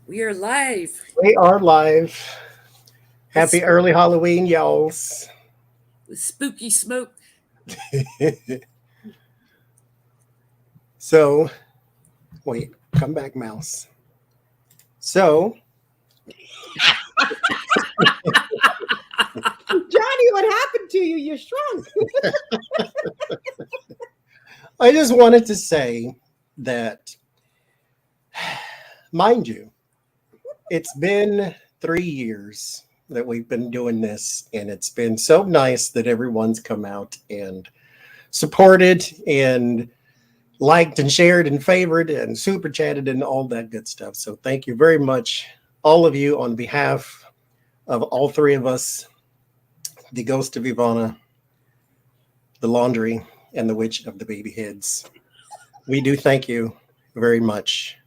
We are live We are live. with, Happy early Halloween, y'alls. with spooky smoke. So, wait, come back, mouse. So, Johnny, what happened to you? You shrunk. I just wanted to say that, mind you, it's been 3 years that we've been doing this, and it's been so nice that everyone's come out and supported and liked and shared and favored and super chatted and all that good stuff. So, thank you very much, all of you, on behalf of all three of us, the Ghost of Ivana, the Laundry, and the Witch of the Baby Heads. We do thank you very much.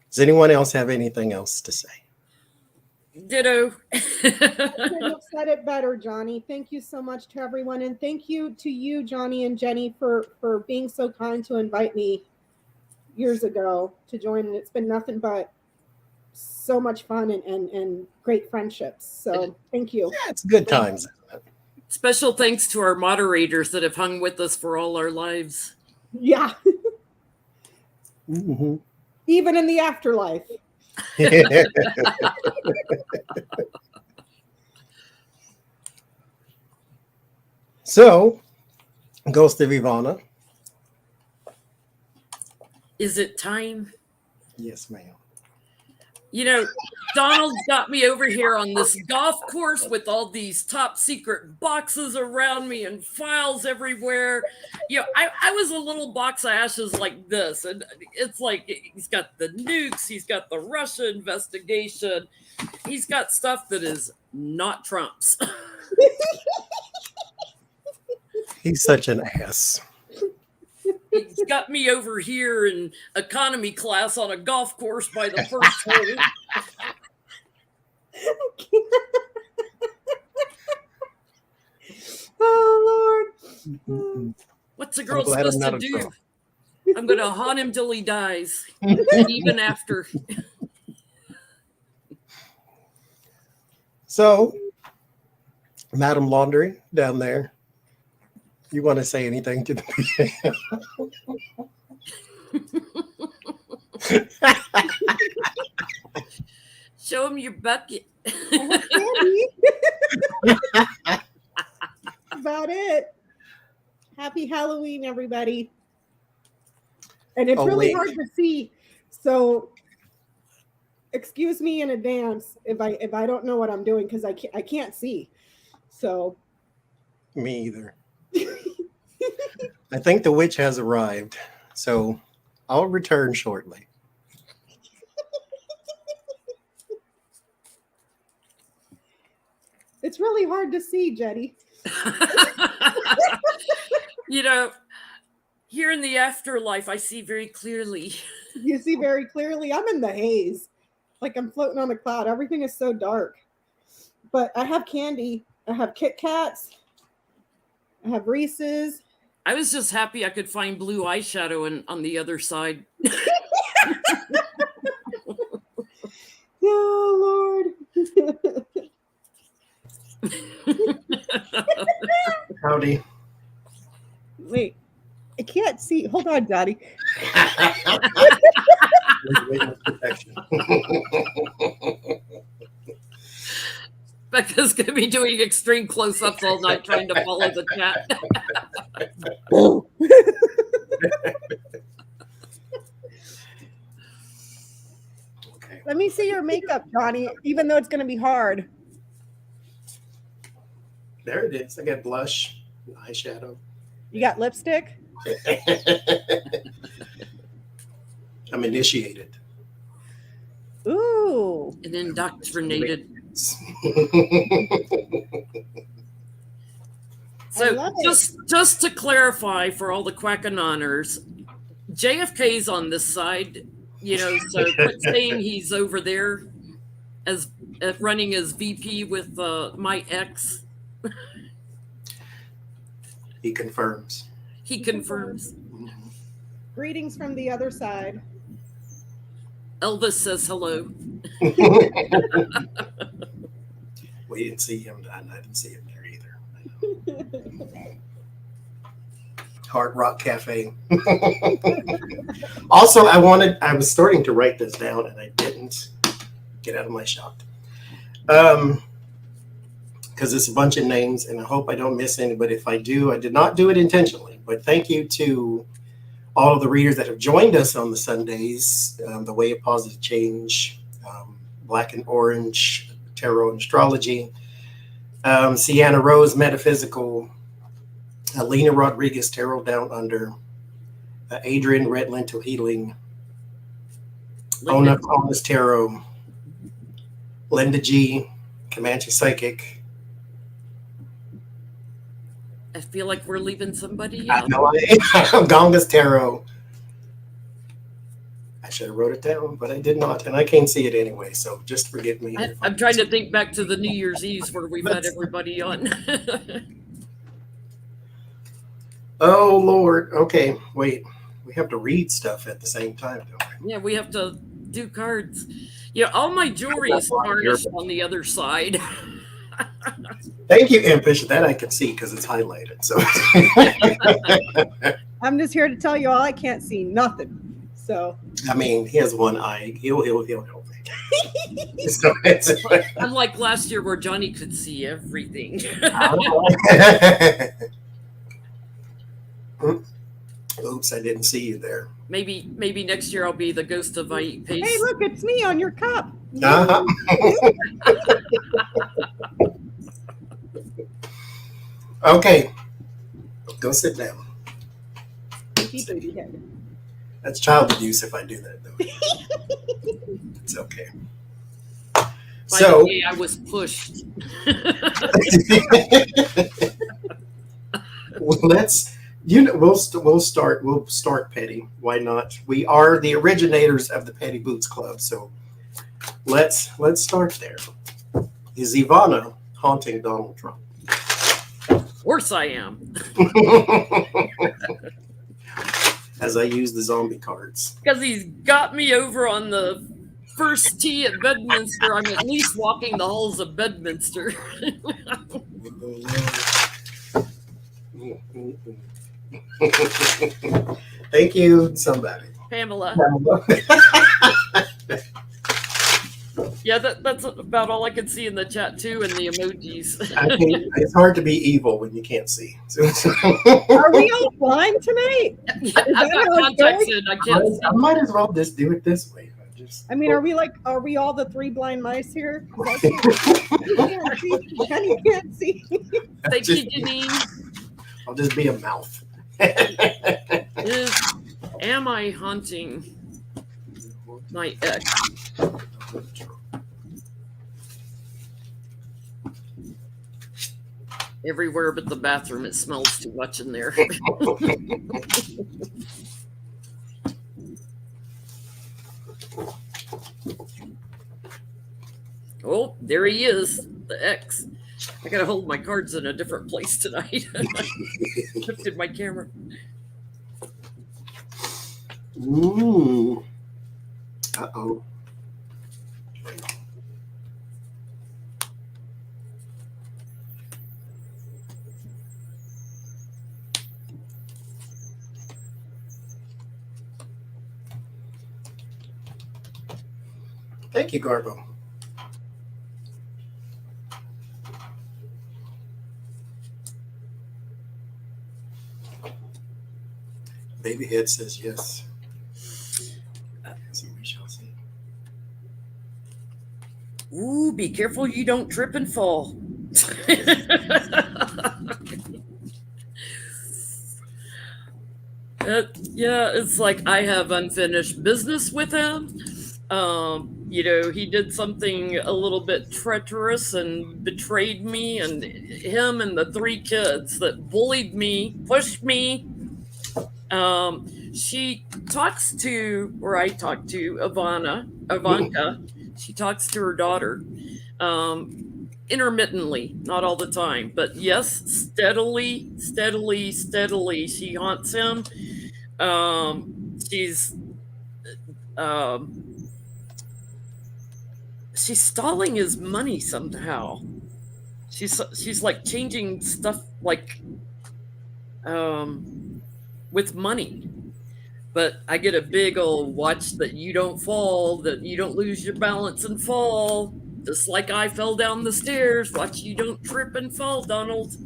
Does anyone else have anything else to say? Ditto. Couldn't have said it better, Johnny. Thank you so much to everyone, and thank you to you, Johnny and Jenny, for being so kind to invite me years ago to join. And it's been nothing but so much fun and great friendships. So thank you. Yeah, it's good times. Special thanks to our moderators that have hung with us for all our lives. Yeah, Mm-hmm. even in the afterlife. So, Ghost of Ivana. Is it time? Yes, ma'am. You know, Donald's got me over here on this golf course with all these top secret boxes around me and files everywhere. You know, I was a little box of ashes like this. And it's like he's got the nukes, he's got the Russia investigation, he's got stuff that is not Trump's. He's such an ass. He's got me over here in economy class on a golf course by the first hole. Oh Mm-mm. What's a I'm girl glad I'm supposed not to a do? Trump. I'm going to haunt him till he dies, even after. So, Madam Laundry down there, you want to say anything to the Show him your bucket. Candy. About it. Happy Halloween, everybody. And it's really wait. hard to see. So excuse me in advance if I don't know what I'm doing because I can't see. So Me either. I think the witch has arrived, so I'll return shortly. it's really hard to see, Jetty. You know, here in the afterlife, I see very clearly. You see very clearly. I'm in the haze. Like I'm floating on a cloud. Everything is so dark. But I have candy. I have Kit Kats. I have Reese's. I was just happy I could find blue eyeshadow on the other side. Oh Lord. Howdy. Wait. I can't see. Hold on, Daddy. Becca's going to be doing extreme close ups all night trying to follow the chat. Okay. Let me see your makeup, Johnny, even though it's going to be hard. There it is. I got blush, eyeshadow. You got lipstick? I'm initiated. Ooh. And indoctrinated. So just to clarify for all the quackanoners, JFK's on this side, you know, so quit saying he's over there as running as VP with my ex. He confirms. He confirms. Greetings from the other side. Elvis says hello. We didn't see him. I didn't see him there either. Hard Rock Cafe. Also, I was starting to write this down and I didn't. Get out of my shot. Because it's a bunch of names and I hope I don't miss any, but if I do, I did not do it intentionally. But thank you to all of the readers that have joined us on the Sundays, The Way of Positive Change, Black and Orange, Tarot and Astrology, Sienna Rose, Metaphysical, Alina Rodriguez, Tarot Down Under, Adrian Red Lentil Healing, Ona Thomas Tarot, Linda G, Comanche Psychic. I feel like we're leaving somebody I out. know Gonga's Tarot. I should have wrote it down, but I did not, and I can't see it anyway, so just forgive me. I'm trying to think back to the New Year's Eve where we've had everybody on. Oh, Lord. Okay, wait. We have to read stuff at the same time, don't we? Yeah, we have to do cards. Yeah, all my jewelry is tarnished on the other side. Thank you, Impish. That I can see because it's highlighted. So I'm just here to tell you all I can't see nothing. So I mean, he has one eye. He'll help me. So Unlike last year where Johnny could see everything. Oops, I didn't see you there. Maybe next year I'll be the ghost of I Eat Paste. hey, look, it's me on your cup. Uh-huh. Okay, go sit down. That's child abuse if I do that, though. It's okay. By So the way, I was pushed. we'll start petty. Why not? We are the originators of the Petty Boots Club, so let's start there. Is Ivana haunting Donald Trump? Of course I am. As I use the zombie cards. Because he's got me over on the first tee at Bedminster. I'm at least walking the halls of Bedminster. Thank you, somebody. Pamela. Yeah, that's about all I could see in the chat too, and the emojis. I think it's hard to be evil when you can't see. Are we all blind tonight? Yeah, I've got contacts in. I can't see. I might as well just do it this way. I mean, are we all the three blind mice here? Jenny can't see. Thank you, Janine. I'll just be a mouth. Am I haunting my ex? Everywhere but the bathroom. It smells too much in there. Oh, there he is, the ex. I gotta hold my cards in a different place tonight. Shifted my camera. Ooh. Uh-oh. Thank you, Garbo. Babyhead says yes. So we shall see. Ooh, be careful you don't trip and fall. Yeah, it's like I have unfinished business with him. He did something a little bit treacherous and betrayed me, and him and the three kids that bullied me, pushed me. She talks to, or I talk to Ivanka. She talks to her daughter, intermittently, not all the time, but yes, steadily, she haunts him. She's, she's stalling his money somehow. She's like changing stuff like with money. But I get a big old watch that you don't fall, that you don't lose your balance and fall. Just like I fell down the stairs. Watch you don't trip and fall, Donald.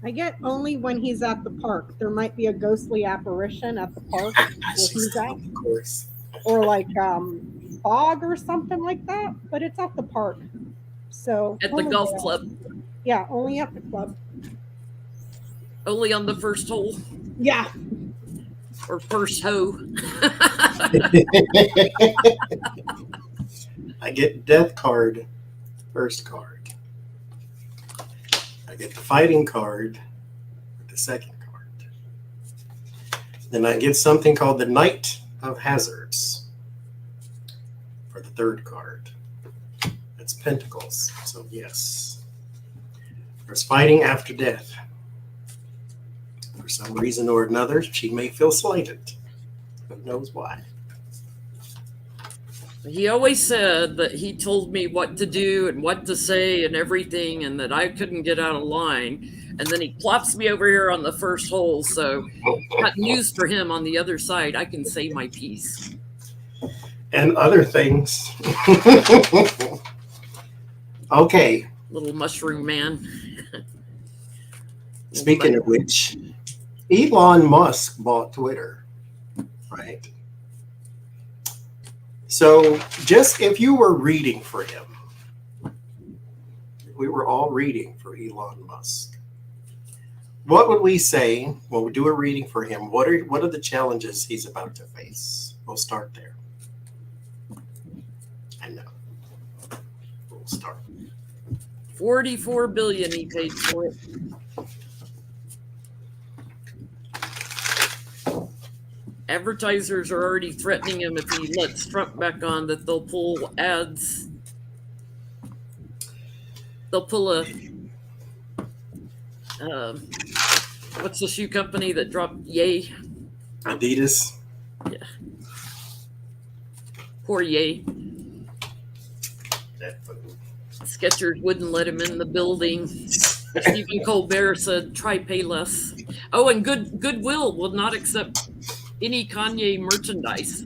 I get only when he's at the park. There might be a ghostly apparition at the park where he's at. Of course. Or like fog or something like that, but it's at the park. So At the golf club. Yeah, only at the club. Only on the first hole. Yeah. Or first hoe. I get death card, first card. I get the fighting card, the second card. Then I get something called the Knight of Hazards for the third card. It's Pentacles, so yes. There's fighting after death. For some reason or another, she may feel slighted. Who knows why? He always said that he told me what to do and what to say and everything, and that I couldn't get out of line. And then he plops me over here on the first hole. So, got news for him on the other side. I can say my piece. And other things. Okay. Little mushroom man. Speaking of which, Elon Musk bought Twitter, right? So just if you were reading for him, we were all reading for Elon Musk, what would we say when we do a reading for him? What are the challenges he's about to face? We'll start there. I know. We'll start. 44 billion he paid for it. Advertisers are already threatening him if he lets Trump back on that they'll pull ads. They'll pull a what's the shoe company that dropped Ye? Adidas. Yeah. Poor Ye. Skechers wouldn't let him in the building. Stephen Colbert said, "Try pay less." Oh, and Goodwill will not accept any Kanye merchandise.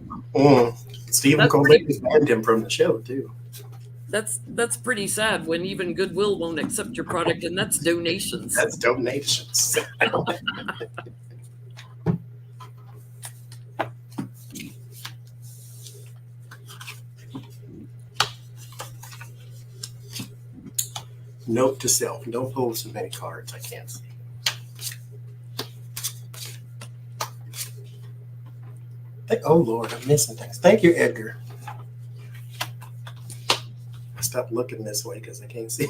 Stephen Colbert banned him from the show too. That's pretty sad when even Goodwill won't accept your product, and that's donations. That's donations. Note to self: don't pull so many cards I can't see. Oh Lord, I'm missing things. Thank you, Edgar. I stopped looking this way because I can't see.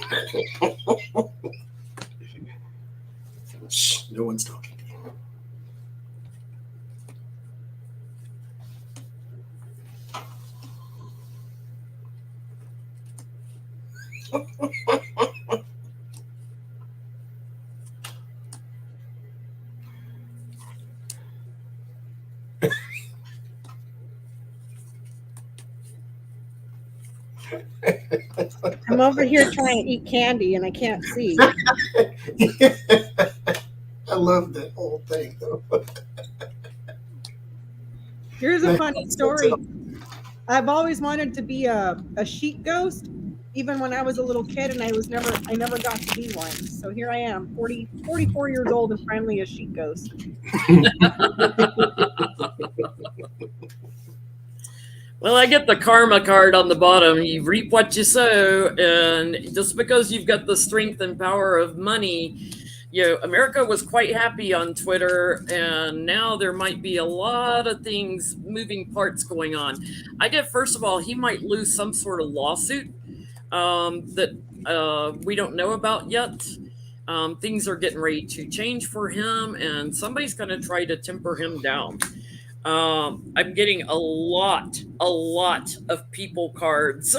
Shh, no one's talking to you. I'm over here trying to eat candy and I can't see. I love that whole thing though. Here's a funny story. I've always wanted to be a sheet ghost, even when I was a little kid, and I never got to be one. So here I am, 44 years old and finally a sheet ghost. Well, I get the karma card on the bottom. You reap what you sow, and just because you've got the strength and power of money, America was quite happy on Twitter, and now there might be a lot of things, moving parts going on. I get, first of all, he might lose some sort of lawsuit that we don't know about yet. Things are getting ready to change for him, and somebody's going to try to temper him down. I'm getting a lot of people cards.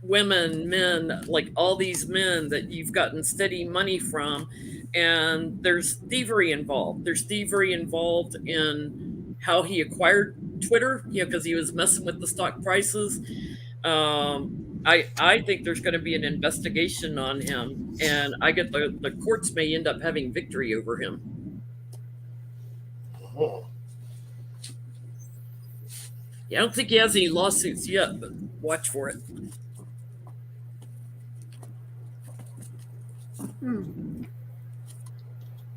Women, men, like all these men that you've gotten steady money from, and there's thievery involved. There's thievery involved in how he acquired Twitter, because he was messing with the stock prices. I think there's going to be an investigation on him, and I get the courts may end up having victory over him. Oh. Yeah, I don't think he has any lawsuits yet, but watch for it.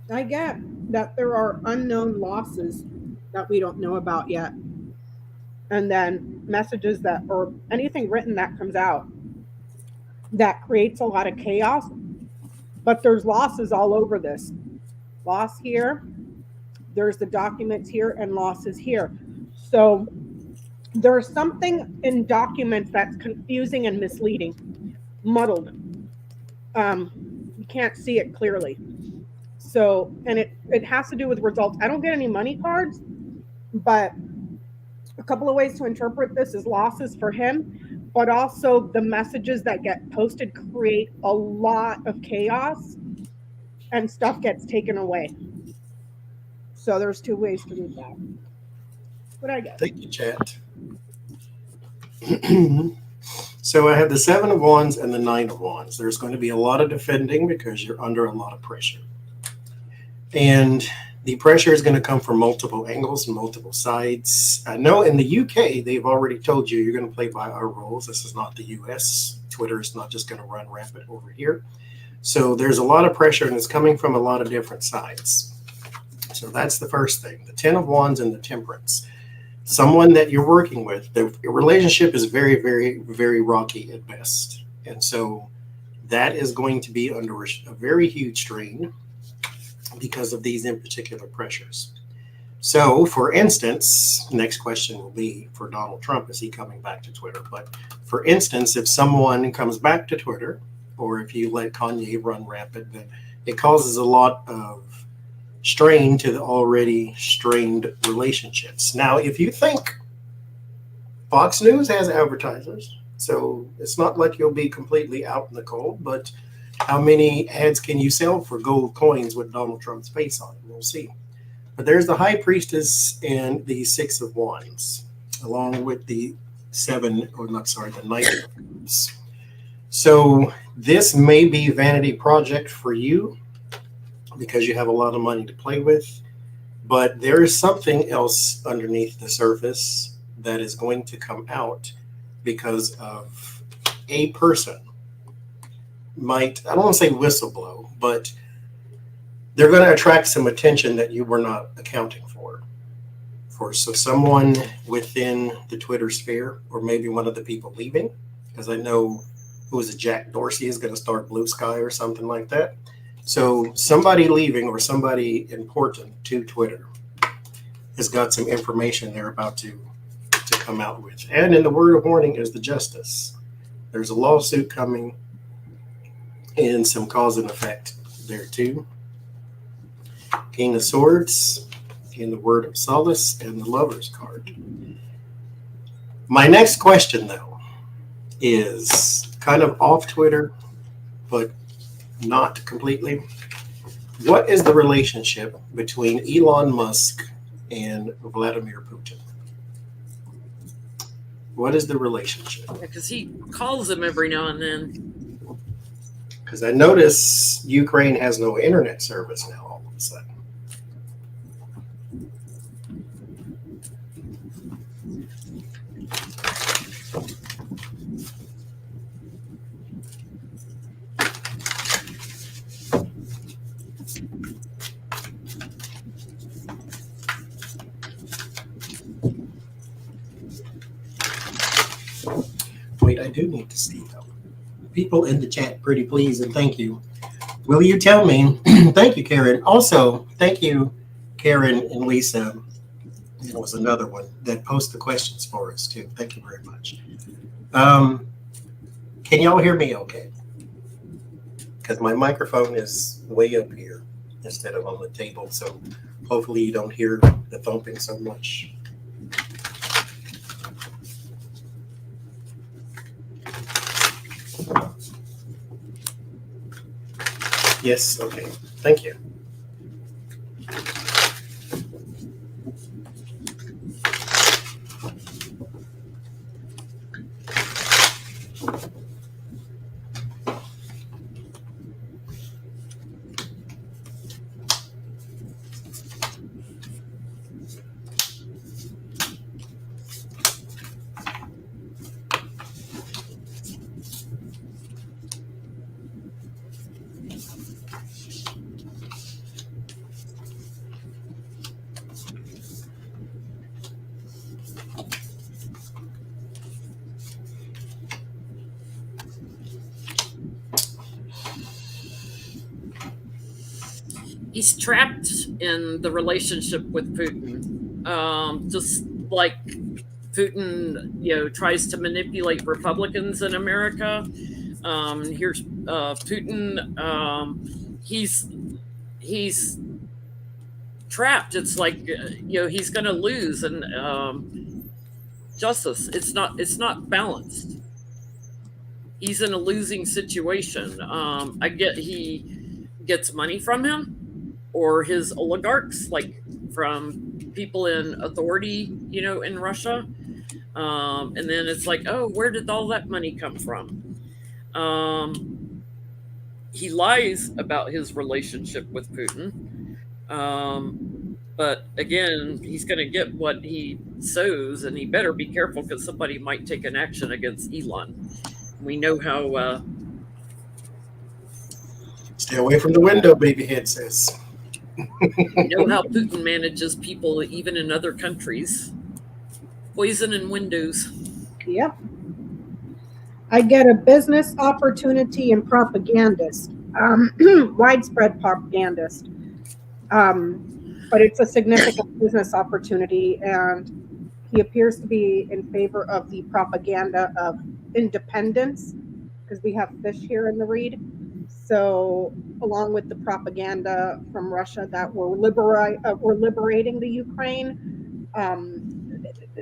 I get that there are unknown losses that we don't know about yet. And then messages that, or anything written that comes out that creates a lot of chaos. But there's losses all over this. Loss here, there's the documents here, and losses here. So there's something in documents that's confusing and misleading, muddled. You can't see it clearly. So, and it has to do with results. I don't get any money cards, but a couple of ways to interpret this is losses for him, but also the messages that get posted create a lot of chaos and stuff gets taken away. So there's two ways to read that. What I get? Thank you, chat. So I have the 7 of Wands and the 9 of Wands. There's going to be a lot of defending because you're under a lot of pressure. And the pressure is going to come from multiple angles and multiple sides. I know in the UK, they've already told you you're going to play by our rules. This is not the US. Twitter is not just going to run rampant over here. So there's a lot of pressure, and it's coming from a lot of different sides. So that's the first thing. The 10 of Wands and the Temperance. Someone that you're working with, the relationship is very, very, very rocky at best. And so that is going to be under a very huge strain because of these in particular pressures. So, for instance, next question will be for Donald Trump, is he coming back to Twitter? But for instance, if someone comes back to Twitter, or if you let Kanye run rampant, then it causes a lot of strain to the already strained relationships. Now, if you think Fox News has advertisers, so it's not like you'll be completely out in the cold, but how many ads can you sell for gold coins with Donald Trump's face on it? We'll see. But there's the High Priestess and the 6 of Wands, along with the the Knight of Wands. So this may be vanity project for you because you have a lot of money to play with, but there is something else underneath the surface that is going to come out because of a person might, I don't want to say whistleblow, but they're going to attract some attention that you were not accounting for. So someone within the Twitter sphere, or maybe one of the people leaving, because I know who is it, Jack Dorsey is going to start Blue Sky or something like that. So somebody leaving or somebody important to Twitter has got some information they're about to come out with. And in the word of warning is the Justice. There's a lawsuit coming and some cause and effect there too. King of Swords in the Word of Solace and the Lover's card. My next question, though, is kind of off Twitter, but not completely. What is the relationship between Elon Musk and Vladimir Putin? What is the relationship? Because he calls him every now and then. Because I notice Ukraine has no internet service now all of a sudden. Wait, I do need to see though. People in the chat, pretty please and thank you. Will you tell me? Thank you, Karen. Also, thank you, Karen and Lisa. There was another one that posted the questions for us too. Thank you very much. Can y'all hear me okay? Because my microphone is way up here instead of on the table. So hopefully you don't hear the thumping so much. Yes, okay. Thank you. He's trapped in the relationship with Putin. Just like Putin, tries to manipulate Republicans in America. Here's Putin. He's trapped. It's like he's going to lose, and justice. It's not balanced. He's in a losing situation. I get he gets money from him or his oligarchs, like from people in authority, in Russia. And then it's like, oh, where did all that money come from? He lies about his relationship with Putin. But again, he's going to get what he sows, and he better be careful because somebody might take an action against Elon. We know how. Stay away from the window, babyhead says. We know how Putin manages people, even in other countries. Poison in windows. Yep. I get a business opportunity and propagandist, widespread propagandist. But it's a significant business opportunity, and he appears to be in favor of the propaganda of independence, because we have fish here in the reed. So, along with the propaganda from Russia that we're liberating the Ukraine.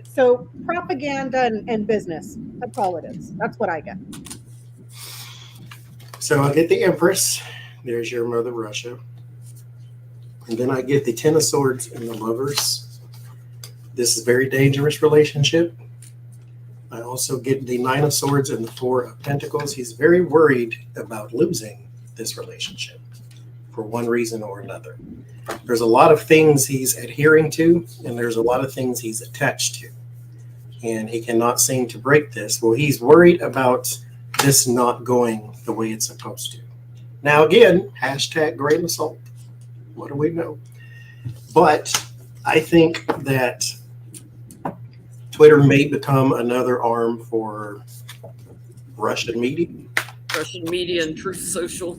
So propaganda and business, that's all it is. That's what I get. So I get the Empress. There's your Mother Russia. And then I get the Ten of Swords and the Lovers. This is a very dangerous relationship. I also get the Nine of Swords and the Four of Pentacles. He's very worried about losing this relationship for one reason or another. There's a lot of things he's adhering to, and there's a lot of things he's attached to. And he cannot seem to break this. Well, he's worried about this not going the way it's supposed to. Now, again, hashtag grain of salt. What do we know? But I think that Twitter may become another arm for Russian media. Russian media and Truth Social.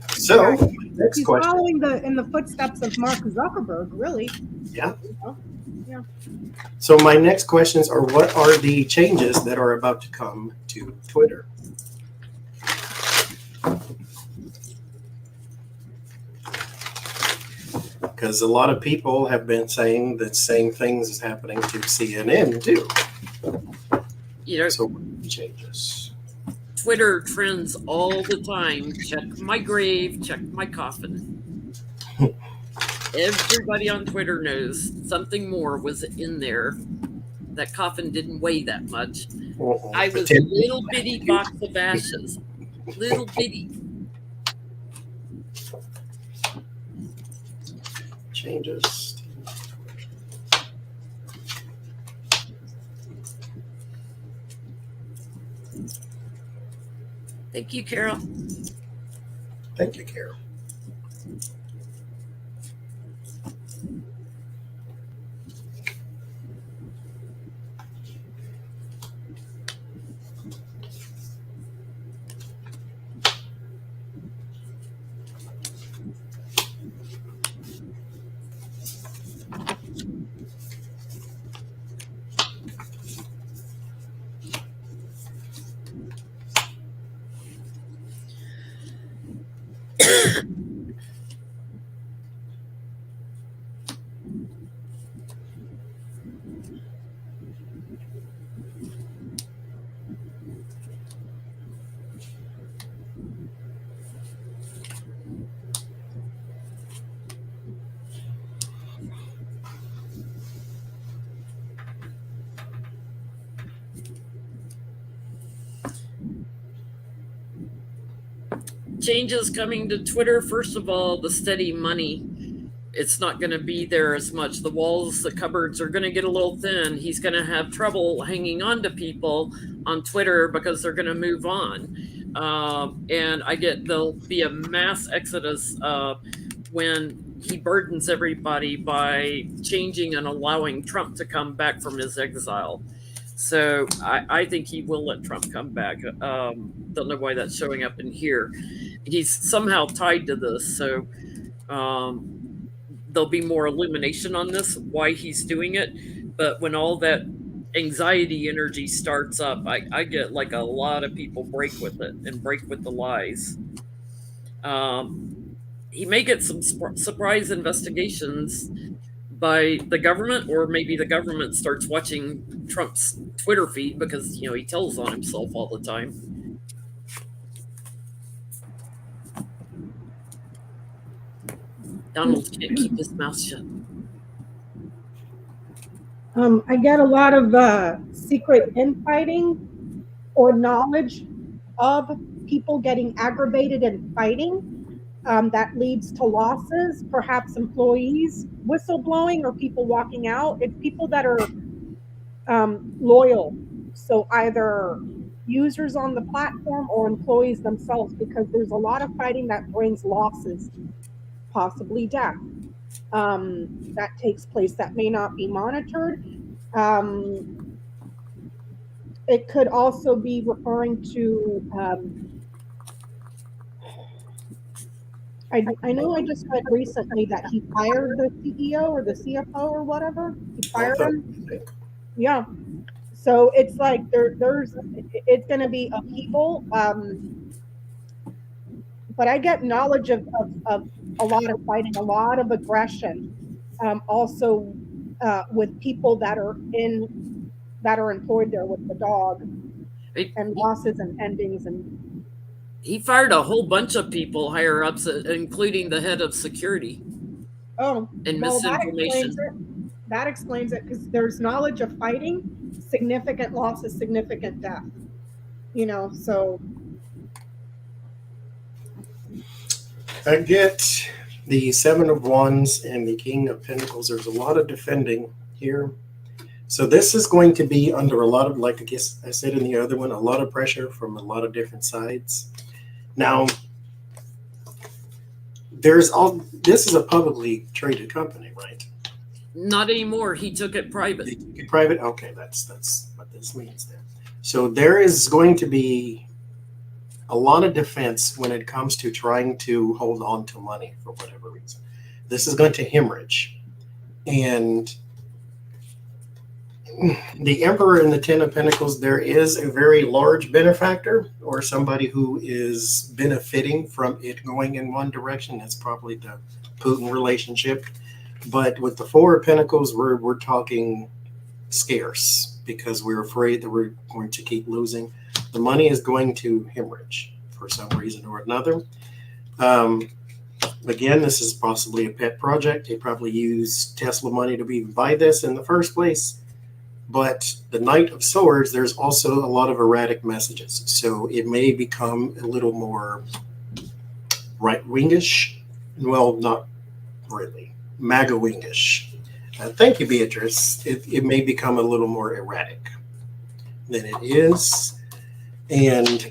So, next He's question. following in the footsteps of Mark Zuckerberg, really. Yeah. Yeah. So my next questions are, what are the changes that are about to come to Twitter? Because a lot of people have been saying the same things is happening to CNN too. So what are the changes? Twitter trends all the time. Check my grave, check my coffin. Everybody on Twitter knows something more was in there. That coffin didn't weigh that much. I was a little bitty box of ashes. Little bitty. Changes. Thank you, Carol. Thank you, Carol. changes coming to Twitter. First of all, the steady money. It's not going to be there as much. The walls, the cupboards are going to get a little thin. He's going to have trouble hanging on to people on Twitter because they're going to move on. And there'll be a mass exodus when he burdens everybody by changing and allowing Trump to come back from his exile. So I think he will let Trump come back. Don't know why that's showing up in here. He's somehow tied to this. So there'll be more illumination on this, why he's doing it. But when all that anxiety energy starts up, I get like a lot of people break with it and break with the lies. He may get some surprise investigations by the government, or maybe the government starts watching Trump's Twitter feed because, he tells on himself all the time. Donald can't keep his mouth shut. I get a lot of secret infighting or knowledge of people getting aggravated and fighting. That leads to losses, perhaps employees whistleblowing or people walking out. It's people that are loyal. So either users on the platform or employees themselves, because there's a lot of fighting that brings losses, possibly death. That takes place that may not be monitored. It could also be referring to I know I just read recently that he fired the CEO or the CFO or whatever. He fired him. Yeah. So it's like it's going to be upheaval. But I get knowledge of a lot of fighting, a lot of aggression. Also with people that are employed there with the dog, and losses and endings and. He fired a whole bunch of people higher ups, including the head of security. Oh, and misinformation. That explains it because there's knowledge of fighting, significant losses, significant death. So. I get the Seven of Wands and the King of Pentacles. There's a lot of defending here. So this is going to be under a lot of, like I guess I said in the other one, a lot of pressure from a lot of different sides. Now, this is a publicly traded company, right? Not anymore. He took it private. Private? Okay, that's what this means then. So there is going to be a lot of defense when it comes to trying to hold on to money for whatever reason. This is going to hemorrhage. And the Emperor and the Ten of Pentacles, there is a very large benefactor or somebody who is benefiting from it going in one direction. That's probably the Putin relationship. But with the Four of Pentacles, we're talking scarce because we're afraid that we're going to keep losing. The money is going to hemorrhage for some reason or another. Again, this is possibly a pet project. They probably used Tesla money to even buy this in the first place. But the Knight of Swords, there's also a lot of erratic messages. So it may become a little more right-wingish. Well, not really. MAGA-wingish. Thank you, Beatrice. It may become a little more erratic than it is. And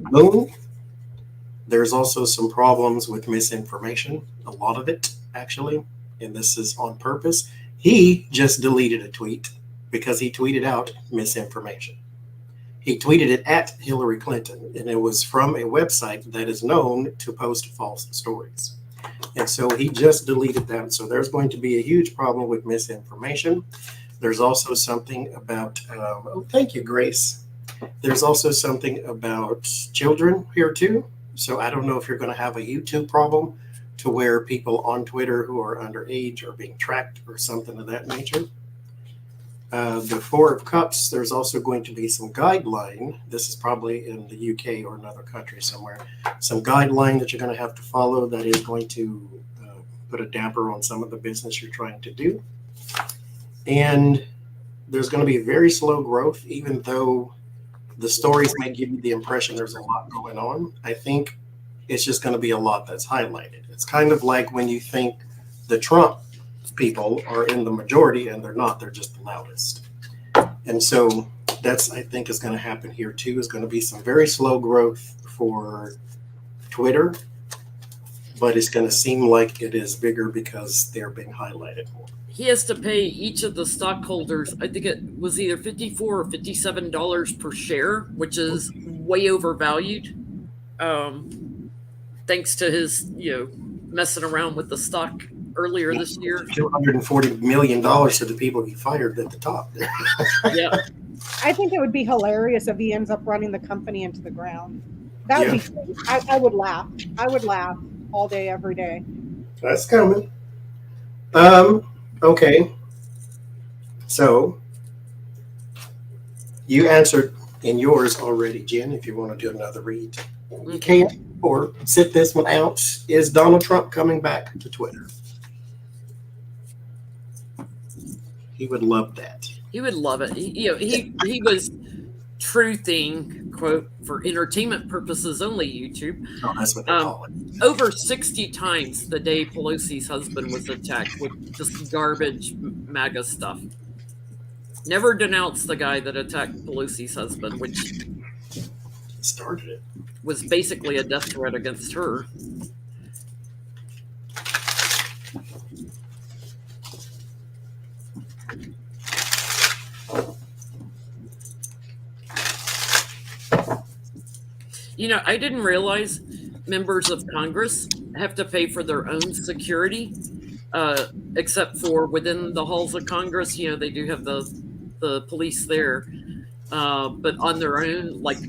Moon, there's also some problems with misinformation. A lot of it, actually. And this is on purpose. He just deleted a tweet because he tweeted out misinformation. He tweeted it at Hillary Clinton, and it was from a website that is known to post false stories. And so he just deleted that. So there's going to be a huge problem with misinformation. There's also something about, thank you, Grace. There's also something about children here too. So I don't know if you're going to have a YouTube problem to where people on Twitter who are underage are being tracked or something of that nature. The Four of Cups, there's also going to be some guideline. This is probably in the UK or another country somewhere. Some guideline that you're going to have to follow that is going to put a damper on some of the business you're trying to do. And there's going to be very slow growth, even though the stories may give you the impression there's a lot going on. I think it's just going to be a lot that's highlighted. It's kind of like when you think the Trump people are in the majority and they're not, they're just the loudest. And so that's, I think, is going to happen here too. Is going to be some very slow growth for Twitter, but it's going to seem like it is bigger because they're being highlighted more. He has to pay each of the stockholders, I think it was either $54 or $57 per share, which is way overvalued. Thanks to his, messing around with the stock earlier this year. $240 million to the people he fired at the top. Yeah. I think it would be hilarious if he ends up running the company into the ground. That would be great. I would laugh. I would laugh all day, every day. That's coming. Okay. So you answered in yours already, Jen, if you want to do another read. You can't, or sit this one out. Is Donald Trump coming back to Twitter? He would love that. He would love it. He was truthing, quote, for entertainment purposes only, YouTube. Oh, that's what they call it. Over 60 times the day Pelosi's husband was attacked with just garbage MAGA stuff. Never denounced the guy that attacked Pelosi's husband, which Started it. was basically a death threat against her. I didn't realize members of Congress have to pay for their own security, except for within the halls of Congress. They do have the police there, but on their own, like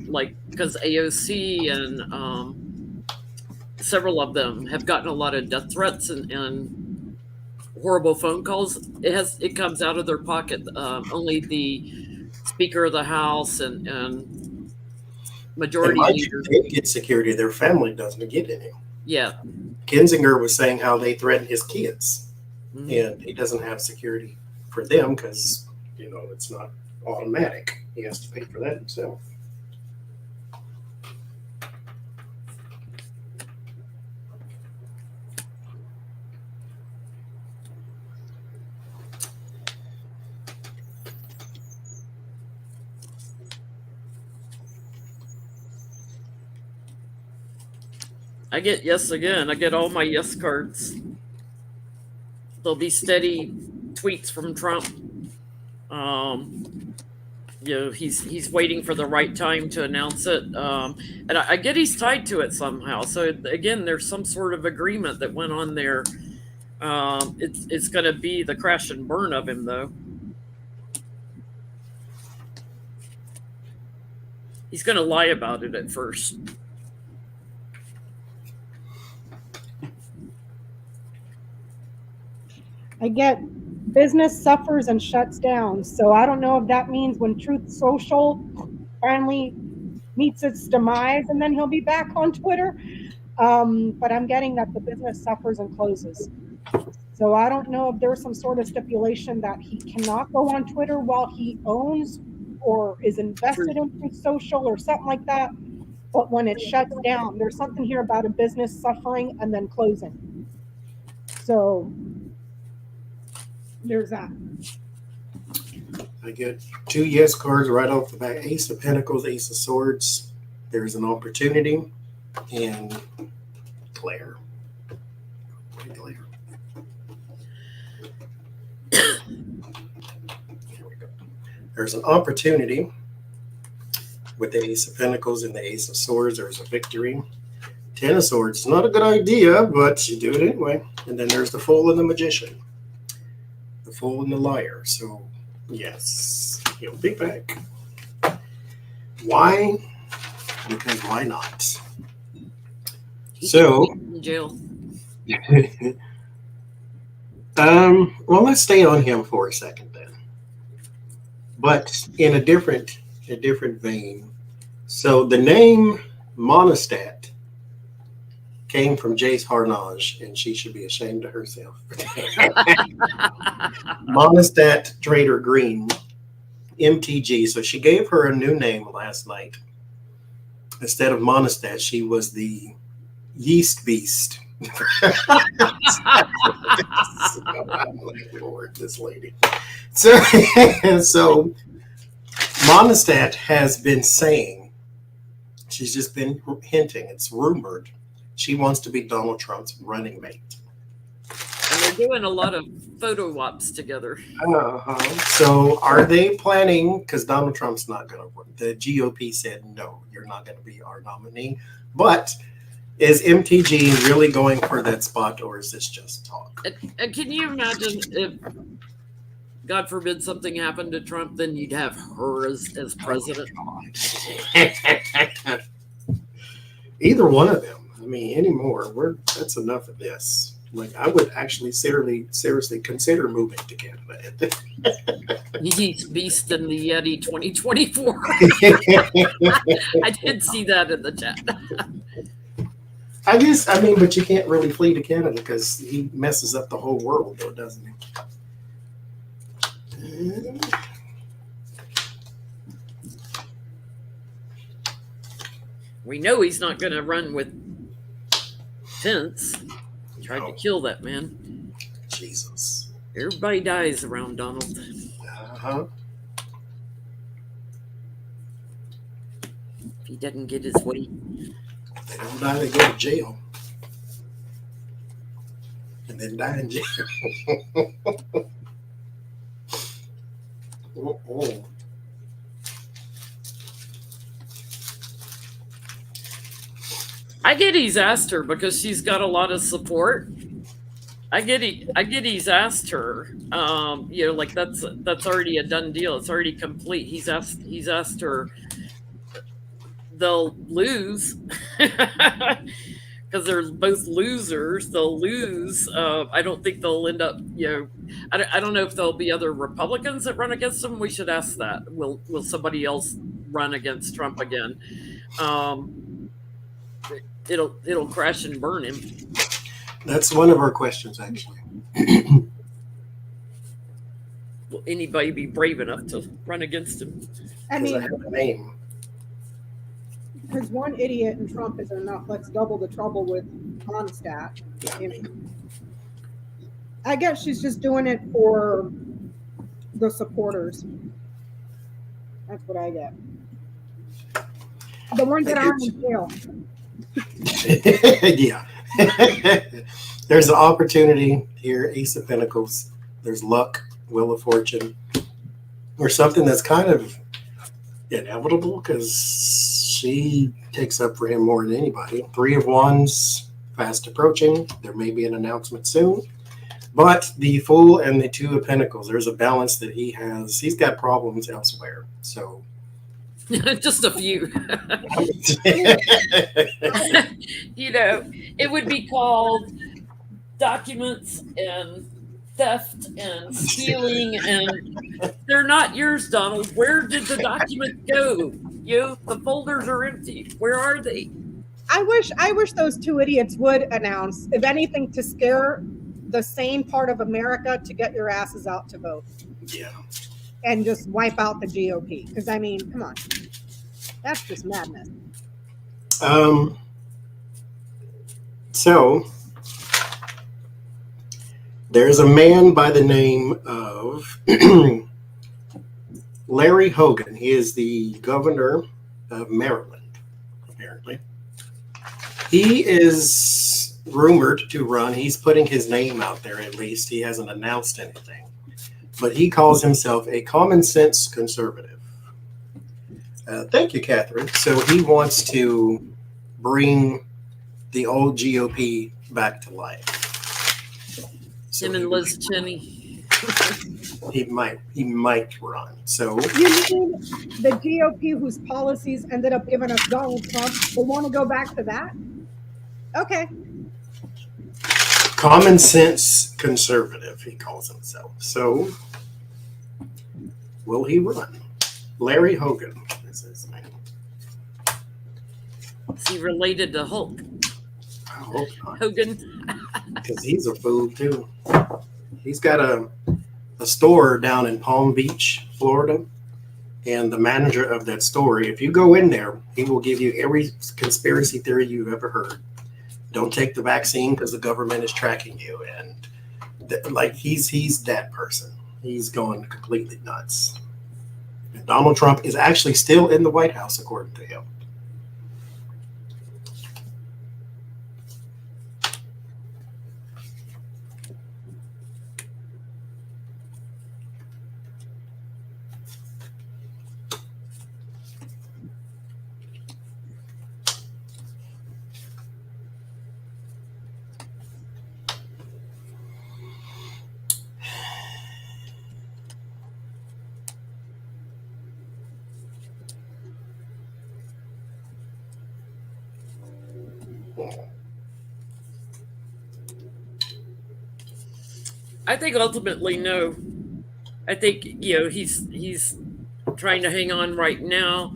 because AOC and several of them have gotten a lot of death threats and horrible phone calls. It comes out of their pocket. Only the Speaker of the House and majority leaders get security. Their family doesn't get any. Yeah. Kinzinger was saying how they threaten his kids, and he doesn't have security for them because it's not automatic. He has to pay for that himself. I get yes again. I get all my yes cards. There'll be steady tweets from Trump. He's waiting for the right time to announce it. And I get he's tied to it somehow. So again, there's some sort of agreement that went on there. It's going to be the crash and burn of him, though. He's going to lie about it at first. I get business suffers and shuts down. So I don't know if that means when Truth Social finally meets its demise and then he'll be back on Twitter. But I'm getting that the business suffers and closes. So I don't know if there's some sort of stipulation that he cannot go on Twitter while he owns or is invested in Truth Social or something like that. But when it shuts down, there's something here about a business suffering and then closing. So there's that. I get 2 yes cards right off the bat. Ace of Pentacles, Ace of Swords. There's an opportunity. And Claire. Claire. Here we go. There's an opportunity with the Ace of Pentacles and the Ace of Swords. There's a victory. 10 of Swords. Not a good idea, but you do it anyway. And then there's the Fool and the Magician. The Fool and the Liar. So, yes, he'll be back. Why? Because why not? So, in jail. Well, let's stay on him for a second then. But in a different vein. So the name Monistat came from Jace Harnage, and she should be ashamed of herself. Monistat Trader Green MTG. So she gave her a new name last night. Instead of Monistat, she was the Yeast Beast. I'm like, Lord, this lady. So Monistat has been saying, she's just been hinting, it's rumored, she wants to be Donald Trump's running mate. And they're doing a lot of photo ops together. So are they planning, because Donald Trump's not going to run, the GOP said, no, you're not going to be our nominee. But is MTG really going for that spot, or is this just talk? And can you imagine if, God forbid, something happened to Trump, then you'd have her as president? Either one of them. I mean, anymore. That's enough of this. Like, I would actually seriously consider moving to Canada. He's Beast in the Yeti 2024. I did see that in the chat. I guess, I mean, but you can't really flee to Canada because he messes up the whole world, though, doesn't he? We know he's not going to run with Pence. Tried to kill that man. Jesus. Everybody dies around Donald. Uh-huh. If he doesn't get his way. They don't die, they go to jail. And then die in jail. Oh. I get he's asked her because she's got a lot of support. I get he's asked her. You know, like that's already a done deal. It's already complete. He's asked her. They'll lose because they're both losers. They'll lose. I don't think they'll end up. You know, I don't know if there'll be other Republicans that run against them. We should ask that. Will somebody else run against Trump again? It'll crash and burn him. That's one of our questions, actually. Will anybody be brave enough to run against him? I mean, I have a name. because one idiot in Trump is enough. Let's double the trouble with Monistat. You know. I guess she's just doing it for the supporters. That's what I get. The ones that aren't in jail. Yeah. There's an opportunity here, Ace of Pentacles. There's luck, Wheel of Fortune, or something that's kind of inevitable because she takes up for him more than anybody. Three of Wands, fast approaching. There may be an announcement soon. But the Fool and the Two of Pentacles, there's a balance that he has. He's got problems elsewhere. So just a few. You know, it would be called documents and theft and stealing, and they're not yours, Donald. Where did the documents go? The folders are empty. Where are they? I wish those two idiots would announce, if anything, to scare the sane part of America to get your asses out to vote. Yeah. And just wipe out the GOP. Because, I mean, come on. That's just madness. So there's a man by the name of Larry Hogan. He is the governor of Maryland, apparently. He is rumored to run. He's putting his name out there, at least. He hasn't announced anything. But he calls himself a common sense conservative. Thank you, Catherine. So he wants to bring the old GOP back to life. So Him and Liz Cheney. He might run. So You mean the GOP whose policies ended up giving us Donald Trump will want to go back to that? Okay. common sense conservative, he calls himself. So will he run? Larry Hogan is his name. Is he related to Hulk I hope not, Hogan? because he's a fool too. He's got a store down in Palm Beach, Florida, And the manager of that store, if you go in there, he will give you every conspiracy theory you've ever heard. Don't take the vaccine because the government is tracking you. And like he's that person. He's going completely nuts. And Donald Trump is actually still in the White House, according to him. I think ultimately, no. I think he's trying to hang on right now.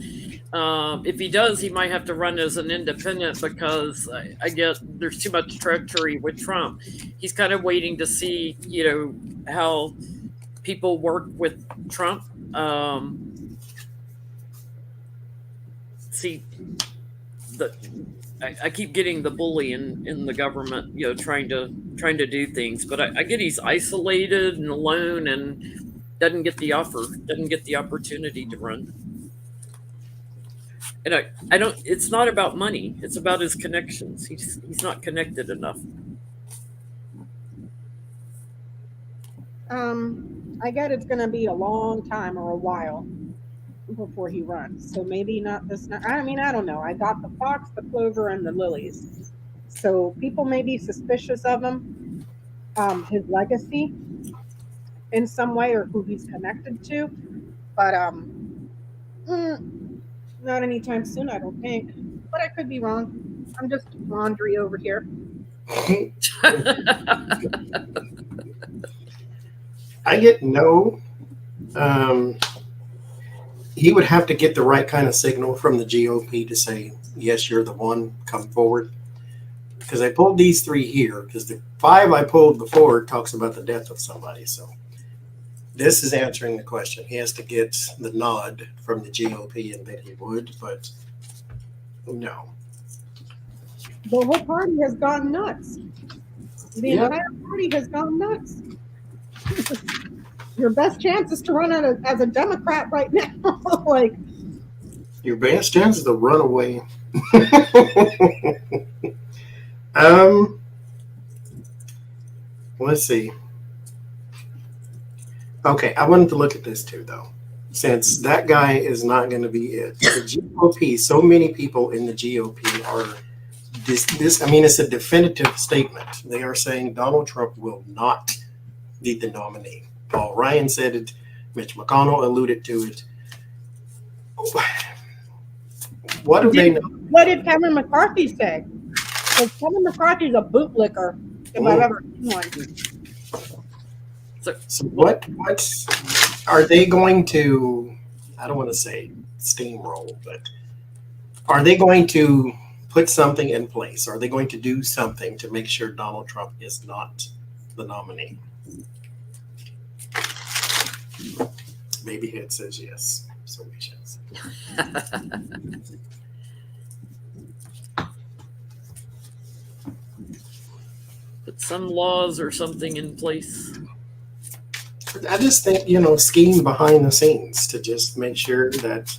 If he does, he might have to run as an independent because I get there's too much treachery with Trump. He's kind of waiting to see, how people work with Trump. See, I keep getting the bully in the government, trying to do things, but I get he's isolated and alone and doesn't get the opportunity to run. And I don't. It's not about money. It's about his connections. He's not connected enough. I get it's going to be a long time or a while before he runs. So maybe not this. I mean, I don't know. I got the fox, the plover, and the lilies. So people may be suspicious of him, his legacy in some way, or who he's connected to. But not anytime soon, I don't think. But I could be wrong. I'm just laundry over here. I get no. He would have to get the right kind of signal from the GOP to say, yes, you're the one, come forward. Because I pulled these 3 here, because the 5 I pulled before talks about the death of somebody. So this is answering the question. He has to get the nod from the GOP, and that he would, but no. The whole party has gone nuts. The entire party has gone nuts. Your best chance is to run as a Democrat right now. Like, your best chance is to run away. Let's see. Okay, I wanted to look at this too, though. Since that guy is not going to be it. The GOP, so many people in the GOP are this. I mean, it's a definitive statement. They are saying Donald Trump will not be the nominee. Paul Ryan said it. Mitch McConnell alluded to it. What do they know? What did Kevin McCarthy say? Because Kevin McCarthy's a bootlicker, if I've ever seen one. So what are they going to, I don't want to say steamroll, but are they going to put something in place? Are they going to do something to make sure Donald Trump is not the nominee? Maybe it says yes. So we shall see. Put some laws or something in place. I just think, scheme behind the scenes to just make sure that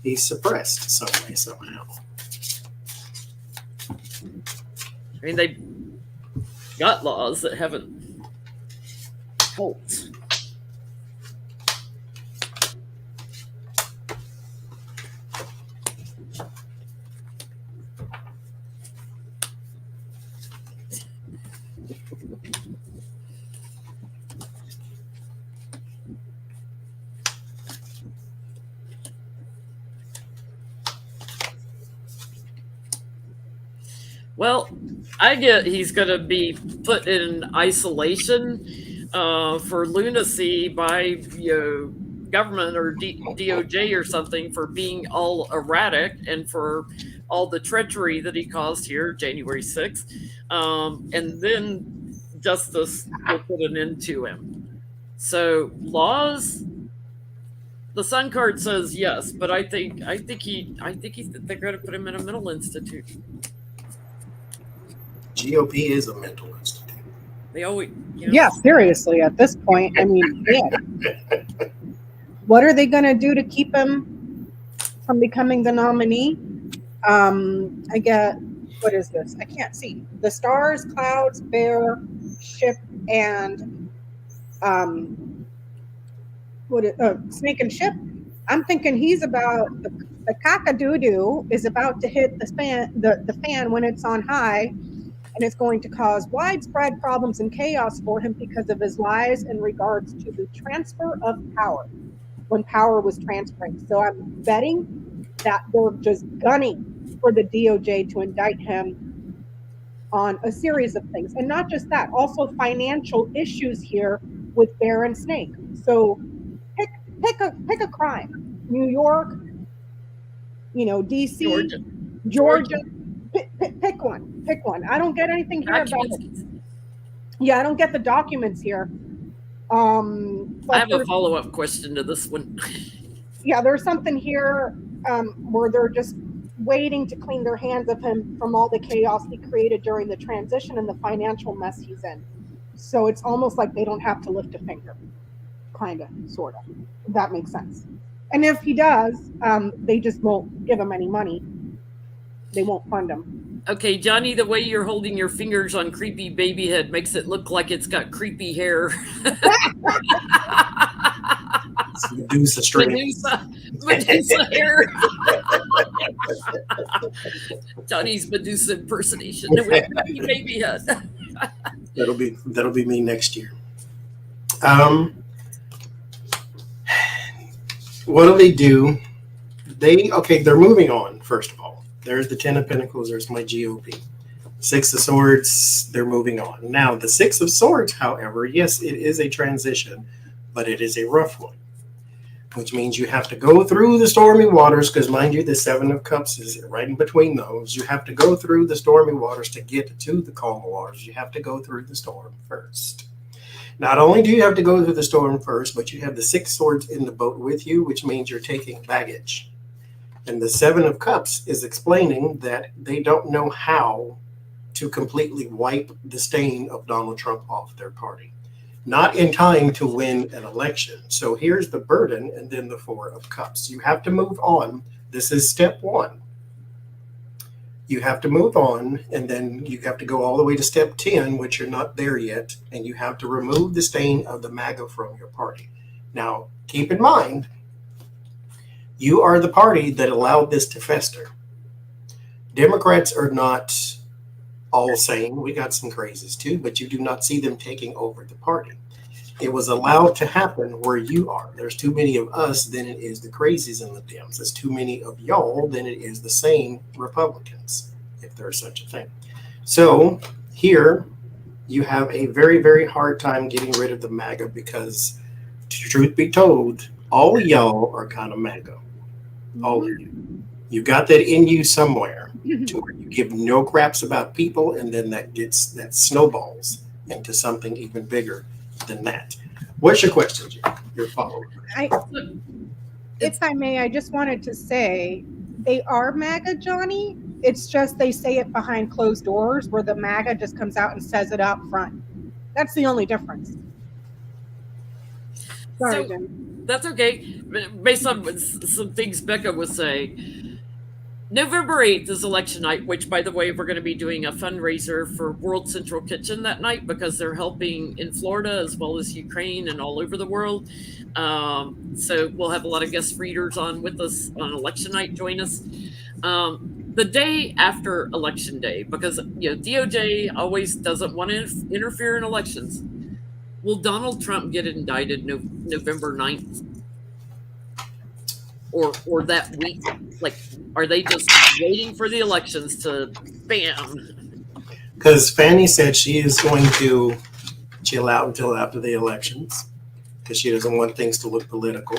he's suppressed some way, somehow. I mean, they got laws that haven't helped. Well, I get he's going to be put in isolation for lunacy by government or DOJ or something for being all erratic and for all the treachery that he caused here January 6th. And then justice will put an end to him. So laws, The Sun card says yes, but I think they're going to put him in a mental institute. GOP is a mental institute. They always, Yeah, seriously, at this point, I mean, yeah. What are they going to do to keep him from becoming the nominee? I get, what is this? I can't see. The stars, clouds, bear, ship, and snake and ship. I'm thinking he's about the cock-a-doo-doo is about to hit the fan when it's on high, and it's going to cause widespread problems and chaos for him because of his lies in regards to the transfer of power, when power was transferring. So I'm betting that they're just gunning for the DOJ to indict him on a series of things. And not just that, also financial issues here with Bear and Snake. So pick a crime. New York, DC, Georgia. Pick one. Pick one. I don't get anything here about it. Yeah, I don't get the documents here. I have a follow-up question to this one. Yeah, there's something here where they're just waiting to clean their hands of him from all the chaos he created during the transition and the financial mess he's in. So it's almost like they don't have to lift a finger, kind of, sort of. If that makes sense. And if he does, they just won't give him any money. They won't fund him. Okay, Johnny, the way you're holding your fingers on creepy baby head makes it look like it's got creepy hair. Medusa string. Medusa hair. Johnny's Medusa impersonation with creepy baby head. That'll be me next year. What do they do? They're moving on, first of all. There's the 10 of Pentacles, there's my GOP. 6 of Swords, they're moving on. Now, the 6 of Swords, however, yes, it is a transition, but it is a rough one, which means you have to go through the stormy waters, because mind you, the 7 of Cups is right in between those. You have to go through the stormy waters to get to the calm waters. You have to go through the storm first. Not only do you have to go through the storm first, but you have the 6 swords in the boat with you, which means you're taking baggage. And the 7 of Cups is explaining that they don't know how to completely wipe the stain of Donald Trump off their party. Not in time to win an election. So here's the burden, and then the 4 of Cups. You have to move on. This is step 1. You have to move on, and then you have to go all the way to step 10, which you're not there yet, and you have to remove the stain of the MAGA from your party. Now, keep in mind, you are the party that allowed this to fester. Democrats are not all sane. We got some crazies too, but you do not see them taking over the party. It was allowed to happen where you are. There's too many of us than it is the crazies and the Dems. There's too many of y'all than it is the sane Republicans, if there's such a thing. So here you have a very, very hard time getting rid of the MAGA because, truth be told, all of y'all are kind of MAGA. All of you. You got that in you somewhere to where you give no craps about people, and then that snowballs into something even bigger than that. What's your question, Jim? Your follow-up. If I may, I just wanted to say they are MAGA, Johnny. It's just they say it behind closed doors, where the MAGA just comes out and says it out front. That's the only difference. Sorry, Jim. That's okay. Based on some things Becca was saying, November 8th is election night, which, by the way, we're going to be doing a fundraiser for World Central Kitchen that night because they're helping in Florida as well as Ukraine and all over the world. So we'll have a lot of guest readers on with us on election night. Join us. The day after election day, because DOJ always doesn't want to interfere in elections. Will Donald Trump get indicted November 9th? Or that week? Like, are they just waiting for the elections to bam? Because Fannie said she is going to chill out until after the elections because she doesn't want things to look political.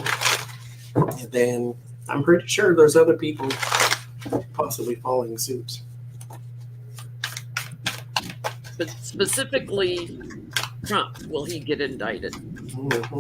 And then I'm pretty sure there's other people possibly following suit. But specifically, Trump, will he get indicted? Mm-hmm.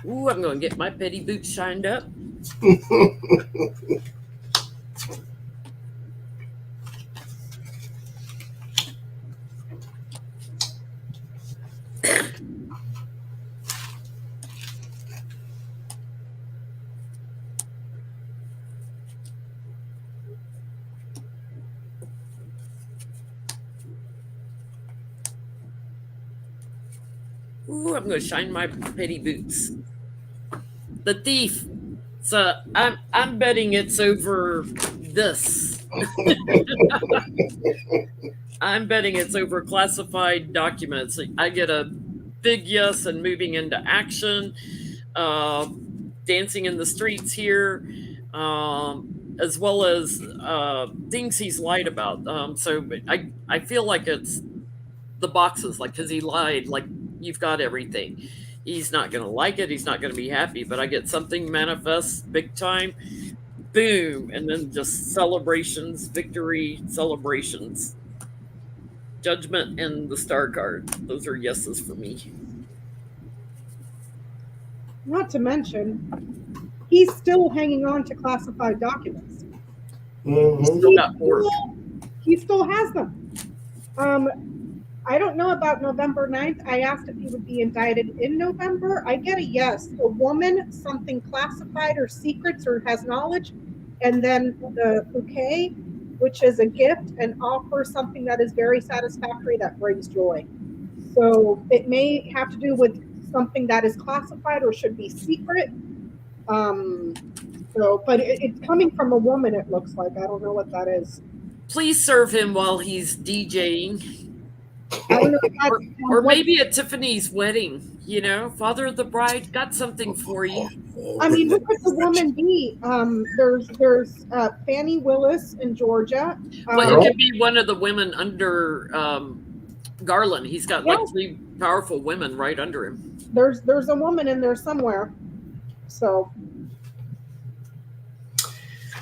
Ooh, I'm going to get my petty boots shined up. Ooh, I'm going to shine my petty boots. The thief. So I'm betting it's over this. I'm betting it's over classified documents. I get a big yes and moving into action, dancing in the streets here, as well as things he's lied about. So I feel like it's the boxes, like, because he lied, like, you've got everything. He's not going to like it. He's not going to be happy, but I get something manifest big time. Boom. And then just celebrations, victory, celebrations. Judgment and the star card. Those are yeses for me. Not to mention, he's still hanging on to classified documents. Still got four. He still has them. I don't know about November 9th. I asked if he would be indicted in November. I get a yes. A woman, something classified or secrets or has knowledge, and then the bouquet, which is a gift and offer something that is very satisfactory that brings joy. So it may have to do with something that is classified or should be secret. But it's coming from a woman, it looks like. I don't know what that is. Please serve him while he's DJing. I don't know if that's, Or maybe at Tiffany's wedding, you know, father of the bride got something for you. I mean, who could the woman be? There's Fannie Willis in Georgia. Well, it could be one of the women under Garland. He's got like three powerful women right under him. There's a woman in there somewhere. So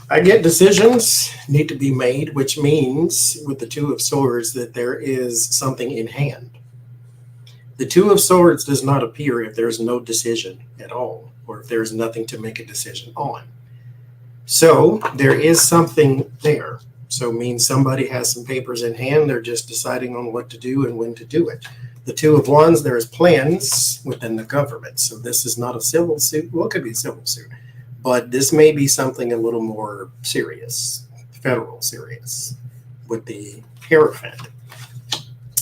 I get decisions need to be made, which means with the Two of Swords that there is something in hand. The Two of Swords does not appear if there's no decision at all, or if there's nothing to make a decision on. So there is something there. So it means somebody has some papers in hand. They're just deciding on what to do and when to do it. The Two of Wands, there is plans within the government. So this is not a civil suit. Well, it could be a civil suit. But this may be something a little more serious, federal serious, with the Hierophant.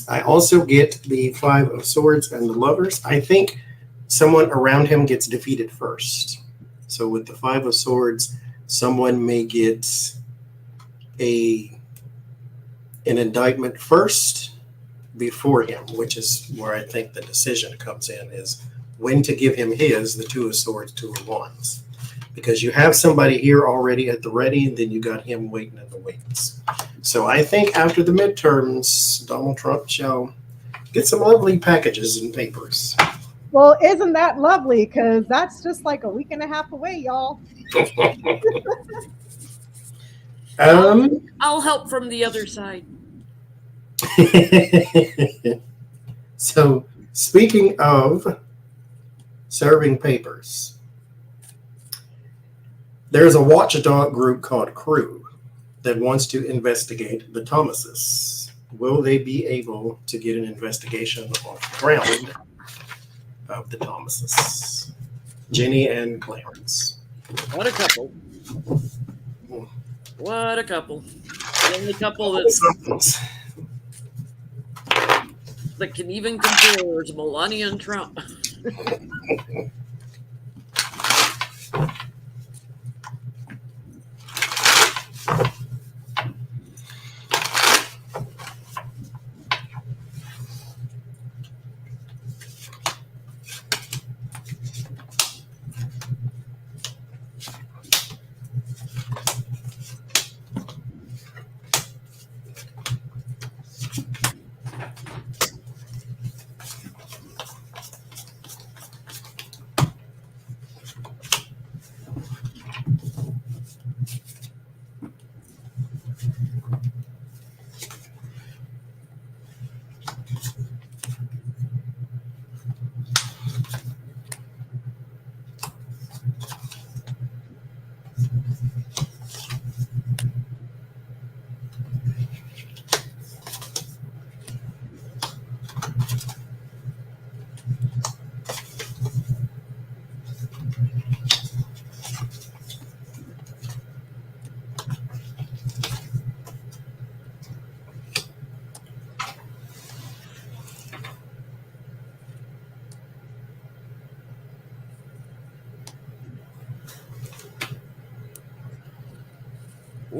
I also get the Five of Swords and the Lovers. I think someone around him gets defeated first. So with the Five of Swords, someone may get an indictment first before him, which is where I think the decision comes in, is when to give him the Two of Swords, Two of Wands. Because you have somebody here already at the ready, and then you got him waiting in the wings. So I think after the midterms, Donald Trump shall get some lovely packages and papers. well, isn't that lovely? Because that's just like a week and a half away, y'all. I'll help from the other side. So speaking of serving papers, there's a watchdog group called Crew that wants to investigate the Thomases. Will they be able to get an investigation off the ground of the Thomases? Jenny and Clarence. What a couple. What a couple. The only couple that can even compare is Melania and Trump.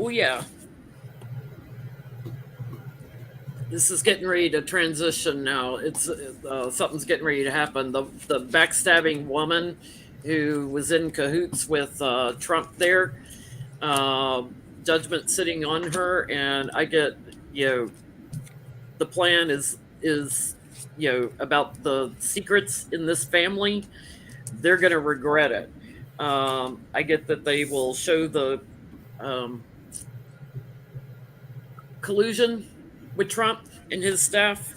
Oh yeah. This is getting ready to transition now. It's something's getting ready to happen. The backstabbing woman who was in cahoots with Trump there, judgment sitting on her, and I get, you know, the plan is about the secrets in this family. They're going to regret it. I get that they will show the collusion with Trump and his staff.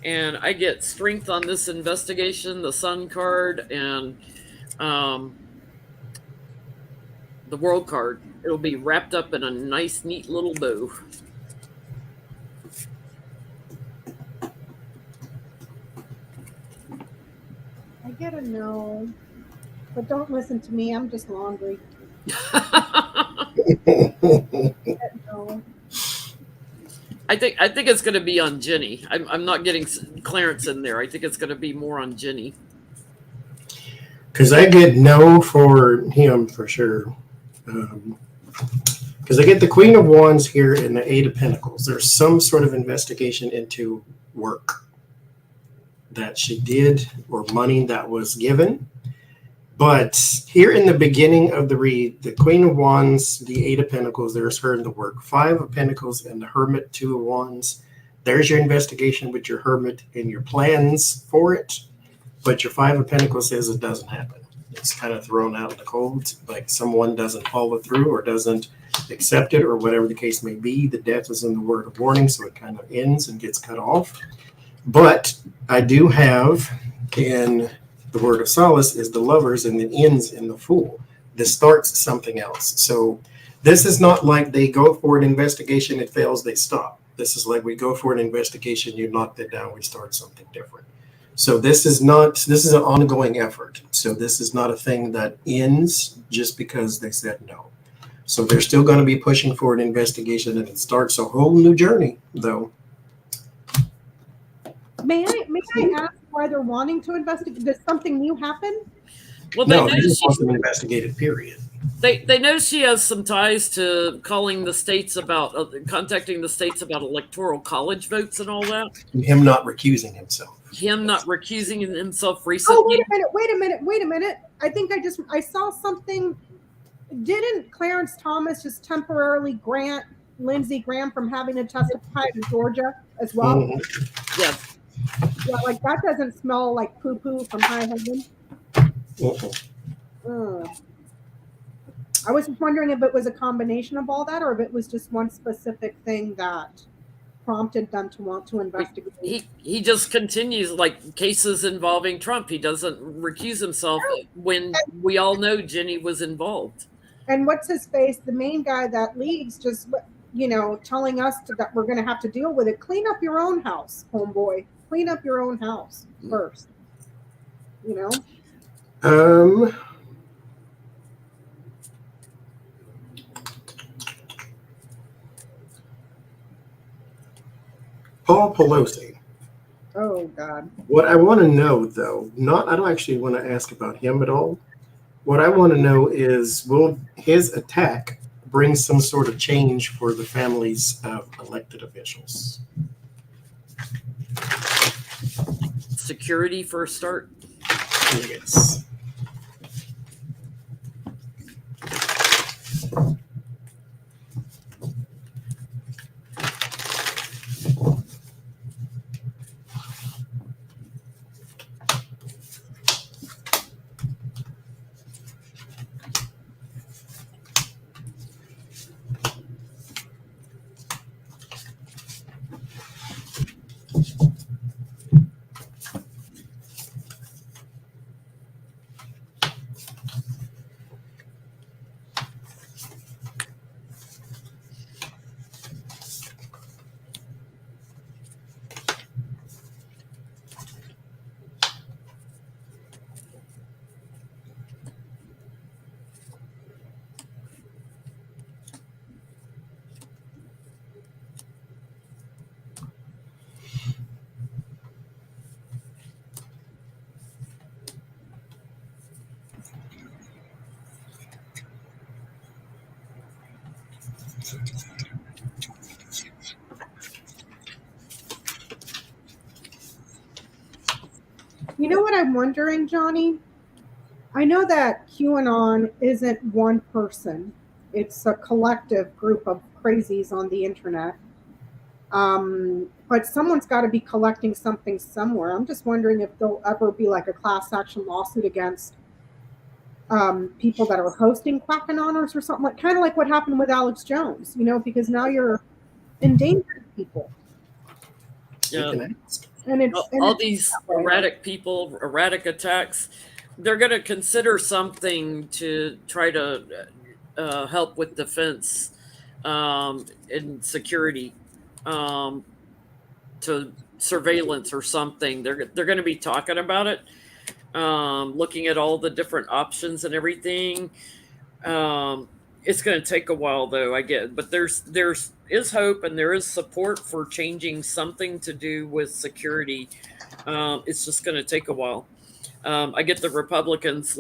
And I get strength on this investigation, the Sun card, and the World card. It'll be wrapped up in a nice, neat little bow. I get a no, but don't listen to me. I'm just laundry. No. I think it's going to be on Jenny. I'm not getting Clarence in there. I think it's going to be more on Jenny. Because I get no for him for sure. Because I get the Queen of Wands here and the Eight of Pentacles. There's some sort of investigation into work that she did or money that was given. But here in the beginning of the read, the Queen of Wands, the Eight of Pentacles, there's her in the work. Five of Pentacles and the Hermit, Two of Wands. There's your investigation with your Hermit and your plans for it. But your Five of Pentacles says it doesn't happen. It's kind of thrown out in the cold, like someone doesn't follow through or doesn't accept it or whatever the case may be. The death is in the word of warning, so it kind of ends and gets cut off. But I do have in the word of solace is the Lovers and it ends in the Fool. This starts something else. So this is not like they go for an investigation, it fails, they stop. This is like we go for an investigation, you knock that down, we start something different. So this is an ongoing effort. So this is not a thing that ends just because they said no. So they're still going to be pushing for an investigation and it starts a whole new journey though. May I ask why they're wanting to investigate? Does something new happen? Well, No, they just want them investigated, period. They know she has some ties to calling the states about contacting the states about electoral college votes and all that. Him not recusing himself. Him not recusing himself recently. Oh, wait a minute. I think I saw something. Didn't Clarence Thomas just temporarily grant Lindsey Graham from having to testify to Georgia as well? Mm-hmm. Yeah. Yeah, like that doesn't smell like poo-poo from high heaven. I was just wondering if it was a combination of all that or if it was just one specific thing that prompted them to want to investigate. He just continues, like cases involving Trump. He doesn't recuse himself when we all know Jenny was involved. And what's his face? The main guy that leads just, telling us that we're going to have to deal with it. Clean up your own house, homeboy. Clean up your own house first. Paul Pelosi. Oh God. What I want to know, though, I don't actually want to ask about him at all. What I want to know is, will his attack bring some sort of change for the families of elected officials? Security for a start. Yes. You know what I'm wondering, Johnny? I know that QAnon isn't one person. It's a collective group of crazies on the internet. But someone's got to be collecting something somewhere. I'm just wondering if there'll ever be like a class action lawsuit against people that are hosting QAnoners or something, like kind of like what happened with Alex Jones, you know, because now you're endangering people. Yeah. And it's all these erratic people, erratic attacks, they're going to consider something to try to help with defense and security, to surveillance or something. They're going to be talking about it, looking at all the different options and everything. It's going to take a while, though, I get, but there is hope and there is support for changing something to do with security. It's just going to take a while. I get the Republicans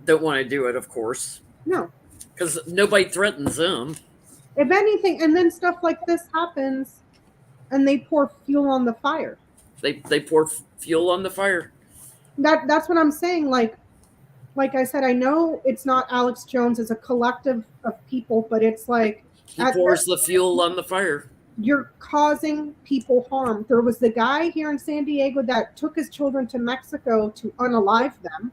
don't want to do it, of course. No, because nobody threatens them. If anything, and then stuff like this happens, and they pour fuel on the fire. They pour fuel on the fire. That's what I'm saying. Like I said, I know it's not Alex Jones as a collective of people, but it's like he pours the fuel on the fire. You're causing people harm. There was the guy here in San Diego that took his children to Mexico to unalive them.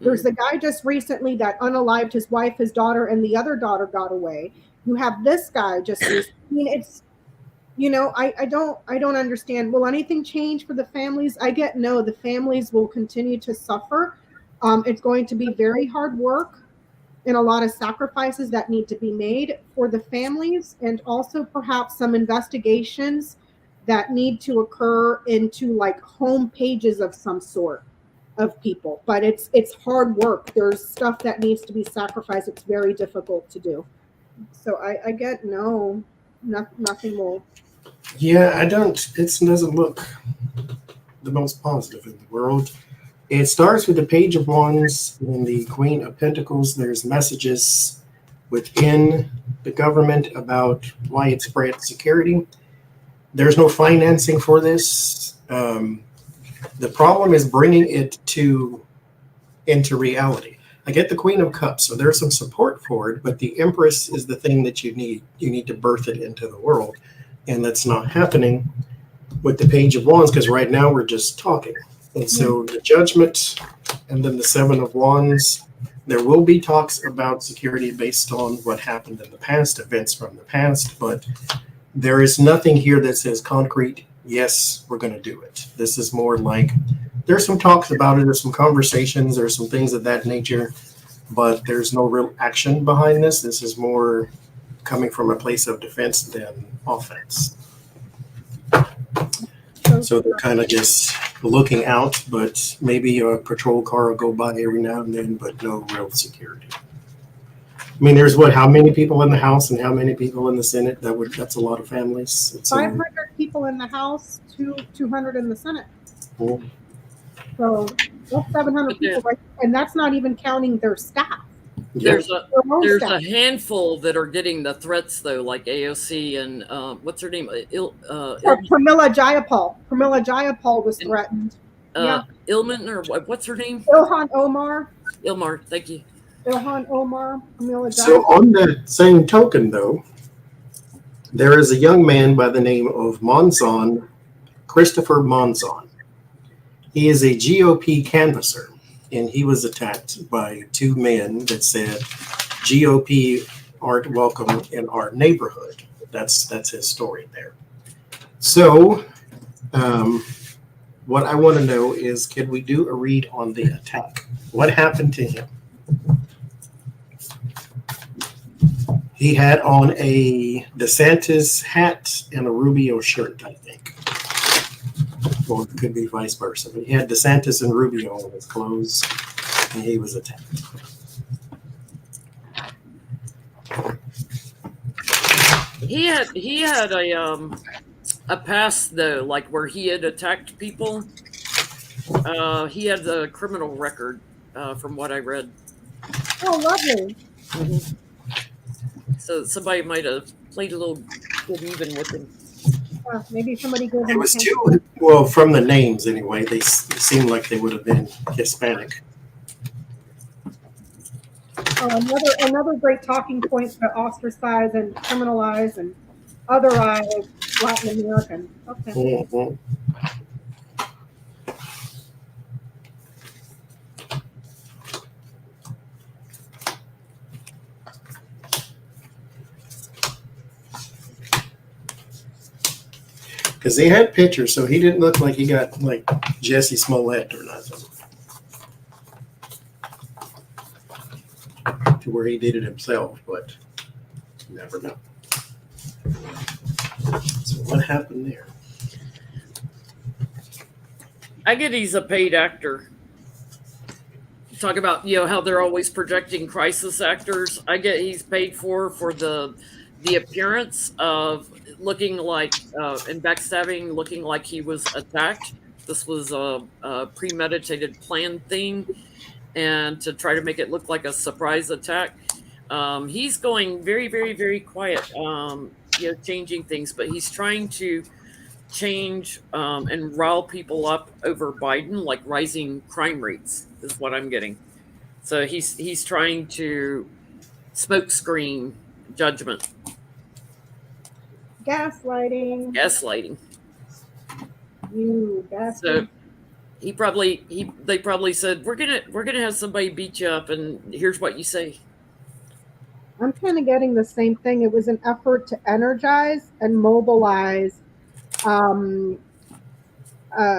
There's the guy just recently that unalived his wife, his daughter, and the other daughter got away. You have this guy just. I mean, it's, you know, I don't understand. Will anything change for the families? I get no. The families will continue to suffer. It's going to be very hard work and a lot of sacrifices that need to be made for the families, and also perhaps some investigations that need to occur into like home pages of some sort of people. But it's hard work. There's stuff that needs to be sacrificed. It's very difficult to do. So I get no, nothing will. Yeah, it doesn't look the most positive in the world. It starts with the Page of Wands and the Queen of Pentacles. There's messages within the government about widespread security. There's no financing for this. The problem is bringing it into reality. I get the Queen of Cups, so there's some support for it, but the Empress is the thing that you need. You need to birth it into the world, and that's not happening with the Page of Wands, because right now we're just talking. And so the Judgment and then the Seven of Wands, there will be talks about security based on what happened in the past, events from the past, but there is nothing here that says concrete, yes, we're going to do it. This is more like there's some talks about it, there's some conversations, there's some things of that nature, but there's no real action behind this. This is more coming from a place of defense than offense. So they're kind of just looking out, but maybe a patrol car will go by every now and then, but no real security. I mean, there's how many people in the House and how many people in the Senate? That's a lot of families. It's 500 people in the House, 200 in the Senate. Cool. So that's 700 people, right? And that's not even counting their staff. There's a handful that are getting the threats, though, like AOC and what's her name? Pramila Jayapal. Pramila Jayapal was threatened. Ilman, or what's her name? Ilhan Omar. Ilmar, thank you. Ilhan Omar. Pramila Jayapal. So on that same token, though, there is a young man by the name of Monzon, Christopher Monzon. He is a GOP canvasser. And he was attacked by two men that said GOP aren't welcome in our neighborhood. That's his story there. So what I want to know is, can we do a read on the attack? What happened to him? He had on a DeSantis hat and a Rubio shirt, I think. Or it could be vice versa. But he had DeSantis and Rubio on his clothes, and he was attacked. He had a past, though, like where he had attacked people. He had a criminal record, from what I read. Oh, lovely. Mm-hmm. So somebody might have played a little good even with him. Maybe somebody gave It them was a two. Well, from the names anyway, they seemed like they would have been Hispanic. another great talking point to ostracize and criminalize and otherize Latin American. Okay. Mhm. Because they had pictures, so he didn't look like he got like Jesse Smollett or nothing. To where he did it himself, but you never know. So what happened there? I get he's a paid actor. Talk about how they're always projecting crisis actors. I get he's paid for the appearance of looking like and backstabbing, looking like he was attacked. This was a premeditated, planned thing, and to try to make it look like a surprise attack. He's going very, very, very quiet. Changing things, but he's trying to change and rile people up over Biden, like rising crime rates, is what I'm getting. So he's trying to smokescreen judgment. Gaslighting. You bastard. So they probably said we're gonna have somebody beat you up, and here's what you say. I'm kind of getting the same thing. It was an effort to energize and mobilize,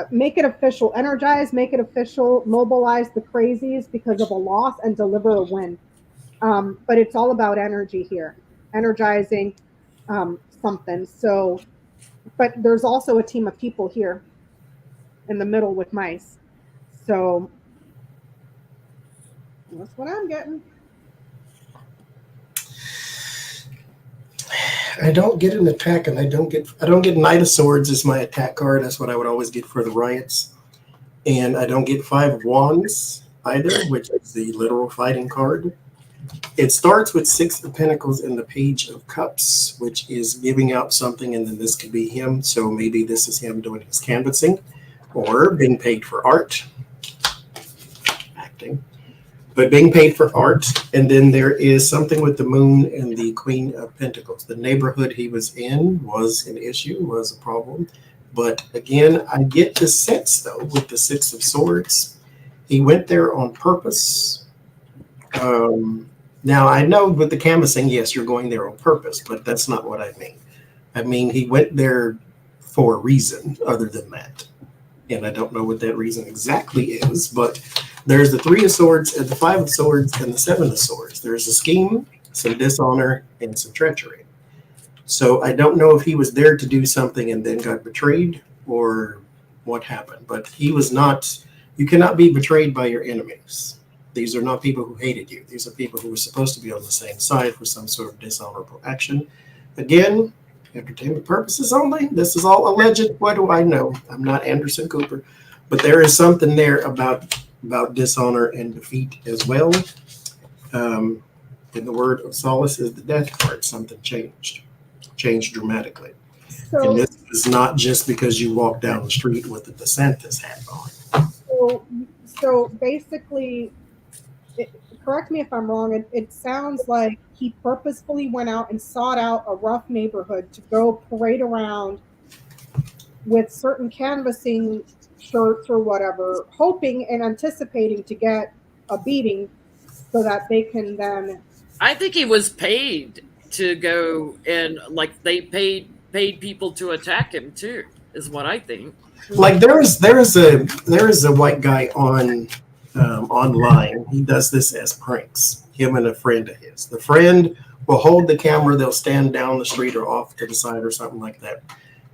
make it official, make it official, mobilize the crazies because of a loss and deliver a win. But it's all about energy here, energizing something. So, but there's also a team of people here in the middle with mice. So that's what I'm getting. I don't get an attack, and I don't get Knight of Swords as my attack card. That's what I would always get for the riots. And I don't get Five of Wands either, which is the literal fighting card. It starts with Six of Pentacles and the Page of Cups, which is giving out something, and then this could be him. So maybe this is him doing his canvassing or being paid for art, acting. But being paid for art, and then there is something with the Moon and the Queen of Pentacles. The neighborhood he was in was an issue, was a problem. But again, I get the sense, though, with the Six of Swords, he went there on purpose. Now, I know with the canvassing, yes, you're going there on purpose, but that's not what I mean. I mean, he went there for a reason other than that. And I don't know what that reason exactly is, but there's the Three of Swords and the Five of Swords and the Seven of Swords. There's a scheme, some dishonor, and some treachery. So I don't know if he was there to do something and then got betrayed or what happened. But he was not, you cannot be betrayed by your enemies. These are not people who hated you. These are people who were supposed to be on the same side for some sort of dishonorable action. Again, entertainment purposes only. This is all alleged. What do I know? I'm not Anderson Cooper. But there is something there about dishonor and defeat as well. And the word of solace is the Death card. Something changed dramatically. So, and this is not just because you walk down the street with the DeSantis hat on. So basically, correct me if I'm wrong, it sounds like he purposefully went out and sought out a rough neighborhood to go parade around with certain canvassing shirts or whatever, hoping and anticipating to get a beating so that they can then... I think he was paid to go, and like they paid people to attack him too, is what I think. Like there is a white guy on online. He does this as pranks. Him and a friend of his. The friend will hold the camera. They'll stand down the street or off to the side or something like that,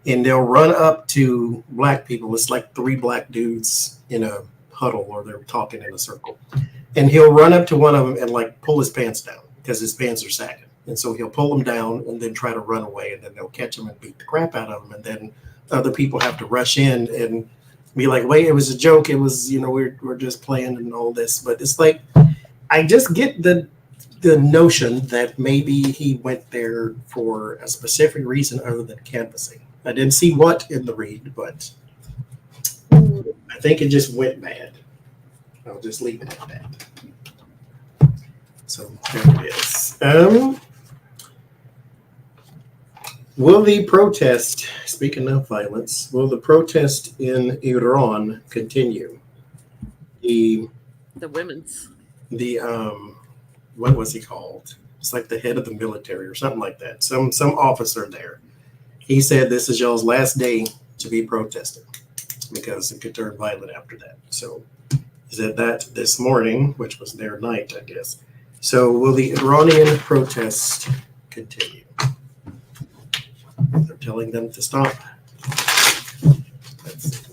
and they'll run up to black people. It's like three black dudes in a huddle, or they're talking in a circle, and he'll run up to one of them and like pull his pants down because his pants are sagging, and so he'll pull them down and then try to run away, and then they'll catch him and beat the crap out of him, and then other people have to rush in and be like, wait, it was a joke. It was, we're just playing and all this. But it's like, I just get the the notion that maybe he went there for a specific reason other than canvassing. I didn't see what in the read, but I think it just went bad. I'll just leave it at that. So there it is. Will the protest, speaking of violence, will the protest in Iran continue? The women's. What was he called? It's like the head of the military or something like that. Some officer there. He said this is y'all's last day to be protesting because it could turn violent after that. So he said that this morning, which was their night, I guess. So will the Iranian protest continue? They're telling them to stop. Let's see.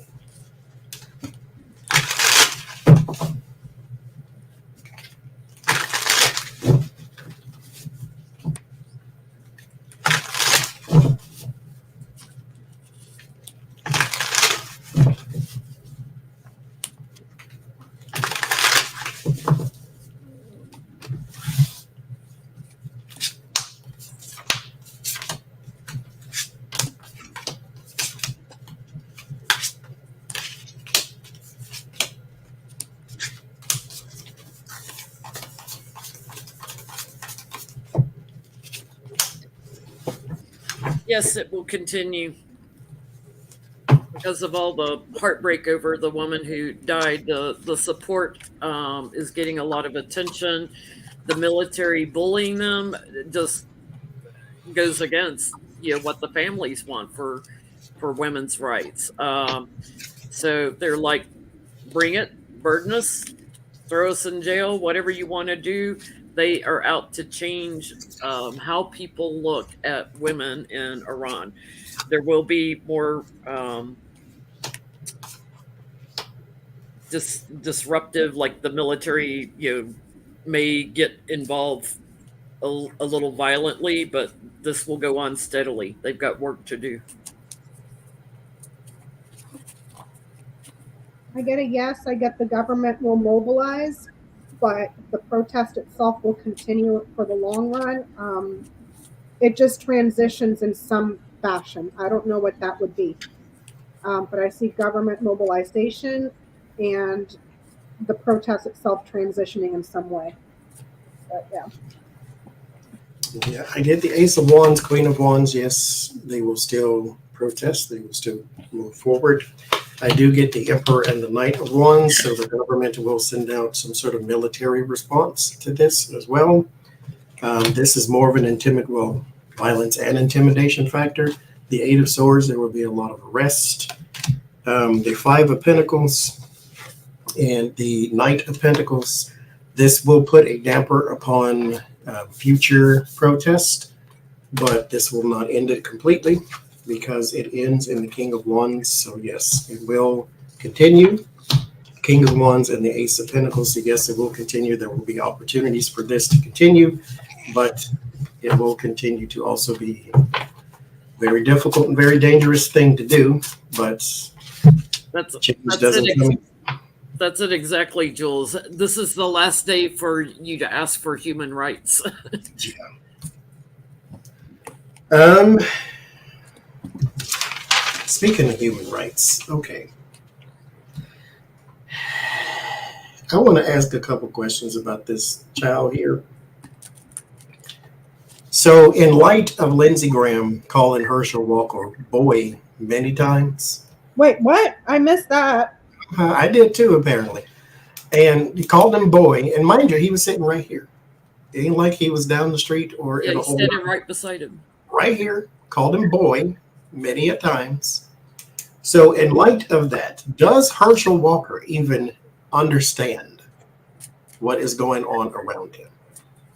Yes, it will continue because of all the heartbreak over the woman who died. The support is getting a lot of attention. The military bullying them just goes against what the families want for women's rights. So they're like, bring it, burden us, throw us in jail, whatever you want to do. They are out to change how people look at women in Iran. There will be more disruptive, like the military, may get involved a little violently, but this will go on steadily. They've got work to do. I get a yes. I get the government will mobilize, but the protest itself will continue for the long run. It just transitions in some fashion. I don't know what that would be. But I see government mobilization and the protest itself transitioning in some way. But yeah. Yeah, I get the Ace of Wands, Queen of Wands. Yes, they will still protest. They will still move forward. I do get the Emperor and the Knight of Wands, so the government will send out some sort of military response to this as well. This is more of an violence and intimidation factor. The Eight of Swords, there will be a lot of arrest. The Five of Pentacles and the Knight of Pentacles, this will put a damper upon future protest, but this will not end it completely, because it ends in the King of Wands. So yes, it will continue. King of Wands and the Ace of Pentacles. So yes, it will continue. There will be opportunities for this to continue, but it will continue to also be very difficult and very dangerous thing to do. But that's it exactly, Jules. This is the last day for you to ask for human rights. Yeah. Speaking of human rights, okay. I want to ask a couple questions about this child here. So in light of Lindsey Graham calling Herschel Walker boy many times. Wait, what? I missed that. I did too, apparently. And he called him boy. And mind you, he was sitting right here. It ain't like he was down the street or in a hole. Standing right beside him. Right here. Called him boy many a times. So in light of that, does Herschel Walker even understand what is going on around him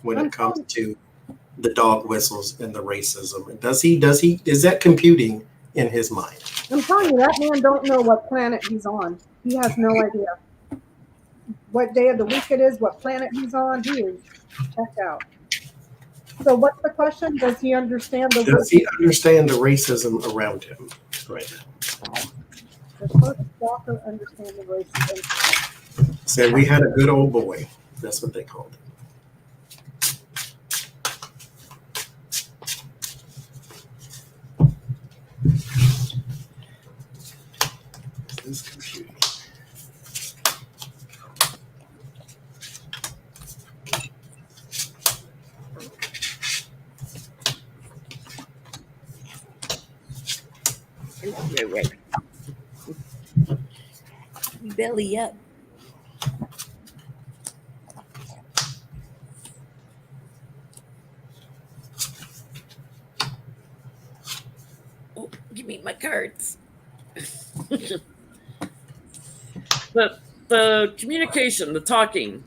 when it comes to the dog whistles and the racism? And is that computing in his mind? I'm telling you, that man don't know what planet he's on. He has no idea what day of the week it is, what planet he's on. He is checked out. So what's the question? Does he understand the racism around him right now? Does Herschel Walker understand the racism? Said we had a good old boy. That's what they called him. belly up. Oh, give me my cards. The communication, the talking,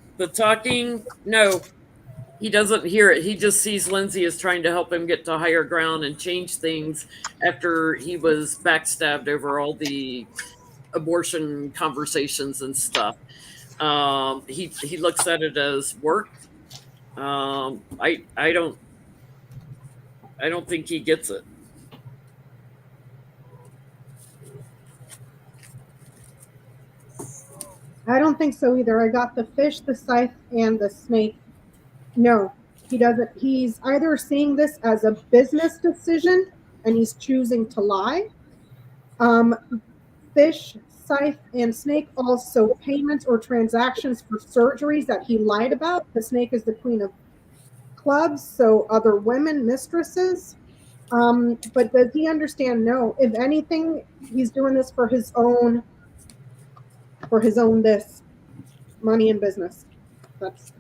no, he doesn't hear it. He just sees Lindsay as trying to help him get to higher ground and change things after he was backstabbed over all the abortion conversations and stuff. He looks at it as work. I don't think he gets it. I don't think so either. I got the fish, the scythe, and the snake. No, he doesn't. He's either seeing this as a business decision and he's choosing to lie. Fish, scythe, and snake also payments or transactions for surgeries that he lied about. The snake is the queen of clubs, so other women, mistresses. But does he understand? No. If anything, he's doing this for his own this money and business. That's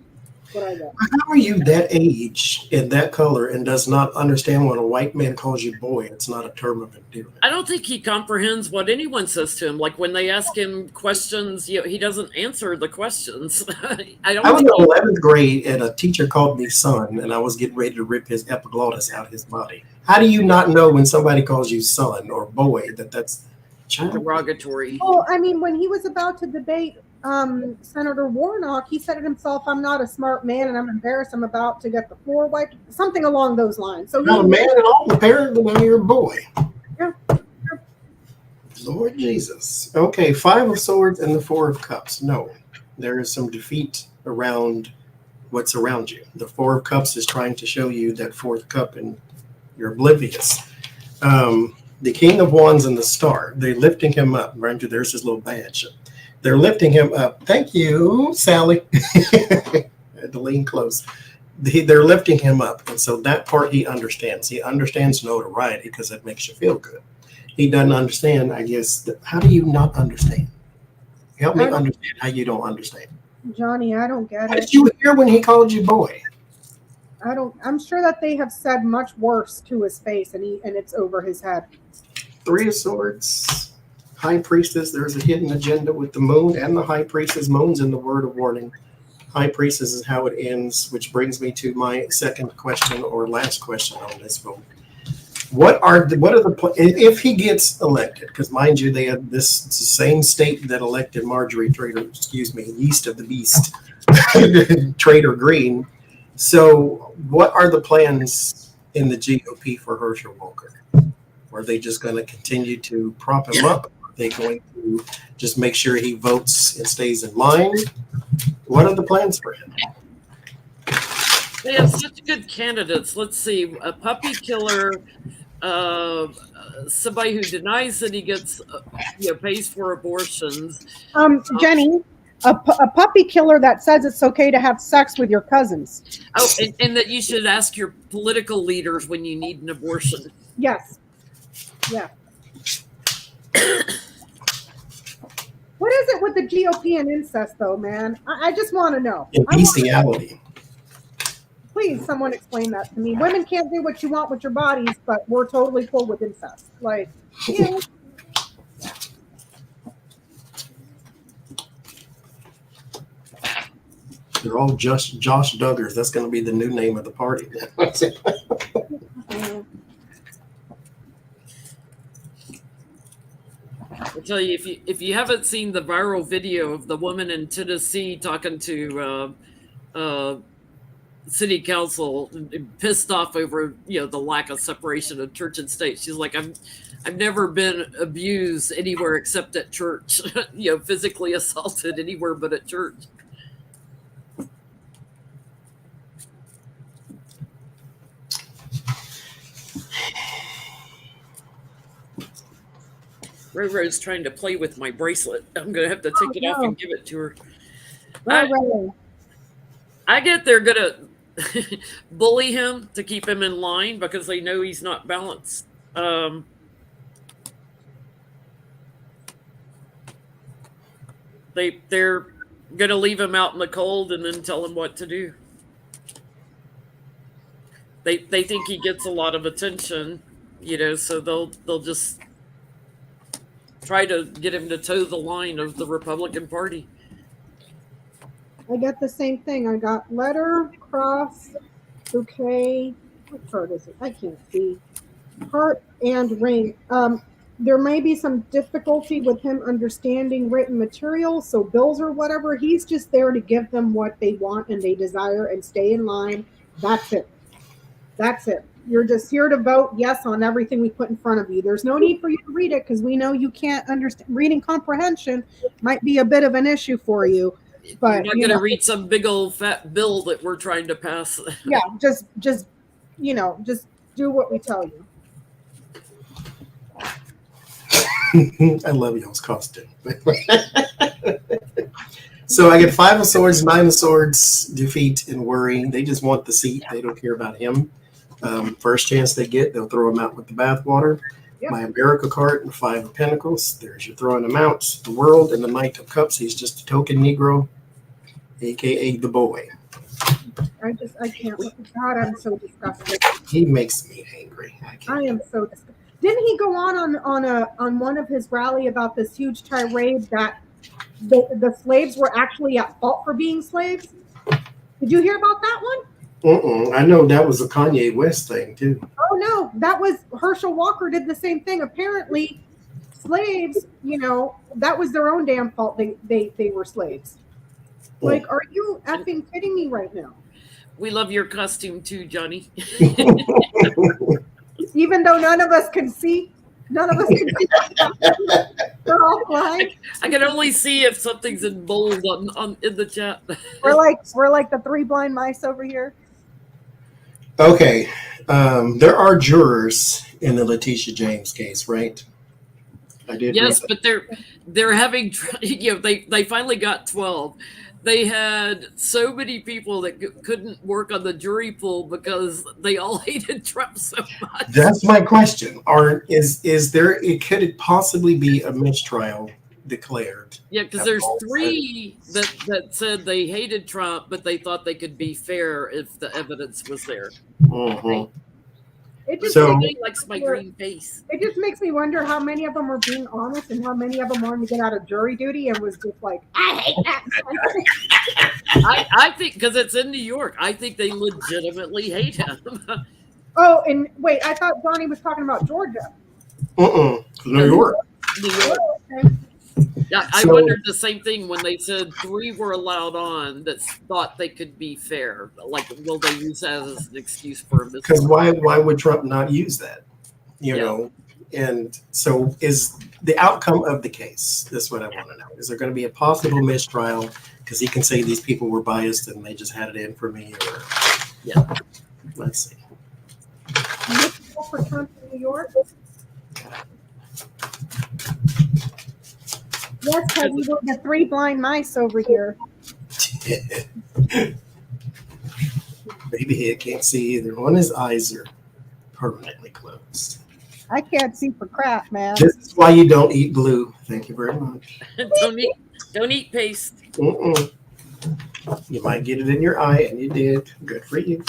what I got. How are you that age and that color and does not understand when a white man calls you boy? It's not a term of endearment. I don't think he comprehends what anyone says to him. Like when they ask him questions, he doesn't answer the questions. I was in 11th grade and a teacher called me son, and I was getting ready to rip his epiglottis out his body. How do you not know when somebody calls you son or boy that's derogatory? Well, I mean, when he was about to debate Senator Warnock, he said it himself, I'm not a smart man and I'm embarrassed. I'm about to get the floor wiped. Something along those lines. So not a man at all, apparently now you're a boy. Yeah. Lord Jesus. Okay, 5 of swords and the 4 of cups. No, there is some defeat around what's around you. The 4 of cups is trying to show you that 4th cup and you're oblivious. The King of Wands and the Star, they're lifting him up. Right? There's his little badge. They're lifting him up. Thank you, Sally. I had to lean close. They're lifting him up. And so that part he understands. He understands notoriety because it makes you feel good. He doesn't understand, I guess. How do you not understand? Help me understand how you don't understand. Johnny, I don't get it. What did you hear when he called you boy? I'm sure that they have said much worse to his face and it's over his head. 3 of swords. High priestess, there's a hidden agenda with the moon and the high priestess. Moon's in the word of warning. High priestess is how it ends, which brings me to my second question or last question on this vote. If he gets elected, because mind you, they have it's the same state that elected Marjorie Yeast of the Beast, Trader Green. So what are the plans in the GOP for Herschel Walker? Are they just going to continue to prop him up? Are they going to just make sure he votes and stays in line? What are the plans for him? They have such good candidates. Let's see, a puppy killer, somebody who denies that he gets, pays for abortions. Jenny, a puppy killer that says it's okay to have sex with your cousins. Oh, and that you should ask your political leaders when you need an abortion. Yes. Yeah. What is it with the GOP and incest, though, man? I just want to know. And bestiality. Please, someone explain that to me. Women can't do what you want with your bodies, but we're totally cool with incest. Like, you know. They're all just Josh Duggars. That's going to be the new name of the party. I'll tell you, if you haven't seen the viral video of the woman in Tennessee talking to city council, pissed off over the lack of separation of church and state, she's like, I've never been abused anywhere except at church. Physically assaulted anywhere but at church. Roro's trying to play with my bracelet. I'm going to have to take it off and give it to her. I get they're going to bully him to keep him in line because they know he's not balanced. they're gonna leave him out in the cold and then tell him what to do. They think he gets a lot of attention, so they'll just try to get him to toe the line of the Republican Party. I got the same thing. I got letter, cross, bouquet. What card is it? I can't see. Heart and ring. There may be some difficulty with him understanding written material, so bills or whatever. He's just there to give them what they want and they desire and stay in line. That's it. That's it. You're just here to vote yes on everything we put in front of you. There's no need for you to read it because we know you can't understand. Reading comprehension might be a bit of an issue for you. But you're not going to read some big old fat bill that we're trying to pass. Yeah, just do what we tell you. I love y'all's costume. So I get 5 of swords, 9 of swords, defeat and worry. They just want the seat. They don't care about him. First chance they get, they'll throw him out with the bathwater. Yep. My America card and 5 of pentacles. There's your throwing him out. The world and the Knight of Cups. He's just a token Negro, aka the boy. I can't look at God. I'm so disgusted. He makes me angry. I am so disgusted. Didn't he go on one of his rally about this huge tirade that the slaves were actually at fault for being slaves? Did you hear about that one? I know that was a Kanye West thing too. Oh no, that was Herschel Walker did the same thing. Apparently, slaves, that was their own damn fault. They were slaves. Like, are you effing kidding me right now? We love your costume too, Johnny. Even though none of us can see. None of us can see. They're all blind. I can only see if something's in bold on in the chat. We're like the 3 blind mice over here. Okay. There are jurors in the Letitia James case, right? I did. Yes, but they're having they finally got 12. They had so many people that couldn't work on the jury pool because they all hated Trump so much. That's my question. Could it possibly be a mistrial declared? Yeah, because there's 3 that said they hated Trump, but they thought they could be fair if the evidence was there. Mm-hmm. It just likes my green face. It just makes me wonder how many of them were being honest and how many of them wanted to get out of jury duty and was just like, I hate that. I think because it's in New York, I think they legitimately hate him. Oh, and wait, I thought Johnny was talking about Georgia. New York. New York. Oh, okay. Yeah, I wondered the same thing when they said 3 were allowed on that thought they could be fair. Like, will they use that as an excuse for a because why would Trump not use that? You know, and so is the outcome of the case. That's what I want to know. Is there going to be a possible mistrial because he can say these people were biased and they just had it in for me? Or let's see. For Trump in New York. Yes, because we were the 3 blind mice over here. Babyhead can't see either. One, his eyes are permanently closed. I can't see for crap, man. This is why you don't eat glue. Thank you very much. don't eat paste. You might get it in your eye, and you did. Good for you.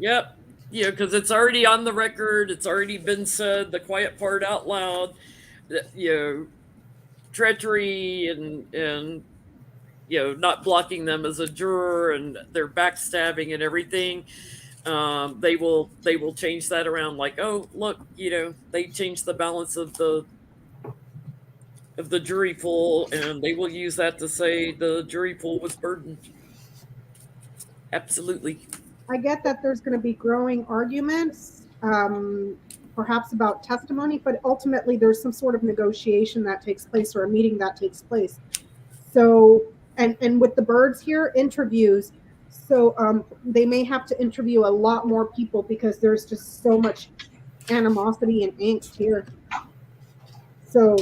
Yep. Yeah, because it's already on the record. It's already been said, the quiet part out loud. Treachery and not blocking them as a juror and their backstabbing and everything. They will change that around like, oh, look, they changed the balance of the jury pool, and they will use that to say the jury pool was burdened. Absolutely. I get that there's going to be growing arguments, perhaps about testimony, but ultimately there's some sort of negotiation that takes place or a meeting that takes place. So, and with the birds here, interviews. So they may have to interview a lot more people because there's just so much animosity and angst here. So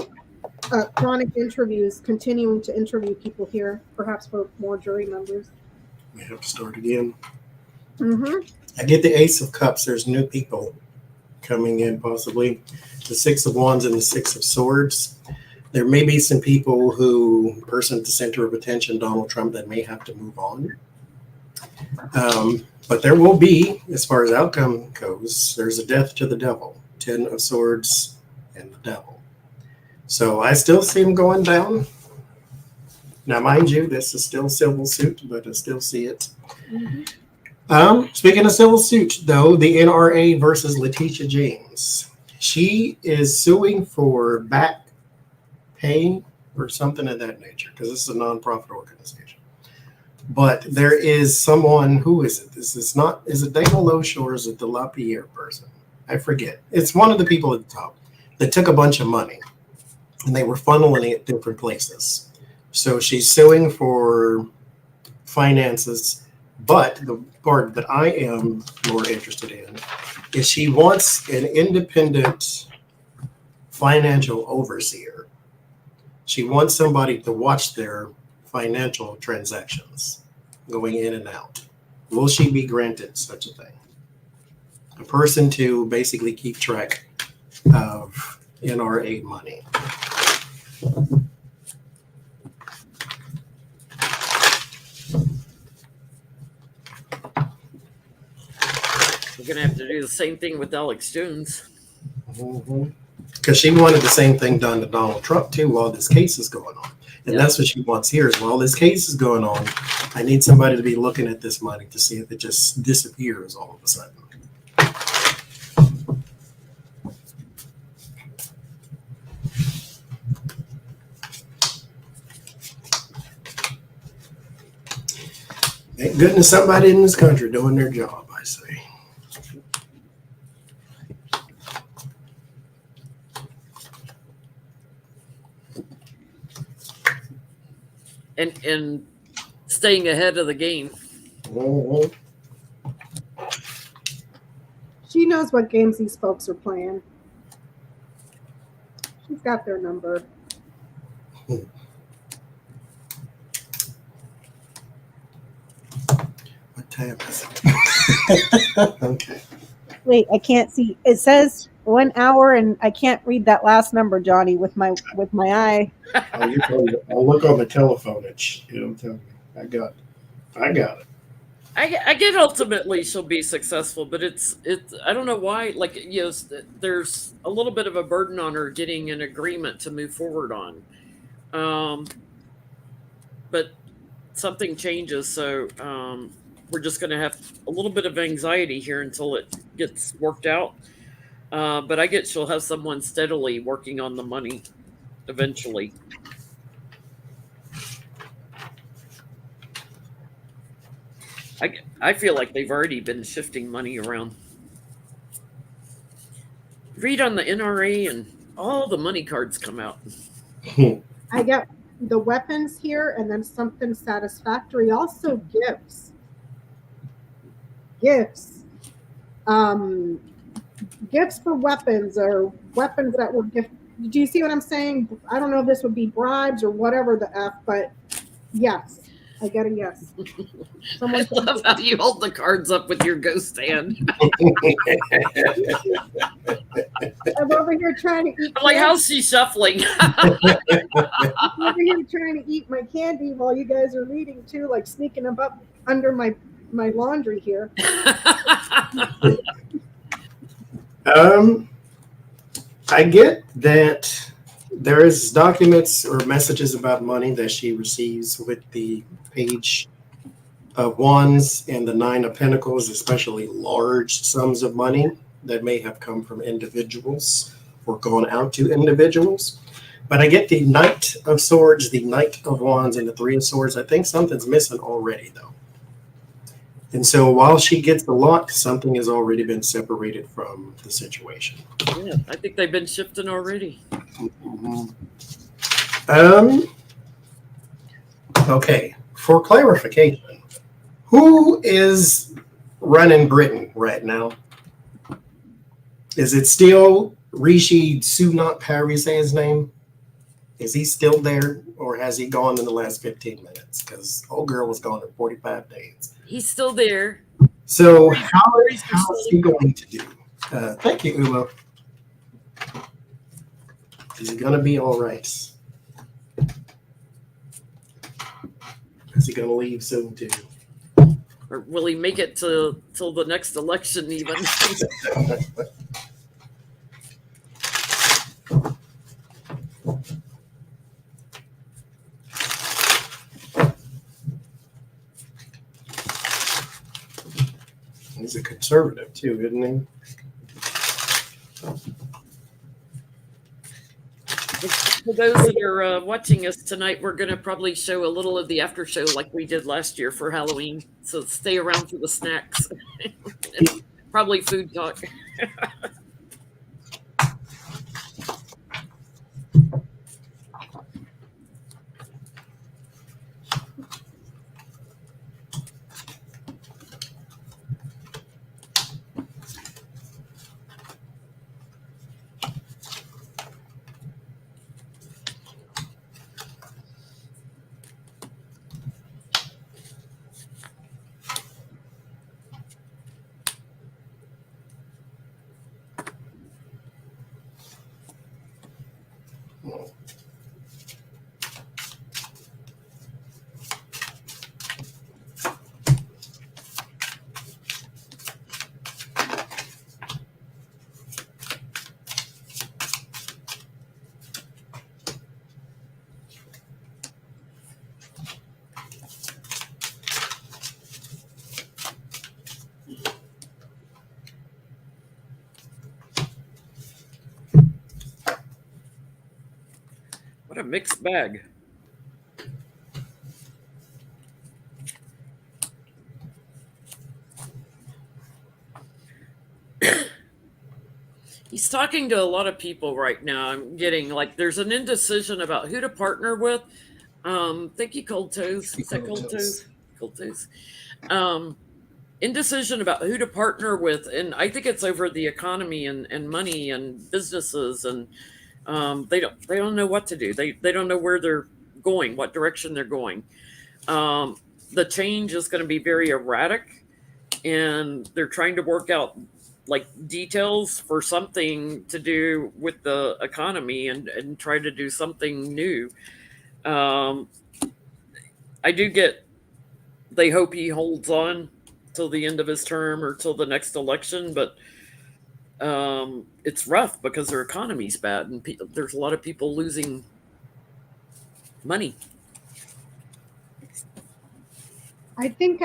chronic interviews, continuing to interview people here, perhaps for more jury members. We have to start again. Mm-hmm. I get the Ace of Cups. There's new people coming in, possibly the Six of Wands and the Six of Swords. There may be some people who, person at the center of attention, Donald Trump, that may have to move on. But there will be, as far as outcome goes, there's a death to the devil, 10 of Swords and the devil. So I still see him going down. Now, mind you, this is still civil suit, but I still see it. Speaking of civil suit, though, the NRA versus Letitia James. She is suing for back pay or something of that nature, because this is a nonprofit organization. But there is someone, who is it? This is not, is it Dana Loesch or is it the LaPierre person? I forget. It's one of the people at the top that took a bunch of money and they were funneling it different places. So she's suing for finances, but the part that I am more interested in is she wants an independent financial overseer. She wants somebody to watch their financial transactions going in and out. Will she be granted such a thing? A person to basically keep track of NRA money. We're going to have to do the same thing with Alex Jones. Because she wanted the same thing done to Donald Trump too while this case is going on. And that's what she wants here is while this case is going on, I need somebody to be looking at this money to see if it just disappears all of a sudden. Thank goodness somebody in this country doing their job, I say. And staying ahead of the game. She knows what games these folks are playing. She's got their number. What time is it? Okay. Wait, I can't see. It says 1 hour, and I can't read that last number, Johnny, with my eye. I'll look on the telephone. It'll tell me. I got it. I get ultimately she'll be successful, but it's I don't know why. Like, you know, there's a little bit of a burden on her getting an agreement to move forward on. But something changes, so we're just going to have a little bit of anxiety here until it gets worked out. But I get she'll have someone steadily working on the money eventually. I feel like they've already been shifting money around. Read on the NRA and all the money cards come out. I got the weapons here and then something satisfactory. Also gifts. Gifts. Gifts for weapons or weapons that were gifted. Do you see what I'm saying? I don't know if this would be bribes or whatever the F, but yes. I got a yes. I love how you hold the cards up with your ghost hand. I'm over here trying to eat. I'm like, how's she shuffling? I'm over here trying to eat my candy while you guys are reading too, like sneaking them up under my laundry here. I get that there is documents or messages about money that she receives with the Page of Wands and the Nine of Pentacles, especially large sums of money that may have come from individuals or gone out to individuals. But I get the Knight of Swords, the Knight of Wands, and the Three of Swords. I think something's missing already, though. And so while she gets the lot, something has already been separated from the situation. Yeah, I think they've been shifting already. Okay, for clarification, who is running Britain right now? Is it still Rishi Sunak, however you say his name? Is he still there, or has he gone in the last 15 minutes? Because old girl was gone in 45 days. He's still there. So how is he going to do? Thank you, Uma. Is he gonna be all right? Is he gonna leave soon too? Or will he make it to till the next election even? He's a conservative too, isn't he? For those that are watching us tonight, we're going to probably show a little of the after show like we did last year for Halloween. So stay around for the snacks. And probably food talk. What a mixed bag. He's talking to a lot of people right now. I'm getting like there's an indecision about who to partner with. Thank you, Cold Toes. Is that Cold Toes? Cold Toes. Indecision about who to partner with, and I think it's over the economy and money and businesses, and they don't know what to do. They don't know where they're going, what direction they're going. The change is going to be very erratic, and they're trying to work out like details for something to do with the economy and try to do something new. I do get they hope he holds on till the end of his term or till the next election, but it's rough because their economy's bad and there's a lot of people losing money. I think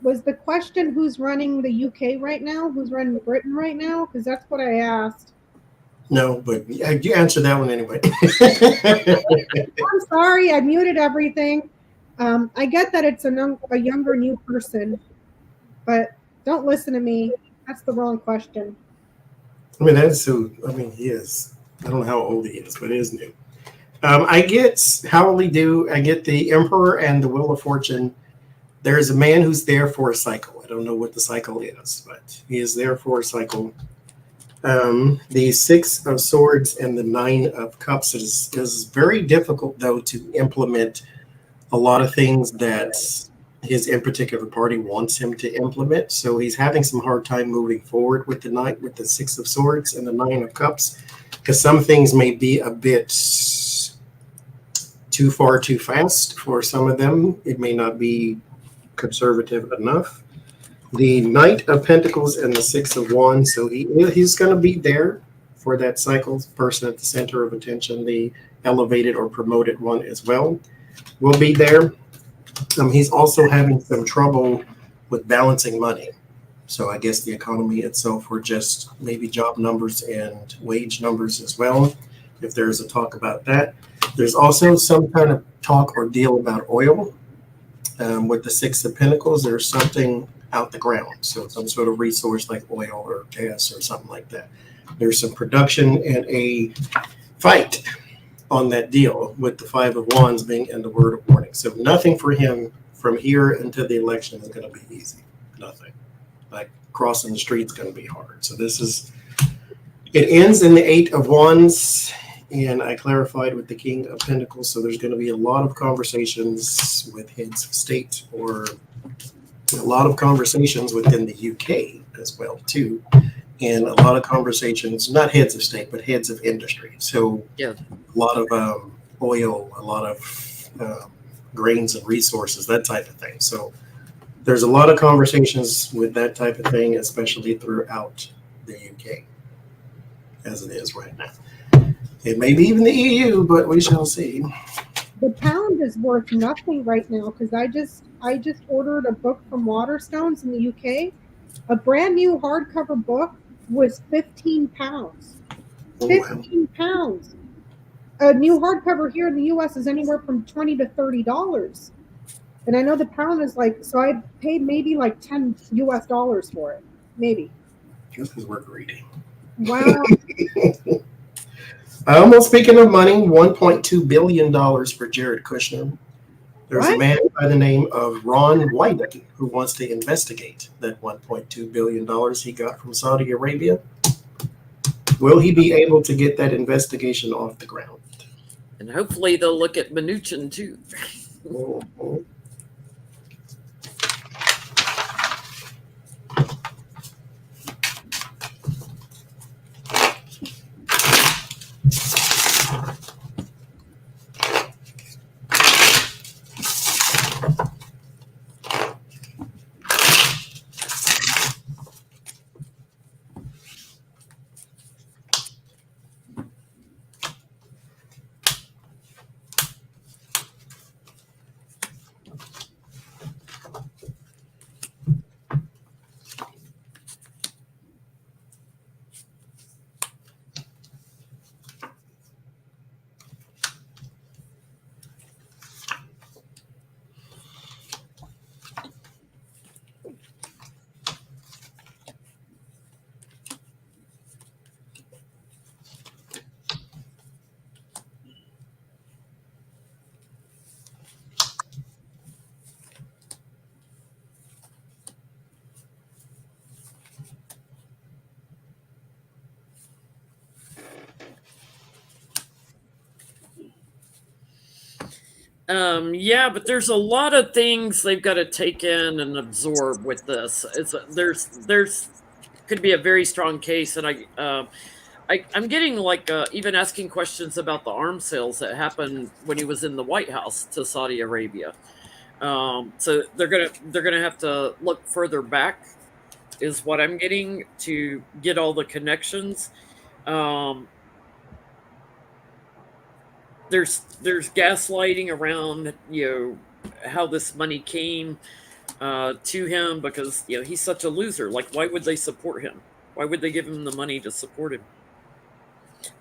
was the question who's running the UK right now? Who's running Britain right now? Because that's what I asked. No, but you answered that one anyway. I'm sorry, I muted everything. I get that it's a younger new person, but don't listen to me. That's the wrong question. I mean, that's who. I mean, he is. I don't know how old he is, but he is new. I get how will he do? I get the Emperor and the Wheel of Fortune. There's a man who's there for a cycle. I don't know what the cycle is, but he is there for a cycle. The Six of Swords and the Nine of Cups is very difficult, though, to implement a lot of things that his in particular party wants him to implement. So he's having some hard time moving forward with the Six of Swords and the Nine of Cups, because some things may be a bit too far, too fast for some of them. It may not be conservative enough. The Knight of Pentacles and the Six of Wands. So he's going to be there for that cycle, person at the center of attention. The elevated or promoted one as well will be there. He's also having some trouble with balancing money. So I guess the economy itself, or just maybe job numbers and wage numbers as well, if there's a talk about that. There's also some kind of talk or deal about oil. With the Six of Pentacles, there's something out the ground. So some sort of resource like oil or gas or something like that. There's some production and a fight on that deal, with the Five of Wands being in the word of warning. So nothing for him from here until the election is going to be easy. Nothing. Like crossing the street is going to be hard. So it ends in the Eight of Wands, and I clarified with the King of Pentacles. So there's going to be a lot of conversations with heads of state, or a lot of conversations within the UK as well too, and a lot of conversations, not heads of state, but heads of industry. So Yeah. a lot of oil, a lot of grains and resources, that type of thing. So there's a lot of conversations with that type of thing, especially throughout the UK, as it is right now. It may be even the EU, but we shall see. The pound is worth nothing right now because I just ordered a book from Waterstones in the UK. A brand new hardcover book was 15 pounds. Oh, wow. 15 pounds. A new hardcover here in the US is anywhere from $20 to $30. And I know the pound is like, so I paid maybe like $10 US for it. Maybe. Just because we're greedy. Wow. Almost speaking of money, $1.2 billion for Jared Kushner. There's a What? man by the name of Ron Wyden who wants to investigate that $1.2 billion he got from Saudi Arabia. Will he be able to get that investigation off the ground? And hopefully they'll look at Mnuchin too. Mhm. Yeah, but there's a lot of things they've got to take in and absorb with this. There's could be a very strong case, and I'm getting like even asking questions about the arms sales that happened when he was in the White House to Saudi Arabia. So they're gonna have to look further back, is what I'm getting, to get all the connections. There's gaslighting around how this money came to him, because he's such a loser. Like, why would they support him? Why would they give him the money to support him?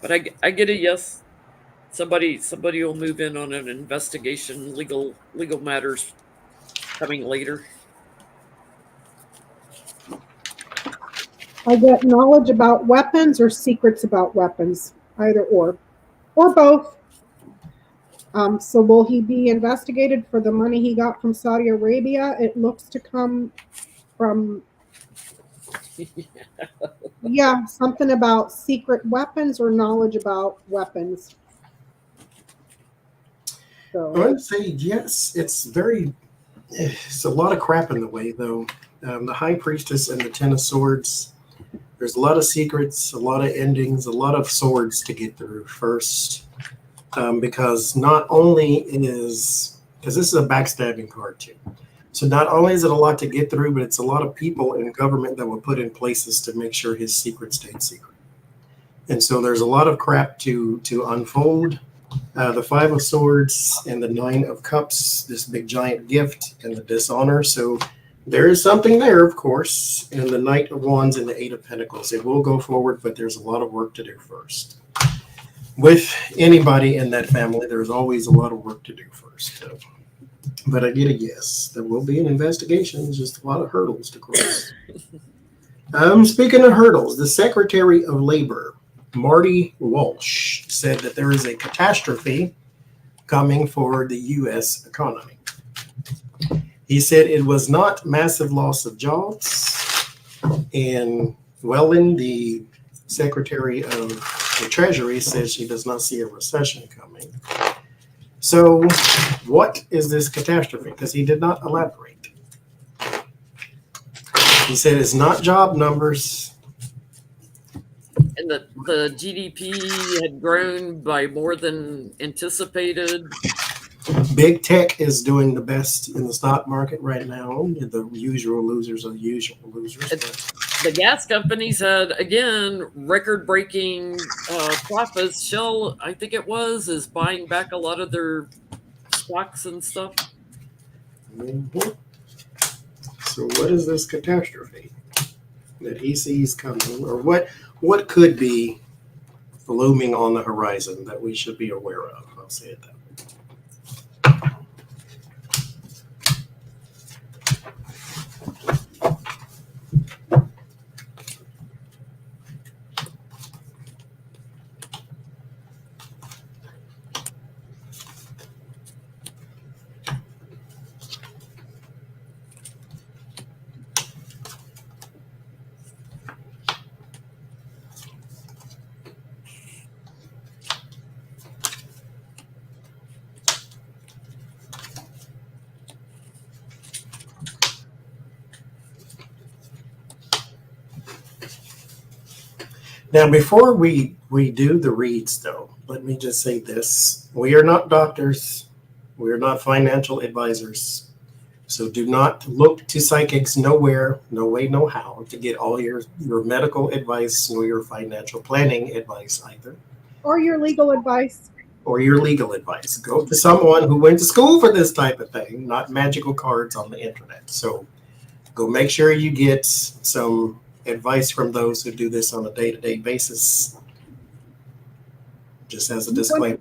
But I get a yes. Somebody will move in on an investigation, legal matters coming later. I get knowledge about weapons or secrets about weapons, either or both. So will he be investigated for the money he got from Saudi Arabia? It looks to come from, yeah, something about secret weapons or knowledge about weapons. I So would say yes. It's a lot of crap in the way, though. The High Priestess and the Ten of Swords, there's a lot of secrets, a lot of endings, a lot of swords to get through first. Because not only because this is a backstabbing card too. So not only is it a lot to get through, but it's a lot of people in government that were put in places to make sure his secret stayed secret. And so there's a lot of crap to unfold. The Five of Swords and the Nine of Cups, this big giant gift, and the dishonor. So there is something there, of course. And the Knight of Wands and the Eight of Pentacles. It will go forward, but there's a lot of work to do first. With anybody in that family, there's always a lot of work to do first. So. But I get a yes. There will be an investigation. Just a lot of hurdles to cross. Speaking of hurdles, the Secretary of Labor, Marty Walsh, said that there is a catastrophe coming for the U.S. economy. He said it was not massive loss of jobs. And Wellen, the Secretary of the Treasury, says she does not see a recession coming. So what is this catastrophe? Because he did not elaborate. He said it's not job numbers. and the GDP had grown by more than anticipated. Big tech is doing the best in the stock market right now. The usual losers are the usual losers. But The gas companies had, again, record-breaking profits. Shell, I think it was, is buying back a lot of their stocks and stuff. Mhm. So what is this catastrophe that he sees coming, or what could be looming on the horizon that we should be aware of? I'll say it that way. Now, before we do the reads, though, let me just say this. We are not doctors. We are not financial advisors. So do not look to psychics nowhere, no way, no how, to get all your medical advice or your financial planning advice either. Or your legal advice. Or your legal advice. Go to someone who went to school for this type of thing, not magical cards on the internet. So go make sure you get some advice from those who do this on a day-to-day basis. Just as a disclaimer.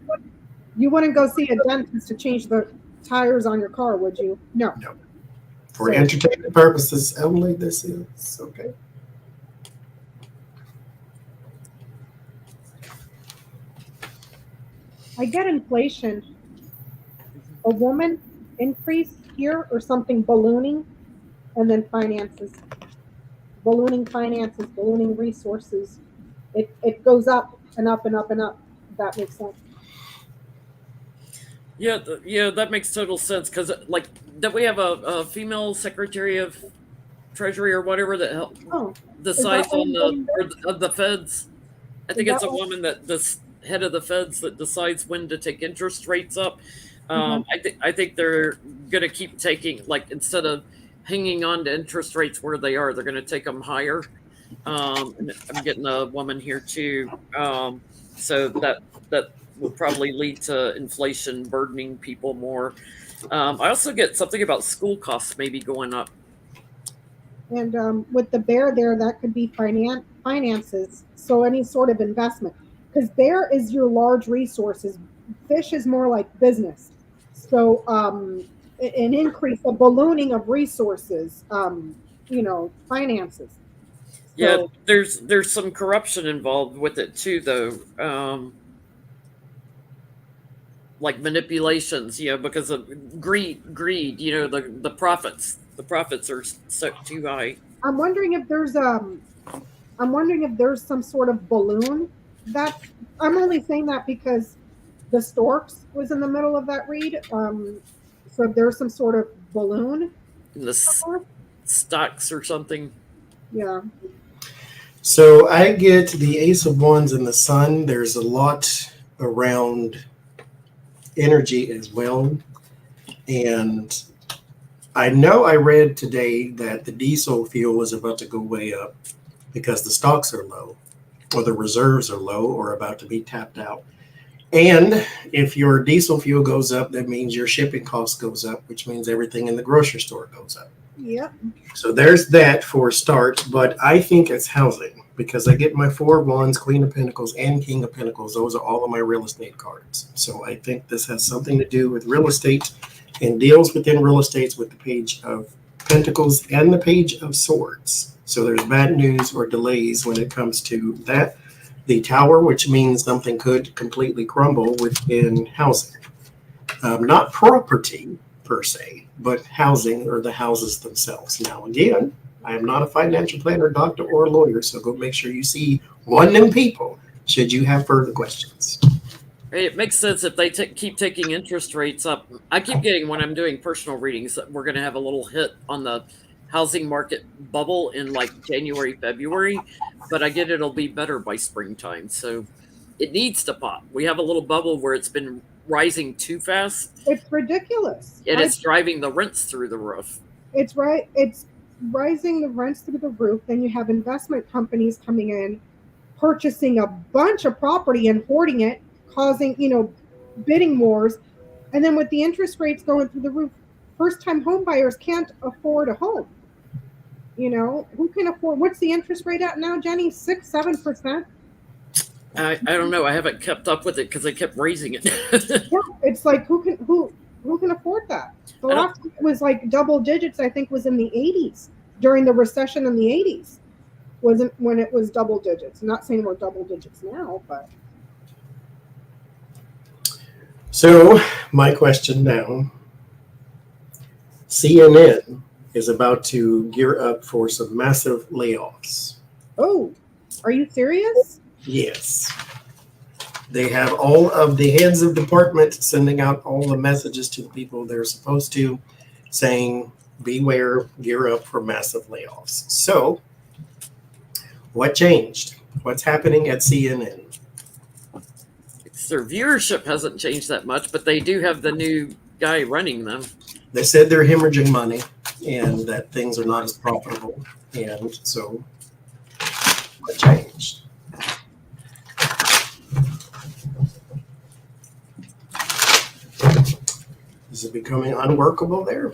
You wouldn't go see a dentist to change the tires on your car, would you? No. No. For entertainment purposes only, this is okay. I get inflation. A woman increase here or something ballooning, and then finances. Ballooning finances, ballooning resources. It goes up and up and up and up. If that makes sense. Yeah, that makes total sense because, like, that we have a female Secretary of Treasury or whatever that decides on the feds. I think it's a woman the head of the feds that decides when to take interest rates up. I think they're going to keep taking, like, instead of hanging on to interest rates where they are, they're going to take them higher. And I'm getting a woman here too, so that will probably lead to inflation burdening people more. I also get something about school costs maybe going up. And with the bear there, that could be finances. So any sort of investment, because bear is your large resources. Fish is more like business. So an increase, a ballooning of resources, finances. Yeah, there's some corruption involved with it too, though. Like manipulations, because of greed, the profits are set too high. I'm wondering if there's some sort of balloon that I'm only saying that because the storks was in the middle of that read. So if there's some sort of balloon in the stocks or something. Yeah. So I get the Ace of Wands and the Sun. There's a lot around energy as well. And I know I read today that the diesel fuel is about to go way up because the stocks are low, or the reserves are low, or about to be tapped out. And if your diesel fuel goes up, that means your shipping cost goes up, which means everything in the grocery store goes up. Yep. So there's that for a start, but I think it's housing because I get my Four of Wands, Queen of Pentacles, and King of Pentacles. Those are all of my real estate cards. So I think this has something to do with real estate and deals within real estate with the Page of Pentacles and the Page of Swords. So there's bad news or delays when it comes to that. The Tower, which means something could completely crumble within housing. Not property per se, but housing or the houses themselves. Now, again, I am not a financial planner, doctor, or lawyer, so go make sure you see one of them people should you have further questions. It makes sense if they keep taking interest rates up. I keep getting, when I'm doing personal readings, that we're going to have a little hit on the housing market bubble in like January, February, but I get it'll be better by springtime. So it needs to pop. We have a little bubble where it's been rising too fast. It's ridiculous. And it's driving the rents through the roof. It's right. It's rising the rents through the roof. Then you have investment companies coming in, purchasing a bunch of property and hoarding it, causing, bidding wars. And then with the interest rates going through the roof, first-time home buyers can't afford a home. Who can afford? What's the interest rate at now, Jenny? 6-7%? I don't know. I haven't kept up with it because I kept raising it. Yeah, it's like who can afford that? The last time it was like double digits, I think, was in the 80s during the recession in the 80s. Wasn't when it was double digits. I'm not saying we're double digits now, but. So my question now, CNN is about to gear up for some massive layoffs. Oh, are you serious? Yes. They have all of the heads of departments sending out all the messages to the people they're supposed to, saying, beware, gear up for massive layoffs. So, what changed? What's happening at CNN? Their viewership hasn't changed that much, but they do have the new guy running them. They said they're hemorrhaging money and that things are not as profitable. And so, what changed? Is it becoming unworkable there?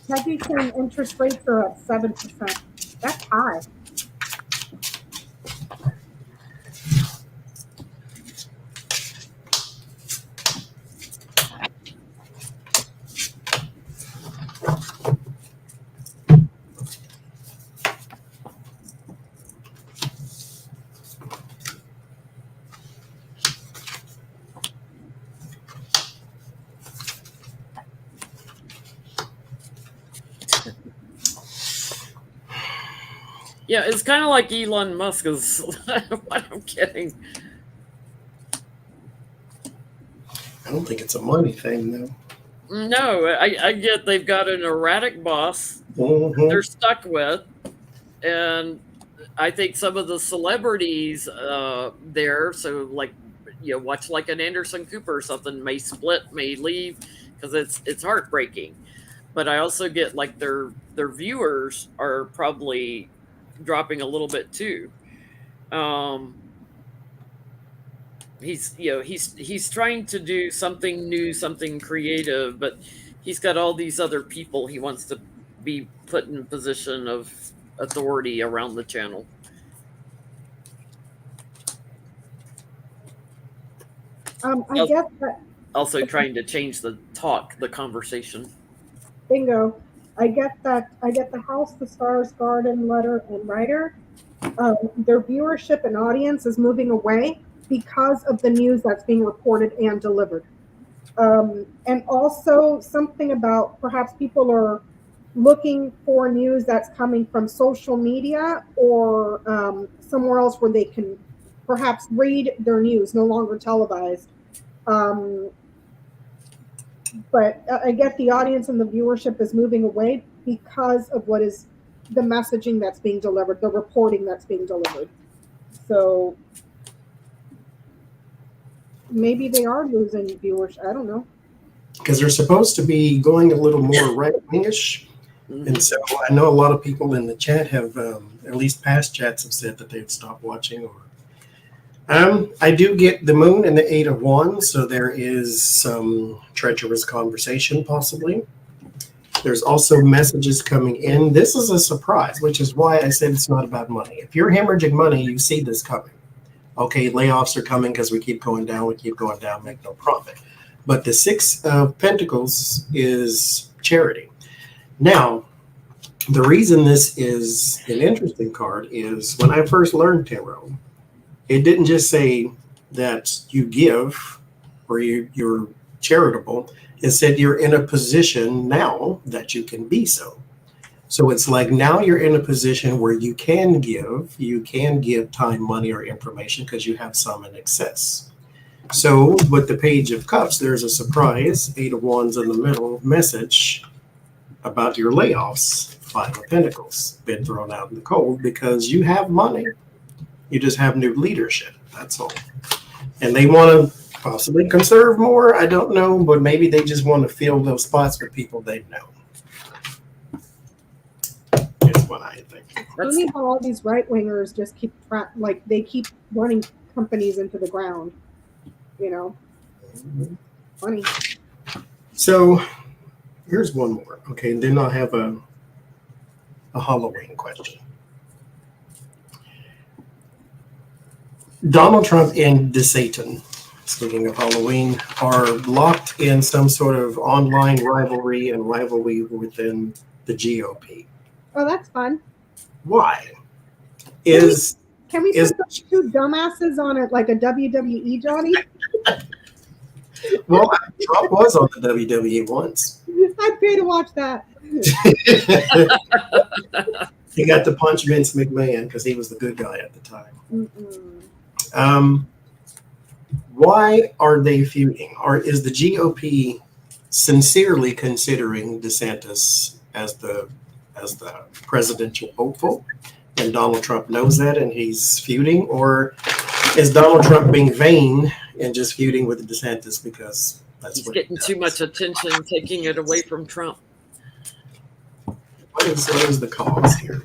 Peggy's saying interest rates are at 7%. That's high. Yeah, it's kind of like Elon Musk is. What I'm kidding. I don't think it's a money thing, though. No, I get they've got an erratic boss they're stuck with, and I think some of the celebrities there, so like watch like an Anderson Cooper or something, may split, may leave, because it's heartbreaking. But I also get like their viewers are probably dropping a little bit too. He's trying to do something new, something creative, but he's got all these other people he wants to be put in position of authority around the channel. I guess that. Also trying to change the conversation. Bingo. I get that. I get the House, the Stars, Garden, Letter, and Writer. Their viewership and audience is moving away because of the news that's being reported and delivered. And also something about perhaps people are looking for news that's coming from social media or somewhere else where they can perhaps read their news, no longer televised. But I get the audience and the viewership is moving away because of what is the messaging that's being delivered, the reporting that's being delivered. So maybe they are losing viewers. I don't know. Because they're supposed to be going a little more right-wingish. And so I know a lot of people in the chat have, at least past chats have said that they've stopped watching. Or I do get the Moon and the Eight of Wands, so there is some treacherous conversation possibly. There's also messages coming in. This is a surprise, which is why I said it's not about money. If you're hemorrhaging money, you see this coming. Okay, layoffs are coming because we keep going down, make no profit. But the Six of Pentacles is charity. Now, the reason this is an interesting card is when I first learned tarot, it didn't just say that you give or you're charitable. It said you're in a position now that you can be so. So it's like now you're in a position where you can give time, money, or information because you have some in excess. So with the Page of Cups, there's a surprise 8 of Wands in the middle message about your layoffs. 5 of Pentacles been thrown out in the cold because you have money. You just have new leadership. That's all. And they want to possibly conserve more. I don't know, but maybe they just want to fill those spots with people they know. That's what I think. Funny how all these right wingers just keep they keep running companies into the ground. You know, funny. So here's one more. Okay, and then I'll have a Halloween question. Donald Trump and DeSatan, speaking of Halloween, are locked in some sort of online rivalry and rivalry within the GOP. Oh, that's fun. Why? Can we put those two dumbasses on it like a WWE, Johnny? Well, Trump was on the WWE once. I'd pay to watch that. He got to punch Vince McMahon because he was the good guy at the time. Why are they feuding? Or is the GOP sincerely considering DeSantis as the presidential hopeful, and Donald Trump knows that and he's feuding? Or is Donald Trump being vain and just feuding with DeSantis because that's he's getting too much attention, taking it away from Trump? What is the cause here?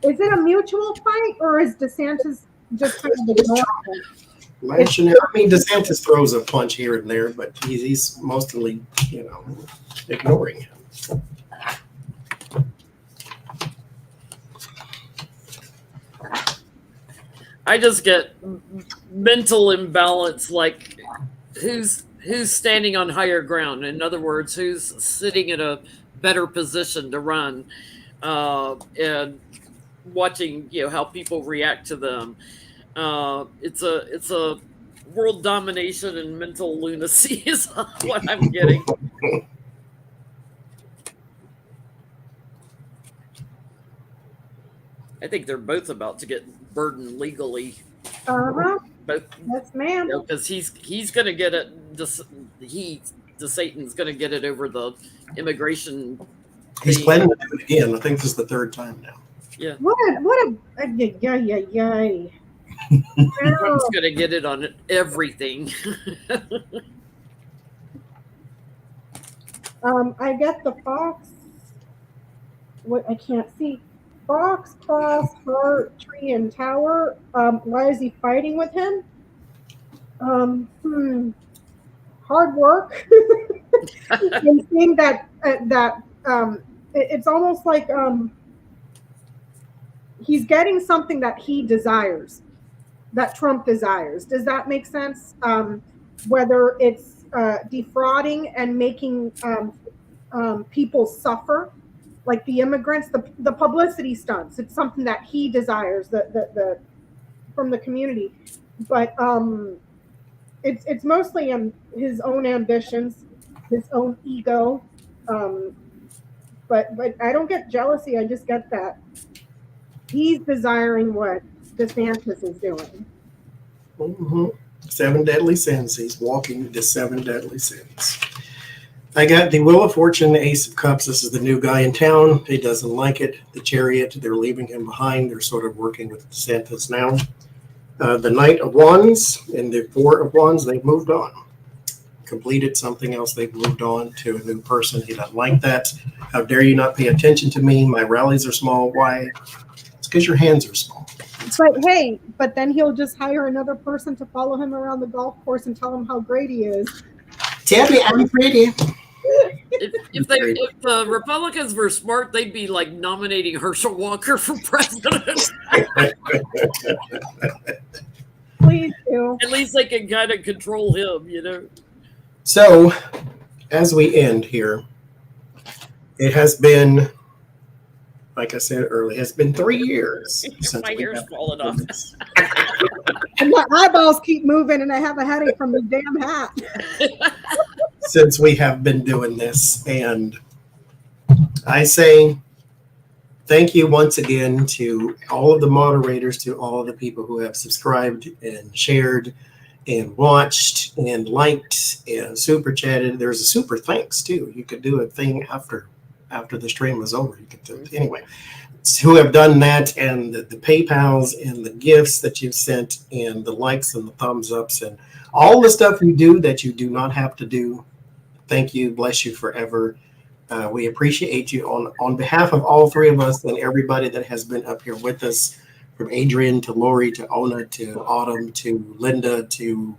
Is it a mutual fight, or is DeSantis just kind of ignoring him? I mean, DeSantis throws a punch here and there, but he's mostly, ignoring him. I just get mental imbalance, like who's standing on higher ground. In other words, who's sitting in a better position to run, and watching how people react to them. It's a world domination and mental lunacy is what I'm getting. I think they're both about to get burdened legally. Both, Yes, ma'am. because he's going to get it. The Satan's going to get it over the immigration. He's planning to do it again. I think this is the 3rd time now. Yeah. What a yay. Trump's going to get it on everything. I get the Fox. What I can't see. Fox, Cross, Heart, Tree, and Tower. Why is he fighting with him? Hard work. And seeing that it's almost like he's getting something that he desires, that Trump desires. Does that make sense? Whether it's defrauding and making people suffer, like the immigrants, the publicity stunts. It's something that he desires, the from the community. But it's mostly his own ambitions, his own ego. But I don't get jealousy. I just get that he's desiring what DeSantis is doing. Mm-hmm. 7 deadly sins. He's walking the 7 deadly sins. I got the Wheel of Fortune, the Ace of Cups. This is the new guy in town. He doesn't like it. The Chariot, they're leaving him behind. They're sort of working with DeSantis now. The Knight of Wands and the 4 of Wands, they've moved on. Completed something else. They've moved on to a new person. He doesn't like that. How dare you not pay attention to me? My rallies are small. Why? It's because your hands are small. But then he'll just hire another person to follow him around the golf course and tell him how great he is. Tell me I'm pretty. If the Republicans were smart, they'd be like nominating Herschel Walker for president. Please do. At least they can kind of control him, So, as we end here, it has been, like I said earlier, it's been 3 years. Since My hair's falling off. And my eyeballs keep moving, and I have a headache from the damn hat. Since we have been doing this, and I say thank you once again to all of the moderators, to all of the people who have subscribed and shared and watched and liked and super chatted. There's a super thanks too. You could do a thing after the stream was over. You could do, anyway. Who have done that, and the PayPals and the gifts that you've sent and the likes and the thumbs ups and all the stuff you do that you do not have to do. Thank you. Bless you forever. We appreciate you on behalf of all three of us and everybody that has been up here with us, from Adrian to Lori to Ona to Autumn to Linda to,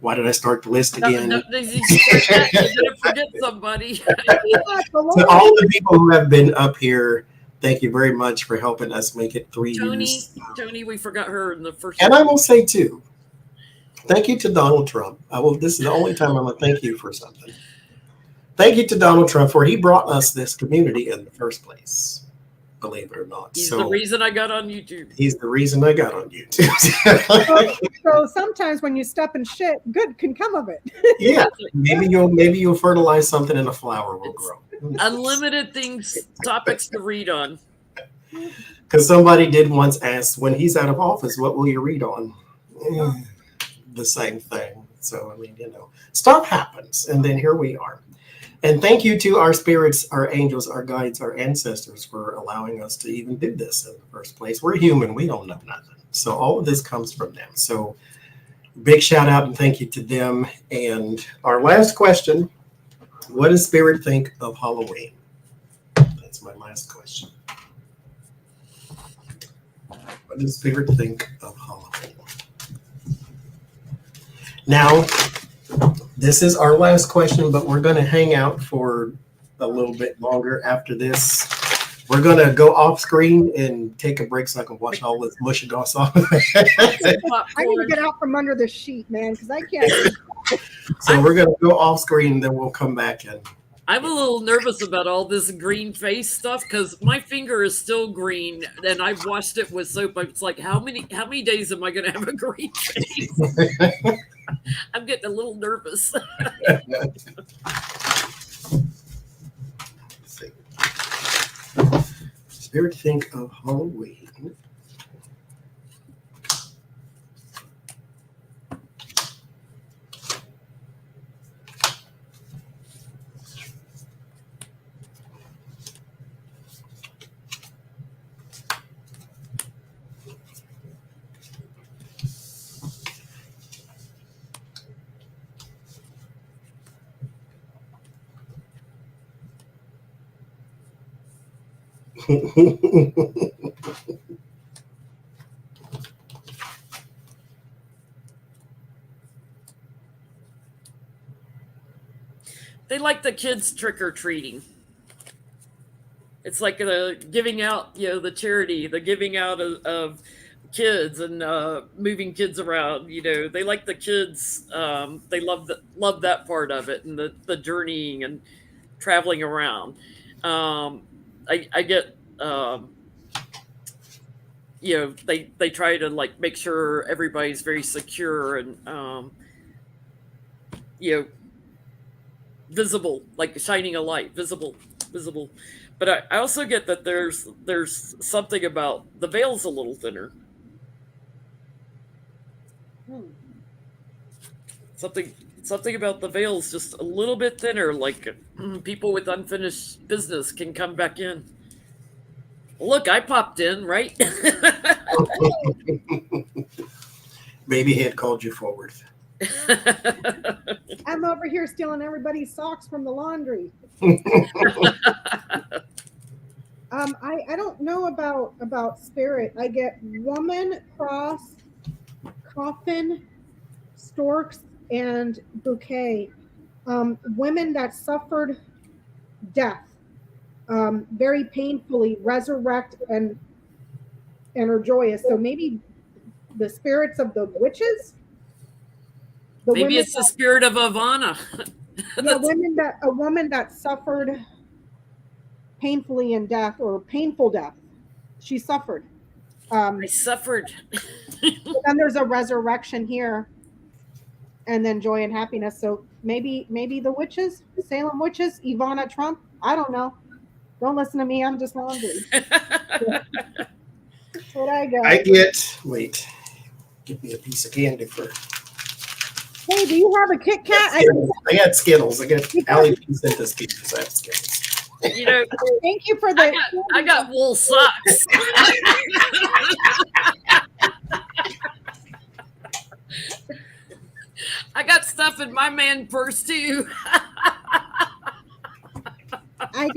why did I start the list again? You're gonna forget somebody. To all the people who have been up here, thank you very much for helping us make it 3 years. Tony, we forgot her in the first. And I will say too, thank you to Donald Trump. This is the only time I'm gonna thank you for something. Thank you to Donald Trump for he brought us this community in the first place. Believe it or not. He's the reason I got on YouTube. He's the reason I got on YouTube. So sometimes when you step in shit, good can come of it. Yeah, maybe you'll fertilize something and a flower will grow. Unlimited topics to read on. Because somebody did once ask, when he's out of office, what will you read on? The same thing. So I mean, stuff happens, and then here we are. And thank you to our spirits, our angels, our guides, our ancestors for allowing us to even do this in the first place. We're human. We don't know nothing. So all of this comes from them. So big shout out and thank you to them. And our last question, what does Spirit think of Halloween? That's my last question. What does Spirit think of Halloween? Now, this is our last question, but we're going to hang out for a little bit longer after this. We're going to go off screen and take a break so I can wash all this mushy goss off. I need to get out from under the sheet, man, because I can't. So we're going to go off screen, then we'll come back in. I'm a little nervous about all this green face stuff because my finger is still green and I've washed it with soap. It's like, how many days am I going to have a green face? I'm getting a little nervous. Spirit think of Halloween. They like the kids trick-or-treating. It's like the giving out, the charity, the giving out of kids and moving kids around. They like the kids. They love that part of it, and the journeying and traveling around. I get, they try to make sure everybody's very secure and, visible, like shining a light, visible. But I also get that there's something about the veil's a little thinner. Something about the veil's just a little bit thinner, like people with unfinished business can come back in. Look, I popped in, right? Baby head called you forward. I'm over here stealing everybody's socks from the laundry. I don't know about spirit. I get woman, cross, coffin, storks, and bouquet. Women that suffered death very painfully resurrect and are joyous. So maybe the spirits of the witches. Maybe it's the spirit of Ivana. A woman that suffered painfully in death or painful death. She suffered. I suffered. Then there's a resurrection here, and then joy and happiness. So maybe the witches, Salem witches, Ivana Trump. I don't know. Don't listen to me. I'm just laundry. That's what I got. Wait, give me a piece of candy for. Hey, do you have a Kit Kat? I got Skittles. I got Allie sent us Skittles. I have Skittles. You know, Thank you for the. I got wool socks. I got stuff in my man purse too. I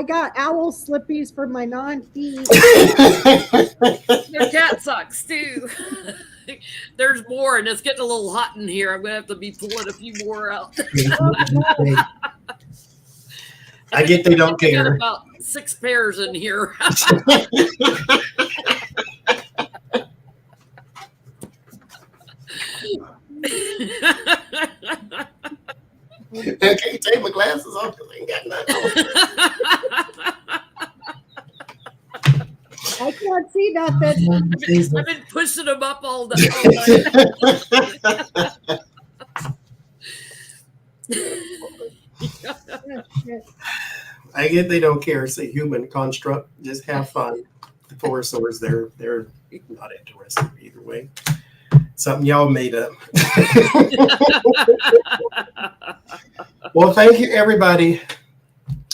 got owl slippies for my non-feet. They're cat socks too. There's more, and it's getting a little hot in here. I'm gonna have to be pulling a few more out. I get they don't I got care. about 6 pairs in here. I can't take my glasses off because I ain't got nothing on. I can't see nothing. I've been pushing them up all night. I get they don't care. It's a human construct. Just have fun. The forest swords, they're not interested either way. Something y'all made up. Well, thank you everybody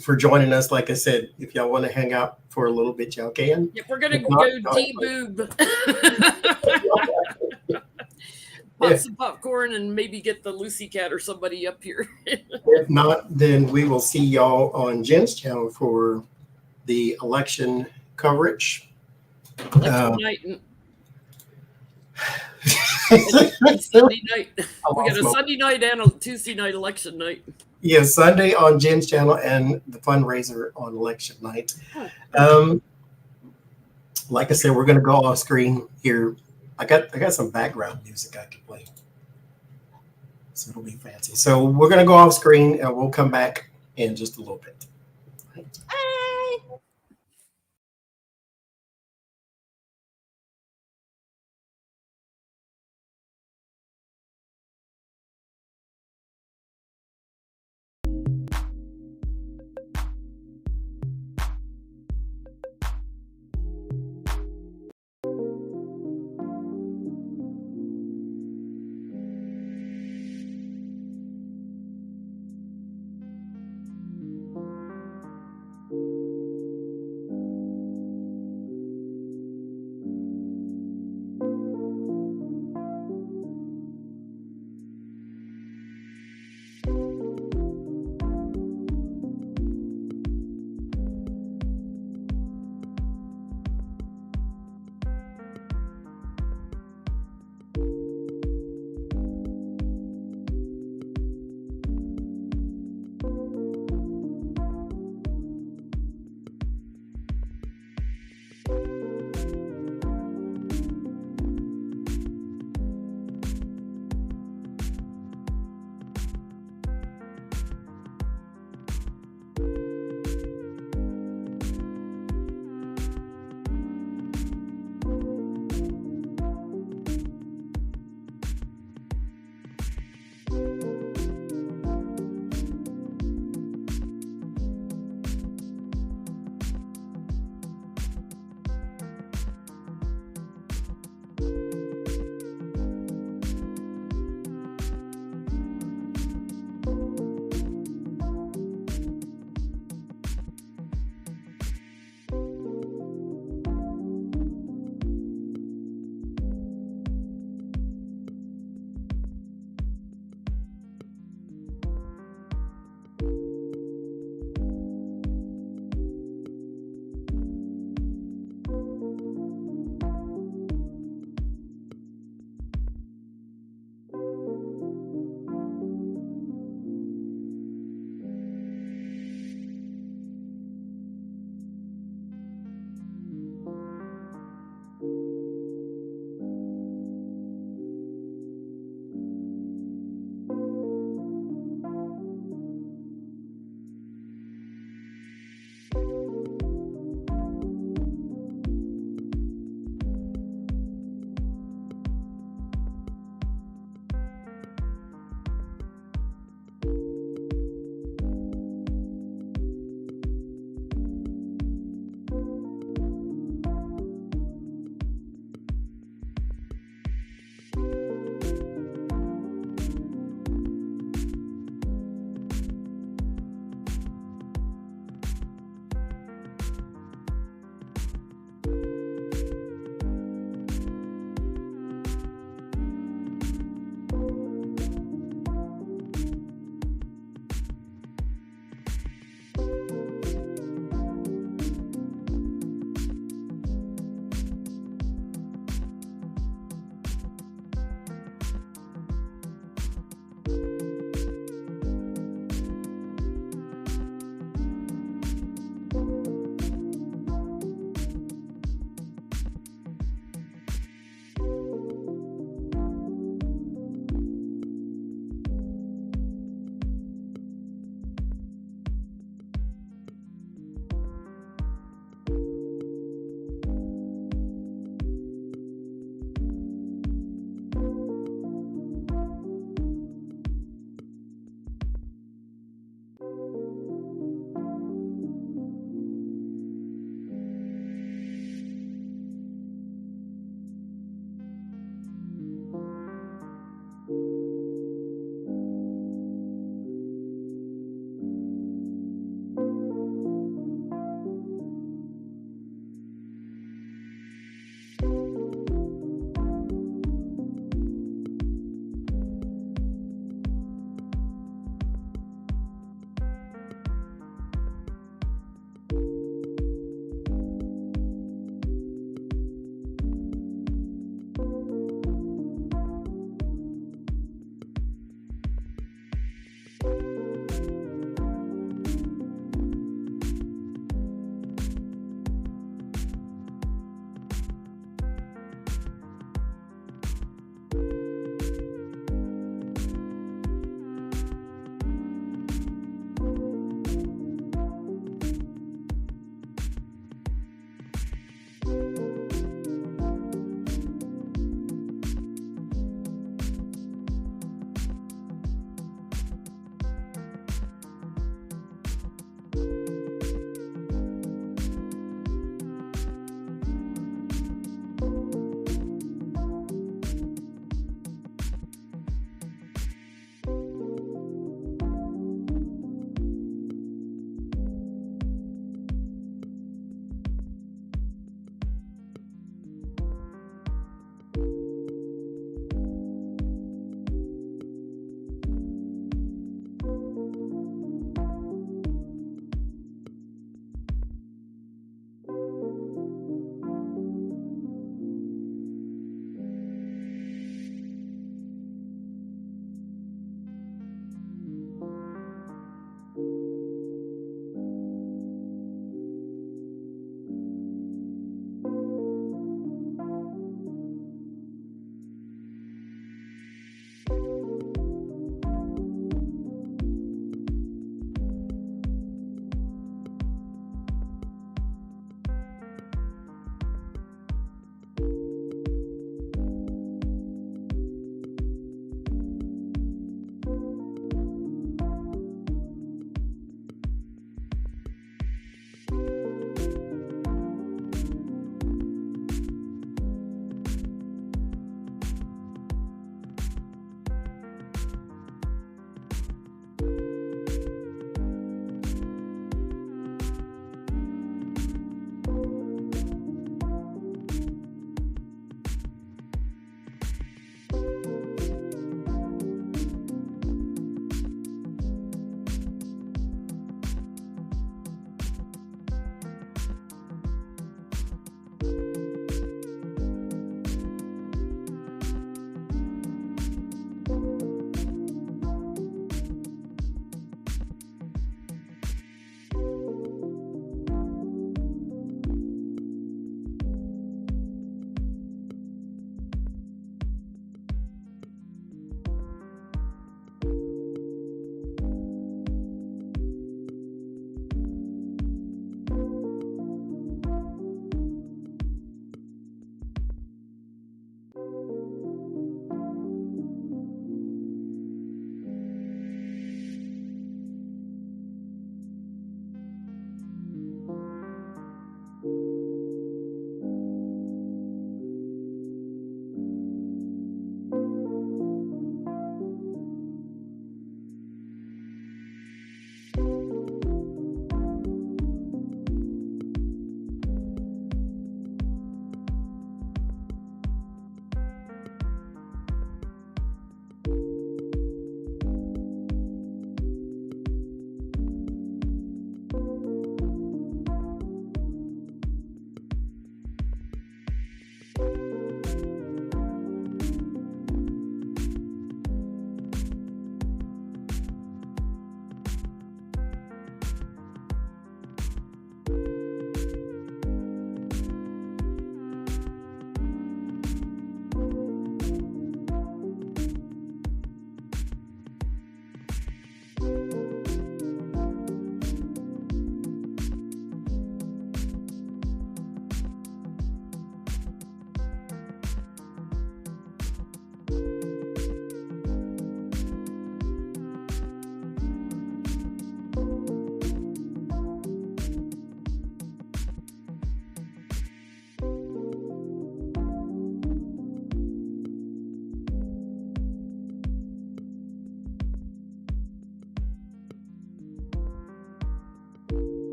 for joining us. Like I said, if y'all want to hang out for a little bit, y'all can. If we're gonna go deboob, pop some popcorn and maybe get the Lucy Cat or somebody up here. If not, then we will see y'all on Jen's channel for the election coverage. Election night. Sunday night. We got a Sunday night and a Tuesday night election night. Yeah, Sunday on Jen's channel and the fundraiser on election night. Like I said, we're gonna go off screen here. I got some background music I can play, so it'll be fancy. So we're gonna go off screen and we'll come back in just a little bit.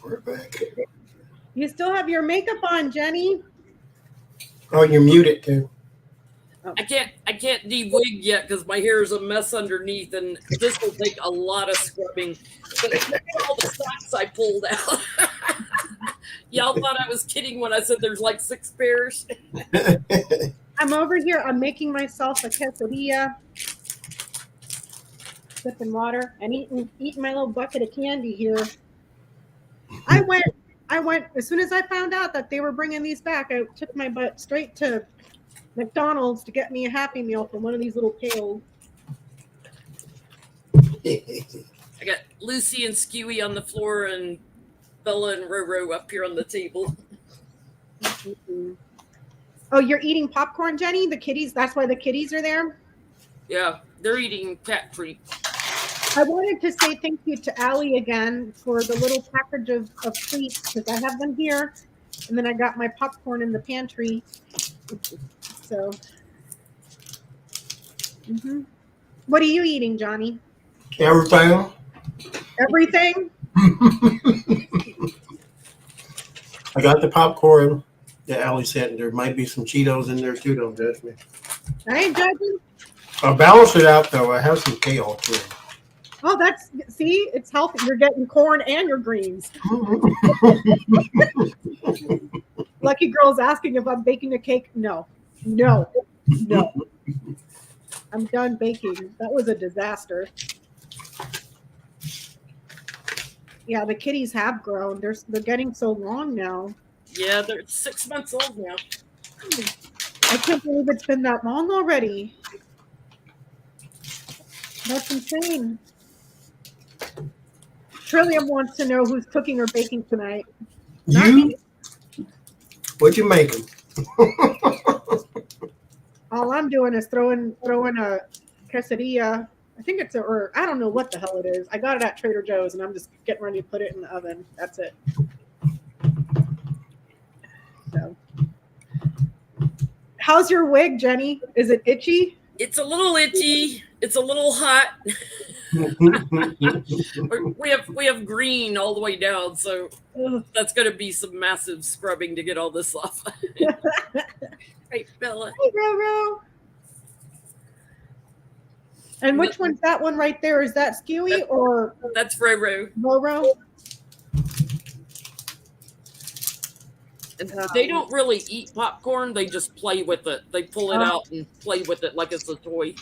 We're back. You still have your makeup on, Jenny. Oh, you're muted too. I can't de-wig yet because my hair is a mess underneath, and this will take a lot of scrubbing. But look at all the socks I pulled out. Y'all thought I was kidding when I said there's like 6 pairs. I'm over here. I'm making myself a quesadilla, sipping water, and eating my little bucket of candy here. I went as soon as I found out that they were bringing these back. I took my butt straight to McDonald's to get me a Happy Meal from one of these little pails. I got Lucy and Skewy on the floor, and Bella and Roro up here on the table. Mm-hmm. Oh, you're eating popcorn, Jenny? The kitties, that's why the kitties are there? Yeah, they're eating cat treats. I wanted to say thank you to Allie again for the little package of treats because I have them here. And then I got my popcorn in the pantry. So, What are you eating, Johnny? Everything. Everything? I got the popcorn that Allie said. There might be some Cheetos in there too. Don't judge me. I ain't judging. I'll balance it out though. I have some kale too. Oh, see, it's healthy. You're getting corn and your greens. Lucky Girl's asking if I'm baking a cake. No. I'm done baking. That was a disaster. Yeah, the kitties have grown. They're getting so long now. Yeah, they're 6 months old now. I can't believe it's been that long already. That's insane. Trillium wants to know who's cooking or baking tonight. Not You? me. What you making? All I'm doing is throwing a quesadilla. I think it's or I don't know what the hell it is. I got it at Trader Joe's and I'm just getting ready to put it in the oven. That's it. So, how's your wig, Jenny? Is it itchy? It's a little itchy. It's a little hot. we have green all the way down, so that's going to be some massive scrubbing to get all this off. Right, Bella. Hey, Roro. And which one's that one right there? Is that Skewy or That's Roro. Roro? And they don't really eat popcorn. They just play with it. They pull it out and play with it like it's a toy.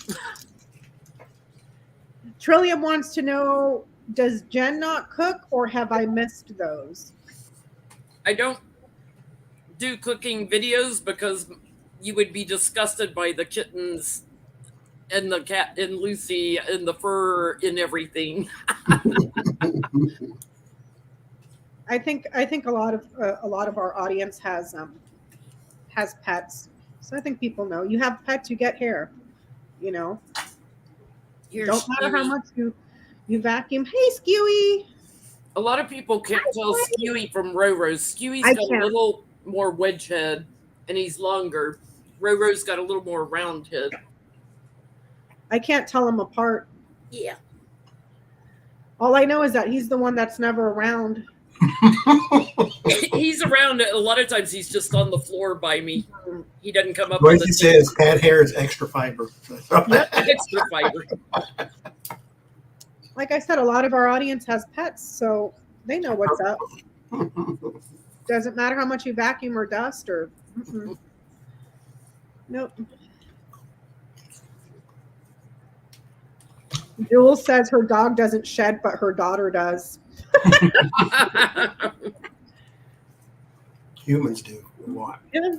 Trillium wants to know, does Jen not cook or have I missed those? I don't do cooking videos because you would be disgusted by the kittens and the cat and Lucy and the fur and everything. I think a lot of our audience has pets, so I think people know. You have pets, you get hair. You know, Here's don't matter how Skewy. much you vacuum. Hey, Skewy. A lot of people can't tell Skewy from Roro. Skewy's I got can't. a little more wedge head and he's longer. Roro's got a little more round head. I can't tell them apart. Yeah. All I know is that he's the one that's never around. He's around a lot of times. He's just on the floor by me. He doesn't come up What with she the says, cat hair is extra fiber. extra fiber. Like I said, a lot of our audience has pets, so they know what's up. Doesn't matter how much you vacuum or dust or. Nope. Jules says her dog doesn't shed, but her daughter does. Humans do. What? Yeah.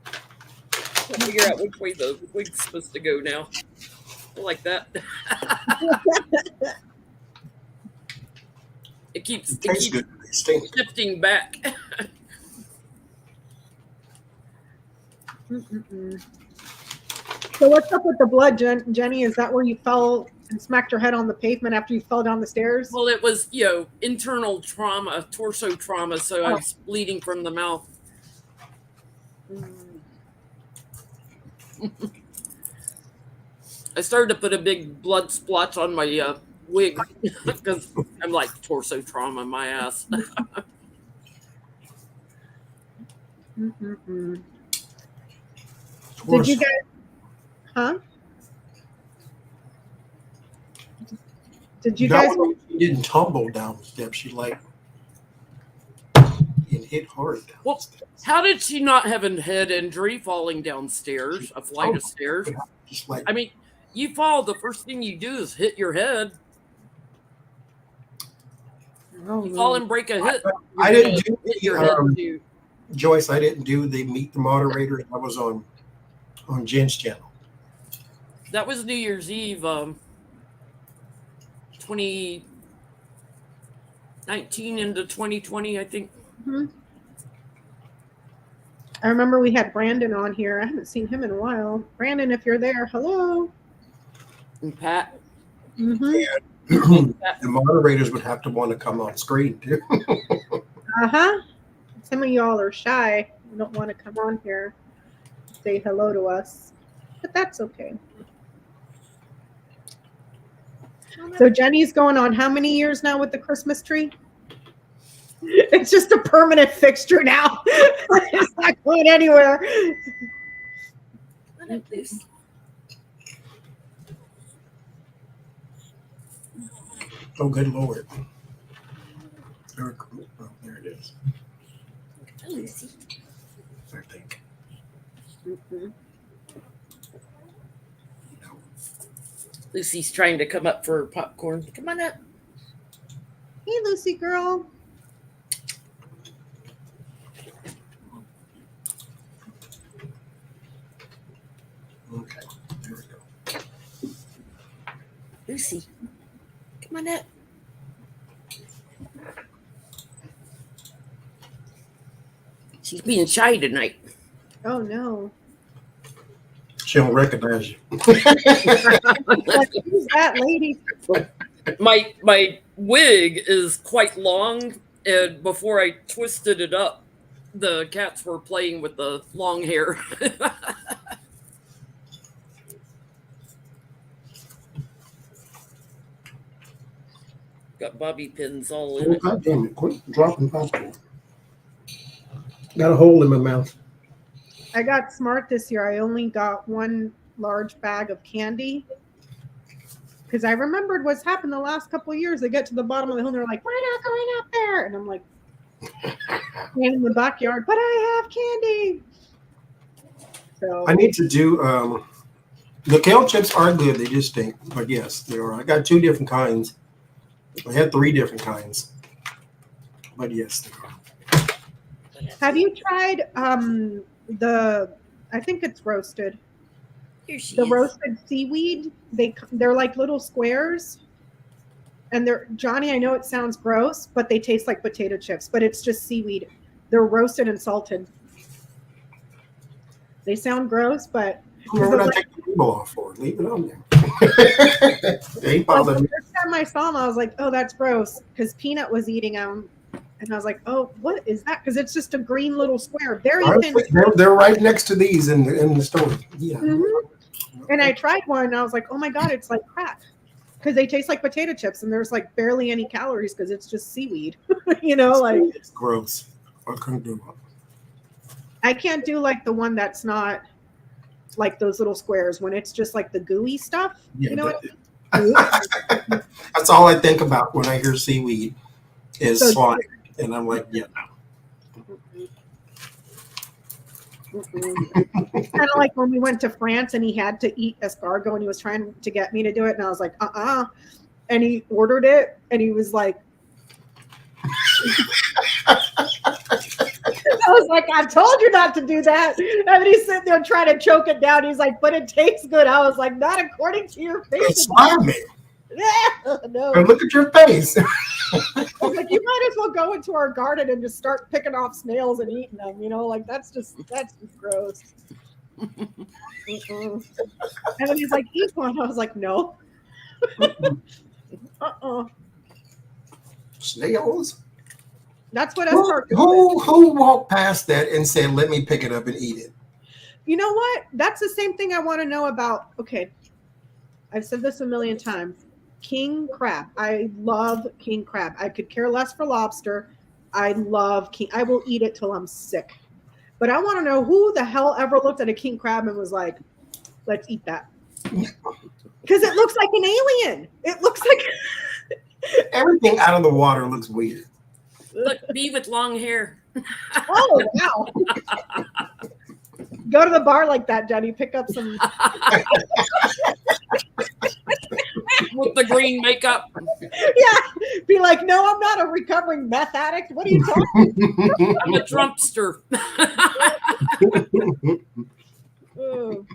I'll figure out which way the wig's supposed to go now. I like that. It keeps Tastes good. They stink. shifting back. So what's up with the blood, Jenny? Is that where you fell and smacked your head on the pavement after you fell down the stairs? Well, it was, internal trauma, torso trauma, so I was bleeding from the mouth. I started to put a big blood splotch on my wig because I'm like torso trauma my ass. Mm-mm-mm. Did Torso. you guys? Huh? Did you That guys? one, she didn't tumble down the steps. She like it hit hard down Well, the steps. How did she not have a head injury falling downstairs, a flight of stairs? Just like I mean, you fall, the first thing you do is hit your head. Oh, You fall no. and break a hip. I you're didn't gonna do hit your head too. Joyce. I didn't do the Meet the Moderators. I was on Jen's channel. That was New Year's Eve, 2019 into 2020, I think. Mhm. I remember we had Brandon on here. I haven't seen him in a while. Brandon, if you're there, hello. And Pat. Mm-hmm. The moderators would have to want to come on screen too. Uh-huh. Some of y'all are shy. You don't want to come on here, say hello to us. But that's okay. So Jenny's going on how many years now with the Christmas tree? It's just a permanent fixture now. It's not going anywhere. Oh, good Lord. Oh, there it is. I think. Mhm. Lucy's trying to come up for popcorn. Come on up. Hey, Lucy girl. Okay, there we go. Lucy, come on up. She's being shy tonight. Oh no. She don't recognize you. Like, who's that lady? My wig is quite long, and before I twisted it up, the cats were playing with the long hair. Got bobby pins all in Oh, it. God damn it. Quit dropping popcorn. Got a hole in my mouth. I got smart this year. I only got one large bag of candy because I remembered what's happened the last couple of years. They get to the bottom of the hill and they're like, "We're not going up there," and I'm like, in the backyard, but I have candy. So I need to do the kale chips are good, they just stink. But yes, they are. I got 2 different kinds. I had 3 different kinds. But yes, they are. have you tried I think it's roasted. Here she The is. roasted seaweed? They're like little squares. And they're Johnny, I know it sounds gross, but they taste like potato chips, but it's just seaweed. They're roasted and salted. They sound gross, but Why would I take the label off for? Leave it on there. They ain't like, bothered the me. first time I saw them, I was like, "Oh, that's gross," because Peanut was eating them, and I was like, "Oh, what is that?" Because it's just a green little square, very thin. Honestly, they're right next to these in the store. Yeah. Mhm. And I tried one, and I was like, "Oh my god, it's like crack," because they taste like potato chips, and there's like barely any calories because it's just seaweed. You know, like It's gross. I couldn't do it. I can't do like the one that's not like those little squares when it's just like the gooey stuff. Yeah, You know what? that's all I think about when I hear seaweed is So- slime. And I'm like, yeah. Kind of like when we went to France and he had to eat escargot and he was trying to get me to do it, and I was like, and he ordered it and he was like, I was like, I told you not to do that. And then he's sitting there trying to choke it down. He's like, but it tastes good. I was like, not according to your face. It's slimy. Yeah, no. And look at your face. I was like, you might as well go into our garden and just start picking off snails and eating them. You know, like that's just gross. Mm-mm. And then he's like, eat one. I was like, no. Snails? That's what escargot is. Who walked past that and said, let me pick it up and eat it? You know what? That's the same thing I want to know about. Okay. I've said this a million times. king crab. I love king crab. I could care less for lobster. I love king. I will eat it till I'm sick. But I want to know who the hell ever looked at a king crab and was like, let's eat that. Because it looks like an alien. It looks like Everything out of the water looks weird. Look, me with long hair. oh wow. Go to the bar like that, Jenny. Pick up some. With the green makeup. Yeah. Be like, no, I'm not a recovering meth addict. What are you talking I'm a Trumpster. about?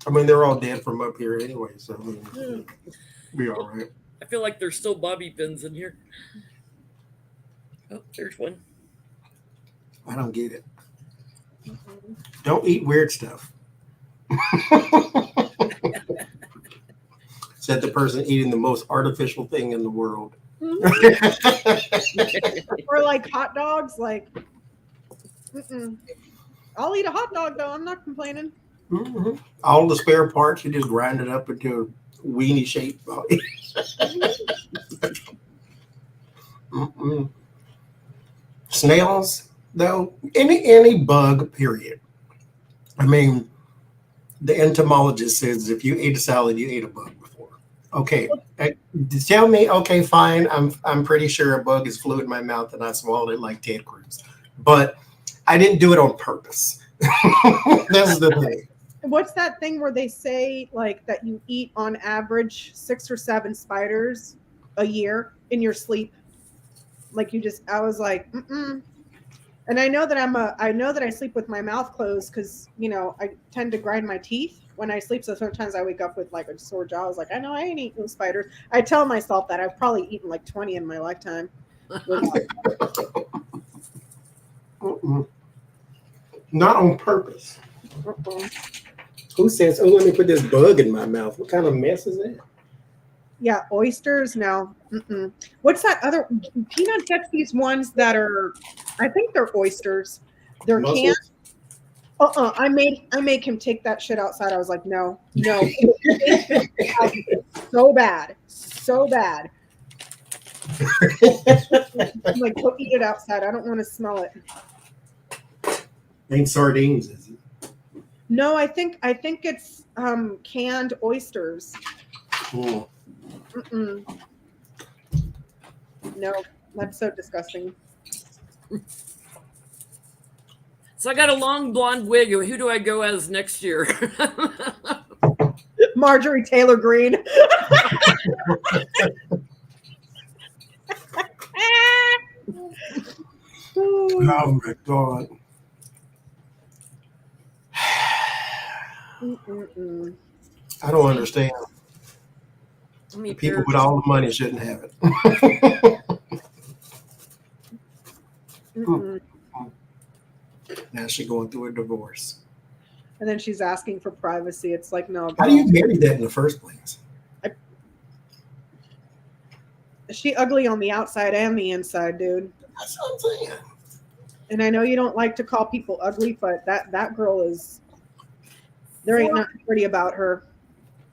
I mean, they're all dead from up here anyway, so I mean, be all right. I feel like there's still bobby pins in here. Oh, there's one. I don't get it. Don't eat weird stuff. Said the person eating the most artificial thing in the world. Or like hot dogs. Like, I'll eat a hot dog though. I'm not complaining. Mm-hmm. All the spare parts, you just grind it up into a weenie shape. Snails, though, any bug, period. I mean, the entomologist says if you ate a salad, you ate a bug before. Okay, tell me, okay, fine. I'm pretty sure a bug is flew in my mouth and I swallowed it like Ted Cruz, but I didn't do it on purpose. That's the thing. What's that thing where they say like that you eat on average 6 or 7 spiders a year in your sleep? Like I was like, And I know that I know that I sleep with my mouth closed because, I tend to grind my teeth when I sleep. So sometimes I wake up with like a sore jaw. I was like, I know I ain't eating spiders. I tell myself that I've probably eaten like 20 in my lifetime. Not on purpose. Who says, oh, let me put this bug in my mouth? What kind of mess is that? Yeah, oysters, no. What's that other? Peanut gets these ones that are, I think they're oysters. They're canned. I make him take that shit outside. I was like, no. So bad. I'm like, go eat it outside. I don't want to smell it. Ain't sardines, is it? No, I think it's canned oysters. Cool. No, that's so disgusting. So I got a long blonde wig. Who do I go as next year? Marjorie Taylor Greene. Oh my God. I don't understand. People with all the money shouldn't have it. Now she's going through a divorce. And then she's asking for privacy. It's like, no. How do you marry that in the first place? She ugly on the outside and the inside, dude. That's what I'm saying. And I know you don't like to call people ugly, but that girl is. There ain't nothing pretty about her.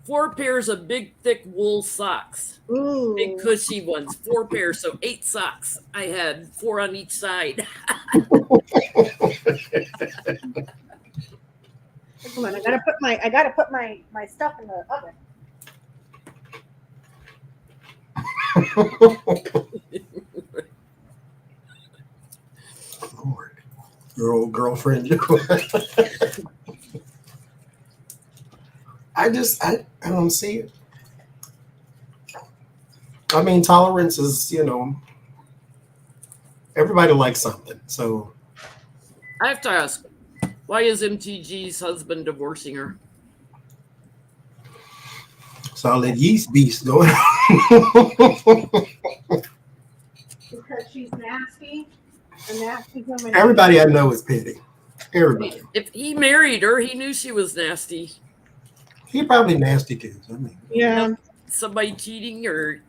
4 pairs of big, thick wool socks. Ooh. Big, cushy ones. 4 pairs, so 8 socks. I had 4 on each side. Come on, I gotta put my stuff in the oven. Lord, your old girlfriend. I don't see it. I mean, tolerance is, everybody likes something. So I have to ask, why is MTG's husband divorcing her? So I'll let yeast beast go. Because she's nasty. A nasty woman. Everybody I know is petty. Everybody. If he married her, he knew she was nasty. He probably nasty too. I mean, Yeah. Somebody cheating or.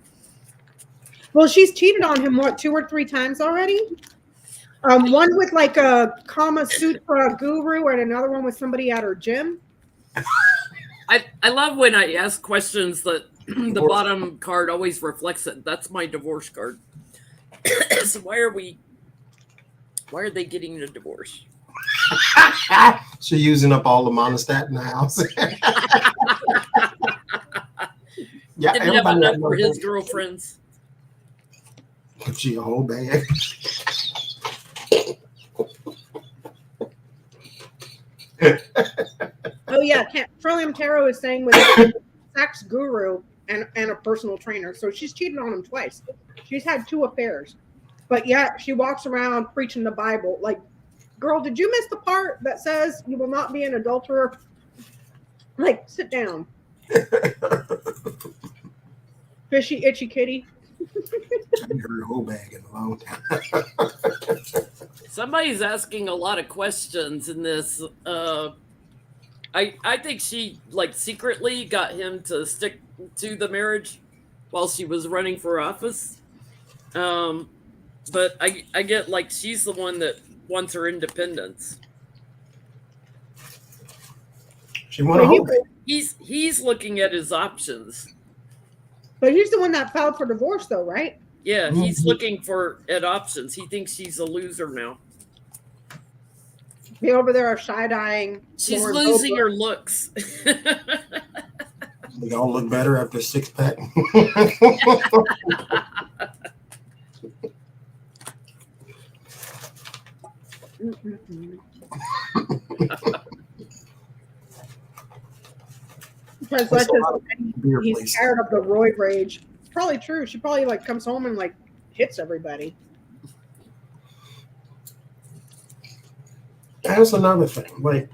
Well, she's cheated on him 2 or 3 times already. One with like a Kama Sutra guru, and another one with somebody at her gym. I love when I ask questions that the bottom card always reflects it. That's my divorce card. So why are they getting a divorce? She's using up all the monostat in the house. Yeah, Didn't have enough for his girlfriends. She a whole bag. Oh yeah, Trillium Tarot is saying with a sex guru and a personal trainer, so she's cheated on him twice. She's had 2 affairs, but yet she walks around preaching the Bible. Like, girl, did you miss the part that says you will not be an adulterer? Like, sit down, fishy itchy kitty. Her whole bag in a long time. Somebody's asking a lot of questions in this. I think she like secretly got him to stick to the marriage while she was running for office. But I get like she's the one that wants her independence. She won a whole bag. He's looking at his options. But he's the one that filed for divorce, though, right? Yeah, he's looking at options. He thinks she's a loser now. Be over there side-eyeing. She's Lauren losing Boebert. her looks. We all look better after 6-pack. Because That's that's a lot of beer, he's please. tired of the roid rage. It's probably true. She probably like comes home and like hits everybody. That's another thing. Like,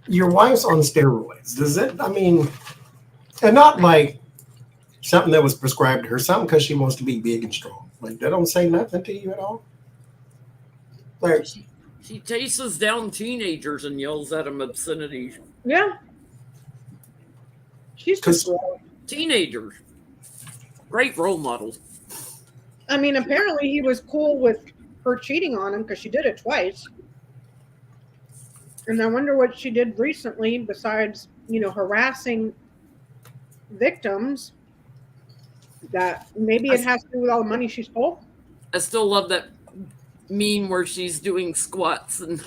your wife's on steroids. Does it? I mean, and not like something that was prescribed to her. Something because she wants to be big and strong. Like, that don't say nothing to you at all. Like, She chases down teenagers and yells at them obscenities. Yeah. She's just wrong. Teenagers. Great role models. I mean, apparently he was cool with her cheating on him because she did it twice. And I wonder what she did recently besides, harassing victims, that maybe it has to do with all the money she stole. I still love that meme where she's doing squats and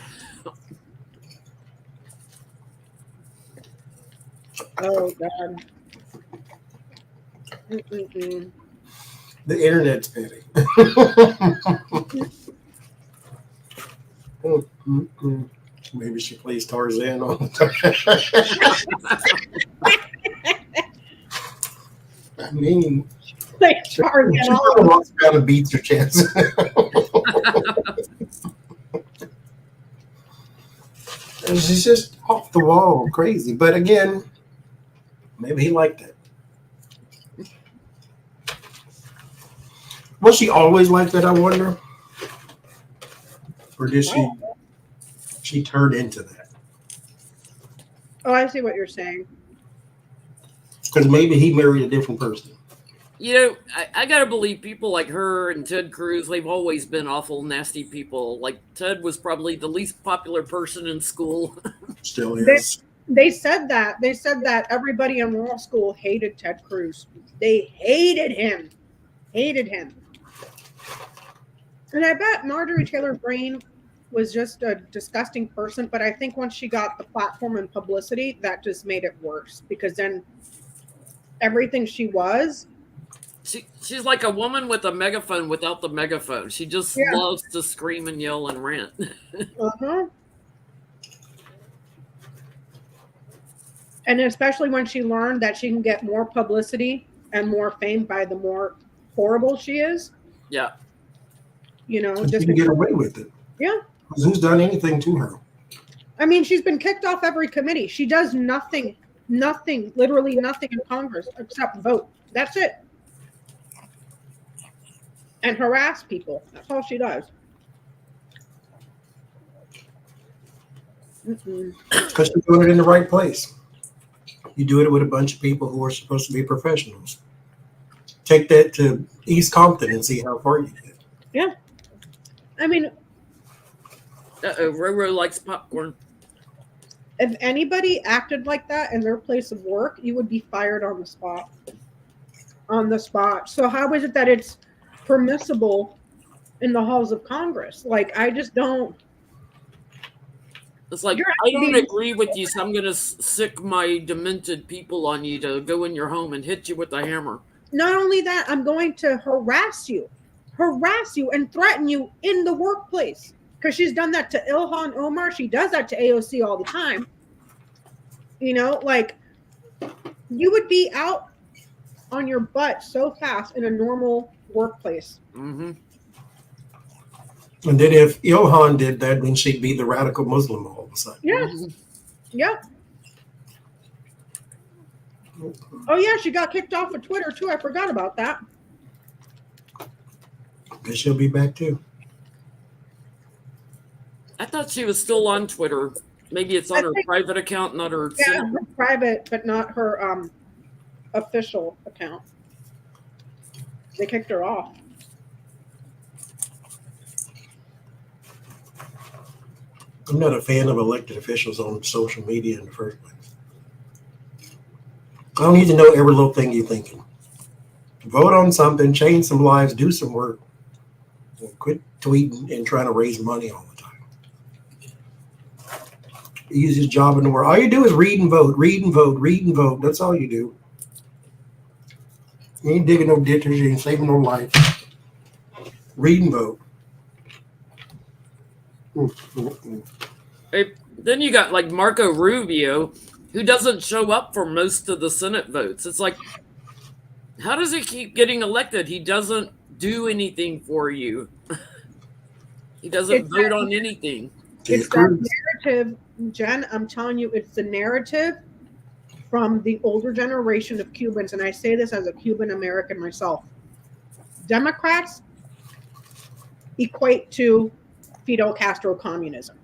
Oh, God. Mm-mm-mm. the internet's petty. Maybe she plays Tarzan all the time. I mean, Like, she Tarzan kind all of walks around and beats her chest. And she's just off the wall crazy. But again, maybe he liked it. Was she always like that, I wonder? Or did she turn into that? Oh, I see what you're saying. Because maybe he married a different person. I gotta believe people like her and Ted Cruz, they've always been awful, nasty people. Like, Ted was probably the least popular person in school. Still is. They said that. They said that everybody in law school hated Ted Cruz. They hated him. Hated him. And I bet Marjorie Taylor Greene was just a disgusting person, but I think once she got the platform and publicity, that just made it worse, because then everything she was. She's like a woman with a megaphone without the megaphone. She just loves to scream and yell and rant. Uh-huh. And especially when she learned that she can get more publicity and more fame by the more horrible she is. Yeah. Just she can get away with it. Yeah. Who's done anything to her? I mean, she's been kicked off every committee. She does nothing, literally nothing in Congress except vote. That's it. And harass people. That's all she does. Because you're doing it in the right place. You do it with a bunch of people who are supposed to be professionals. Take that to East Compton and see how far you get. Yeah. I mean, Uh-oh, Roro likes popcorn. If anybody acted like that in their place of work, you would be fired on the spot. On the spot. So how is it that it's permissible in the halls of Congress? Like, I just don't. It's like, You're I don't being- agree with you, so I'm going to sick my demented people on you to go in your home and hit you with a hammer. Not only that, I'm going to harass you and threaten you in the workplace. Because she's done that to Ilhan Omar. She does that to AOC all the time. You know, like, you would be out on your butt so fast in a normal workplace. Mm-hmm. And then if Ilhan did that, then she'd be the radical Muslim all of a sudden. Yeah. Mm-hmm. Yeah. Oh, yeah. She got kicked off of Twitter, too. I forgot about that. Guess she'll be back too. I thought she was still on Twitter. Maybe it's on her private account, not her. Yeah, her private, but not her official account. They kicked her off. I'm not a fan of elected officials on social media in the first place. I don't need to know every little thing you're thinking. Vote on something, change some lives, do some work. And quit tweeting and trying to raise money all the time. Easiest job in the world. All you do is read and vote, read and vote, read and vote. That's all you do. You ain't digging no ditches, you ain't saving no life. Read and vote. Then you got like Marco Rubio, who doesn't show up for most of the Senate votes. It's like, how does he keep getting elected? He doesn't do anything for you. He doesn't vote on anything. It's that narrative, Jen. I'm telling you, it's the narrative from the older generation of Cubans. And I say this as a Cuban American myself. Democrats equate to Fidel Castro communism.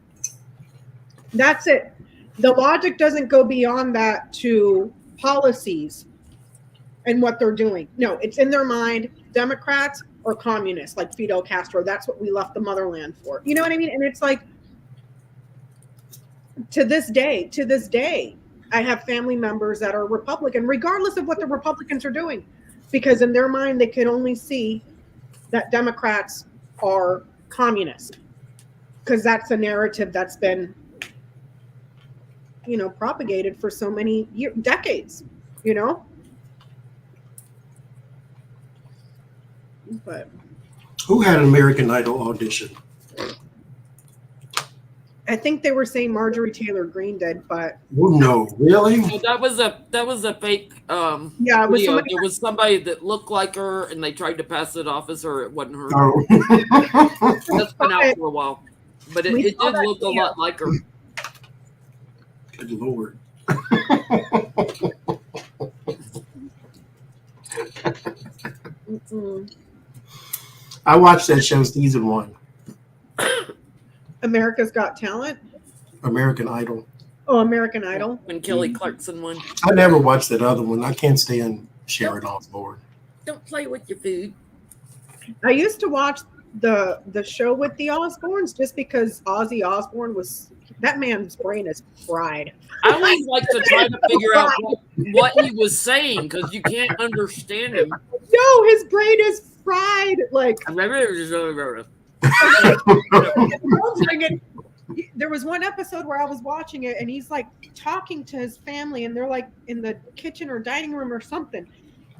That's it. The logic doesn't go beyond that to policies and what they're doing. No, it's in their mind, Democrats or communists like Fidel Castro. That's what we left the motherland for. You know what I mean? And it's like, to this day, I have family members that are Republican, regardless of what the Republicans are doing, because in their mind, they can only see that Democrats are communist, because that's a narrative that's been, propagated for so many decades, But who had an American Idol audition? I think they were saying Marjorie Taylor Greene did, but Oh no, really? So that was a fake. yeah, it was video. somebody. There was somebody that looked like her, and they tried to pass it off as her. It wasn't her. Oh. That's been out for a while, but it We did saw that look a video. lot like her. Good Lord. Mm-mm. I watched that show season 1, America's Got Talent. American Idol. Oh, American Idol. When Kelly Clarkson won. I never watched that other one. I can't stand Sharon Osbourne. Don't play with your food. I used to watch the show with the Osbournes just because Ozzy Osbourne was, that man's brain is fried. I always like to try to figure out what he was saying because you can't understand him. No, his brain is fried. Like, there was one episode where I was watching it and he's like talking to his family and they're like in the kitchen or dining room or something.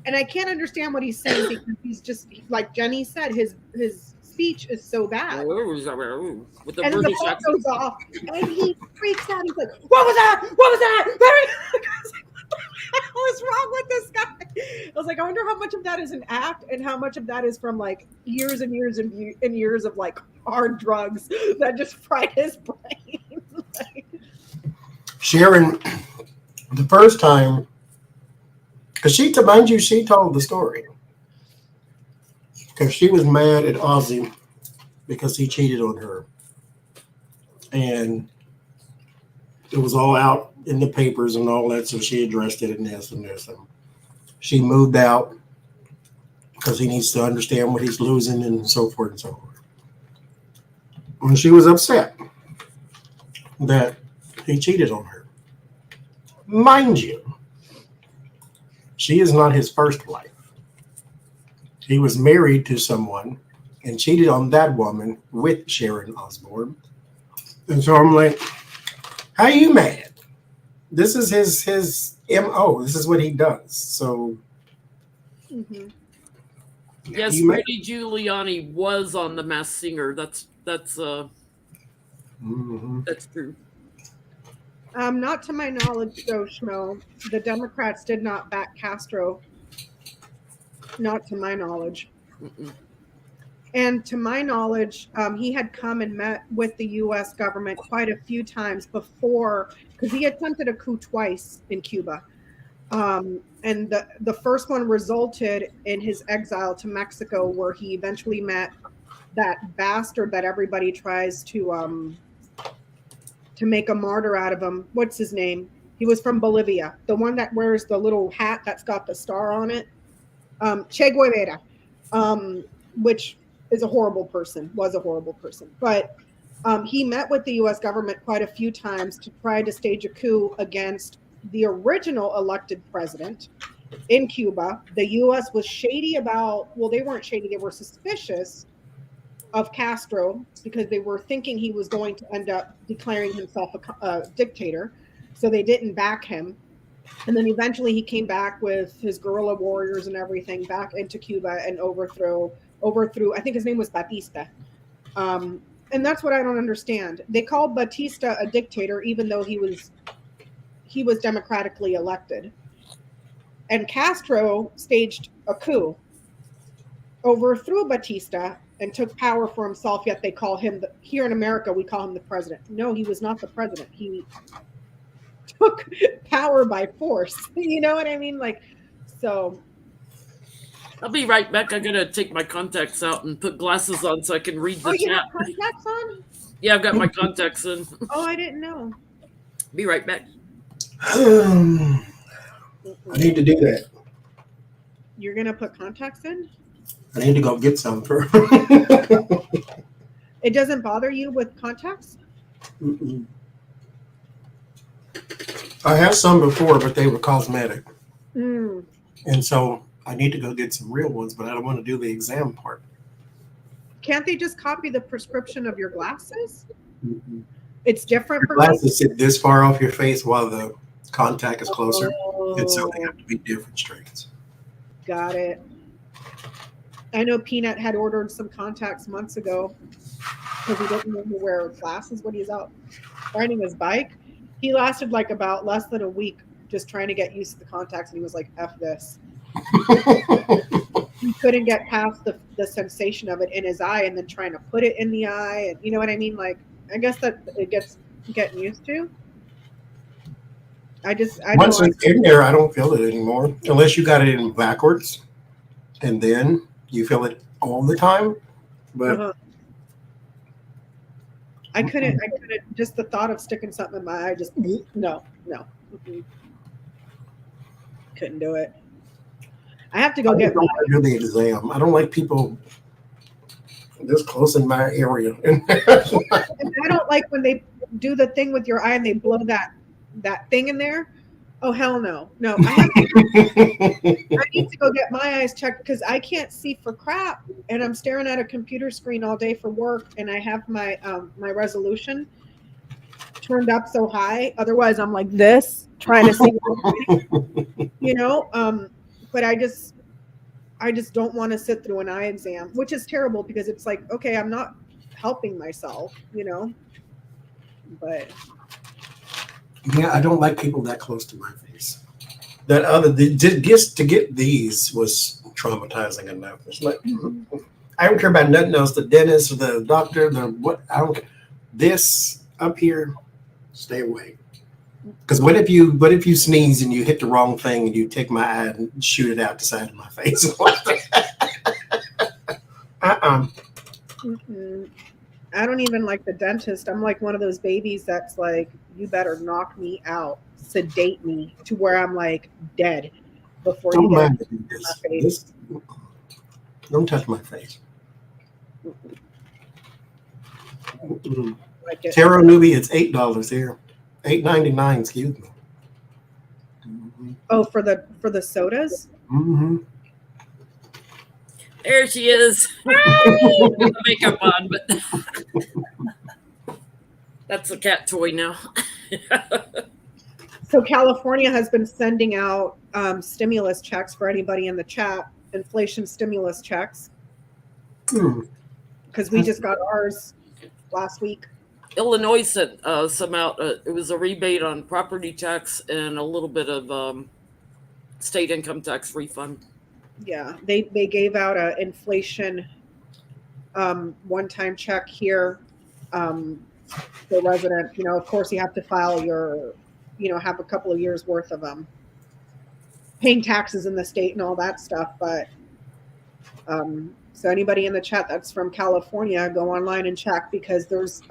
And I can't understand what he's saying because he's just, like Jenny said, his speech is so bad. With the And then the British phone accent. goes off and he freaks out. He's like, what was that? What was that? I was like, what the hell is wrong with this guy? I was like, I wonder how much of that is an act and how much of that is from like years and years and years of like hard drugs that just fried his brain. Like, Sharon, the first time, because she told the story. Because she was mad at Ozzy because he cheated on her. And it was all out in the papers and all that, so she addressed it and this and this. And she moved out because he needs to understand what he's losing and so forth and so forth. And she was upset that he cheated on her. Mind you, she is not his first wife. He was married to someone and cheated on that woman with Sharon Osbourne. And so I'm like, how are you mad? This is his MO. This is what he does. So Mhm. Yes, you mad? Rudy Giuliani was on The Masked Singer. That's Mhm. true. Not to my knowledge, though, Schmo, the Democrats did not back Castro. Not to my knowledge. Mm-mm. And to my knowledge, he had come and met with the U.S. government quite a few times before, because he attempted a coup twice in Cuba. And the first one resulted in his exile to Mexico, where he eventually met that bastard that everybody tries to make a martyr out of him. What's his name? He was from Bolivia. The one that wears the little hat that's got the star on it. Che Guevara, which is a horrible person, was a horrible person. But he met with the U.S. government quite a few times to try to stage a coup against the original elected president in Cuba. The U.S. was shady about, well, they weren't shady, they were suspicious of Castro because they were thinking he was going to end up declaring himself a dictator. So they didn't back him. And then eventually he came back with his guerrilla warriors and everything back into Cuba and overthrew, I think his name was Batista. And that's what I don't understand. They called Batista a dictator, even though he was democratically elected. And Castro staged a coup, overthrew Batista, and took power for himself, yet they call him, here in America, we call him the president. No, he was not the president. He took power by force. You know what I mean? Like, so. I'll be right back. I gotta take my contacts out and put glasses on so I can read the Oh, you chat. have contacts on? Yeah, I've got my contacts in. Oh, I didn't know. Be right back. I need to do that. You're going to put contacts in? I need to go get some for. It doesn't bother you with contacts? Mm-mm. I have some before, but they were cosmetic. Mm. And so I need to go get some real ones, but I don't want to do the exam part. Can't they just copy the prescription of your glasses? Mm-mm. It's different for Glasses sit this far off your face while the contact is closer. Oh, And so they have to be different strains. got it. I know Peanut had ordered some contacts months ago because he didn't want to wear glasses when he's out riding his bike. He lasted like about less than a week just trying to get used to the contacts, and he was like, F this. He couldn't get past the sensation of it in his eye and then trying to put it in the eye. And you know what I mean? Like, I guess that it gets getting used to. Once it's in there, I don't feel it anymore. Unless you got it in backwards, and then you feel it all the time. But I couldn't, just the thought of sticking something in my eye, just, no. Mm-hmm. Couldn't do it. I have to go get. I don't want to do the exam. I don't like people this close in my area. And I don't like when they do the thing with your eye and they blow that thing in there. Oh, hell no. No, I need to go get my eyes checked because I can't see for crap. And I'm staring at a computer screen all day for work. And I have my my resolution turned up so high. Otherwise, I'm like this, trying to see, you know. But I just don't want to sit through an eye exam, which is terrible because it's like, okay, I'm not helping myself, you know. But yeah, I don't like people that close to my face. Just to get these was traumatizing enough. It's like I don't care about nothing else. The dentist, the doctor, the what? I don't care. This up here, stay away. Because what if you sneeze and you hit the wrong thing and you take my eye and shoot it out the side of my face? I don't even like the dentist. I'm like one of those babies that's like, you better knock me out, sedate me to where I'm like dead before you get my face. Don't touch my face. Like it. Tarot newbie, it's $8 here. $8.99, excuse me. Oh, for the sodas. Mm-hmm. There she is. The makeup on, but that's a cat toy now. So California has been sending out stimulus checks for anybody in the chat, inflation stimulus checks, because we just got ours last week. Illinois sent some out. It was a rebate on property tax and a little bit of state income tax refund. Yeah, they gave out a inflation one-time check here for residents. You know, of course, you have to file your, have a couple of years worth of paying taxes in the state and all that stuff. But so anybody in the chat that's from California, go online and check, because there's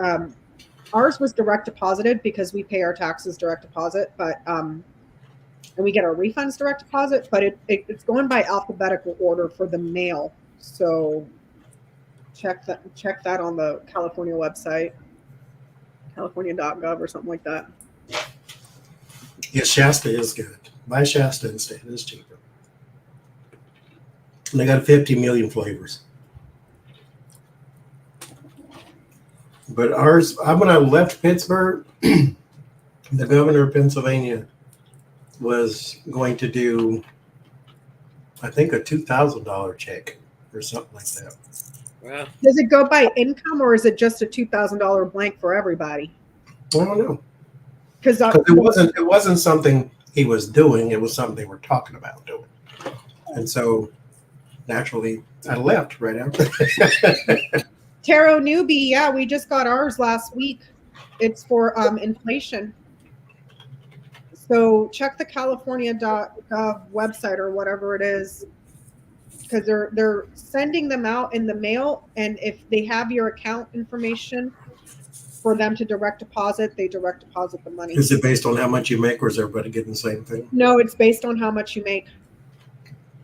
ours was direct deposited because we pay our taxes direct deposit, but and we get our refunds direct deposit, but it's going by alphabetical order for the mail. So check that on the California website, california.gov or something like that. Yeah, Shasta is good. Buy Shasta instead. It's cheaper. And they got 50 million flavors. But ours, when I left Pittsburgh, the governor of Pennsylvania was going to do, I think, a $2,000 check or something like that. Wow. Does it go by income, or is it just a $2,000 blank for everybody? I don't know. Because it wasn't something he was doing. It was something they were talking about doing. And so naturally I left right after. Tarot newbie, yeah, we just got ours last week. It's for inflation. So check the California.gov website or whatever it is, because they're sending them out in the mail, and if they have your account information for them to direct deposit, they direct deposit the money. Is it based on how much you make, or is everybody getting the same thing? No, it's based on how much you make.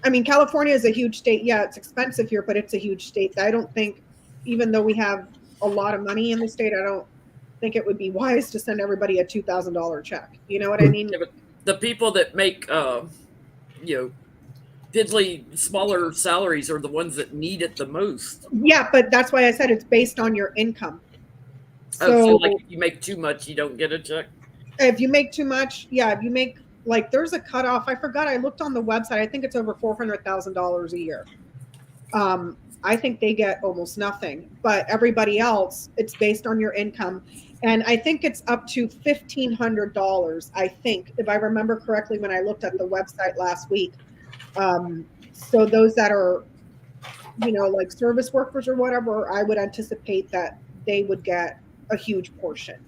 I mean, California is a huge state. Yeah, it's expensive here, but it's a huge state. I don't think, even though we have a lot of money in the state, I don't think it would be wise to send everybody a $2,000 check. You know what I mean? Yeah, but the people that make, diddly smaller salaries are the ones that need it the most. Yeah, but that's why I said it's based on your income. So like if you make too much, you don't get a check? If you make too much, yeah, if you make, like, there's a cutoff. I forgot. I looked on the website. I think it's over $400,000 a year. I think they get almost nothing, but everybody else, it's based on your income. And I think it's up to $1,500, I think, if I remember correctly, when I looked at the website last week. So those that are, like service workers or whatever, I would anticipate that they would get a huge portion,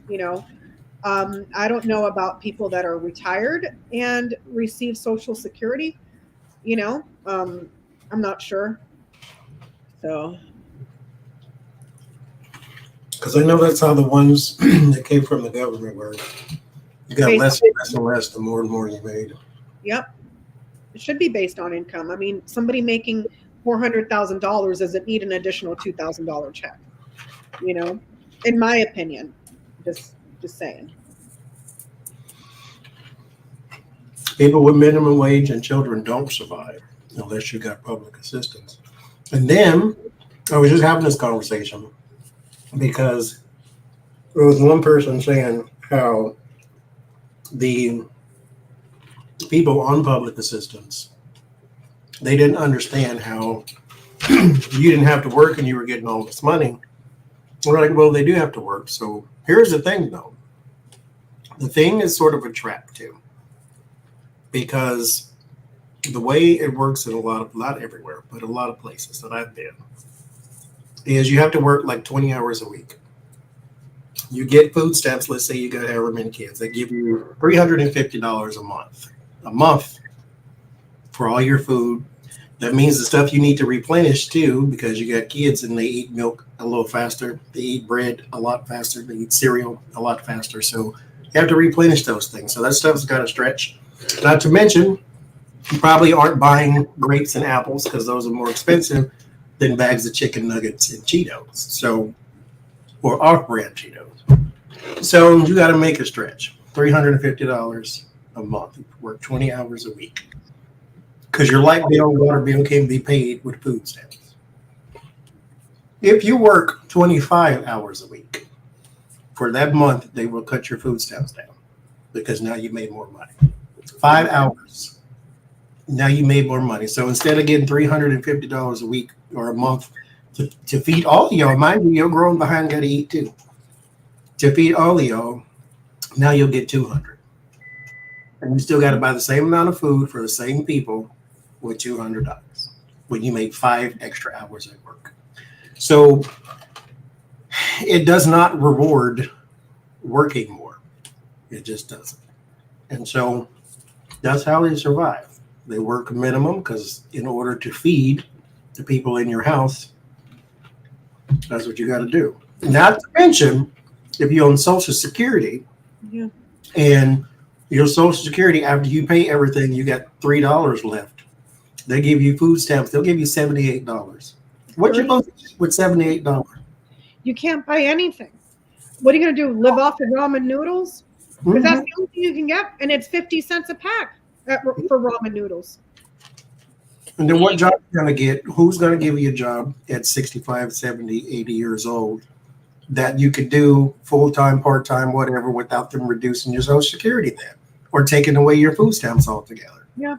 I don't know about people that are retired and receive Social Security, I'm not sure. So, Because I know that's how the ones that came from the government were. You got less and less and less the more and more you made. Yep. It should be based on income. I mean, somebody making $400,000 doesn't need an additional $2,000 check, in my opinion. Just saying. People with minimum wage and children don't survive unless you got public assistance. And then I was just having this conversation because there was one person saying how the people on public assistance, they didn't understand how you didn't have to work and you were getting all this money. We're like, well, they do have to work. So here's the thing, though. The thing is sort of a trap, too, because the way it works in not everywhere, but a lot of places that I've been, is you have to work like 20 hours a week. You get food stamps. Let's say you got however many kids. They give you $350 a month for all your food. That means the stuff you need to replenish too, because you got kids and they eat milk a little faster. They eat bread a lot faster. They eat cereal a lot faster. So you have to replenish those things. So that stuff's got to stretch. Not to mention, you probably aren't buying grapes and apples because those are more expensive than bags of chicken nuggets and Cheetos. So, or off-brand Cheetos. So you got to make a stretch. $350 a month. You work 20 hours a week. Because your light bill, water bill can be paid with food stamps. If you work 25 hours a week, for that month, they will cut your food stamps down because now you made more money. 5 hours. Now you made more money. So instead of getting $350 a week or a month to feed all of y'all, mind you, you're growing behind, got to eat too. To feed all of y'all, now you'll get $200. And you still got to buy the same amount of food for the same people with $200 when you make 5 extra hours at work. So it does not reward working more. It just doesn't. And so that's how they survive. They work a minimum because in order to feed the people in your house, that's what you got to do. Not to mention, if you're on Social Security, Yeah. and your Social Security, after you pay everything, you got $3 left. They give you food stamps. They'll give you $78. What you supposed to do with $78? You can't buy anything. What are you going to do? Live off of ramen noodles? Because that's the only thing you can get, and it's 50 cents a pack for ramen noodles. And then what job are you going to get? Who's going to give you a job at 65, 70, 80 years old that you could do full-time, part-time, whatever, without them reducing your Social Security then or taking away your food stamps altogether? Yeah.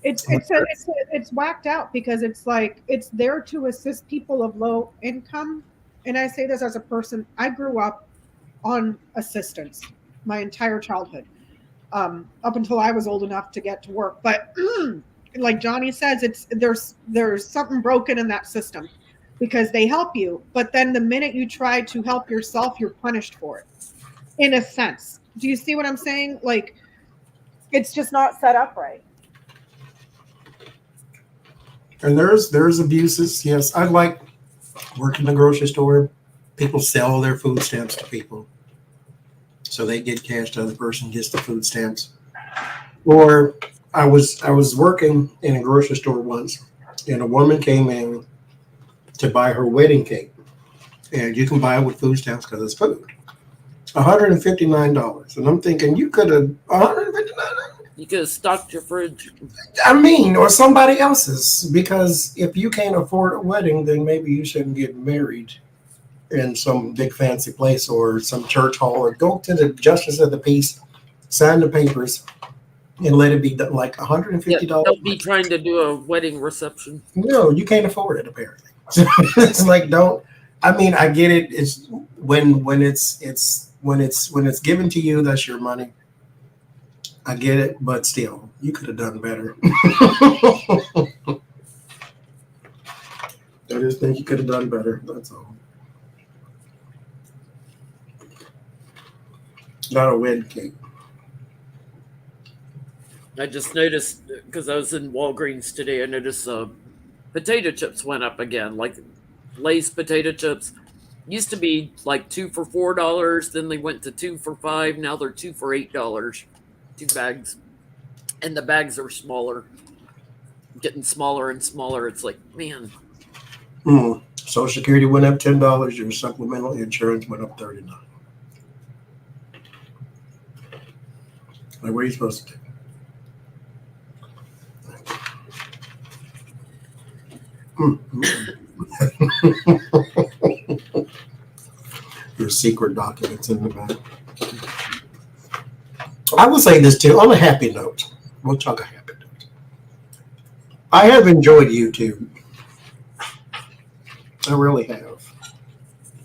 It's whacked out because it's like it's there to assist people of low income. And I say this as a person, I grew up on assistance my entire childhood, up until I was old enough to get to work. But like Johnny says, there's something broken in that system because they help you. But then the minute you try to help yourself, you're punished for it, in a sense. Do you see what I'm saying? Like, it's just not set up right. And there's abuses. Yes, I like working in the grocery store. People sell their food stamps to people. So they get cash, the other person gets the food stamps. Or I was working in a grocery store once, and a woman came in to buy her wedding cake. And you can buy it with food stamps because it's food. $159. And I'm thinking, you could have $159. You could have stocked your fridge. I mean, or somebody else's, because if you can't afford a wedding, then maybe you shouldn't get married in some big fancy place or some church hall, or go to the justice of the peace, sign the papers, and let it be like $150. Yeah, don't be trying to do a wedding reception. No, you can't afford it apparently. It's like, don't. I mean, I get it. It's when it's given to you, that's your money. I get it, but still, you could have done better. I just think you could have done better. That's all. Not a wedding cake. I just noticed, because I was in Walgreens today, I noticed potato chips went up again. Like Lay's potato chips used to be like 2 for $4, then they went to 2 for $5. Now they're 2 for $8. 2 bags, and the bags are smaller, getting smaller and smaller. It's like, man. Social Security went up $10. Your supplemental insurance went up $39. Like, what are you supposed to do? Your secret documents in the back. I will say this too, on a happy note. We'll talk a happy note. I have enjoyed YouTube. I really have.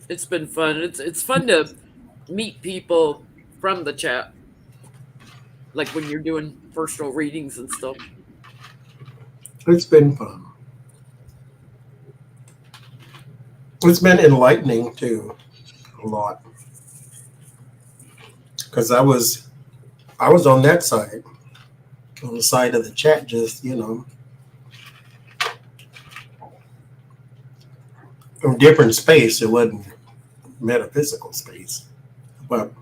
It's been fun. It's fun to meet people from the chat, like when you're doing personal readings and stuff. It's been fun. It's been enlightening too, a lot. Because I was on that side, on the side of the chat, just, from different space. It wasn't metaphysical space, but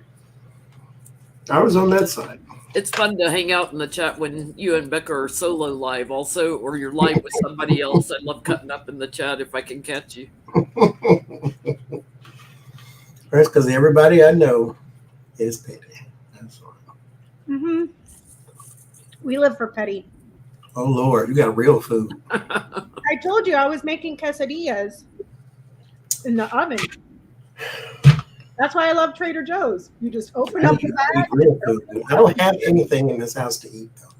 I was on that side. It's fun to hang out in the chat when you and Becca are solo live also, or you're live with somebody else. I love cutting up in the chat if I can catch you. That's because everybody I know is petty. That's all. Mm-hmm. We live for petty. Oh Lord, you got real food. I told you I was making quesadillas in the oven. That's why I love Trader Joe's. You just open up the bag. Real food. I don't have anything in this house to eat though.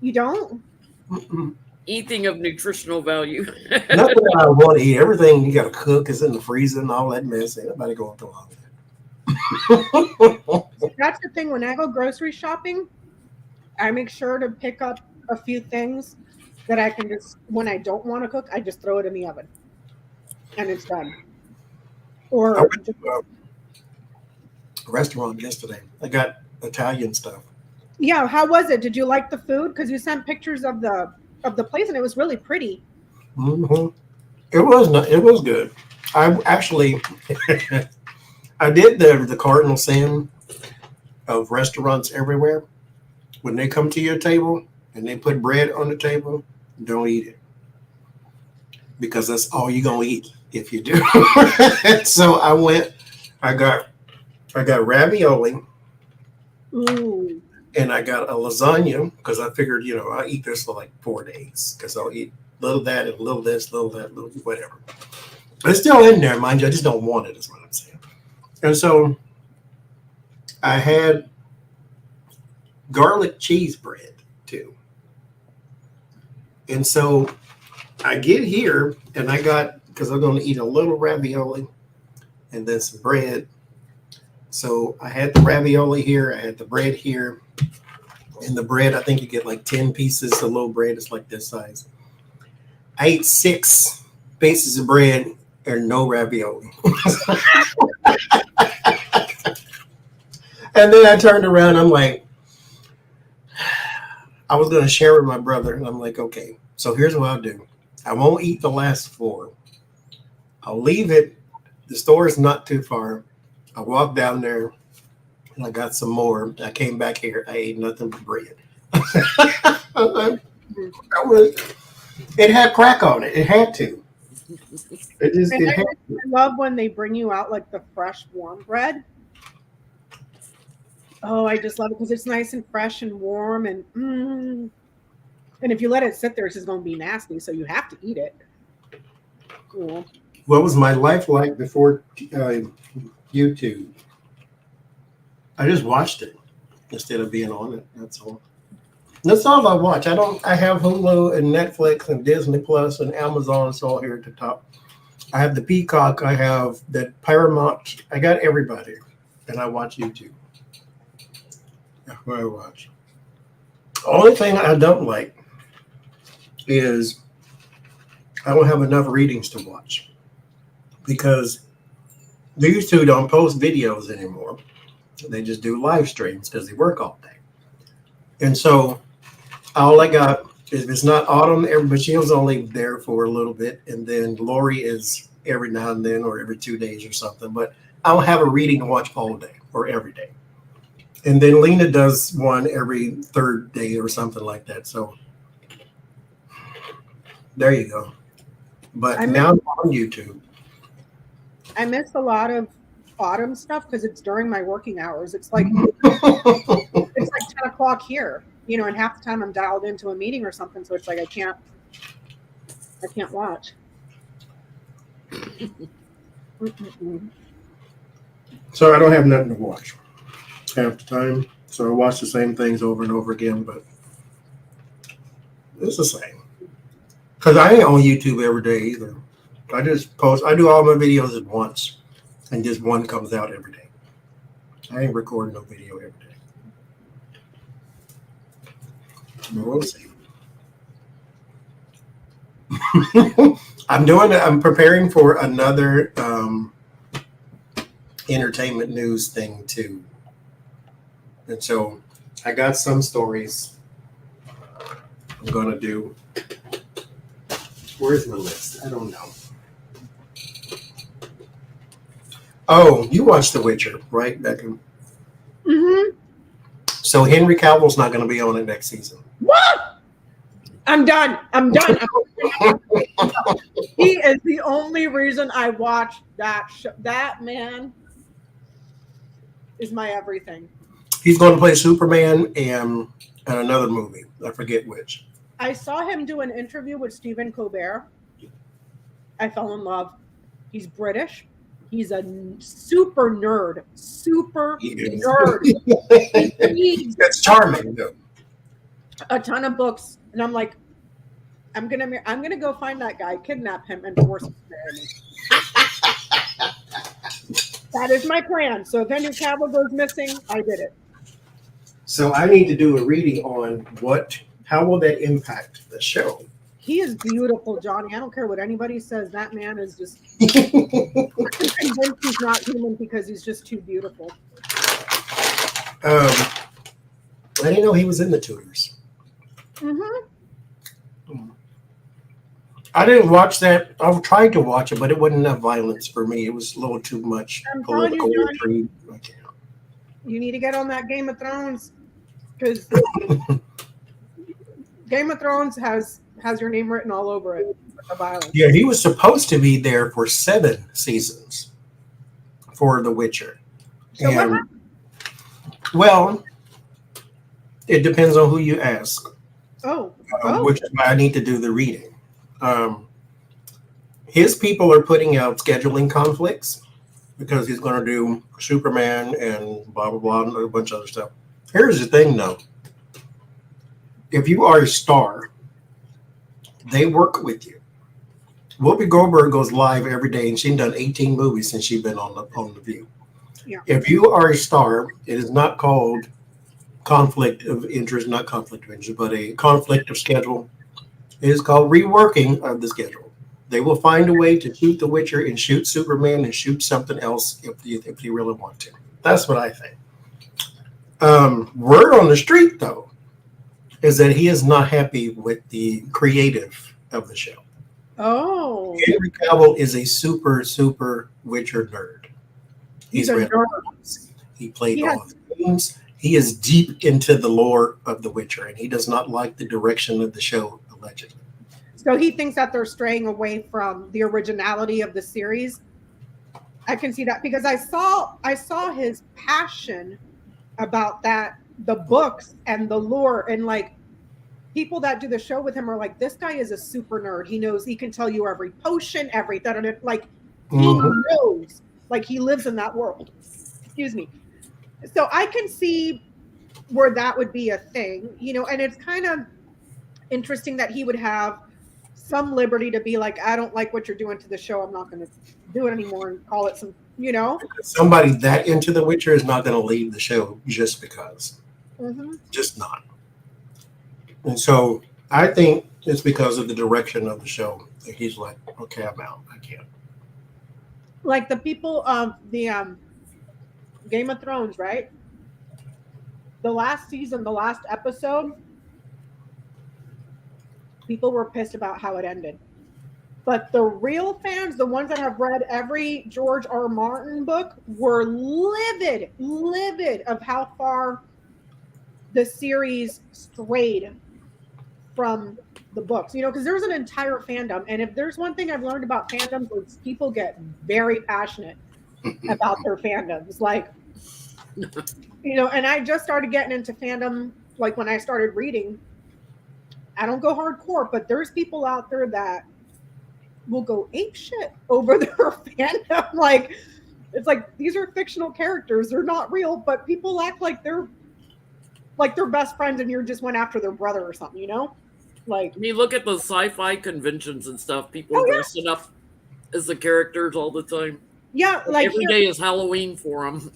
You don't? Mm-mm. Anything of nutritional value. Nothing that I want to eat. Everything you got to cook is in the freezer and all that mess. Ain't nobody going through all that. That's the thing. When I go grocery shopping, I make sure to pick up a few things that I can just, when I don't want to cook, I just throw it in the oven and it's done. I Or went to a restaurant yesterday. I got Italian stuff. yeah, how was it? Did you like the food? Because you sent pictures of the place and it was really pretty. Mm-hmm. It was not. It was good. I actually, I did the cardinal sin of restaurants everywhere. When they come to your table and they put bread on the table, don't eat it because that's all you're gonna eat if you do. So I went. I got ravioli. Ooh. And I got a lasagna because I figured, I'll eat this for like 4 days because I'll eat a little of that and a little this, little that, little whatever. But it's still in there, mind you. I just don't want it, is what I'm saying. And so I had garlic cheese bread too. And so I get here and I got, because I'm going to eat a little ravioli and then some bread. So I had the ravioli here, I had the bread here. And the bread, I think you get like 10 pieces. The little bread is like this size. I ate 6 pieces of bread and no ravioli. And then I turned around, I'm like, I was going to share with my brother. And I'm like, okay, so here's what I'll do. I won't eat the last 4. I'll leave it. The store is not too far. I walked down there and I got some more. I came back here. I ate nothing but bread. It had crack on it. It had to. I love when they bring you out like the fresh warm bread. Oh, I just love it because it's nice and fresh and warm and and if you let it sit there, it's just going to be nasty. So you have to eat it. Cool. What was my life like before YouTube? I just watched it instead of being on it. That's all. That's all I watch. I have Hulu and Netflix and Disney Plus and Amazon. It's all here at the top. I have the Peacock. I have the Paramount. I got everybody. And I watch YouTube. That's what I watch. The only thing I don't like is I don't have enough readings to watch because these two don't post videos anymore. They just do live streams because they work all day. And so all I got is, it's not Autumn, but she was only there for a little bit. And then Lori is every now and then or every 2 days or something. But I don't have a reading to watch all day or every day. And then Lena does one every 3rd day or something like that. So there you go. But now I'm on YouTube. I miss a lot of Autumn stuff because it's during my working hours. It's like it's like 10 o'clock here, and half the time I'm dialed into a meeting or something. So it's like I can't watch. So I don't have nothing to watch half the time. So I watch the same things over and over again, but it's the same. Because I ain't on YouTube every day either. I just post. I do all my videos at once, and just one comes out every day. I ain't recording no video every day. But we'll see. I'm preparing for another entertainment news thing too. And so I got some stories I'm going to do. Where's my list? I don't know. Oh, you watched The Witcher, right, Beckham? Mm-hmm. So Henry Cavill's not going to be on it next season. What? I'm done. He is the only reason I watch that show. That man is my everything. He's going to play Superman and another movie. I forget which. I saw him do an interview with Stephen Colbert. I fell in love. He's British. He's a super nerd. Super nerd. He reads That's charming, though. a ton of books, and I'm like, I'm gonna go find that guy, kidnap him, and force him to marry me. That is my plan. So if Henry Cavill goes missing, I did it. So I need to do a reading on how will that impact the show? He is beautiful, Johnny. I don't care what anybody says. That man is just. I'm convinced he's not human because he's just too beautiful. I didn't know he was in the Tudors. Mm-hmm. I didn't watch that. I tried to watch it, but it wasn't enough violence for me. It was a little too much I'm telling you, political Johnny. intrigue. I can't. You need to get on that Game of Thrones because Game of Thrones has your name written all over it. The violence. Yeah, he was supposed to be there for 7 seasons for The Witcher. So what happened? Well, it depends on who you ask, Oh, which is why I need to do the reading. His people are putting out scheduling conflicts because he's going to do Superman and blah, blah, blah, and a bunch of other stuff. Here's the thing, though. If you are a star, they work with you. Whoopi Goldberg goes live every day, and she's done 18 movies since she's been on the View. Yeah. If you are a star, it is not called conflict of interest, not conflict of interest, but a conflict of schedule. It is called reworking of the schedule. They will find a way to shoot The Witcher and shoot Superman and shoot something else if you really want to. That's what I think. Word on the street, though, is that he is not happy with the creative of the show. Oh. Henry Cavill is a super, super Witcher nerd. He's a nerd. He played all the games. He is deep into the lore of The Witcher, and he does not like the direction of the show, allegedly. So he thinks that they're straying away from the originality of the series. I can see that because I saw his passion about that, the books and the lore, and like people that do the show with him are like, this guy is a super nerd. He knows, he can tell you every potion, everything. Like he knows, like he lives in that world. Excuse me. So I can see where that would be a thing, you know, and it's kind of interesting that he would have some liberty to be like, I don't like what you're doing to the show. I'm not going to do it anymore and call it some, you know. Somebody that into The Witcher is not going to leave the show just because. Mm-hmm. Just not. And so I think it's because of the direction of the show that he's like, okay, I'm out. I can't. Like the people of the Game of Thrones, right? The last season, the last episode, people were pissed about how it ended. But the real fans, the ones that have read every George R. Martin book, were livid of how far the series strayed from the books. You know, because there's an entire fandom. And if there's one thing I've learned about fandoms, is people get very passionate about their fandoms. Like, you know, and I just started getting into fandom, like when I started reading. I don't go hardcore, but there's people out there that will go ape shit over their fandom. Like, it's like, these are fictional characters. They're not real, but people act like they're best friends and you just went after their brother or something, you know? Like, I mean, look at the sci-fi conventions and stuff. People are dressing up as the characters all the time. Yeah, like every day is Halloween for them.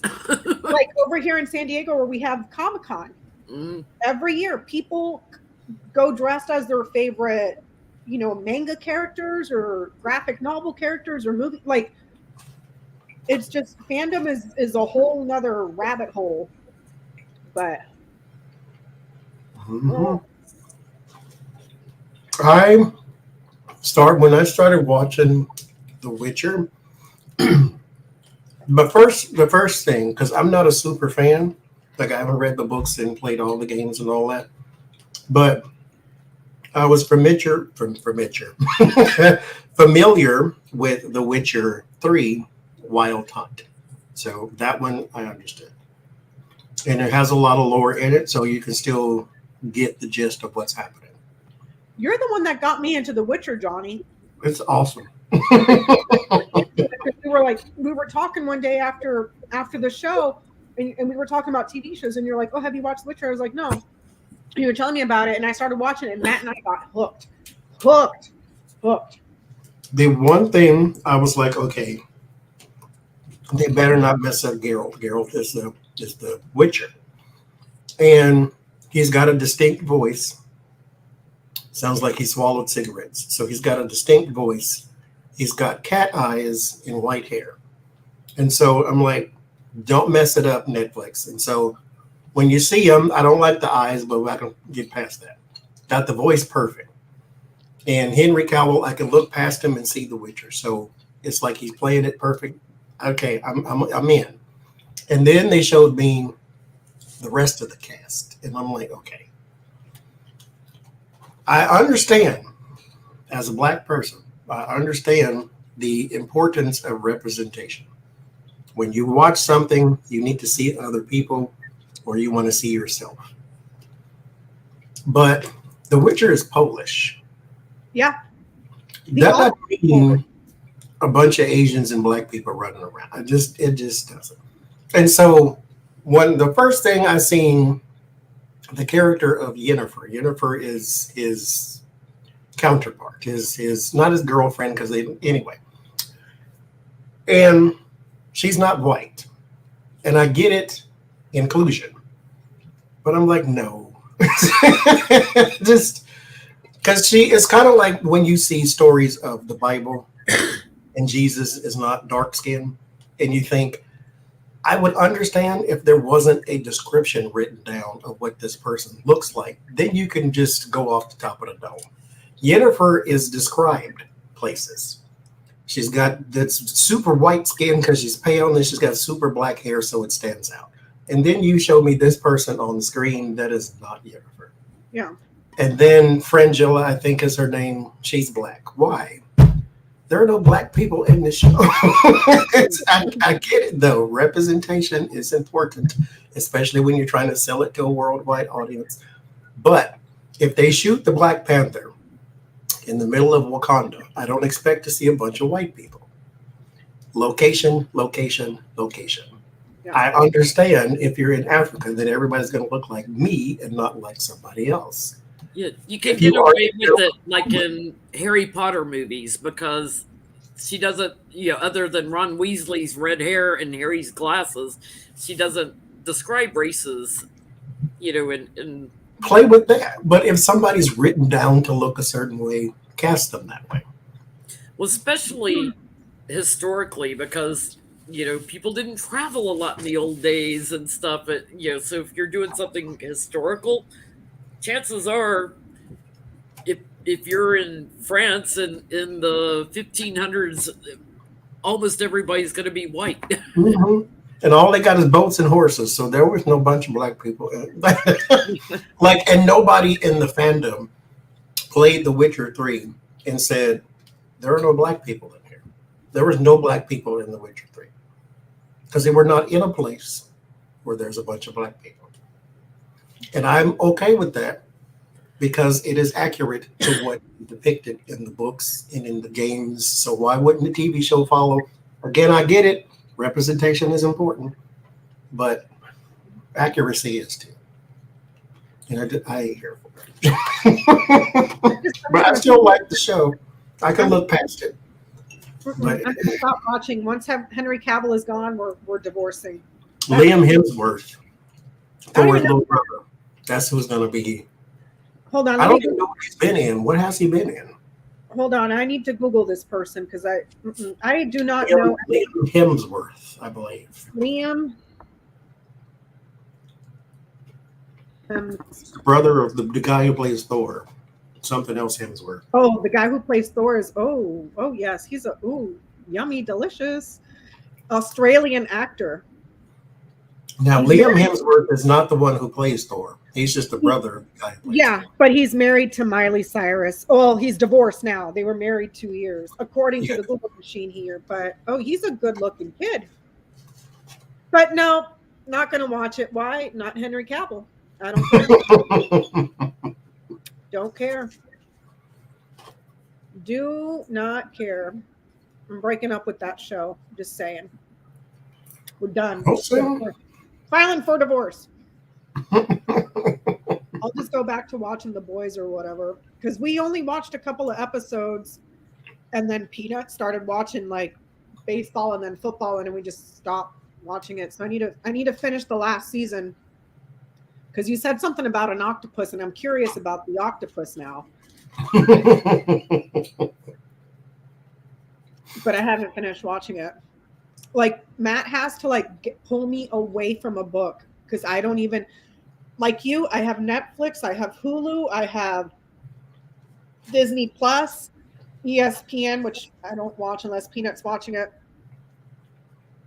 Like over here in San Diego where we have Comic-Con. Mm-hmm. Every year, people go dressed as their favorite, you know, manga characters or graphic novel characters or movie. Like, it's just, fandom is a whole nother rabbit hole. But when I started watching The Witcher, the first thing, because I'm not a super fan, like I haven't read the books and played all the games and all that, but I was familiar with The Witcher 3 Wild Hunt. So that one I understood. and it has a lot of lore in it, so you can still get the gist of what's happening. You're the one that got me into The Witcher, Johnny. It's awesome. We were talking one day after the show, and we were talking about TV shows, and you're like, "Oh, have you watched The Witcher?" I was like, "No." And you were telling me about it, and I started watching it, and Matt and I got hooked. The one thing I was like, okay, they better not mess up Geralt. Geralt is the Witcher, and he's got a distinct voice. Sounds like he swallowed cigarettes. So he's got a distinct voice. He's got cat eyes and white hair. And so I'm like, don't mess it up, Netflix. And so when you see him, I don't like the eyes, but I can get past that. Got the voice perfect. And Henry Cavill, I can look past him and see The Witcher. So it's like he's playing it perfect. Okay, I'm in. And then they showed me the rest of the cast. And I'm like, okay. I understand, as a Black person, I understand the importance of representation. When you watch something, you need to see other people, or you want to see yourself. But The Witcher is Polish. Yeah. That doesn't mean a bunch of Asians and Black people running around. It just doesn't. And so when the first thing I seen, the character of Yennefer is his counterpart, his not his girlfriend, because they anyway. And she's not white. And I get it, inclusion. But I'm like, no. Just because it's kind of like when you see stories of the Bible and Jesus is not dark skinned, and you think, I would understand if there wasn't a description written down of what this person looks like. Then you can just go off the top of the dome. Yennefer is described places. She's got that super white skin because she's pale, and she's got super black hair, so it stands out. And then you show me this person on the screen that is not Yennefer. Yeah. And then Frangilla, I think is her name. She's Black. Why? There are no Black people in this show. I get it, though. Representation is important, especially when you're trying to sell it to a worldwide audience. But if they shoot the Black Panther in the middle of Wakanda, I don't expect to see a bunch of white people. Location, location, location. Yeah. I understand if you're in Africa that everybody's going to look like me and not like somebody else. Yeah, you can get away with it like in Harry Potter movies because she doesn't, other than Ron Weasley's red hair and Harry's glasses, she doesn't describe races, and play with that. But if somebody's written down to look a certain way, cast them that way. Well, especially historically, because people didn't travel a lot in the old days and stuff. But so if you're doing something historical, chances are, if you're in France and in the 1500s, almost everybody's going to be white. Mm-hmm. And all they got is boats and horses, so there was no bunch of Black people. And nobody in the fandom played The Witcher 3 and said, there are no Black people in here. There was no Black people in The Witcher 3. Because they were not in a place where there's a bunch of Black people. And I'm okay with that because it is accurate to what depicted in the books and in the games. So why wouldn't the TV show follow? Again, I get it. Representation is important, but accuracy is too. And I ain't here for it. But I still like the show. I can look past it. But I'm gonna stop watching. Once Henry Cavill is gone, we're divorcing. Liam Hemsworth, Thor's little brother. That's who's going to be. Hold on. I don't even know what he's been in. What has he been in? Hold on. I need to Google this person because I do not know. Liam Hemsworth, I believe. Liam. Brother of the guy who plays Thor. Something else Hemsworth. Oh, the guy who plays Thor is yes, he's yummy, delicious Australian actor. Now Liam Hemsworth is not the one who plays Thor. He's just the brother of the guy who plays Thor. But he's married to Miley Cyrus. Oh, he's divorced now. They were married 2 years, according to the Google machine here. But he's a good-looking kid. But no, Not gonna watch it. Why? Not Henry Cavill. I don't care. Don't care. Do not care. I'm breaking up with that show. Just saying. We're done. Filing for divorce. I'll just go back to watching The Boys or whatever. Because we only watched a couple of episodes, and then Peanut started watching like baseball and then football, and then we just stopped watching it. So I need to finish the last season. Because you said something about an octopus, and I'm curious about the octopus now. But I haven't finished watching it. Like Matt has to like pull me away from a book because I don't even like you. I have Netflix, I have Hulu, I have Disney Plus, ESPN, which I don't watch unless Peanut's watching it.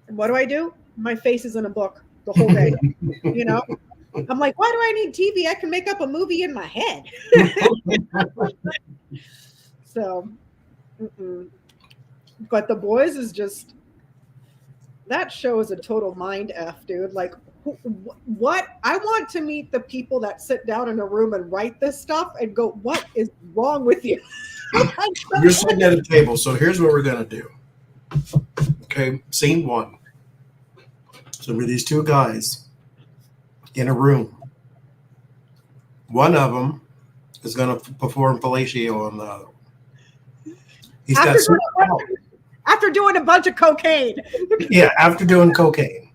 And what do? My face is in a book the whole day. You know, I'm like, why do I need TV? I can make up a movie in my head. So, but The Boys is just, that show is a total mind F, dude. Like, what? I want to meet the people that sit down in a room and write this stuff and go, what is wrong with you? You're sitting at a table, so here's what we're going to do. Okay, scene 1. So with these two guys in a room, one of them is going to perform fellatio on the other. He's got after doing a bunch of cocaine. Yeah, after doing cocaine.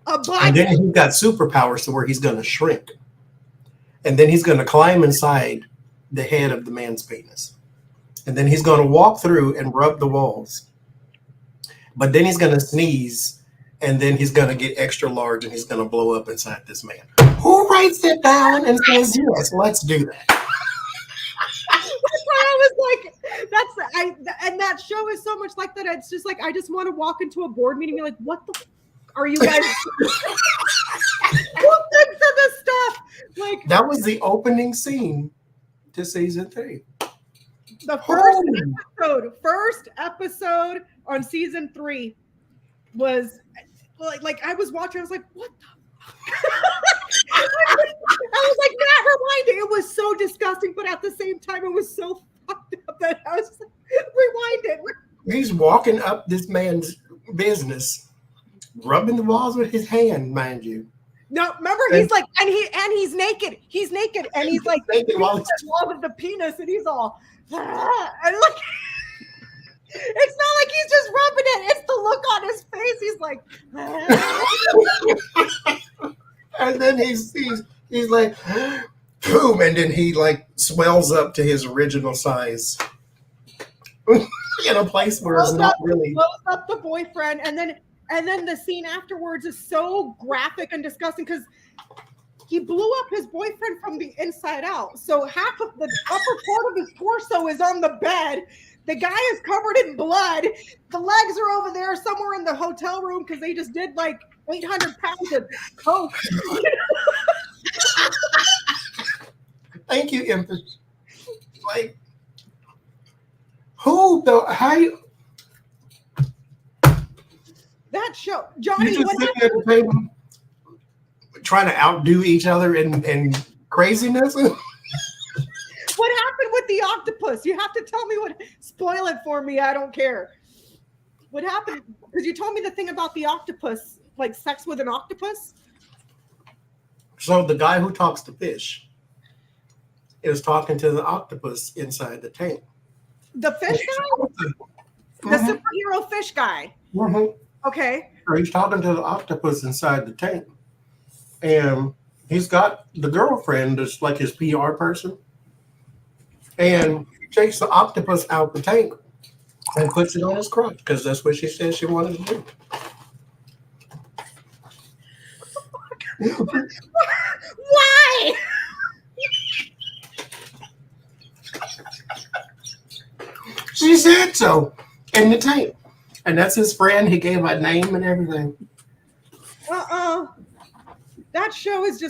A bunch. And then he's got superpowers to where he's going to shrink. And then he's going to climb inside the head of the man's penis. And then he's going to walk through and rub the walls. But then he's going to sneeze. And then he's going to get extra large and he's going to blow up inside this man. Who writes it down and says, yes, let's do that? I was like, and that show is so much like that. It's just like, I just want to walk into a board meeting and be like, what the are you guys? Who thinks of this stuff? Like, that was the opening scene to season 3. The first episode on season 3 was like I was watching. I was like, what the? I was like, Matt, rewind it. It was so disgusting, but at the same time, it was so fucked up that I was like, rewind it. He's walking up this man's business, rubbing the walls with his hand, mind you. No, remember, he's like, and he's naked. He's naked, and he's like, naked while he's wall with the penis, and he's all, and look. It's not like he's just rubbing it. It's the look on his face. He's like, and then he's like, boom, and then he like swells up to his original size in a place where it's not really. Blows up the boyfriend, and then the scene afterwards is so graphic and disgusting because he blew up his boyfriend from the inside out. So half of the upper part of his torso is on the bed. The guy is covered in blood. The legs are over there somewhere in the hotel room because they just did like 800 pounds of coke. Thank you, Empress. Like, who the how you? That show, Johnny. You just sitting at the table trying to outdo each other in craziness. What happened with the octopus? You have to tell me what. Spoil it for me. I don't care. What happened? Because you told me the thing about the octopus, like sex with an octopus. So the guy who talks to fish is talking to the octopus inside the tank. The fish guy? The superhero fish guy. Mm-hmm. Okay. So he's talking to the octopus inside the tank. And he's got the girlfriend that's like his PR person. And he takes the octopus out the tank and puts it on his crotch because that's what she said she wanted to do. Why? She said so in the tank. And that's his friend. He gave a name and everything. That show is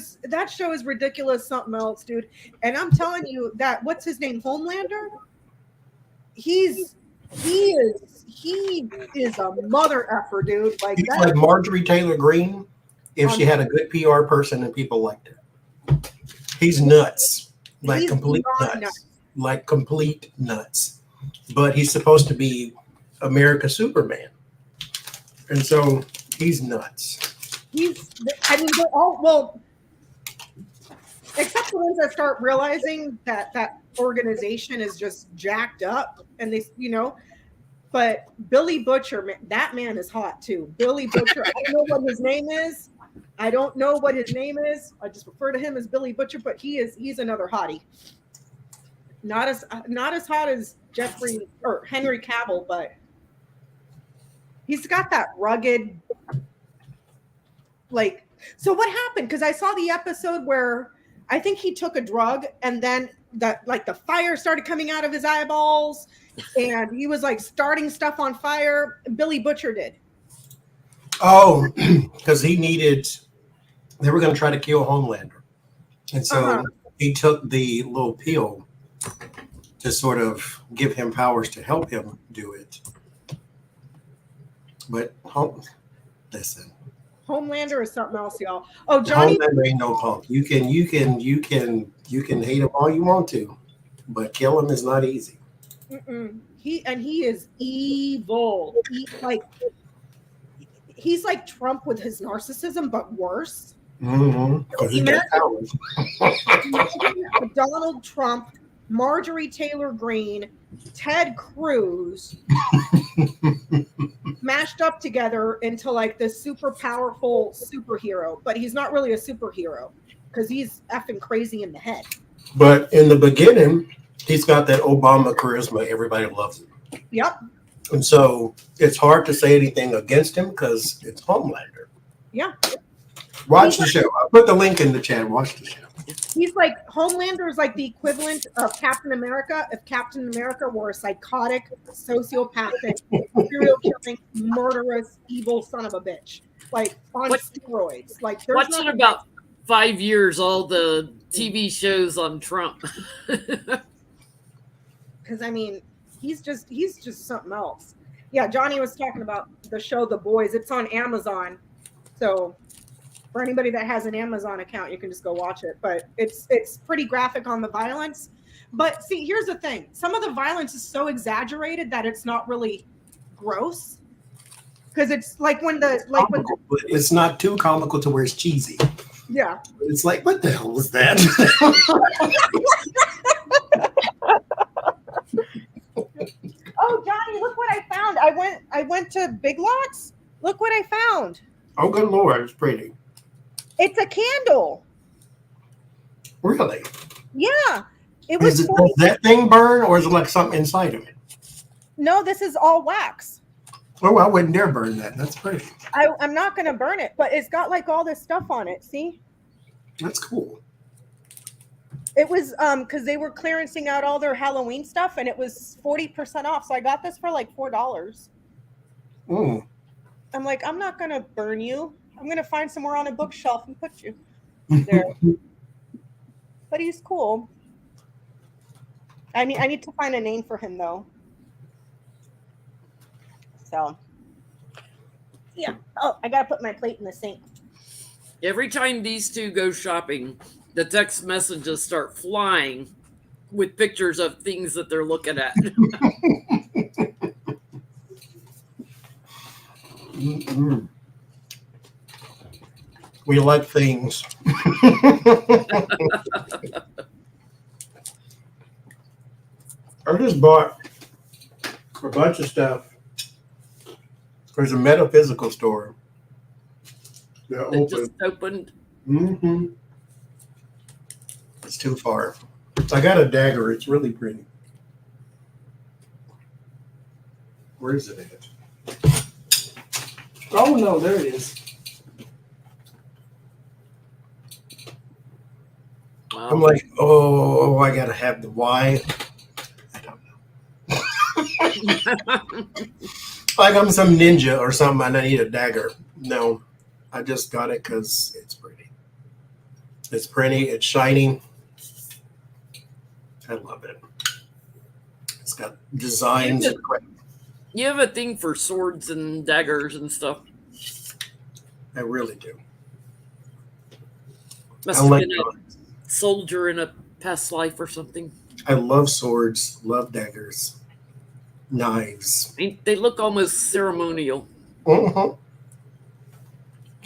ridiculous, something else, dude. And I'm telling you that what's his name? Homelander? He is a mother effer, dude. Like He's that. like Marjorie Taylor Greene if she had a good PR person and people liked her. He's nuts, like He's complete beyond nuts, like complete nuts. But he's supposed to be America's Superman, and so he's nuts. I mean, they're all, well, except the ones that start realizing that that organization is just jacked up and they, you know, but Billy Butcher, man, that man is hot too. Billy Butcher, I don't know what his name is. I just refer to him as Billy Butcher, but he's another hottie. Not as hot as Jeffrey or Henry Cavill, but he's got that rugged, like, so what happened? Because I saw the episode where I think he took a drug and then the fire started coming out of his eyeballs and he was like starting stuff on fire. Billy Butcher did. Oh, because they were going to try to kill Homelander. And so he took the little pill to sort of give him powers to help him do it. But listen, Homelander is something else, y'all. Oh, Johnny, Homelander ain't no punk. You can hate him all you want to, but kill him is not easy. he is evil. He's like Trump with his narcissism, but worse. Because he got powers. Donald Trump, Marjorie Taylor Greene, Ted Cruz mashed up together into like this super powerful superhero, but he's not really a superhero because he's effing crazy in the head. But in the beginning, he's got that Obama charisma. Everybody loves him. Yep. And so it's hard to say anything against him because it's Homelander. Yeah. Watch the show. I'll put the link in the chat. Watch the show. He's like, Homelander is like the equivalent of Captain America if Captain America were a psychotic, sociopathic, serial killing, murderous, evil son of a bitch. Like on steroids. Like there's Watch in about 5 years all the TV shows on Trump. Because I mean, he's just something else. Yeah, Johnny was talking about the show The Boys. It's on Amazon. So for anybody that has an Amazon account, you can just go watch it. But it's pretty graphic on the violence. But see, here's the thing. Some of the violence is so exaggerated that it's not really gross. Because it's like when it's not too comical to where it's cheesy. Yeah. It's like, what the hell was that? Oh, Johnny, look what I found. I went to Big Lots. Look what I found. Oh, good Lord, it's pretty. It's a candle. Really? Yeah. Does that thing burn or is it like something inside of it? No, this is all wax. Oh, I wouldn't dare burn that. That's pretty. I'm not going to burn it, but it's got like all this stuff on it. See? That's cool. It was because they were clearancing out all their Halloween stuff and it was 40% off. So I got this for like $4. I'm like, I'm not going to burn you. I'm going to find somewhere on a bookshelf and put you there. But he's cool. I need to find a name for him though. So, yeah. Oh, I got to put my plate in the sink. Every time these two go shopping, the text messages start flying with pictures of things that they're looking at. We like things. I just bought a bunch of stuff. There's a metaphysical store. It just opened. It's too far. I got a dagger. It's really pretty. Where is it at? Oh, no, there it is. Wow. I'm like, oh, I got to have the why. I don't know. Like I'm some ninja or something and I need a dagger. No, I just got it because it's pretty. It's pretty. It's shiny. I love it. It's got designs. You have a thing for swords and daggers and stuff. I really do. Must I have like been a soldier in a past life or something. I love swords, love daggers, knives. I mean, they look almost ceremonial. Mm-hmm.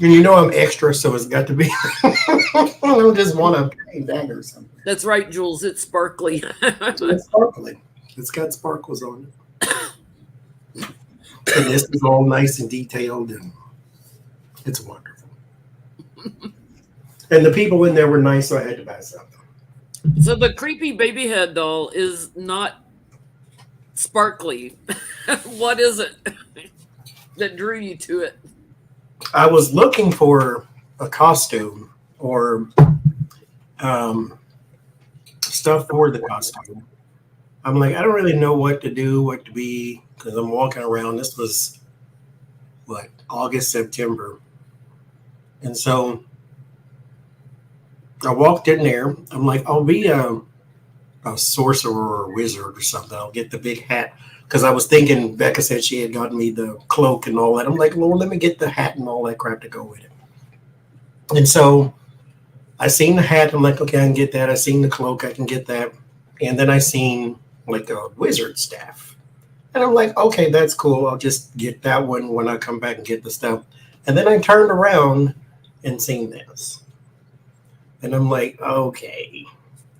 And you know I'm extra, so it's got to be. I don't just want a plain dagger or something. That's right, Jules. It's sparkly. It's sparkling. It's got sparkles on it. And this is all nice and detailed, and it's wonderful. And the people in there were nice, so I had to buy something. So the creepy baby head doll is not sparkly. What is it that drew you to it? I was looking for a costume or stuff for the costume. I'm like, I don't really know what to do, what to be, because I'm walking around. This was August, September. And so I walked in there. I'm like, I'll be a sorcerer or a wizard or something. I'll get the big hat. Because I was thinking, Becca said she had gotten me the cloak and all that. I'm like, Lord, let me get the hat and all that crap to go with it. And so I seen the hat. I'm like, okay, I can get that. I seen the cloak. I can get that. And then I seen like a wizard staff. And I'm like, okay, that's cool. I'll just get that one when I come back and get the stuff. And then I turned around and seen this. And I'm like, okay,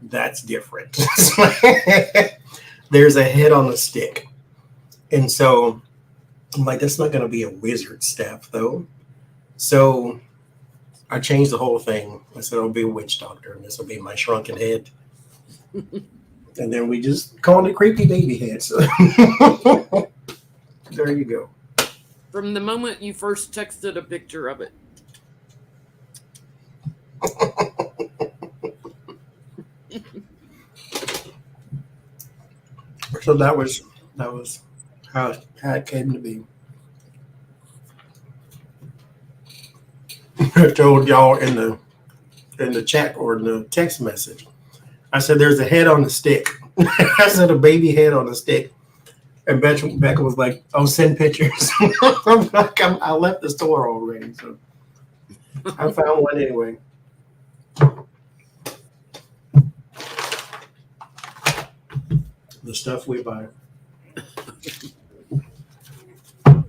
that's different. There's a head on a stick. And so I'm like, that's not going to be a wizard staff, though. So I changed the whole thing. I said, I'll be a witch doctor, and this will be my shrunken head. And then we just called it creepy baby head. So there you go. From the moment you first texted a picture of it. So that was how it came to be. I told y'all in the chat or in the text message. I said there's a head on the stick. I said a baby head on a stick. And Becca was like, "Oh, send pictures." I left the store already, so I found one anyway. The stuff we buy.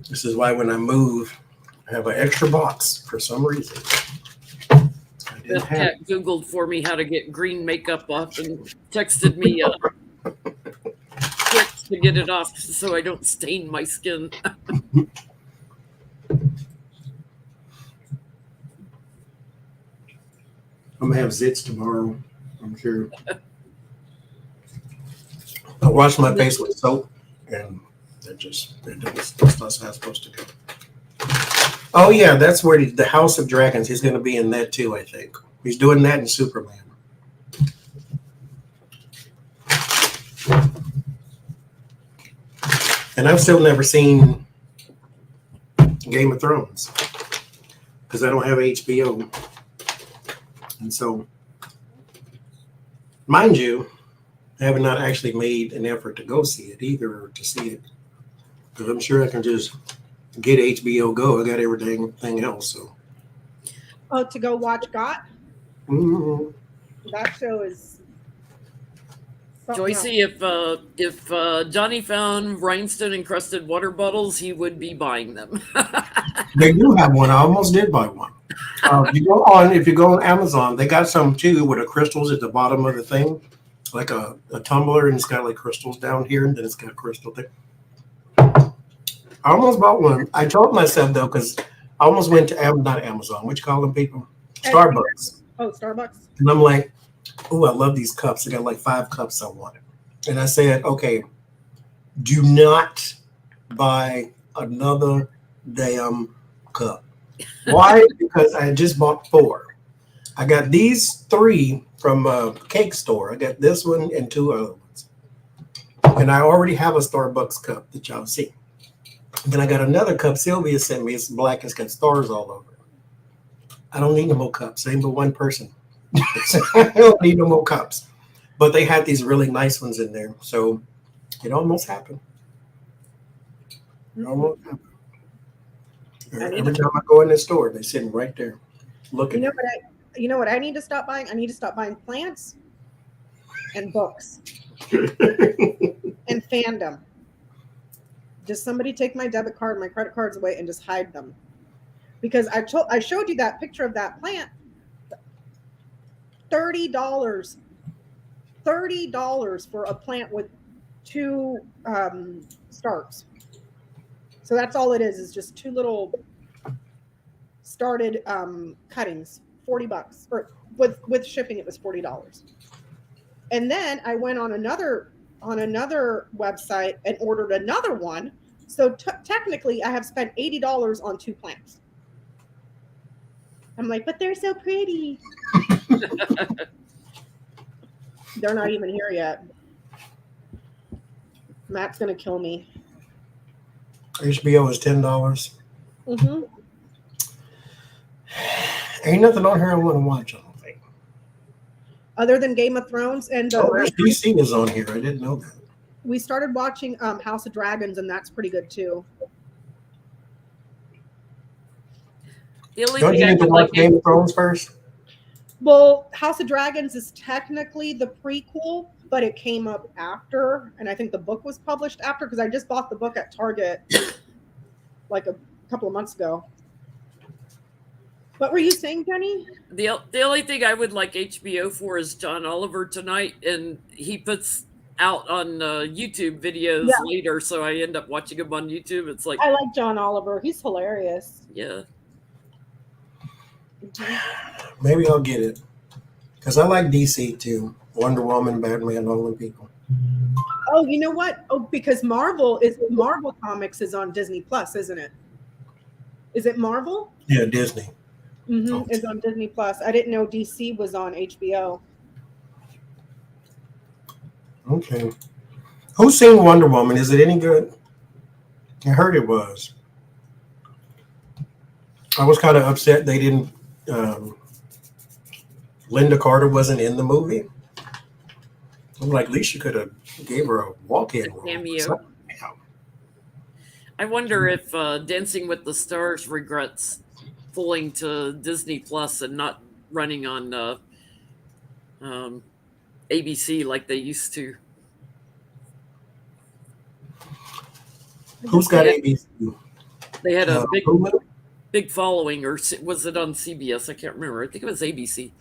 This is why when I move, I have an extra box for some reason. Beth Cat Googled for me how to get green makeup off and texted me tips to get it off so I don't stain my skin. I'm gonna have zits tomorrow, I'm sure. I wash my face with soap, and that's not how it's supposed to go. Oh yeah, that's where the House of Dragons. He's going to be in that too, I think. He's doing that in Superman. And I've still never seen Game of Thrones because I don't have HBO. And so, mind you, I have not actually made an effort to go see it either, or to see it, because I'm sure I can just get HBO Go. I got everything else. So, Oh, to go watch Got? mm-hmm. That show is. Joycey, if Johnny found rhinestone encrusted water bottles, he would be buying them. They do have one. I almost did buy one. If you go on Amazon, they got some too with the crystals at the bottom of the thing, like a tumbler, and it's got like crystals down here, and then it's got crystal thing. I almost bought one. I told myself though, because I almost went to not Amazon. What you call them people? Starbucks. Oh, Starbucks. And I'm like, oh, I love these cups. I got like 5 cups I wanted. And I said, okay, do not buy another damn cup. Why? Because I just bought 4. I got these 3 from a cake store. I got this one and 2 other ones. And I already have a Starbucks cup that y'all see. Then I got another cup Sylvia sent me. It's black. It's got stars all over it. I don't need no more cups. Same but one person. I don't need no more cups. But they had these really nice ones in there. So it almost happened. It almost happened. Every time I go in the store, they're sitting right there looking. You know what You know what I need to stop buying? I need to stop buying plants and books and fandom. Just somebody take my debit card, my credit cards away, and just hide them. Because I showed you that picture of that plant. $30. $30 for a plant with 2 starts. So that's all it is just 2 little started cuttings. $40 for with shipping. It was $40. And then I went on another website and ordered another one. So technically, I have spent $80 on 2 plants. I'm like, but they're so pretty. They're not even here yet. Matt's gonna kill me. HBO is $10. Mm-hmm. Ain't nothing on here I want to watch. I don't think. Other than Game of Thrones and There's DC is on here. I didn't know that. we started watching House of Dragons, and that's pretty good too. The only Don't thing you I need to would watch like Game of Thrones first? Well, House of Dragons is technically the prequel, but it came up after, and I think the book was published after because I just bought the book at Target like a couple of months ago. What were you saying, Jenny? the only thing I would like HBO for is John Oliver tonight, and he puts out on YouTube videos later, so I end up watching him on YouTube. It's like I like John Oliver. He's hilarious. yeah. Maybe I'll get it because I like DC too. Wonder Woman, Batman, all them people. Oh, you know what? Oh, because Marvel Comics is on Disney Plus, isn't it? Is it Marvel? Yeah, Disney. Mm-hmm. It's on Disney Plus. I didn't know DC was on HBO. Okay. Who's seen Wonder Woman? Is it any good? I heard it was. I was kind of upset they didn't. Linda Carter wasn't in the movie. I'm like, at least you could have gave her a walk-in role. Cameo. I wonder if Dancing with the Stars regrets pulling to Disney Plus and not running on ABC like they used to. Who's got ABC? They had a Hulu? big following, or was it on CBS? I can't remember. I think it was ABC.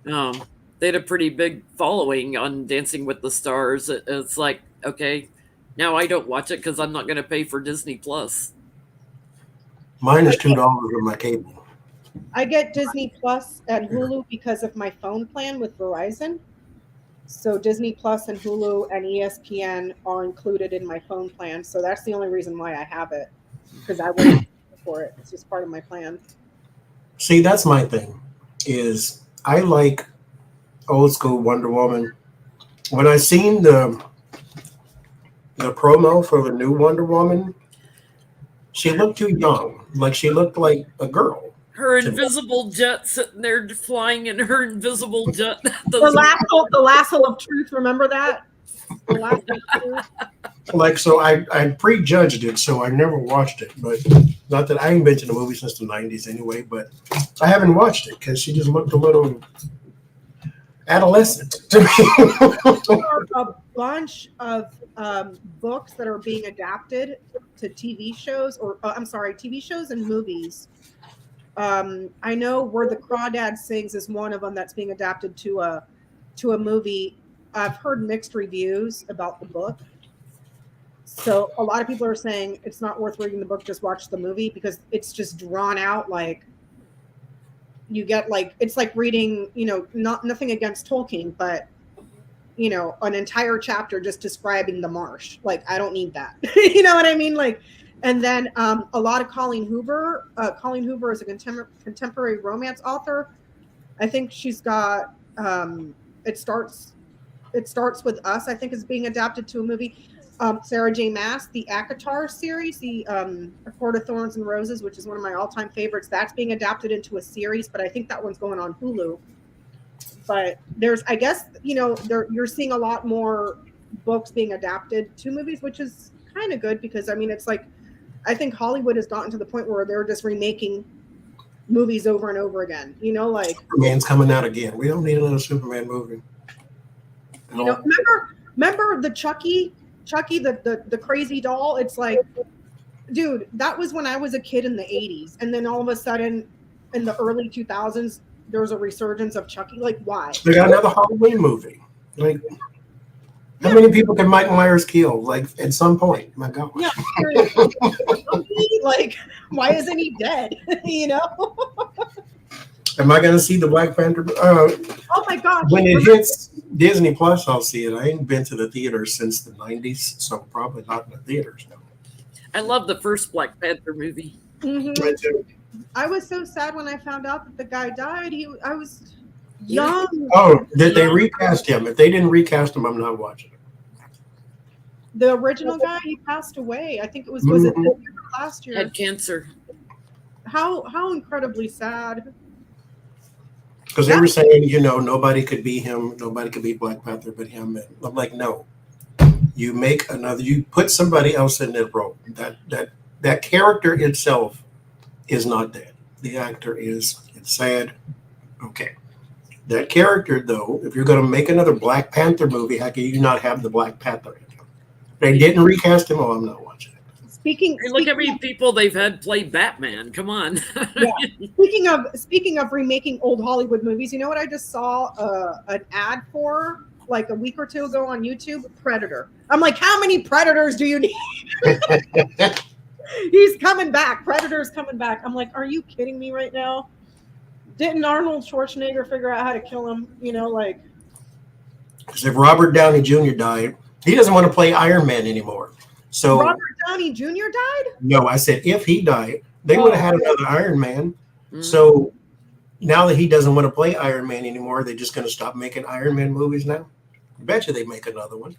They had a pretty big following on Dancing with the Stars. It's like, okay, now I don't watch it because I'm not going to pay for Disney Plus. Mine is $2 on my cable. I get Disney Plus and Hulu because of my phone plan with Verizon. So Disney Plus and Hulu and ESPN are included in my phone plan. So that's the only reason why I have it, because I wouldn't pay for it. It's just part of my plan. See, that's my thing. Is I like old school Wonder Woman. When I seen the promo for the new Wonder Woman, she looked too young. Like she looked like a girl. Her invisible jet sitting there flying in her invisible jet. The lasso of truth. Remember that? The lasso of truth. Like, so I prejudged it, so I never watched it. But not that I ain't been to the movie since the 90s anyway, but I haven't watched it because she just looked a little adolescent to me. There are a bunch of books that are being adapted to TV shows, or TV shows and movies. I know Where the Crawdad Sings is one of them that's being adapted to a movie. I've heard mixed reviews about the book. So a lot of people are saying it's not worth reading the book, just watch the movie because it's just drawn out. Like you get like, it's like reading, nothing against Tolkien, but an entire chapter just describing the marsh. Like, I don't need that. You know what I mean? Like, and then a lot of Colleen Hoover. Colleen Hoover is a contemporary romance author. I think she's got It Starts With Us, I think, is being adapted to a movie. Sarah J. Maas, the ACOTAR series, the A Court of Thorns and Roses, which is one of my all-time favorites, that's being adapted into a series, but I think that one's going on Hulu. But there's, I guess, you're seeing a lot more books being adapted to movies, which is kind of good because, I mean, it's like, I think Hollywood has gotten to the point where they're just remaking movies over and over again. You know, like Superman's coming out again. We don't need another Superman movie. you know, remember the Chucky, the crazy doll? It's like, dude, that was when I was a kid in the 80s. And then all of a sudden in the early 2000s, there was a resurgence of Chucky. Like, why? They got another Halloween movie. Like, how many people can Mike Myers kill? Like, at some point, my God. Yeah, seriously. Like, why isn't he dead? You know? Am I going to see the Black Panther? Oh my gosh. When it hits Disney Plus, I'll see it. I ain't been to the theater since the 90s, so probably not in the theaters now. I love the first Black Panther movie. Mhm. Right, too. I was so sad when I found out that the guy died. I was young. Oh, did they recast him? If they didn't recast him, I'm not watching it. The original guy, he passed away. I think it was it this year or last year? Had cancer. How incredibly sad. Because they were saying, you know, nobody could be him, nobody could be Black Panther but him. And I'm like, no. You make another, you put somebody else in that role. That character itself is not dead. The actor is. It's sad. Okay. That character, though, if you're going to make another Black Panther movie, how can you not have the Black Panther in him? They didn't recast him. Oh, I'm not watching it. Look how many people they've had play Batman. Come on. Yeah. Speaking of remaking old Hollywood movies, you know what I just saw an ad for like a week or two ago on YouTube? Predator. I'm like, how many Predators do you need? He's coming back. Predator's coming back. I'm like, are you kidding me right now? Didn't Arnold Schwarzenegger figure out how to kill him? You know, like. Because if Robert Downey Jr. died, he doesn't want to play Iron Man anymore. So Robert Downey Jr. died? No, I said if he died, they would have had another Iron Man. Mm. So now that he doesn't want to play Iron Man anymore, they're just going to stop making Iron Man movies now? I bet you they make another one.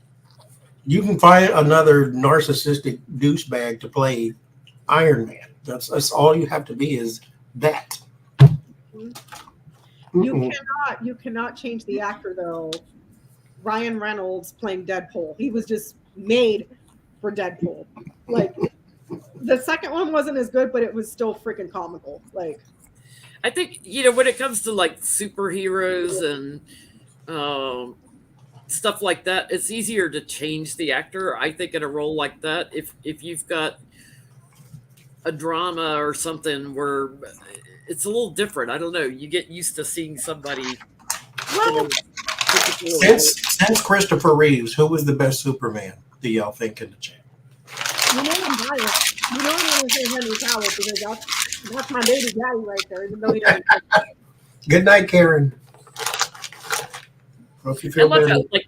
You can find another narcissistic douchebag to play Iron Man. That's all you have to be is that. You cannot change the actor though. Ryan Reynolds playing Deadpool. He was just made for Deadpool. Like the second one wasn't as good, but it was still freaking comical. Like I think, you know, when it comes to like superheroes and stuff like that, it's easier to change the actor. I think in a role like that, if you've got a drama or something where it's a little different. I don't know. You get used to seeing somebody. well, Since Christopher Reeves, who was the best Superman? Do y'all think in the chat? you know I'm biased. You know I'm going to say Henry Cavill because that's my baby daddy right there, even though he doesn't. Good night, Karen. Hope you I feel love better. how, like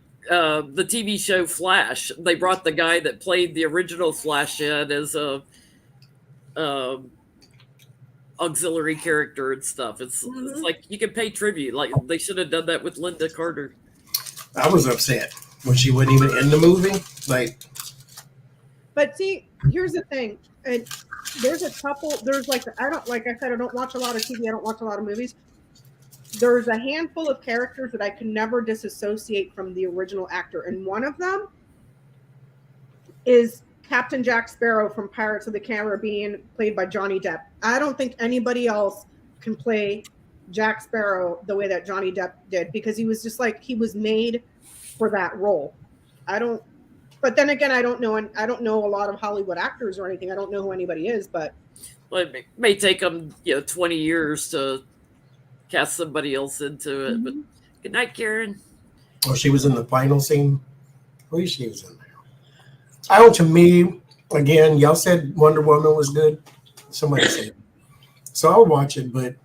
the TV show Flash, they brought the guy that played the original Flash in as a auxiliary character and stuff. It's like you can pay tribute. Like they should have done that with Linda Carter. I was upset when she wasn't even in the movie. Like, But see, here's the thing. And there's a couple, there's like, I don't watch a lot of TV. I don't watch a lot of movies. There's a handful of characters that I can never disassociate from the original actor. And one of them is Captain Jack Sparrow from Pirates of the Caribbean, played by Johnny Depp. I don't think anybody else can play Jack Sparrow the way that Johnny Depp did, because he was just like, he was made for that role. But then again, I don't know a lot of Hollywood actors or anything. I don't know who anybody is, but Well, it may take them 20 years to cast somebody else into it. But good night, Karen. oh, she was in the final scene. Who she was in there? Oh, to me, again, y'all said Wonder Woman was good. Somebody said it. So I'll watch it, but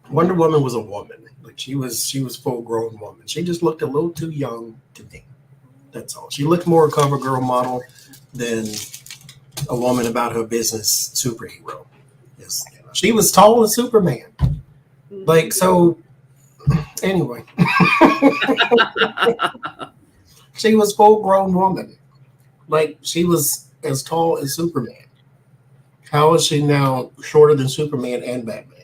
Wonder Woman was a woman. Like she was full grown woman. She just looked a little too young to me. That's all. She looked more a cover girl model than a woman about her business superhero. Yes, she was tall as Superman. Like, so anyway, she was full grown woman. Like she was as tall as Superman. How is she now shorter than Superman and Batman?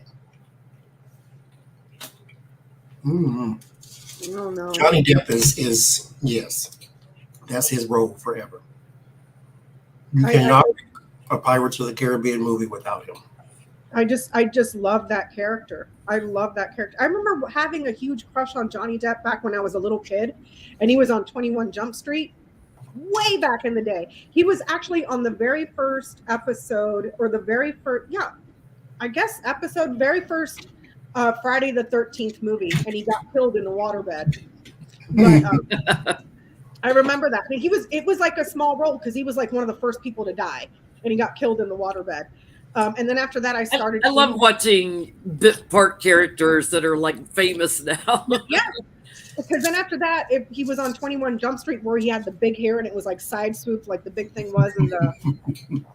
I don't know. Johnny Depp is yes, that's his role forever. You cannot make a Pirates of the Caribbean movie without him. I just love that character. I love that character. I remember having a huge crush on Johnny Depp back when I was a little kid, and he was on 21 Jump Street way back in the day. He was actually on the very first episode, or the very first, very first Friday the 13th movie, and he got killed in the waterbed. But I remember that. I mean, it was like a small role because he was like one of the first people to die, and he got killed in the waterbed. And then after that, I started. I love watching bit part characters that are like famous now. Yeah, because then after that, he was on 21 Jump Street where he had the big hair and it was like side swooped, like the big thing was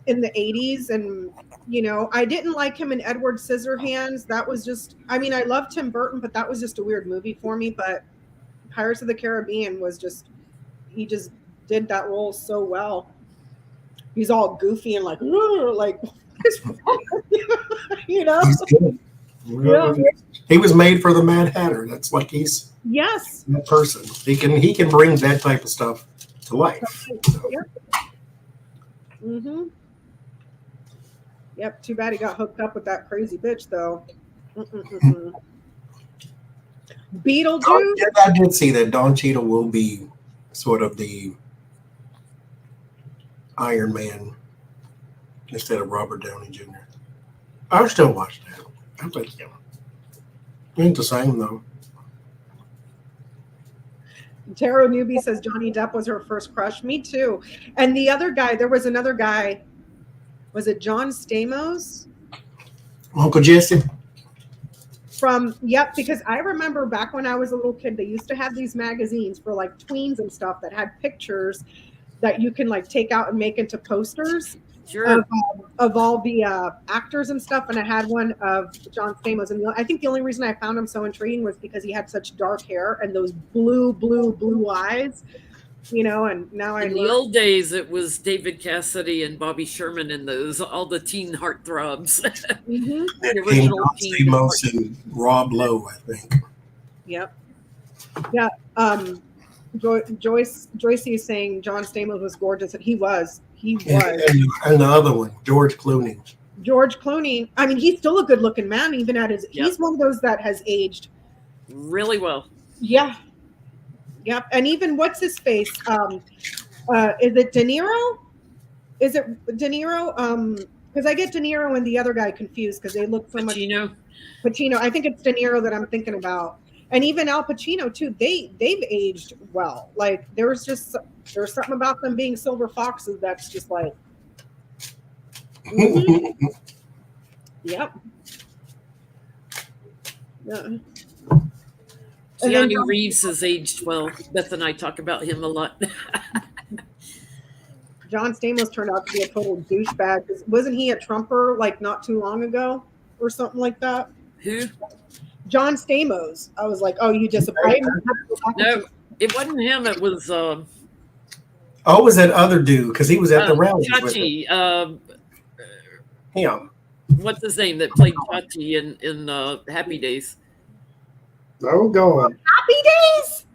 in the 80s. And you know, I didn't like him in Edward Scissorhands. That was just, I mean, I love Tim Burton, but that was just a weird movie for me. But Pirates of the Caribbean was just, he just did that role so well. He's all goofy and like you know. He's good. Yeah. He was made for the Mad Hatter. That's like he's Yes. that person. He can bring that type of stuff to life. So. Yep. Yep. Too bad he got hooked up with that crazy bitch, though. Beetlejuice. Oh, yeah, I did see that Don Cheadle will be sort of the Iron Man instead of Robert Downey Jr. I'll still watch that. I think yeah. Ain't the same though. Taro Newbie says Johnny Depp was her first crush. Me too. And the other guy, there was another guy. Was it John Stamos? Uncle Jesse. Yep, because I remember back when I was a little kid, they used to have these magazines for like tweens and stuff that had pictures that you can like take out and make into posters. Sure. Of all the actors and stuff, and I had one of John Stamos, and I think the only reason I found him so intriguing was because he had such dark hair and those blue eyes, you know. And now In the old days, it was David Cassidy and Bobby Sherman and those all the teen heartthrobs. Mm-hmm. The original Don teen Stamos and Rob Lowe, I think. Yep. Yeah. Joyce is saying John Stamos was gorgeous, and he was. He was. And the other one, George Clooney. George Clooney. I mean, he's still a good-looking man, even at his. Yep. He's one of those that has aged really well. Yeah. Yep. And even what's his face? Is it De Niro? Is it De Niro? Because I get De Niro and the other guy confused because they look so much. Pacino. I think it's De Niro that I'm thinking about. And even Al Pacino too. They've aged well. Like there's something about them being silver foxes that's just like. Mm-hmm. Yep. Yeah. Keanu Reeves has aged well. Beth and I talk about him a lot. John Stamos turned out to be a total douchebag. Wasn't he a Trumper like not too long ago or something like that? Who? John Stamos. I was like, oh, you disappointed? No, it wasn't him. It was Oh, it was that other dude because he was at the rally. Chachi. Yeah. What's his name that played Chachi in Happy Days? Oh, go on. Happy Days.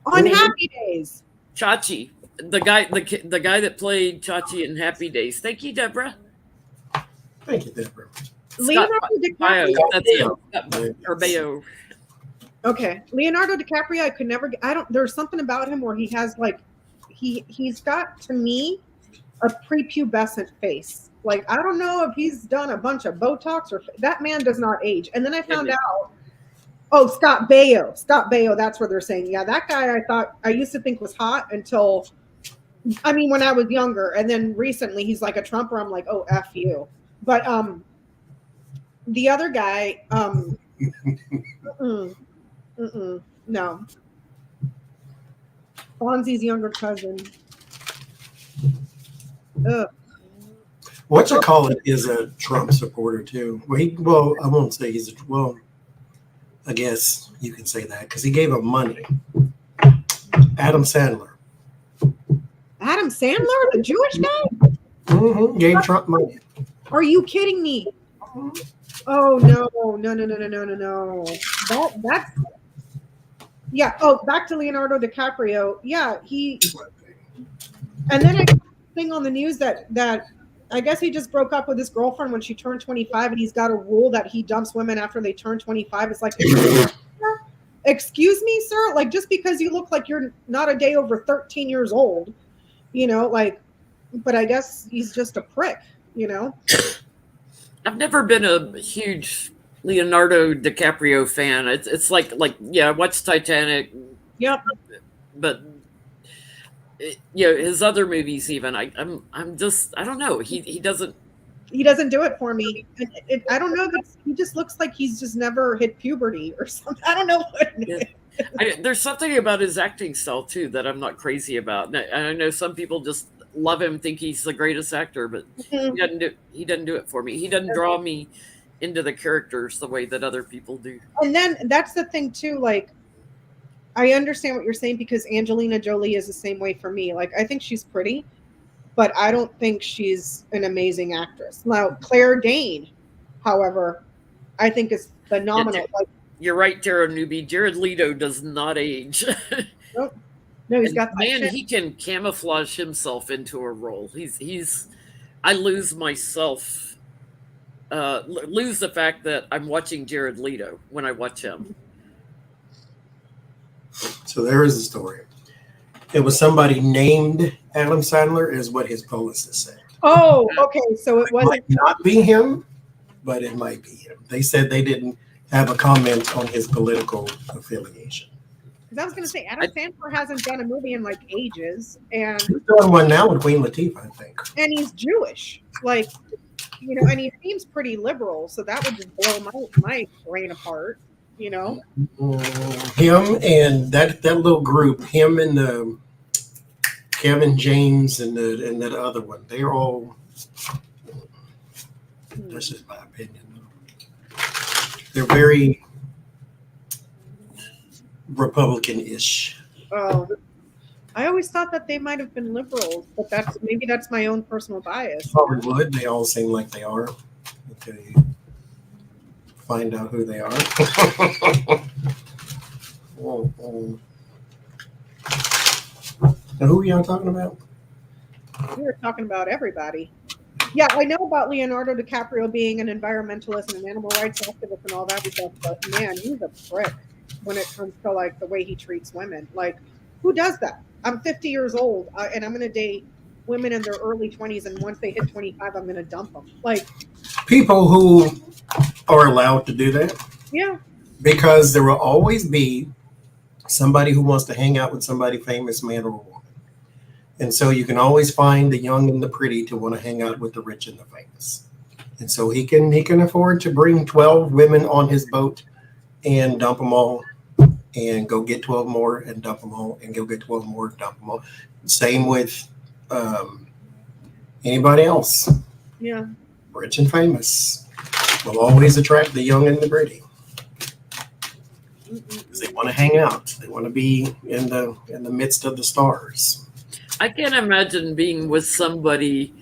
On Happy Days. Chachi, the guy that played Chachi in Happy Days. Thank you, Deborah. Thank you, Deborah. Leonardo DiCaprio. That's him. Urbeo. Okay, Leonardo DiCaprio. I could never. There's something about him where he has like, he's got to me a prepubescent face. Like I don't know if he's done a bunch of Botox or that man does not age. And then I found out. Oh, Scott Baio. Scott Baio. That's where they're saying, yeah, that guy. I used to think was hot until, I mean, when I was younger, and then recently he's like a Trumper. I'm like, oh, F you. But the other guy, no. Fonzie's younger cousin. Ugh. Whatchamacallit is a Trump supporter too. Well, I won't say he's I guess you can say that because he gave him money. Adam Sandler. Adam Sandler, the Jewish guy? Mm-hmm. Gave Trump money. Are you kidding me? Oh no. That's yeah. Oh, back to Leonardo DiCaprio. Yeah, he. And then I thing on the news that I guess he just broke up with his girlfriend when she turned 25, and he's got a rule that he dumps women after they turn 25. It's like, excuse me, sir? Like, just because you look like you're not a day over 13 years old, you know, like, but I guess he's just a prick, you know? I've never been a huge Leonardo DiCaprio fan. It's like yeah, I watched Titanic. Yep. But you know, his other movies, even I'm just, I don't know. He doesn't do it for me. I don't know. He just looks like he's just never hit puberty or something. I don't know what it is. There's something about his acting style too that I'm not crazy about. And I know some people just love him, think he's the greatest actor, but he doesn't do it for me. He doesn't draw me into the characters the way that other people do. And then that's the thing too, like, I understand what you're saying, because Angelina Jolie is the same way for me. Like, I think she's pretty, but I don't think she's an amazing actress. Now, Claire Danes, however, I think is phenomenal. You're right, Tara Newby. Jared Leto does not age. Nope. No, he's got man, he can camouflage himself into a role. He's I lose myself, lose the fact that I'm watching Jared Leto when I watch him. So there is a story. It was somebody named Adam Sandler, is what his publicist said. Oh, okay. So it wasn't. Might not be him, but it might be him. They said they didn't have a comment on his political affiliation. Because I was going to say, Adam Sandler hasn't done a movie in like ages, and He's doing one now with Queen Latifah, I think. And he's Jewish, like, you know, and he seems pretty liberal, so that would just blow my brain apart, you know. Him and that little group, him and the Kevin James and that other one, they're all. That's just my opinion. They're very Republican-ish. Oh, I always thought that they might have been liberals, but maybe that's my own personal bias. Probably would. They all seem like they are until you find out who they are. Now, who are y'all talking about? We were talking about everybody. Yeah, I know about Leonardo DiCaprio being an environmentalist and an animal rights activist and all that stuff, but man, he's a prick when it comes to like the way he treats women. Like, who does that? I'm 50 years old and I'm going to date women in their early 20s, and once they hit 25, I'm going to dump them. Like, people who are allowed to do that. Yeah. Because there will always be somebody who wants to hang out with somebody famous, man or woman. And so you can always find the young and the pretty to want to hang out with the rich and the famous. And so he can afford to bring 12 women on his boat and dump them all, and go get 12 more and dump them all, and go get 12 more, dump them all. Same with anybody else. Yeah. Rich and famous will always attract the young and the pretty. Because they want to hang out. They want to be in the midst of the stars. I can't imagine being with somebody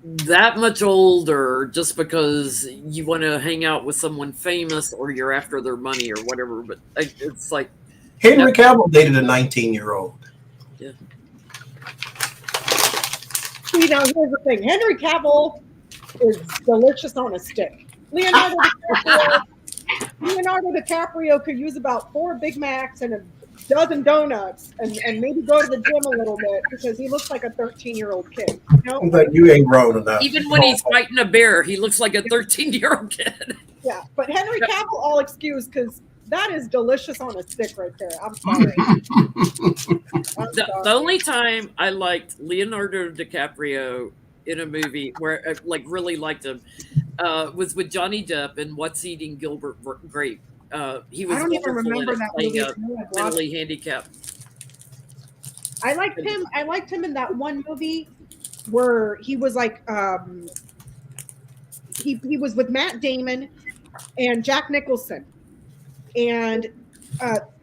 that much older just because you want to hang out with someone famous or you're after their money or whatever. But it's like Henry Cavill dated a 19-year-old. Yeah. See, now here's the thing. Henry Cavill is delicious on a stick. Leonardo DiCaprio could use about 4 Big Macs and a dozen donuts and maybe go to the gym a little bit, because he looks like a 13-year-old kid. You know? But you ain't grown enough. Even when he's fighting a bear, he looks like a 13-year-old kid. Yeah, but Henry Cavill, all excuse, because that is delicious on a stick right there. I'm sorry. The only time I liked Leonardo DiCaprio in a movie where I really liked him was with Johnny Depp in What's Eating Gilbert Grape. He was I don't even remember that movie. mentally handicapped. I liked him. I liked him in that one movie where he was like he was with Matt Damon and Jack Nicholson, and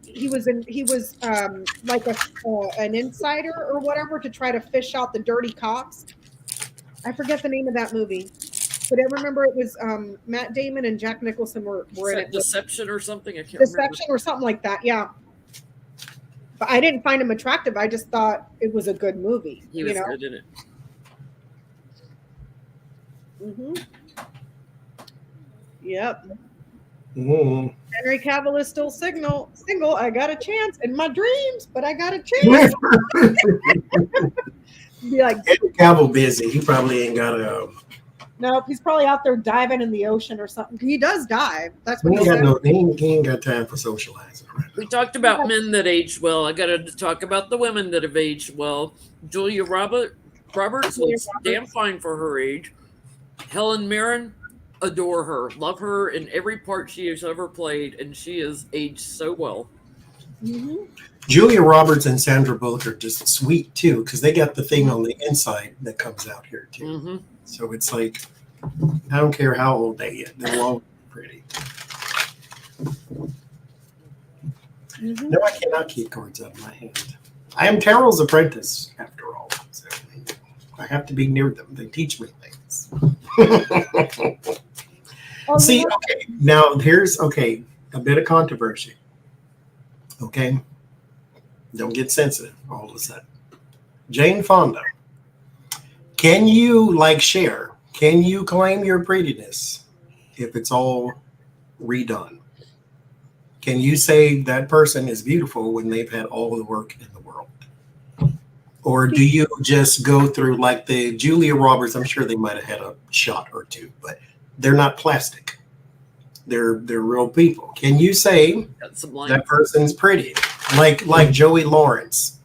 he was like an insider or whatever to try to fish out the dirty cops. I forget the name of that movie. But I remember it was Matt Damon and Jack Nicholson were in it. Deception or something? I can't Deception remember. or something like that, yeah. But I didn't find him attractive. I just thought it was a good movie. He was good in it. Mm-hmm. Yep. Mm. Henry Cavill is still single. I got a chance in my dreams, but I got a chance. Be like, Cavill busy. He probably ain't got a. nope, he's probably out there diving in the ocean or something. He does dive. That's what He he ain't got said. no. He ain't got time for socializing. Right We now. talked about men that aged well. I got to talk about the women that have aged well. Julia Roberts looks damn fine for her age. Helen Mirren, adore her. Love her in every part she has ever played, and she has aged so well. Mm-hmm. Julia Roberts and Sandra Bullock are just sweet too, because they got the thing on the inside that comes out here too. Mm-hmm. So it's like, I don't care how old they get, they're all pretty. Mm-hmm. No, I cannot keep cards out of my hand. I am Tarot's apprentice, after all. So I have to be near them. They teach me things. Oh, See, you know, okay, now here's a bit of controversy. Okay, don't get sensitive all of a sudden. Jane Fonda, can you share? Can you claim your prettiness if it's all redone? Can you say that person is beautiful when they've had all the work in the world? Or do you just go through like the Julia Roberts? I'm sure they might have had a shot or two, but they're not plastic. They're real people. Can you say that person's pretty? Like Joey Lawrence.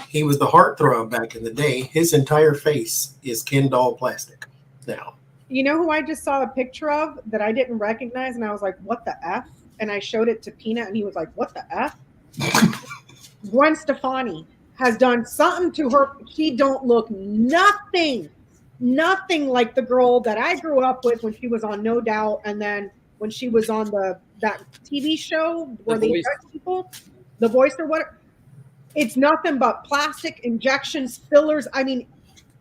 He was the heartthrob back in the day. His entire face is Ken doll plastic now. you know who I just saw a picture of that I didn't recognize, and I was like, "What the f?" And I showed it to Peanut, and he was like, "What the f?" Gwen Stefani has done something to her. She don't look nothing like the girl that I grew up with when she was on No Doubt, and then when she was on that TV show where they judge people, The Voice or whatever. It's nothing but plastic injections, fillers. I mean,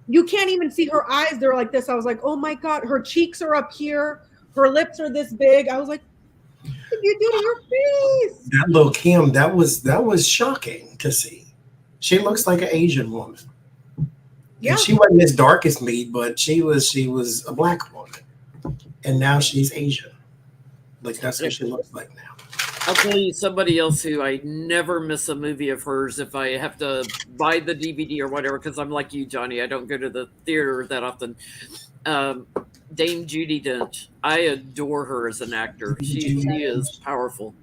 you can't even see her eyes. They're like this. I was like, oh my God, her cheeks are up here. Her lips are this big. I was like, what did you do to your face? That little Kim, that was shocking to see. She looks like an Asian woman. Yeah. And she wasn't as dark as me, but she was a black woman. And now she's Asian. Like that's what she looks like now. I'll tell you somebody else who I never miss a movie of hers if I have to buy the DVD or whatever, because I'm like you, Johnny. I don't go to the theater that often. Dame Judi Dench. I adore her as an actor. She is powerful.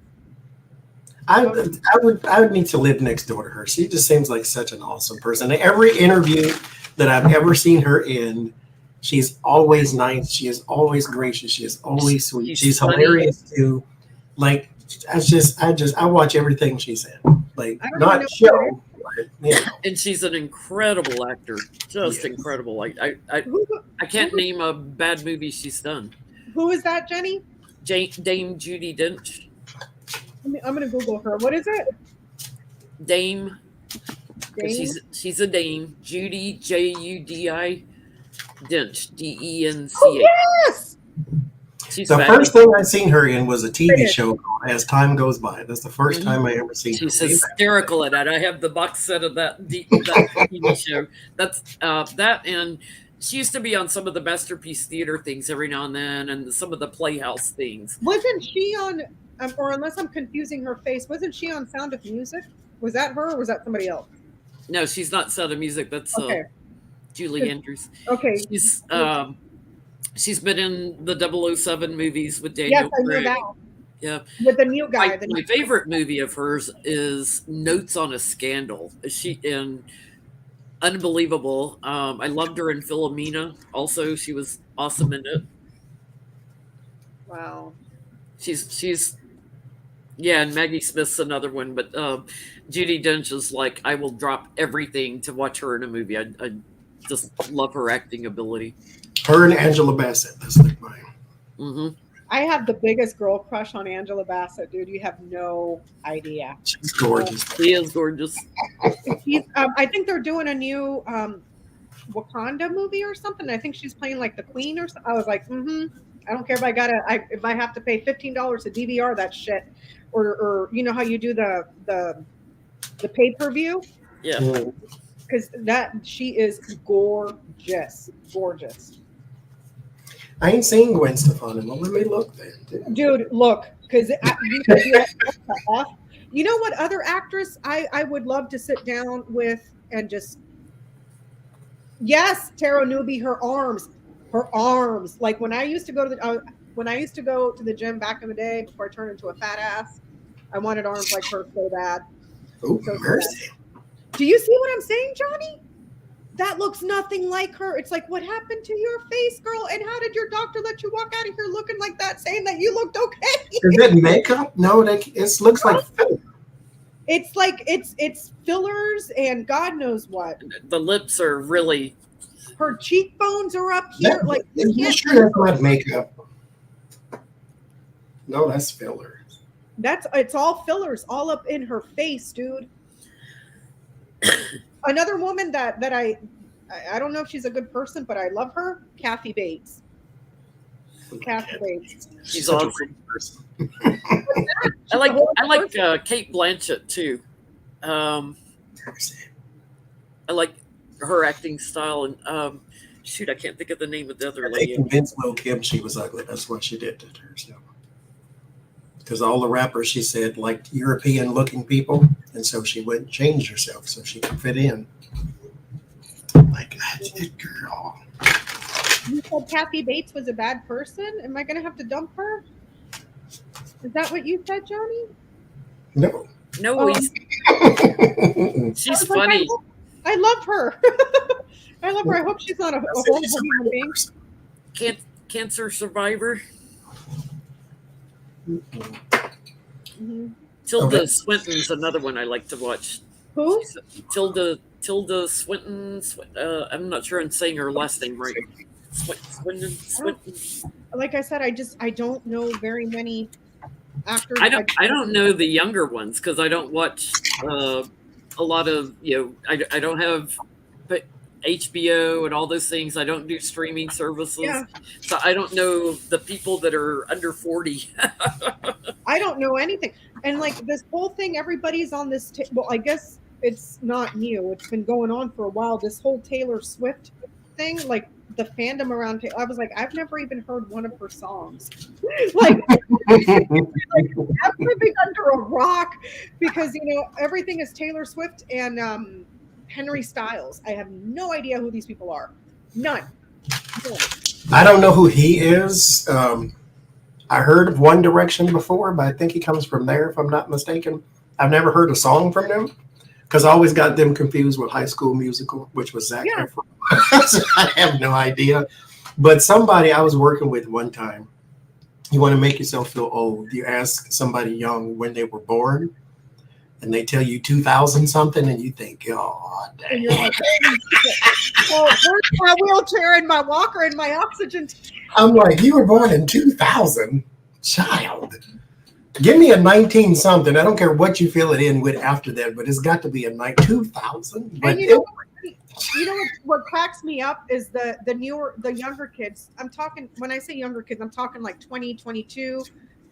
I would need to live next door to her. She just seems like such an awesome person. Every interview that I've ever seen her in, she's always nice. She is always gracious. She is always sweet. She's hilarious too. Like I watch everything she's in. Like not show, but, you know. And she's an incredible actor. Just incredible. Like I can't name a bad movie she's done. Who is that, Jenny? Dame Judi Dench. I'm gonna Google her. What is it? Dame. She's a dame. Judi, Judi Dench, Dench. Oh, yes. The first thing I seen her in was a TV show called As Time Goes By. That's the first time I ever seen her. She's hysterical at that. I have the box set of that TV show. That's that, and she used to be on some of the Masterpiece Theater things every now and then, and some of the Playhouse things. Wasn't she on? Or unless I'm confusing her face, wasn't she on Sound of Music? Was that her, or was that somebody else? No, she's not Sound of Music. That's Julie Andrews. Okay. She's been in the 007 movies with Daniel Craig. Yes, I know that. Yeah. With the new guy. My favorite movie of hers is Notes on a Scandal. She in unbelievable. I loved her in Philomena. Also, she was awesome in it. Wow. She's and Maggie Smith's another one, but Judi Dench is like, I will drop everything to watch her in a movie. I just love her acting ability. Her and Angela Bassett. That's like mine. Mm-hmm. I have the biggest girl crush on Angela Bassett, dude. You have no idea. She's gorgeous. She is gorgeous. I think they're doing a new Wakanda movie or something. I think she's playing like the queen or something. I was like, I don't care if if I have to pay $15 to DVR that shit, or you know how you do the pay-per-view. Yeah. Because she is gorgeous. I ain't seen Gwen Stefani. Well, let me look then. Dude, look, because you know what other actress I would love to sit down with and just, yes, Tara Newby, her arms. Like when I used to go to the gym back in the day before I turned into a fat ass, I wanted arms like her so bad. Oh, So mercy. bad. Do you see what I'm saying, Johnny? That looks nothing like her. It's like, what happened to your face, girl? And how did your doctor let you walk out of here looking like that, saying that you looked okay? Is that makeup? No, it looks like filler. It's like it's fillers and God knows what. The lips are really. Her cheekbones are up here. Like you sure that's not makeup? No, that's filler. It's all fillers all up in her face, dude. Another woman that I don't know if she's a good person, but I love her, Kathy Bates. Kathy Bates. She's such a awesome. great person. I like Kate Blanchett too. I like her acting style, and shoot, I can't think of the name of the other They lady. convinced Lil Kim she was ugly. That's what she did to herself. Because all the rappers, she said, like European-looking people, and so she wouldn't change herself so she could fit in. Like, girl. You said Kathy Bates was a bad person? Am I going to have to dump her? Is that what you said, Johnny? No. No, Oh. she's I was like, funny. I love her. I love her. I hope she's not a horrible human being. Cancer survivor. Mm-hmm. Tilda Okay. Swinton's another one I like to watch. Who? Tilda Swinton. I'm not sure I'm saying her last name right. Swinton. Like I said, I don't know very many actors. I don't know the younger ones because I don't watch a lot of, I don't have HBO and all those things. I don't do streaming services. Yeah. So I don't know the people that are under 40. I don't know anything. And like this whole thing, everybody's on this. Well, I guess it's not new. It's been going on for a while. This whole Taylor Swift thing, like the fandom around Taylor, I was like, I've never even heard one of her songs. like I'm living under a rock because everything is Taylor Swift and Henry Styles. I have no idea who these people are. None. I don't know who he is. I heard of One Direction before, but I think he comes from there, if I'm not mistaken. I've never heard a song from them because I always got them confused with High School Musical, which was Zac Efron. So I have no idea. But somebody I was working with one time, you want to make yourself feel old. You ask somebody young when they were born, and they tell you 2000 something, and you think, oh, dang. And you're like, well, where's my wheelchair and my walker and my oxygen? I'm like, you were born in 2000, child. Give me a 19 something. I don't care what you fill it in with after that, but it's got to be a 2000. But And you know what cracks me up is the younger kids. I'm talking, when I say younger kids, I'm talking like 20, 22,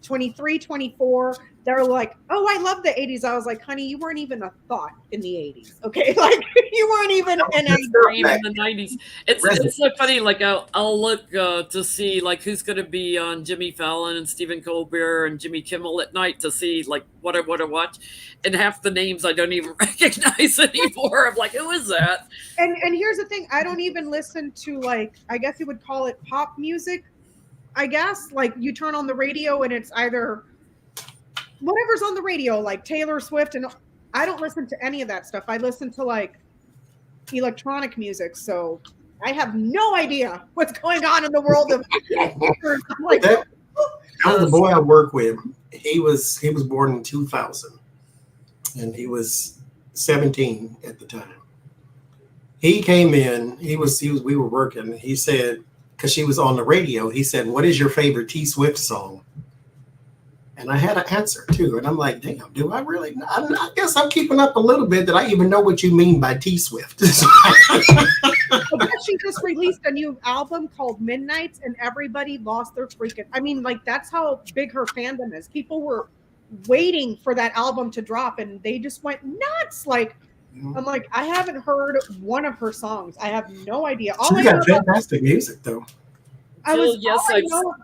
23, 24. They're like, oh, I love the 80s. I was like, honey, you weren't even a thought in the 80s. Okay. Like you weren't even an dream in the 90s. It's so funny. Like I'll look to see like who's going to be on Jimmy Fallon and Stephen Colbert and Jimmy Kimmel at night to see like what I want to watch. And half the names I don't even recognize anymore. I'm like, who is that? And here's the thing. I don't even listen to like, I guess you would call it pop music. I guess like you turn on the radio and it's either whatever's on the radio, like Taylor Swift, and I don't listen to any of that stuff. I listen to like electronic music, so I have no idea what's going on in the world of like that was the boy I work with. He was born in 2000, and he was 17 at the time. He came in. We were working. He said, because she was on the radio, he said, "What is your favorite T Swift song?" And I had an answer too. And I'm like, damn, do I really? I guess I'm keeping up a little bit that I even know what you mean by T Swift. She just released a new album called Midnights, and everybody lost their freaking. I mean, like that's how big her fandom is. People were waiting for that album to drop, and they just went nuts. Like, I'm like, I haven't heard one of her songs. I have no idea. All She I got know fantastic music though. Jill, yes, all I know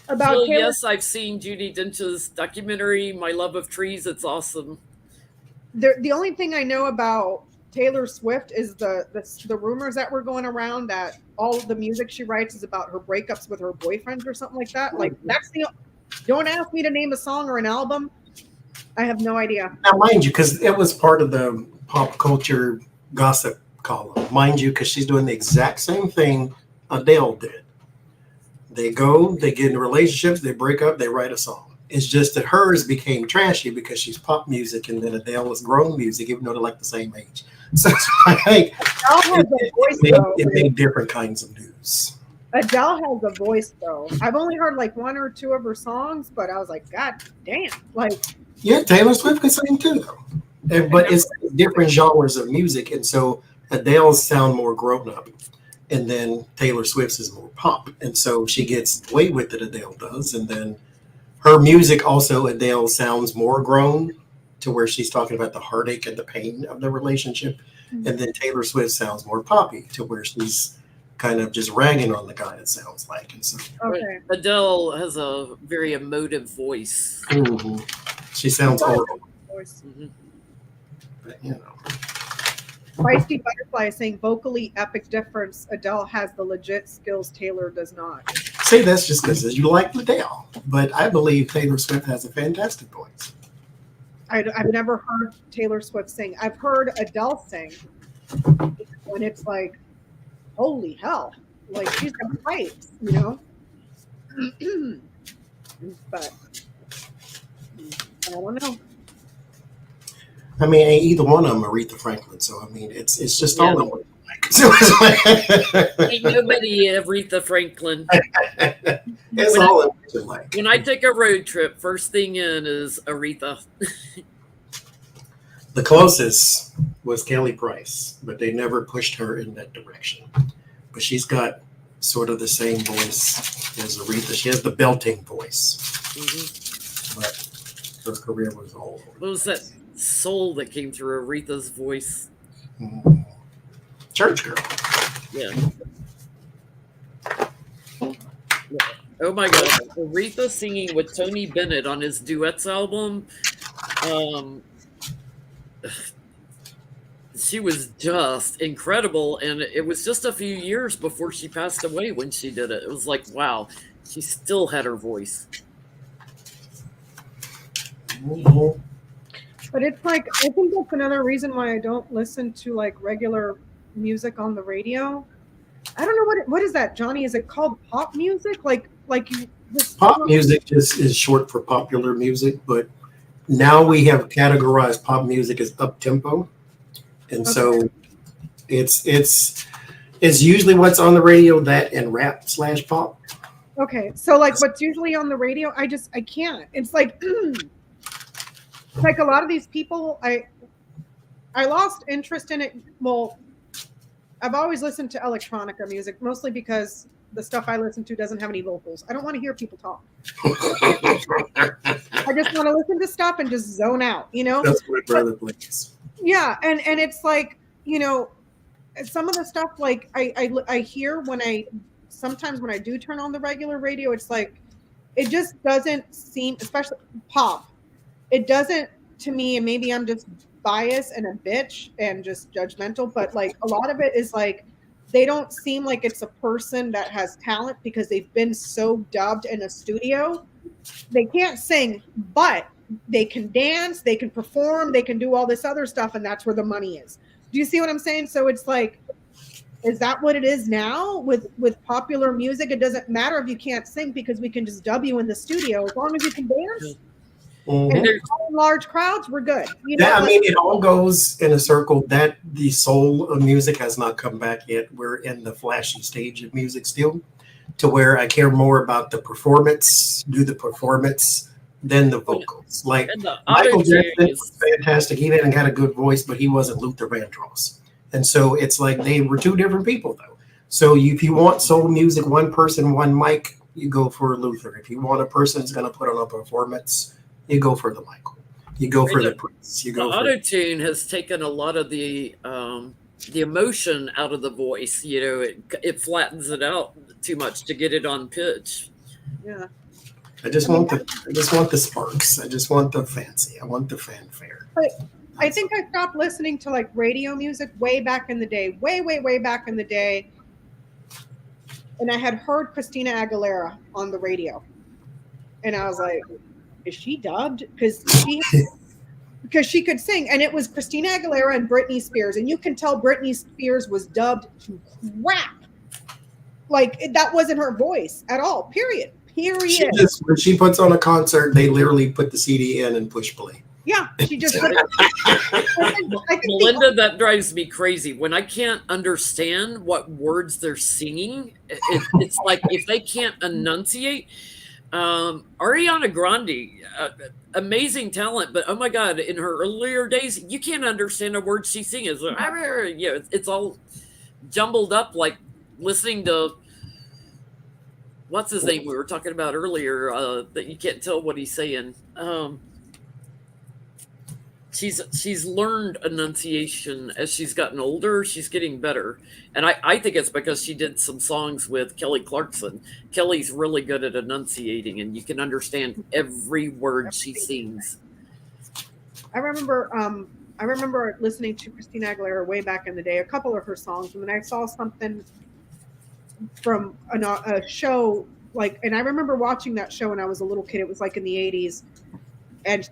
about Jill, Taylor. yes, I've seen Judy Dench's documentary, My Love of Trees. It's awesome. The only thing I know about Taylor Swift is the rumors that were going around that all of the music she writes is about her breakups with her boyfriends or something like that. Like that's the. Don't ask me to name a song or an album. I have no idea. Now, mind you, because it was part of the pop culture gossip column. Mind you, because she's doing the exact same thing Adele did. They go, they get into relationships, they break up, they write a song. It's just that hers became trashy because she's pop music, and then Adele is grown music, even though they're like the same age. So it's like it made different kinds of news. Adele has a voice though. I've only heard like one or two of her songs, but I was like, God damn! Like, yeah, Taylor Swift can sing too, though. But it's different genres of music, and so Adele's sound more grown up, and then Taylor Swift's is more pop, and so she gets away with it. Adele does, and then her music also, Adele sounds more grown to where she's talking about the heartache and the pain of the relationship, and then Taylor Swift sounds more poppy to where she's kind of just ragging on the guy, it sounds like. And so okay. Adele has a very emotive voice. Mm-hmm. She sounds old. Mm-hmm. But, you know. Feisty Butterfly is saying vocally epic difference. Adele has the legit skills Taylor does not. See, that's just because you like Adele. But I believe Taylor Swift has a fantastic voice. I've never heard Taylor Swift sing. I've heard Adele sing. When it's like, holy hell. Like, she's got pipes, you know? But I don't know. I mean, ain't either one of them Aretha Franklin. So, I mean, it's just all of them. Ain't nobody Aretha Franklin. It's all of them like. When I take a road trip, first thing in is Aretha. The closest was Kelly Price, but they never pushed her in that direction. But she's got sort of the same voice as Aretha. She has the belting voice. Mm-hmm. But her career was all over. What was that soul that came through Aretha's voice? Mm-hmm. Church girl. Yeah. Oh my God. Aretha singing with Tony Bennett on his duets album. She was just incredible. And it was just a few years before she passed away when she did it. It was like, wow, she still had her voice. Mm-hmm. But it's like, I think that's another reason why I don't listen to like regular music on the radio. I don't know what is that, Johnny? Is it called pop music? Like Pop music just is short for popular music, but now we have categorized pop music as up tempo, and so it's usually what's on the radio, that and rap / pop. Okay, so like what's usually on the radio, I can't. It's like like a lot of these people, I lost interest in it. Well, I've always listened to electronica music, mostly because the stuff I listen to doesn't have any vocals. I don't want to hear people talk. I just want to listen to stuff and just zone out, you know? That's what brother plays. Yeah, and it's like, you know, some of the stuff like I hear sometimes when I do turn on the regular radio, it's like, it just doesn't seem, especially pop, it doesn't to me, and maybe I'm just biased and a bitch and just judgmental, but like a lot of it is like they don't seem like it's a person that has talent because they've been so dubbed in a studio. They can't sing, but they can dance, they can perform, they can do all this other stuff, and that's where the money is. Do you see what I'm saying? So it's like, is that what it is now with popular music? It doesn't matter if you can't sing because we can just dub you in the studio as long as you can dance. Mm-hmm. And in large crowds, we're good. You know, yeah, I mean, it all goes in a circle. That the soul of music has not come back yet. We're in the flashy stage of music still, to where I care more about the performance, than the vocals. Like Michael Jackson was fantastic. He hadn't got a good voice, but he wasn't Luther Vandross. And so it's like they were two different people, though. So if you want soul music, one person, one mic, you go for Luther. If you want a person who's going to put on a performance, you go for the Michael. You go for the Prince. You go. The auto tune has taken a lot of the the emotion out of the voice. You know, it flattens it out too much to get it on pitch. Yeah. I just want the sparks. I just want the fancy. I want the fanfare. But I think I stopped listening to like radio music way back in the day, way back in the day. And I had heard Christina Aguilera on the radio. And I was like, is she dubbed? Because she could sing. And it was Christina Aguilera and Britney Spears. And you can tell Britney Spears was dubbed to crap. Like, that wasn't her voice at all, period. When she puts on a concert, they literally put the CD in and push play. Yeah, she just. Melinda, that drives me crazy. When I can't understand what words they're singing, it's like if they can't enunciate. Ariana Grande, amazing talent, but oh my God, in her earlier days, you can't understand a word she's singing. It's like, it's all jumbled up, like listening to. What's his name we were talking about earlier that you can't tell what he's saying. She's learned enunciation as she's gotten older. She's getting better. And I think it's because she did some songs with Kelly Clarkson. Kelly's really good at enunciating, and you can understand every word she sings. I remember listening to Christina Aguilera way back in the day, a couple of her songs, and then I saw something from a show, like, and I remember watching that show when I was a little kid. It was like in the 80s, and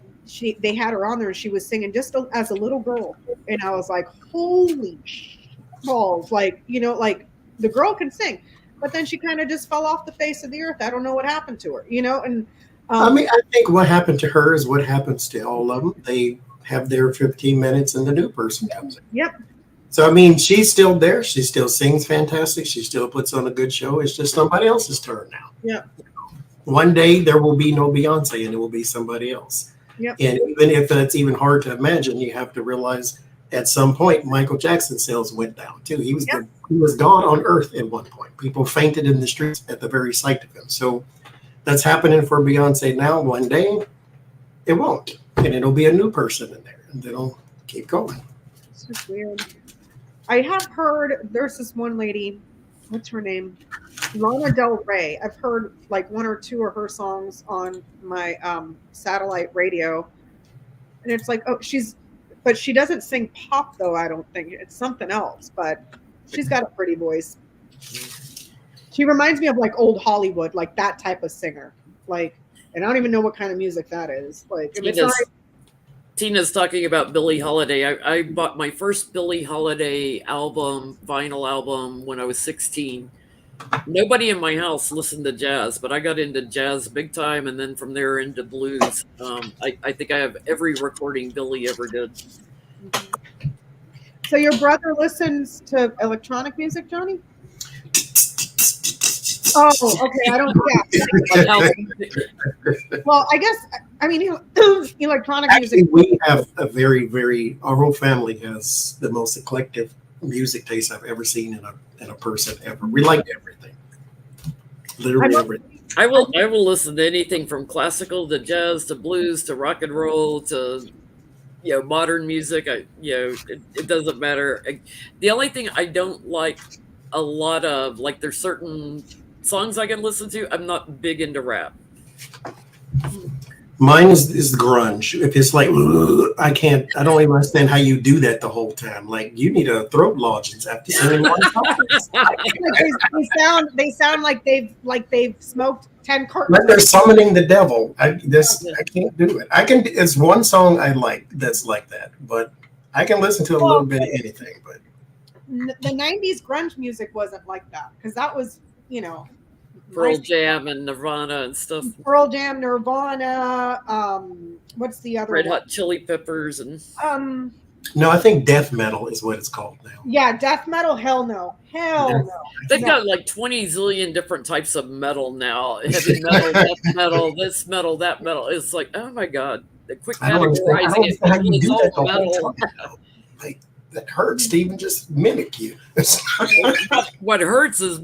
they had her on there and she was singing just as a little girl, and I was like, holy balls, like, you know, like the girl can sing, but then she kind of just fell off the face of the earth. I don't know what happened to her, you know. And I mean, I think what happened to her is what happens to all of them. They have their 15 minutes and the new person comes in. Yep. So, I mean, she's still there. She still sings fantastic. She still puts on a good show. It's just somebody else's turn now. Yeah. One day there will be no Beyonce and it will be somebody else. Yep. And even if that's even hard to imagine, you have to realize at some point Michael Jackson's sales went down too. He was gone on earth at one point. People fainted in the streets at the very sight of him. So that's happening for Beyonce now. One day it won't. And it'll be a new person in there. And they'll keep going. It's just weird. I have heard there's this one lady, what's her name? Lana Del Rey. I've heard like one or two of her songs on my satellite radio. And it's like, oh, but she doesn't sing pop though, I don't think. It's something else, but she's got a pretty voice. She reminds me of like old Hollywood, like that type of singer. Like, and I don't even know what kind of music that is. Like, Tina's talking about Billie Holiday. I bought my first Billie Holiday vinyl album, when I was 16. Nobody in my house listened to jazz, but I got into jazz big time, and then from there into blues. I think I have every recording Billie ever did. So your brother listens to electronic music, Johnny? Oh, okay. I don't. Yeah. Well, I guess, I mean, electronic Actually, music. we have a very, our whole family has the most eclectic music taste I've ever seen in a person ever. We like everything. Literally everything. I will listen to anything from classical to jazz to blues to rock and roll to modern music. It doesn't matter. The only thing I don't like a lot of, like, there's certain songs I can listen to. I'm not big into rap. Mine is grunge. If it's like, I don't even understand how you do that the whole time. Like, you need a throat lozenge after singing one song. They sound like they've smoked 10 cartons. Like they're summoning the devil. I can't do it. It's one song I like that's like that, but I can listen to a little bit of anything. But the 90s grunge music wasn't like that, because that was, Pearl Jam and Nirvana and stuff. Pearl Jam, Nirvana. What's the other Red one? Hot Chili Peppers and. No, I think death metal is what it's called now. Yeah, death metal. Hell no. They've got like 20 zillion different types of metal now. Heavy metal, death metal, this metal, that metal. It's like, oh my God. The quick categorizing it. How you do that the metal. whole time. Like, that hurts to even just mimic you. What hurts is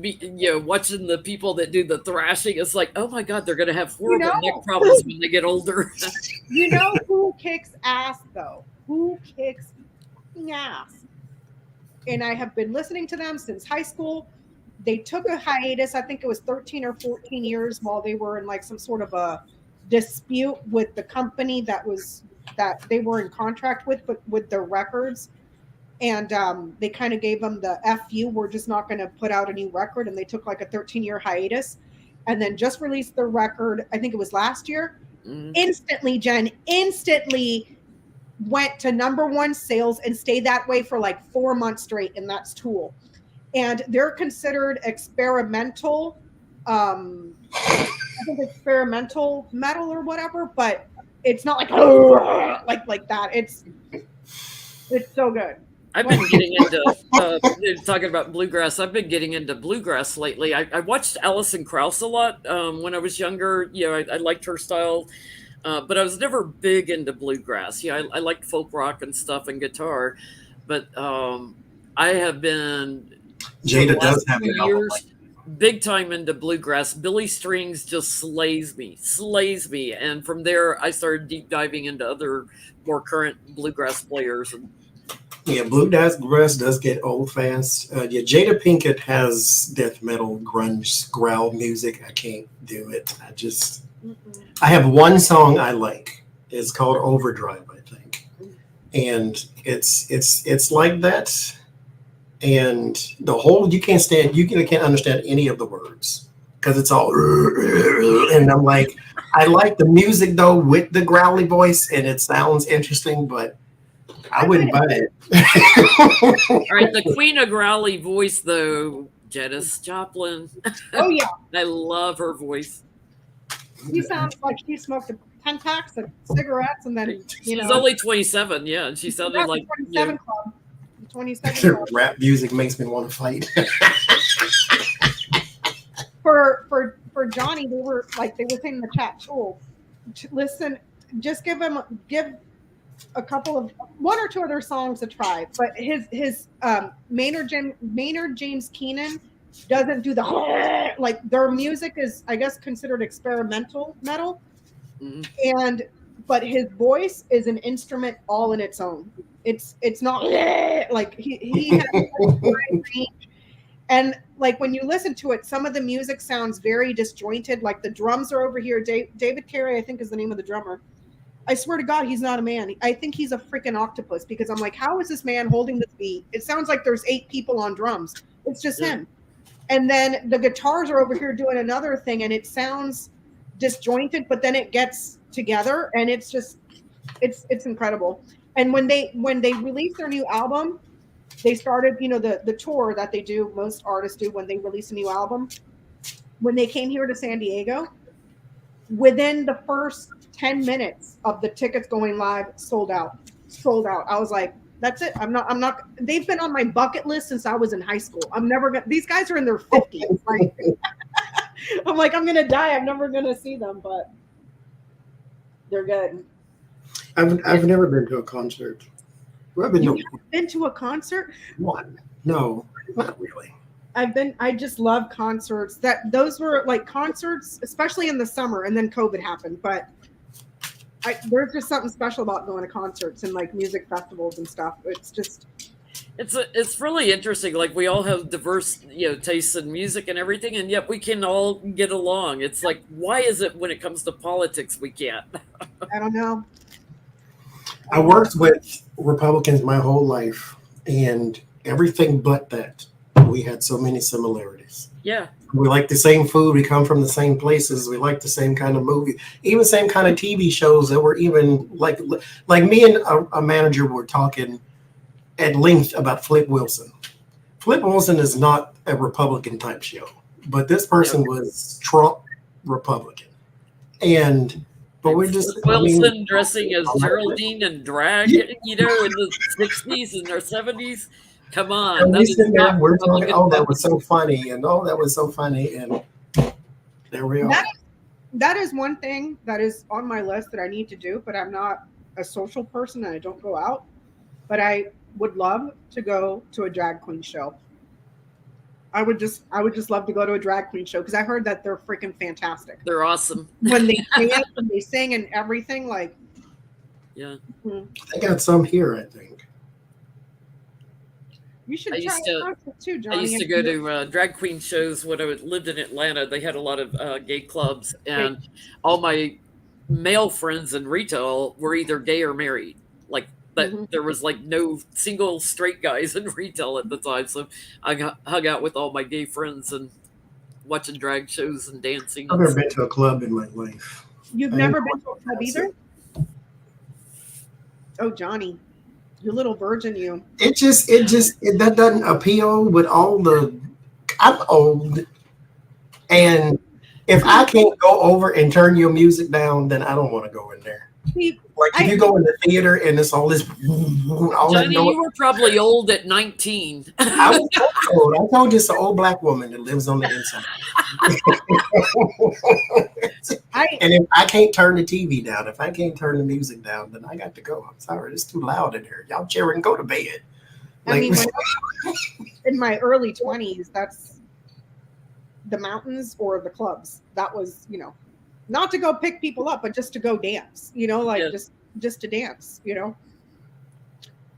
watching the people that do the thrashing. It's like, oh my God, they're going to have horrible neck problems when they get older. You know who kicks ass though? Who kicks fucking ass? and I have been listening to them since high school. They took a hiatus. I think it was 13 or 14 years while they were in like some sort of a dispute with the company that they were in contract with, but with their records. And they kind of gave them the FU. We're just not going to put out a new record. And they took like a 13-year hiatus and then just released the record. I think it was last year. Instantly, Jen, went to #1 sales and stayed that way for like 4 months straight. And that's Tool. And they're considered experimental, I think experimental metal or whatever, but it's not like that. It's so good. I've been getting into talking about bluegrass. I've been getting into bluegrass lately. I watched Alison Krauss a lot when I was younger. You know, I liked her style, but I was never big into bluegrass. You know, I liked folk rock and stuff and guitar, but I have been Jada does have an album years big time into bluegrass. Billy Strings just slays me, and from there I started deep diving into other more current bluegrass players. And yeah, bluegrass does get old fast. Yeah, Jada Pinkett has death metal, grunge, growl music. I can't do it. I have one song I like. It's called Overdrive, I think, and it's like that. And the whole you can't understand any of the words because it's all. And I'm like, I like the music though with the growly voice, and it sounds interesting, but I wouldn't buy it. all right, the queen of growly voice though, Janis Joplin. Oh yeah, I love her voice. She sounds like she smoked 10 packs of cigarettes and then She's only 27, yeah, and she sounded like 27 club. 27 club. Rap music makes me want to fight. For Johnny, they were saying in the chat, listen, just give a couple of one or two other songs a try. But his Maynard James Keenan doesn't do the like their music is, I guess, considered experimental metal. But his voice is an instrument all in its own. It's not like he has a wide range. And like when you listen to it, some of the music sounds very disjointed. Like the drums are over here. David Carey, I think, is the name of the drummer. I swear to God, he's not a man. I think he's a freaking octopus because I'm like, how is this man holding this beat? It sounds like there's 8 people on drums. It's just him. And then the guitars are over here doing another thing, and it sounds disjointed, but then it gets together, and it's just it's incredible. And when they released their new album, they started, the tour that they do, most artists do when they release a new album. When they came here to San Diego, within the first 10 minutes of the tickets going live, sold out. I was like, that's it. I'm not, they've been on my bucket list since I was in high school. These guys are in their 50s. Like, I'm like, I'm going to die. I'm never going to see them, but they're good. I've never been to a concert. You've been to a concert? One. No, not really. I just love concerts. Those were like concerts, especially in the summer, and then COVID happened. But there's just something special about going to concerts and like music festivals and stuff. It's really interesting. Like we all have diverse, tastes in music and everything, and yet we can all get along. It's like, why is it when it comes to politics we can't? I don't know. I worked with Republicans my whole life, and everything but that. We had so many similarities. Yeah. We like the same food. We come from the same places. We like the same kind of movie, even same kind of TV shows that were even like me and a manager were talking at length about Flip Wilson. Flip Wilson is not a Republican type show, but this person was Trump Republican. But we're just Wilson dressing as Geraldine and drag, in the 60s and their 70s. Come on. We're talking, that was so funny, and that was so funny, and there we are. That is one thing that is on my list that I need to do, but I'm not a social person and I don't go out. But I would love to go to a drag queen show. I would just love to go to a drag queen show because I heard that they're freaking fantastic. They're awesome. When they dance and they sing and everything, like. Yeah. They got some here, I think. You should I try used to- it out too, I Johnny. used to go to drag queen shows when I lived in Atlanta. They had a lot of gay clubs, and all my male friends in retail were either gay or married. Like, but Mhm. there was like no single straight guys in retail at the time. So I hung out with all my gay friends and watching drag shows and dancing. I've never been to a club in my life. You've I never ain't been to a club That's either? it. Oh, Johnny, you little virgin, you. That doesn't appeal with all the. I'm old, and if I can't go over and turn your music down, then I don't want to go in there. See, Like if you go in the theater and it's all this, all that Johnny, noise. you were probably old at 19. I was old. I told you it's an old black woman that lives on the inside. And if I can't turn the TV down, if I can't turn the music down, then I got to go. I'm sorry, it's too loud in here. Y'all cheering, go to bed. I mean, in my early 20s, that's the mountains or the clubs. That was, not to go pick people up, but just to go dance, like just to dance,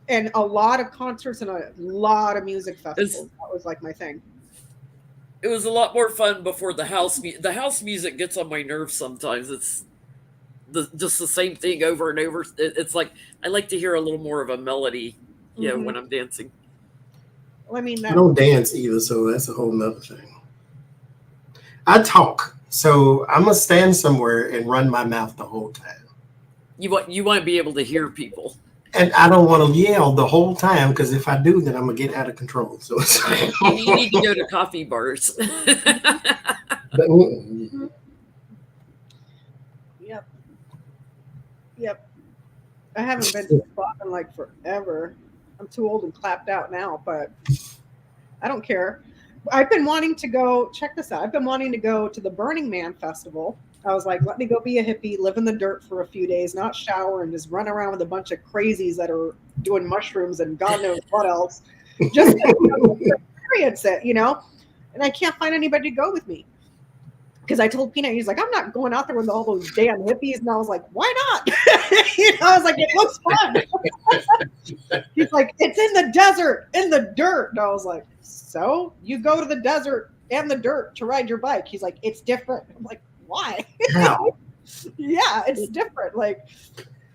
and a lot of concerts and a lot of music festivals. That was like my thing. It was a lot more fun before the house. The house music gets on my nerves sometimes. It's just the same thing over and over. It's like I like to hear a little more of a melody, when I'm dancing. Well, I mean, I don't dance either, so that's a whole nother thing. I talk, so I'm gonna stand somewhere and run my mouth the whole time. You want to be able to hear people. And I don't want to yell the whole time because if I do, then I'm gonna get out of control. So You need to go to coffee bars. Yep. I haven't been to the spot in like forever. I'm too old and clapped out now, but I don't care. I've been wanting to go, check this out. I've been wanting to go to the Burning Man festival. I was like, let me go be a hippie, live in the dirt for a few days, not shower, and just run around with a bunch of crazies that are doing mushrooms and God knows what else. Just to experience it, And I can't find anybody to go with me. Because I told Peanut, he's like, I'm not going out there with all those damn hippies. And I was like, why not? I was like, it looks fun. He's like, it's in the desert, in the dirt. And I was like, so you go to the desert and the dirt to ride your bike. He's like, it's different. I'm like, why? How? Yeah, it's different. Like,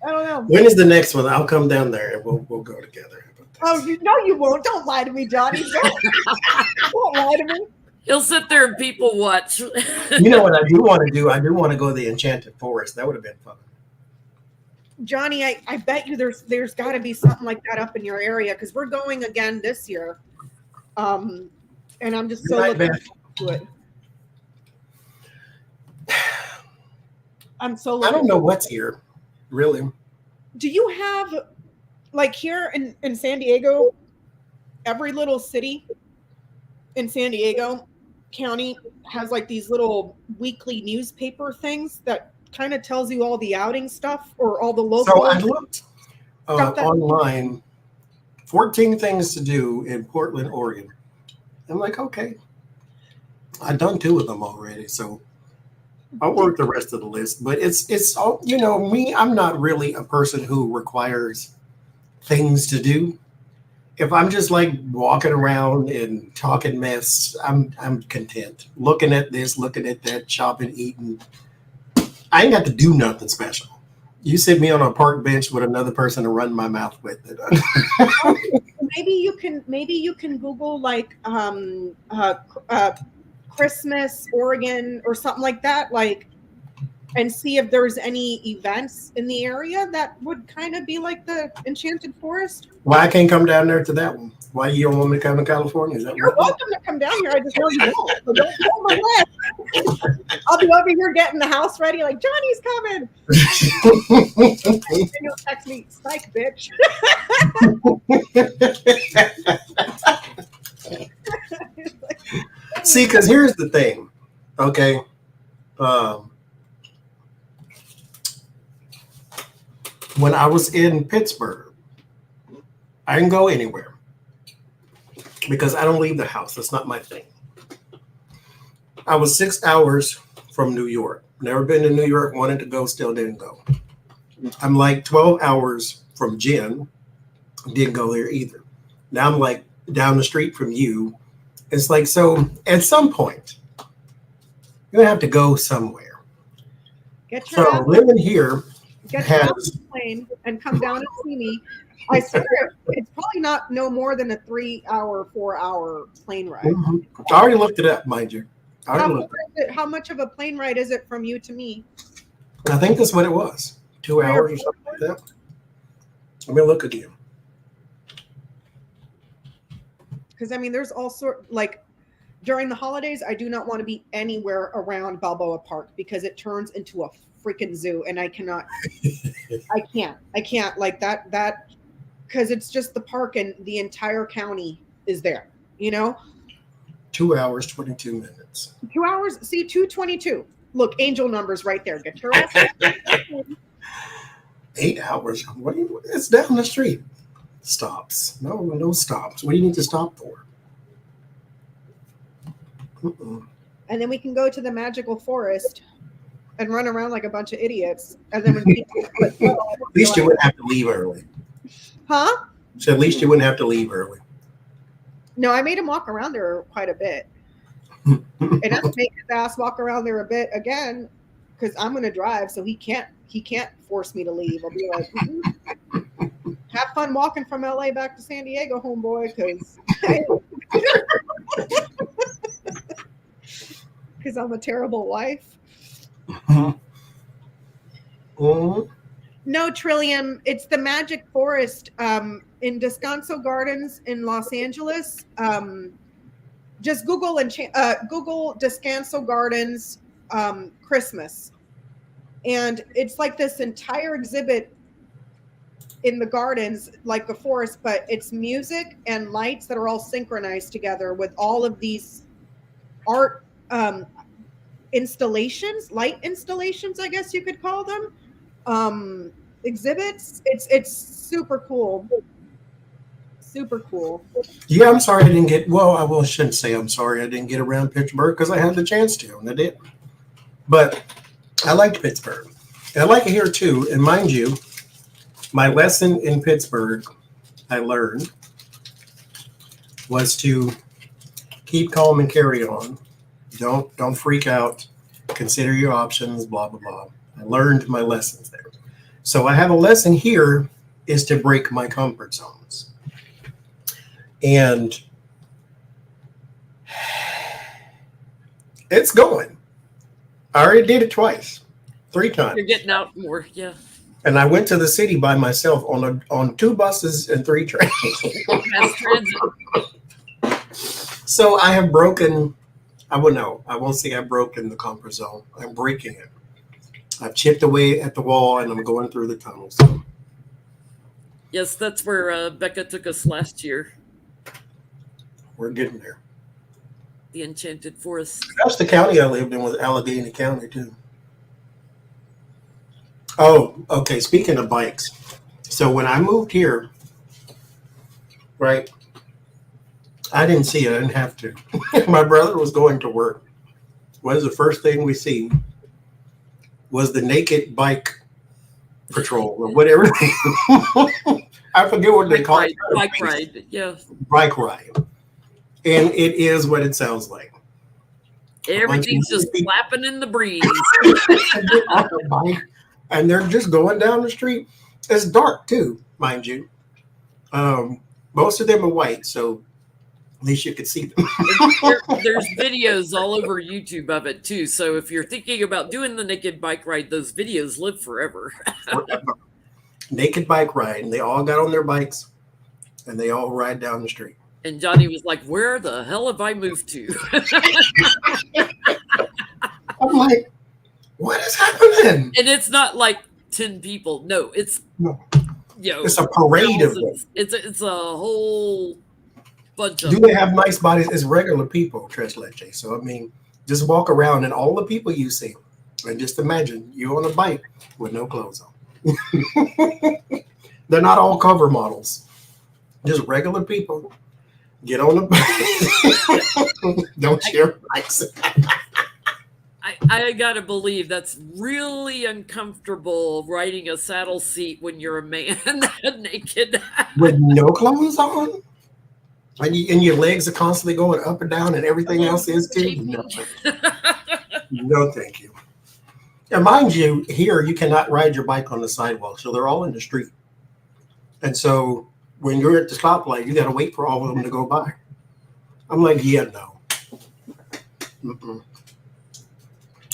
I don't know. When is the next one? I'll come down there and we'll go together. Oh, you won't. Don't lie to me, Johnny. Don't lie to me. He'll sit there and people watch. You know what I do want to do? I do want to go to the Enchanted Forest. That would have been fun. Johnny, I bet you there's got to be something like that up in your area because we're going again this year. And I'm just so looking to it. I'm so. I don't know what's here, really. Do you have, like here in San Diego, every little city in San Diego County has like these little weekly newspaper things that kind of tells you all the outing stuff or all the local. So I looked online, 14 things to do in Portland, Oregon. I'm like, okay, I've done 2 of them already, so I'll work the rest of the list. But it's all, me. I'm not really a person who requires things to do. If I'm just like walking around and talking mess, I'm content. Looking at this, looking at that, shopping, eating. I ain't got to do nothing special. You sit me on a park bench with another person to run my mouth with. Maybe you can Google like Christmas Oregon or something like that, like, and see if there's any events in the area that would kind of be like the Enchanted Forest. Why I can't come down there to that one? Why you don't want me to come to California? Is that You're welcome to come down here. I just know you won't. So don't pull my leg. I'll be over here getting the house ready, like Johnny's coming. And you'll text me, psych, bitch. See, because here's the thing, okay? When I was in Pittsburgh, I didn't go anywhere because I don't leave the house. That's not my thing. I was 6 hours from New York. Never been to New York, wanted to go, still didn't go. I'm like 12 hours from Jen, didn't go there either. Now I'm like down the street from you. It's like, so at some point, you're going to have to go somewhere. Get your So ass, living here get your ass on has, the plane and come down and see me. I swear, it's probably not no more than a 3-hour, 4-hour plane ride. I already looked it up, mind you. I How already much, looked how much of a plane ride is it from you to me? I think that's what it was. 2 hours or something like that. Let me look again. Because I mean, there's all sort like during the holidays, I do not want to be anywhere around Balboa Park because it turns into a freaking zoo, and I cannot. I can't like that because it's just the park and the entire county is there. You know, 2 hours, 22 minutes. 2 hours. See, 2:22. Look, angel numbers right there. Get your ass. 8 hours. What do you? It's down the street. Stops. No stops. What do you need to stop for? And then we can go to the magical forest and run around like a bunch of idiots. And then when people At least you wouldn't have to leave early. huh? So at least you wouldn't have to leave early. No, I made him walk around there quite a bit. And I'm gonna make his ass walk around there a bit again because I'm gonna drive, so he can't force me to leave. I'll be like, have fun walking from LA back to San Diego, homeboy, because I'm a terrible wife. No, Trillium, it's the Magic Forest in Descanso Gardens in Los Angeles. Just Google Google Descanso Gardens Christmas. And it's like this entire exhibit in the gardens, like the forest, but it's music and lights that are all synchronized together with all of these art installations, light installations, I guess you could call them. Exhibits. It's super cool. Super cool. Yeah, I'm sorry I didn't get. Well, I shouldn't say I'm sorry I didn't get around Pittsburgh because I had the chance to, and I did. But I liked Pittsburgh, and I like it here too. And mind you, my lesson in Pittsburgh, I learned, was to keep calm and carry on. Don't freak out. Consider your options. Blah blah blah. I learned my lessons there. So I have a lesson here is to break my comfort zones. And it's going. I already did it twice, 3 times. You're getting out more, yeah. And I went to the city by myself on 2 buses and 3 trains. Mass transit. So I have broken, I won't say I've broken the comfort zone. I'm breaking it. I've chipped away at the wall and I'm going through the tunnels. Yes, that's where Becca took us last year. We're getting there. The Enchanted Forest. That's the county I lived in, was Allegheny County too. Oh, okay. Speaking of bikes, so when I moved here, right, I didn't see it. I didn't have to. My brother was going to work. What is the first thing we see? Was the naked bike patrol or whatever. I forget what they call it. Bike ride, yeah. Bike ride. And it is what it sounds like. Everything's just flapping in the breeze. And they're just going down the street. It's dark too, mind you. Most of them are white, so at least you could see them. There's videos all over YouTube of it too. So if you're thinking about doing the naked bike ride, those videos live forever. Forever. Naked bike ride, and they all got on their bikes, and they all ride down the street. And Johnny was like, "Where the hell have I moved to?" I'm like, what is happening? And it's not like 10 people. No, it's It's a parade of them. It's a whole bunch of Do they have nice bodies? It's regular people, Tres Leche. So I mean, just walk around and all the people you see, and just imagine you on a bike with no clothes on. They're not all cover models, just regular people. Get on the bike. Don't share bikes. I gotta believe that's really uncomfortable riding a saddle seat when you're a man naked. With no clothes on? And your legs are constantly going up and down, and everything else is too. No, no, thank you. And mind you, here you cannot ride your bike on the sidewalk, so they're all in the street. And so when you're at the stoplight, you got to wait for all of them to go by. I'm like, yeah, no. Mm-mm.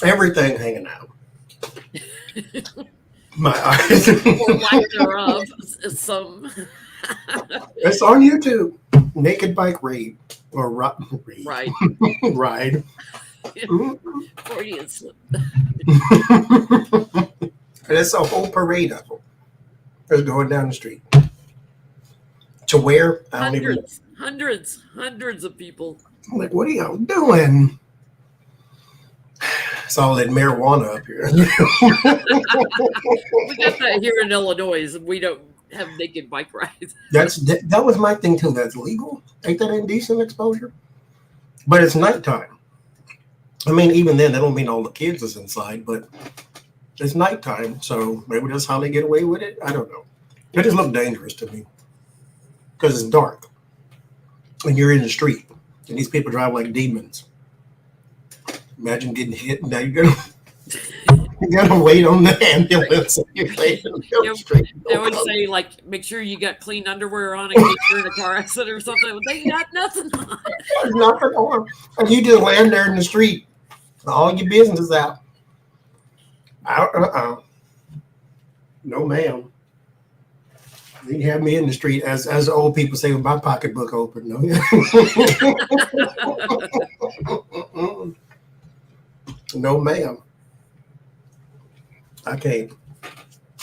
Everything hanging out. My eyes. Or lack thereof. Some. It's on YouTube. Naked bike raid or ride. Ride. Freudian slip. And it's a whole parade of them. They're going down the street. To where? I don't even know. Hundreds of people. I'm like, what are y'all doing? It's all that marijuana up here. We got that here in Illinois, and we don't have naked bike rides. That was my thing too. That's legal. Ain't that indecent exposure? But it's nighttime. I mean, even then, that don't mean all the kids is inside, but it's nighttime, so maybe that's how they get away with it. I don't know. It just looked dangerous to me because it's dark and you're in the street, and these people drive like demons. Imagine getting hit, and now you gotta wait on the ambulance. They always say, like, make sure you got clean underwear on in case you're in a car accident or something. They got nothing on. There's nothing on, and you just land there in the street. All your business is out. No, ma'am. You can have me in the street, as the old people say, with my pocketbook open. No, no, ma'am. I can't.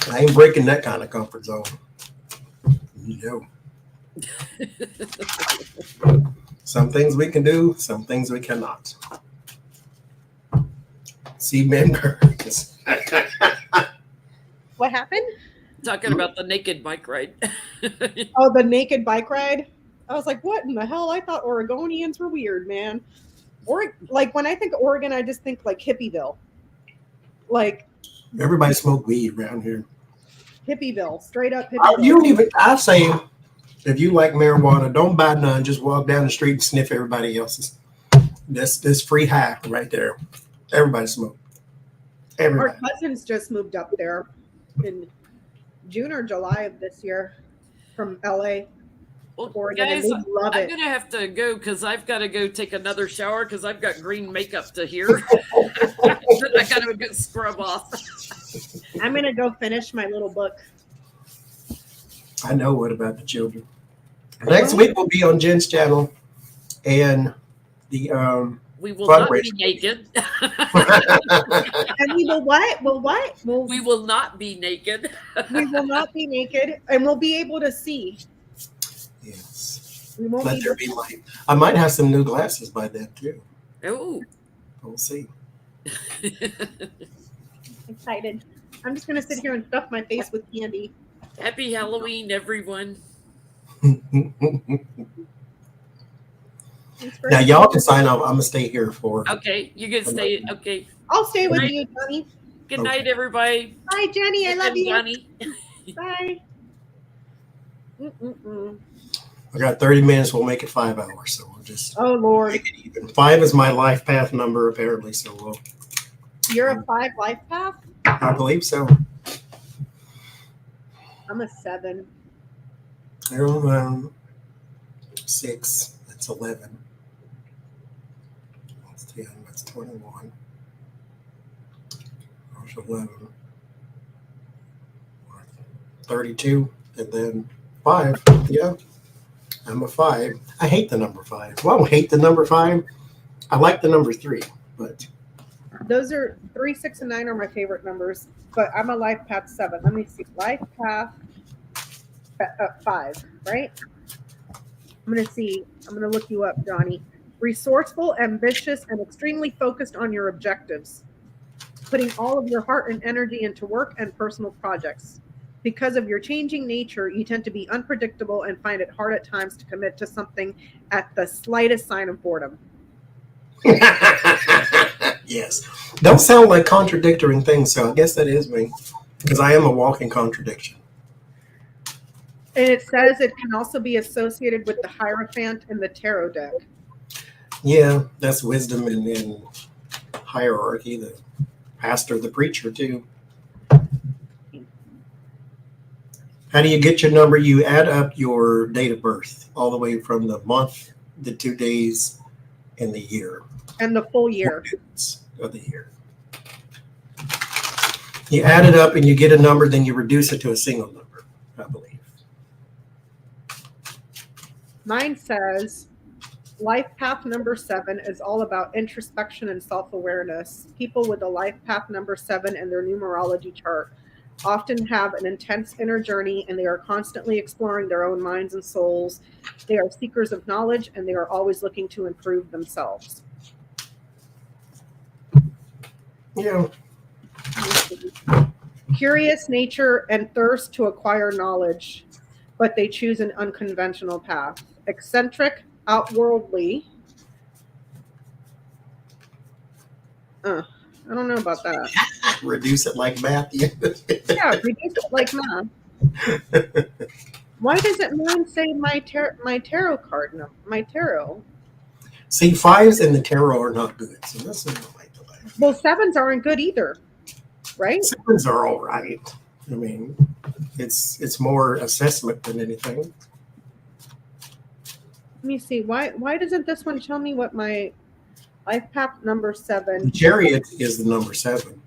I ain't breaking that kind of comfort zone. No. Some things we can do, some things we cannot. See members. What happened? Talking about the naked bike ride. Oh, the naked bike ride. I was like, what in the hell? I thought Oregonians were weird, man. Or like when I think of Oregon, I just think like Hippieville. Like everybody smoke weed around here. Hippieville, straight up Hippieville. You don't even. I say, if you like marijuana, don't buy none. Just walk down the street and sniff everybody else's. That's free high right there. Everybody smoke. Everybody. Our cousins just moved up there in June or July of this year from LA. Well, Oregon, guys, and they love I'm it. gonna have to go because I've got to go take another shower because I've got green makeup to here. I gotta go scrub off. I'm gonna go finish my little book. I know. What about the children? Next week will be on Jen's channel, and the We will not be fundraiser. naked. And we will what? We'll what? We will not be naked. We will not be naked, and we'll be able to see. Yes. We won't Let be there be light. I might have some new glasses by then too. Oh. We'll see. excited. I'm just gonna sit here and stuff my face with candy. Happy Halloween, everyone. Now y'all can sign off. I'm gonna stay here for. Okay, you can stay. Okay. I'll stay with Night. you, Johnny. Good Okay. night, everybody. Bye, Jenny. I love you. Johnny. Bye. Mm-mm-mm. I got 30 minutes. We'll make it 5 hours. So we'll just Oh Lord, make it even. 5 is my life path number apparently. So we'll. you're a 5 life path. I believe so. I'm a 7. Well, 6. That's 11. That's 10. That's 21. That's 11. 32. And then 5. Yeah. I'm a 5. I hate the number 5. Well, I don't hate the number 5. I like the number 3. But Those are 3, 6, and 9 are my favorite numbers. But I'm a life path 7. Let me see. Life path 5, right? I'm gonna see. I'm gonna look you up, Johnny. Resourceful, ambitious, and extremely focused on your objectives. Putting all of your heart and energy into work and personal projects. Because of your changing nature, you tend to be unpredictable and find it hard at times to commit to something at the slightest sign of boredom. yes. Don't sound like contradicting things. So I guess that is me. Because I am a walking contradiction. And it says it can also be associated with the Hierophant in the tarot deck. Yeah, that's wisdom and hierarchy, the pastor, the preacher, too. How do you get your number? You add up your date of birth all the way from the month, the 2 days, and the year. And the full year. Of the year. You add it up and you get a number, then you reduce it to a single number, I believe. Mine says life path number 7 is all about introspection and self-awareness. People with a life path number 7 in their numerology chart often have an intense inner journey, and they are constantly exploring their own minds and souls. They are seekers of knowledge, and they are always looking to improve themselves. Yeah. Curious nature and thirst to acquire knowledge, but they choose an unconventional path. Eccentric, outworldly. I don't know about that. Reduce it like math. Yeah, reduce it like math. Why doesn't mine say my tarot card number? My tarot. See, 5s in the tarot are not good, so this is not like the life. Well, 7s aren't good either, right? 7s are all right. I mean, it's more assessment than anything. Let me see. Why doesn't this one tell me what my life path number 7? The Chariot is the number 7.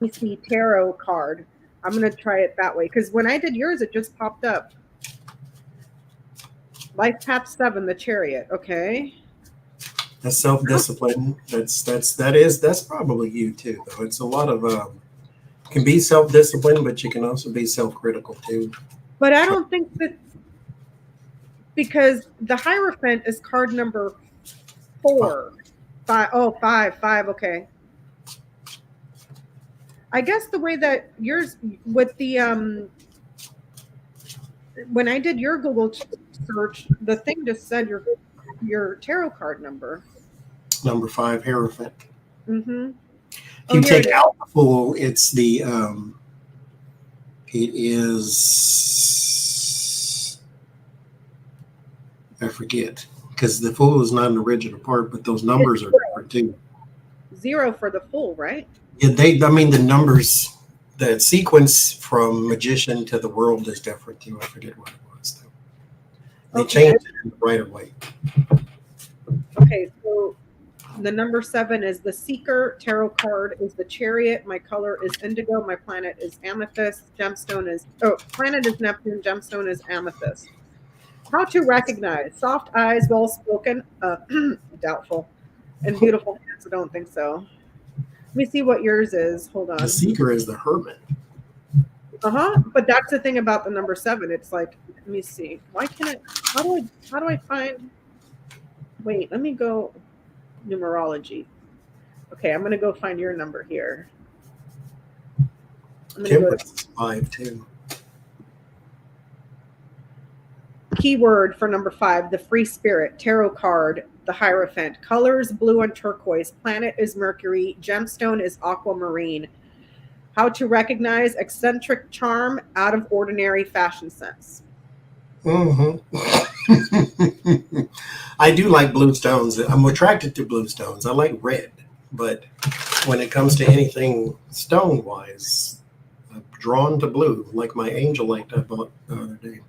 Let me see, tarot card. I'm going to try it that way because when I did yours, it just popped up. Life path 7, the Chariot. Okay. That's self-discipline. That's probably you too, though. It's a lot of can be self-discipline, but you can also be self-critical too. But I don't think that, because the Hierophant is card number 4. 5. Okay. I guess the way that yours with the when I did your Google search, the thing just said your tarot card number. Number 5, Hierophant. Mm-hmm. If you take out the Fool, it's the it is, I forget, because the Fool is not an original part, but those numbers are different too. 0 for the Fool, right? Yeah, the numbers, the sequence from Magician to the World is different too. I forget what it was though. They changed it in the right away. Okay, so the number 7 is the Seeker. Tarot card is the Chariot. My color is indigo. My planet is amethyst. Planet is Neptune. Gemstone is amethyst. How to recognize: soft eyes, well spoken, doubtful, and beautiful hands. I don't think so. Let me see what yours is. Hold on. The Seeker is the Hermit. But that's the thing about the number 7. It's like, let me see. Why can't it? How do I find? Wait, let me go numerology. Okay, I'm gonna go find your number here. I'm gonna go to 5 too. keyword for number 5, the Free Spirit. Tarot card, the Hierophant. Colors, blue and turquoise. Planet is Mercury. Gemstone is aquamarine. How to recognize: eccentric charm, out of ordinary fashion sense. Mm-hmm. I do like blue stones. I'm attracted to blue stones. I like red, but when it comes to anything stone-wise, I'm drawn to blue, like my angel light I bought the other day.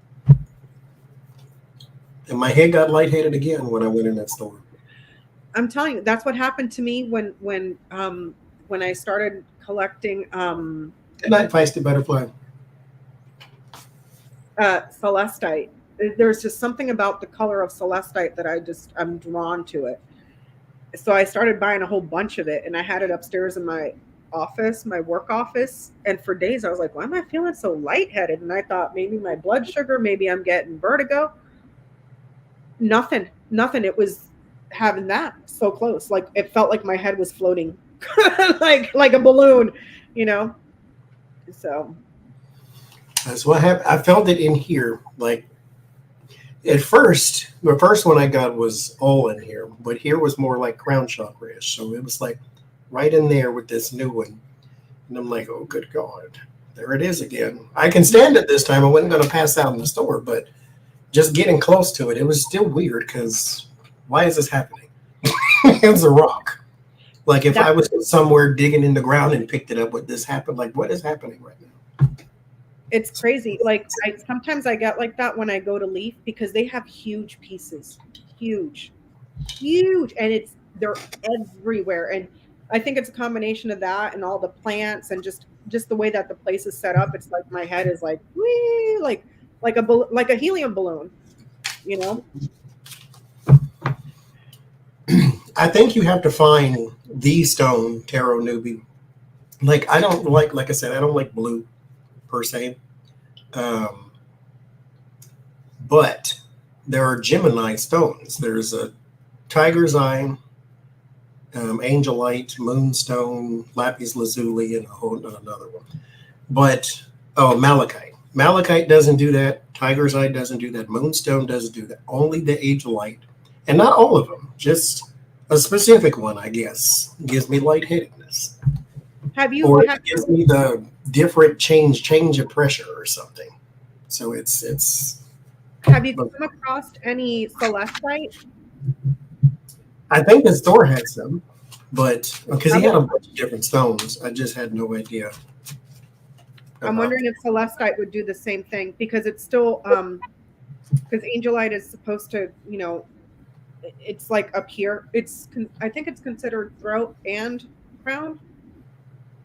And my head got lightheaded again when I went in that store. I'm telling you, that's what happened to me when I started collecting Good night, feisty butterfly. celestite. There's just something about the color of celestite that I'm drawn to it. So I started buying a whole bunch of it, and I had it upstairs in my office, my work office. And for days I was like, why am I feeling so lightheaded? And I thought maybe my blood sugar, maybe I'm getting vertigo. Nothing. It was having that so close. Like it felt like my head was floating like a balloon, you know? So That's what happened. I felt it in here. Like at first, the first one I got was all in here, but here was more like crown chakra-ish. So it was like right in there with this new one. And I'm like, oh, good God. There it is again. I can stand it this time. I wasn't going to pass out in the store, but just getting close to it, it was still weird because why is this happening? It's a rock. Like if I was somewhere digging in the ground and picked it up, would this happen? Like what is happening right now? It's crazy. Like sometimes I get like that when I go to Leaf because they have huge pieces, huge, and they're everywhere. And I think it's a combination of that and all the plants and just the way that the place is set up. It's like my head is like wee, like a helium balloon, you know. I think you have to find the stone, tarot newbie. Like I don't like I said, I don't like blue per se. But there are Gemini stones. There's a tiger's eye, angelite, moonstone, lapis lazuli, and another one. But malachite. Malachite doesn't do that. Tiger's eye doesn't do that. Moonstone doesn't do that. Only the angelite, and not all of them. Just a specific one, I guess, gives me lightheadedness. Or it gives me the different change of pressure or something. So it's. Have you come across any celestite? I think the store had some, but because he had a bunch of different stones, I just had no idea. I'm wondering if celestite would do the same thing because it's still because angelite is supposed to, you know, it's like up here. I think it's considered throat and crown.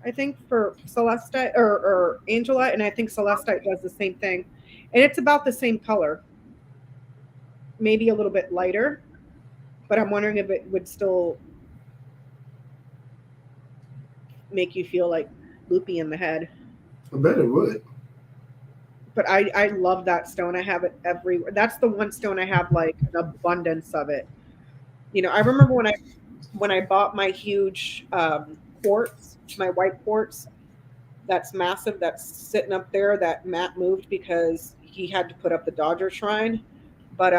I think for celestite or angelite, and I think celestite does the same thing, and it's about the same color, maybe a little bit lighter, but I'm wondering if it would still make you feel like loopy in the head. I bet it would. But I love that stone. I have it everywhere. That's the one stone I have like an abundance of it. You know, I remember when I bought my huge quartz, my white quartz, that's massive, that's sitting up there, that Matt moved because he had to put up the Dodger shrine. But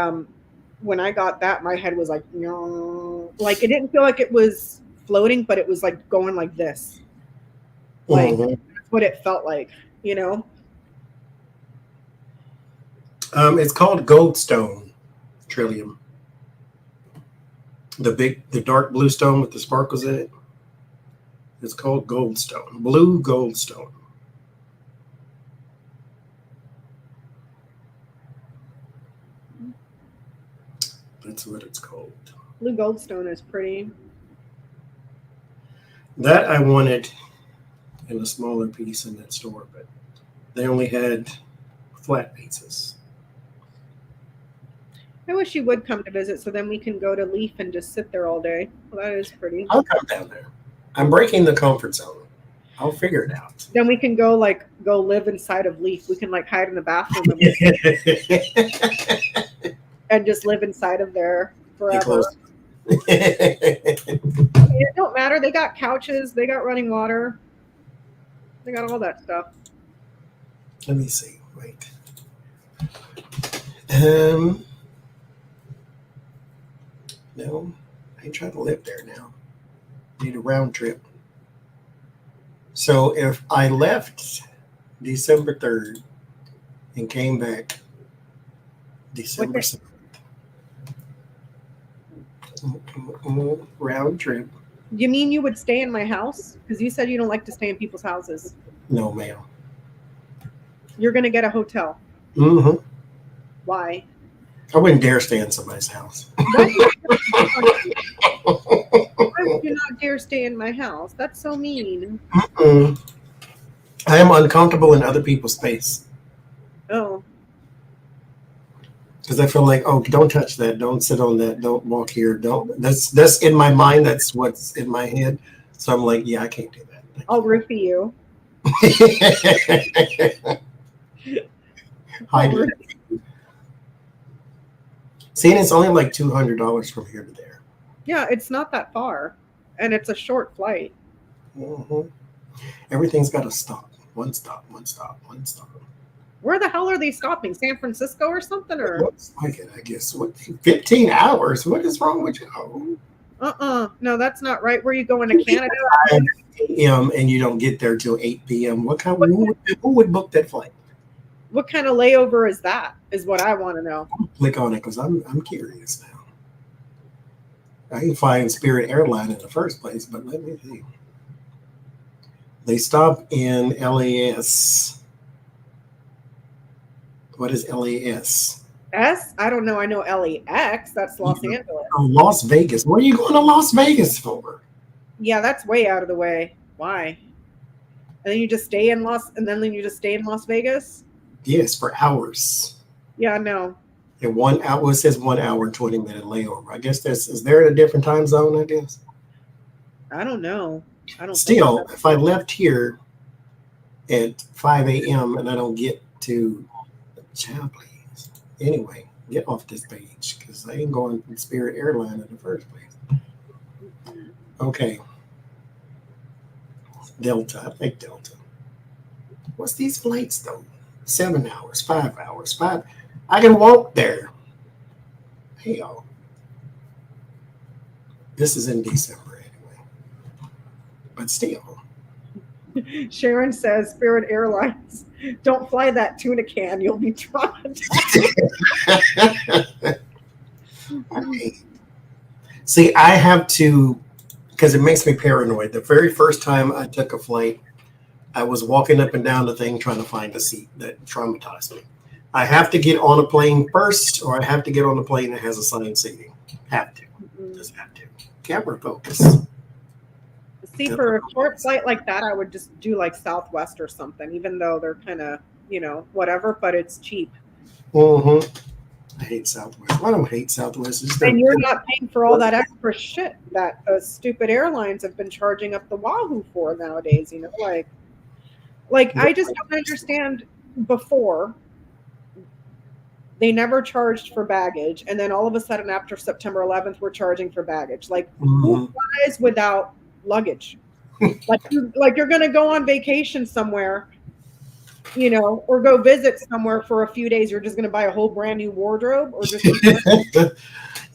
when I got that, my head was like, no, like it didn't feel like it was floating, but it was like going like this. Like that's what it felt like, you know. It's called goldstone trillium. The dark blue stone with the sparkles in it. It's called goldstone, blue goldstone. That's what it's called. Blue goldstone is pretty. That I wanted in a smaller piece in that store, but they only had flat pieces. I wish you would come to visit so then we can go to Leaf and just sit there all day. Well, that is pretty. I'll come down there. I'm breaking the comfort zone. I'll figure it out. Then we can go live inside of Leaf. We can like hide in the bathroom and just live inside of there forever. It don't matter. They got couches. They got running water. They got all that stuff. Let me see. Wait. No, I ain't trying to live there now. Need a round trip. So if I left December 3rd and came back December 7th, round trip. You mean you would stay in my house? Because you said you don't like to stay in people's houses. No, ma'am. You're going to get a hotel. Mm-hmm. Why? I wouldn't dare stay in somebody's house. Why would you not dare stay in my house? That's so mean. Mm-mm. I am uncomfortable in other people's space. Oh. Because I feel like, oh, don't touch that. Don't sit on that. Don't walk here. Don't. That's in my mind. That's what's in my head. So I'm like, yeah, I can't do that. I'll roofie you. Hide it. See, and it's only like $200 from here to there. Yeah, it's not that far. And it's a short flight. Mm-hmm. Everything's got to stop. One stop, one stop, one stop. Where the hell are they stopping? San Francisco or something? Or Looks like it, I guess. What, 15 hours? What is wrong with you? No, that's not right. Where you going to Canada? 5 a.m. and you don't get there till 8 p.m. Who would book that flight? What kind of layover is that? Is what I want to know. Click on it because I'm curious now. I ain't flying Spirit Airline in the first place, but let me see. They stop in LAS. What is LAS? I don't know. I know LAX. That's Los Angeles. Oh, Las Vegas. What are you going to Las Vegas for? Yeah, that's way out of the way. Why? And then you just stay in Las Vegas? Yes, for hours. Yeah, no. And 1 hour, it says 1 hour and 20-minute layover. I guess is there a different time zone, I guess? I don't know. I don't Still, think so. if I left here at 5 a.m. and I don't get to child, please. Anyway, get off this page because I ain't going from Spirit Airline in the first place. Okay. Delta. I think Delta. What's these flights though? 7 hours, 5 hours, 5. I can walk there. Hell. This is in December anyway. But still. Sharon says Spirit Airlines, don't fly that tuna can. You'll be traumatized. See, I have to, because it makes me paranoid. The very first time I took a flight, I was walking up and down the thing trying to find a seat. That traumatized me. I have to get on a plane first, or I have to get on a plane that has assigned seating. Have to. Just have to. Camera focus. See, for a short flight like that, I would just do like Southwest or something, even though they're kind of, whatever, but it's cheap. Mm-hmm. I hate Southwest. I don't hate Southwest. And you're not paying for all that extra shit that those stupid airlines have been charging up the wahoo for nowadays, Like I just don't understand. Before, they never charged for baggage, and then all of a sudden after September 11th, we're charging for baggage. Like, who flies without luggage? like you're going to go on vacation somewhere, or go visit somewhere for a few days. You're just going to buy a whole brand new wardrobe, or just.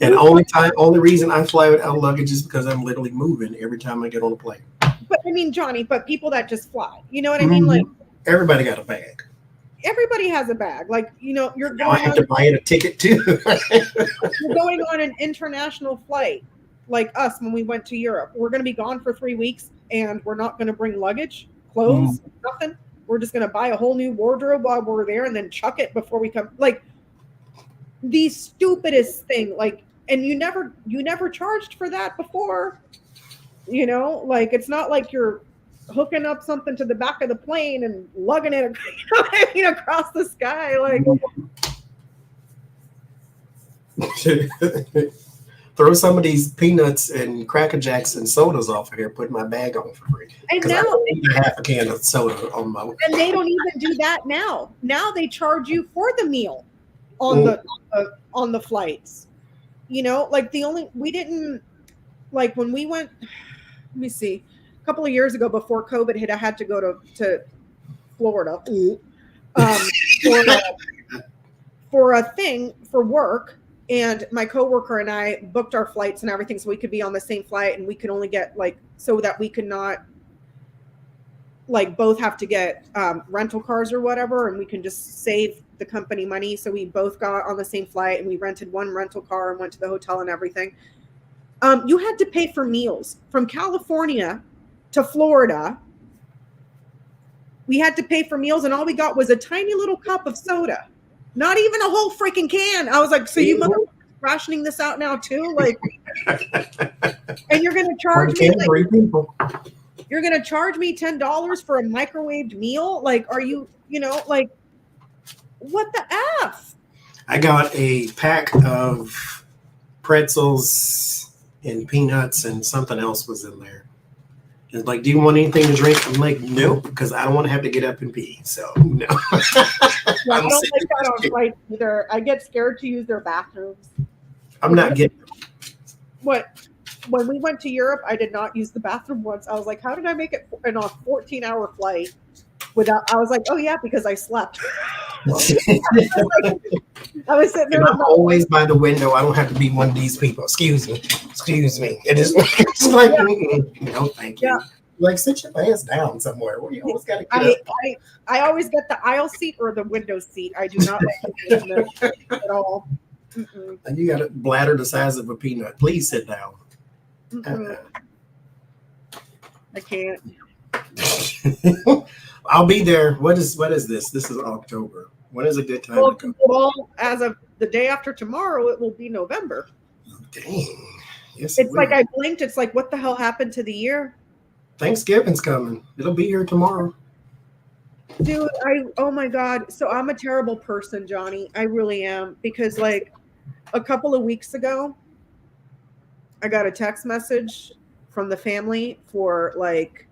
And only reason I fly without luggage is because I'm literally moving every time I get on a plane. But I mean, Johnny, people that just fly, you know what I mean? Like, everybody got a bag. Everybody has a bag. Like, you're going I have to buy a ticket too. You're going on an international flight, like us when we went to Europe. We're going to be gone for 3 weeks, and we're not going to bring luggage, clothes, nothing. We're just going to buy a whole new wardrobe while we're there, and then chuck it before we come. Like, the stupidest thing. Like, and you never charged for that before. Like, it's not like you're hooking up something to the back of the plane and lugging it across the sky. Like, throw some of these peanuts and Cracker Jacks and sodas off of here, put my bag on for free. And now I don't need a half a can of soda on my. And they don't even do that now. Now they charge you for the meal on the flights. Like we didn't, like when we went. Let me see. A couple of years ago, before COVID hit, I had to go to Florida for a thing for work, and my coworker and I booked our flights and everything so we could be on the same flight, and we could only get so that we could not both have to get rental cars or whatever, and we can just save the company money. So we both got on the same flight, and we rented one rental car and went to the hotel and everything. You had to pay for meals from California to Florida. We had to pay for meals, and all we got was a tiny little cup of soda, not even a whole freaking can. I was like, so you mother rationing this out now too? Like, and you're going to charge me you're going to charge me $10 for a microwaved meal? Like, are you, what the F? I got a pack of pretzels and peanuts and something else was in there. It's like, do you want anything to drink? I'm like, nope, because I don't want to have to get up and pee. So no. I don't like that on flights either. I get scared to use their bathrooms. I'm not getting. When we went to Europe, I did not use the bathroom once. I was like, how did I make it in a 14-hour flight without? I was like, oh yeah, because I slept. I was sitting there. And With I'm my, always by the window. I don't have to be one of these people. Excuse me. It is it's like, no, thank you. Yeah. Like, sit your ass down somewhere. You always got to get up. I always get the aisle seat or the window seat. I do not like the window at all. Mm-mm. And you got a bladder the size of a peanut. Please sit down. Mm-mm. I can't. I'll be there. What is this? This is October. When is a good time to go? Well, as of the day after tomorrow, it will be November. Dang. Yes, It's like I blinked. It's like, what the hell happened to the year? Thanksgiving's coming. It'll be here tomorrow. Dude, oh my God. So I'm a terrible person, Johnny. I really am. Because like a couple of weeks ago, I got a text message from the family for like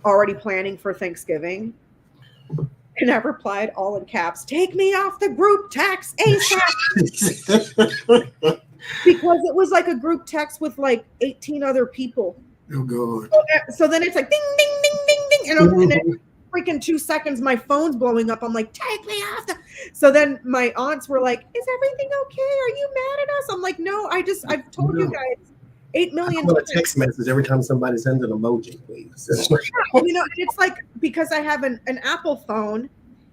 already planning for Thanksgiving. And I replied all in caps, take me off the group text ASAP. Because it was like a group text with like 18 other people. Oh, God. So then it's like ding, ding, ding, ding, ding. And then freaking 2 seconds, my phone's blowing up. I'm like, take me off the. So then my aunts were like, is everything okay? Are you mad at us? I'm like, no, I've told you guys 8 million. I want a text message every time somebody sends an emoji, please. You know, it's like, because I have an Apple phone,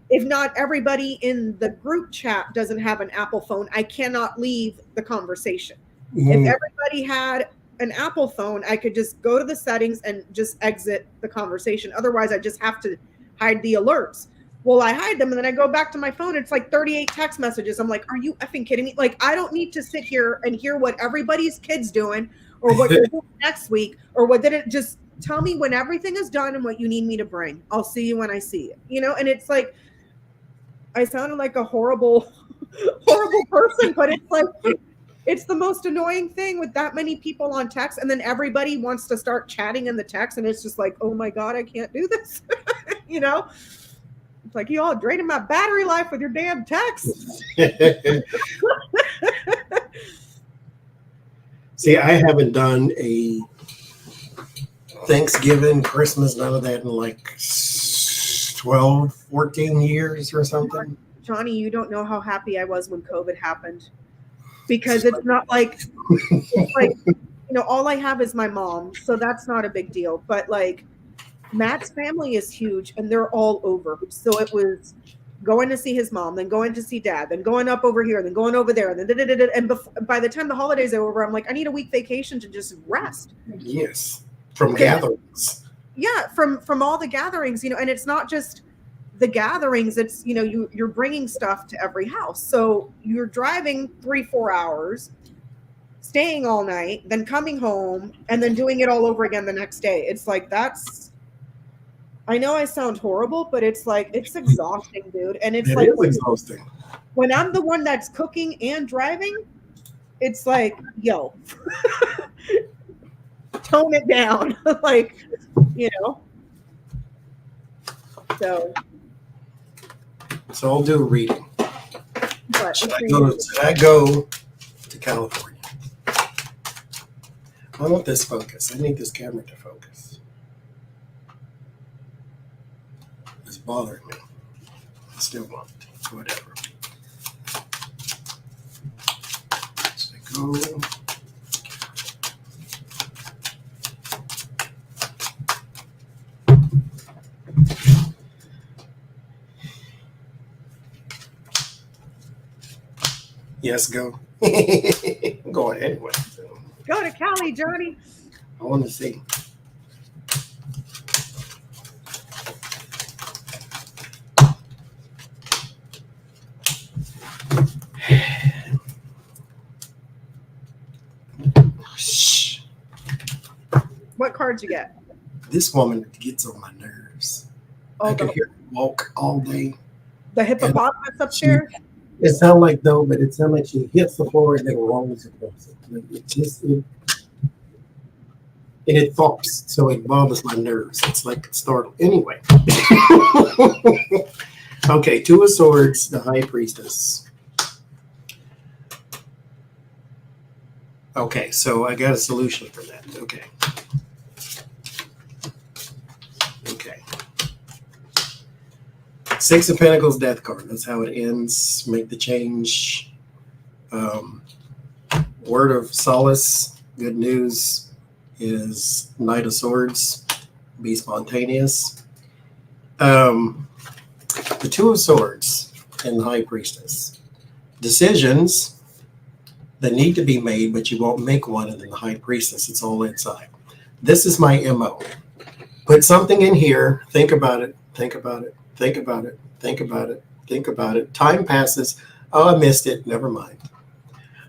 if not everybody in the group chat doesn't have an Apple phone, I cannot leave the conversation. If everybody had an Apple phone, I could just go to the settings and just exit the conversation. Otherwise, I just have to hide the alerts. Well, I hide them and then I go back to my phone. It's like 38 text messages. I'm like, are you effing kidding me? Like, I don't need to sit here and hear what everybody's kid's doing or what they're doing next week or what did it. Just tell me when everything is done and what you need me to bring. I'll see you when I see it. You know, and it's like, I sounded like a horrible person, but it's like, it's the most annoying thing with that many people on text. And then everybody wants to start chatting in the text. And it's just like, oh my God, I can't do this. You know, it's like, you all draining my battery life with your damn texts. See, I haven't done a Thanksgiving, Christmas, none of that in like 12, 14 years or something. Johnny, you don't know how happy I was when COVID happened. Because it's not like, it's like, you know, all I have is my mom. So that's not a big deal. But like, Matt's family is huge and they're all over. So it was going to see his mom, then going to see dad, then going up over here, then going over there. And then and by the time the holidays are over, I'm like, I need a week vacation to just rest. Yes. From gatherings. Yeah, from all the gatherings, you know, and it's not just the gatherings, it's, you know, you're bringing stuff to every house. So you're driving 3-4 hours, staying all night, then coming home and then doing it all over again the next day. It's like, I know I sound horrible, but it's like, it's exhausting, dude. And it's like, exhausting. When I'm the one that's cooking and driving, it's like, yo, tone it down. Like, you know, So I'll do a reading. but Should I go to California? I want this focus. I need this camera to focus. It's bothering me. I still want it. Whatever. Should I go? Yes, go. I'm going anyway. So go to Cali, Johnny. I want to see. Shh. What cards you get? This woman gets on my nerves. Oh, I can hear her walk all day. the hippopotamus upstairs. It sounds like though, but it sounds like she hits the floor and then rolls across it. It just and it thumps, so it bothers my nerves. It's like startled. Anyway. Okay, Two of Swords, the High Priestess. Okay, so I got a solution for that. Okay. Six of Pentacles, Death card. That's how it ends. Make the change. Word of solace, good news, is Knight of Swords. Be spontaneous. The Two of Swords and the High Priestess. Decisions that need to be made, but you won't make one, and then the High Priestess. It's all inside. This is my MO. Put something in here. Think about it. Think about it. Think about it. Think about it. Think about it. Time passes. Oh, I missed it. Never mind.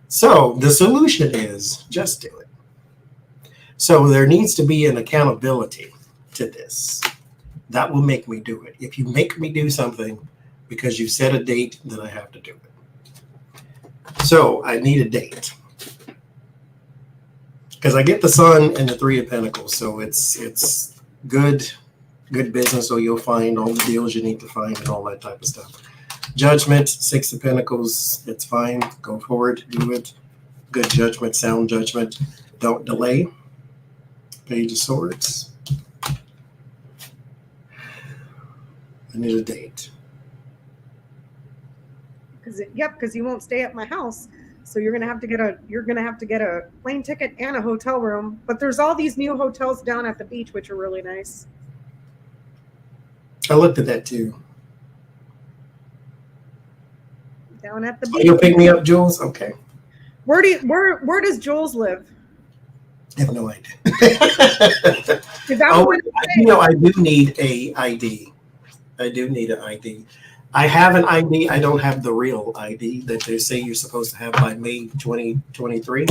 So the solution is just do it. So there needs to be an accountability to this. That will make me do it. If you make me do something because you set a date, then I have to do it. So I need a date. Because I get the Sun and the Three of Pentacles. So it's good business. So you'll find all the deals you need to find and all that type of stuff. Judgment, Six of Pentacles, it's fine. Go forward, do it. Good judgment, sound judgment. Don't delay. Page of Swords. I need a date. Because you won't stay at my house. So you're gonna have to get a plane ticket and a hotel room. But there's all these new hotels down at the beach, which are really nice. I looked at that too. Down at the Oh, beach. you'll pick me up, Jules? Okay. Where does Jules live? I have no idea. Is that Oh, what I do need a ID. I do need an ID. I have an ID. I don't have the real ID that they say you're supposed to have by May 2023.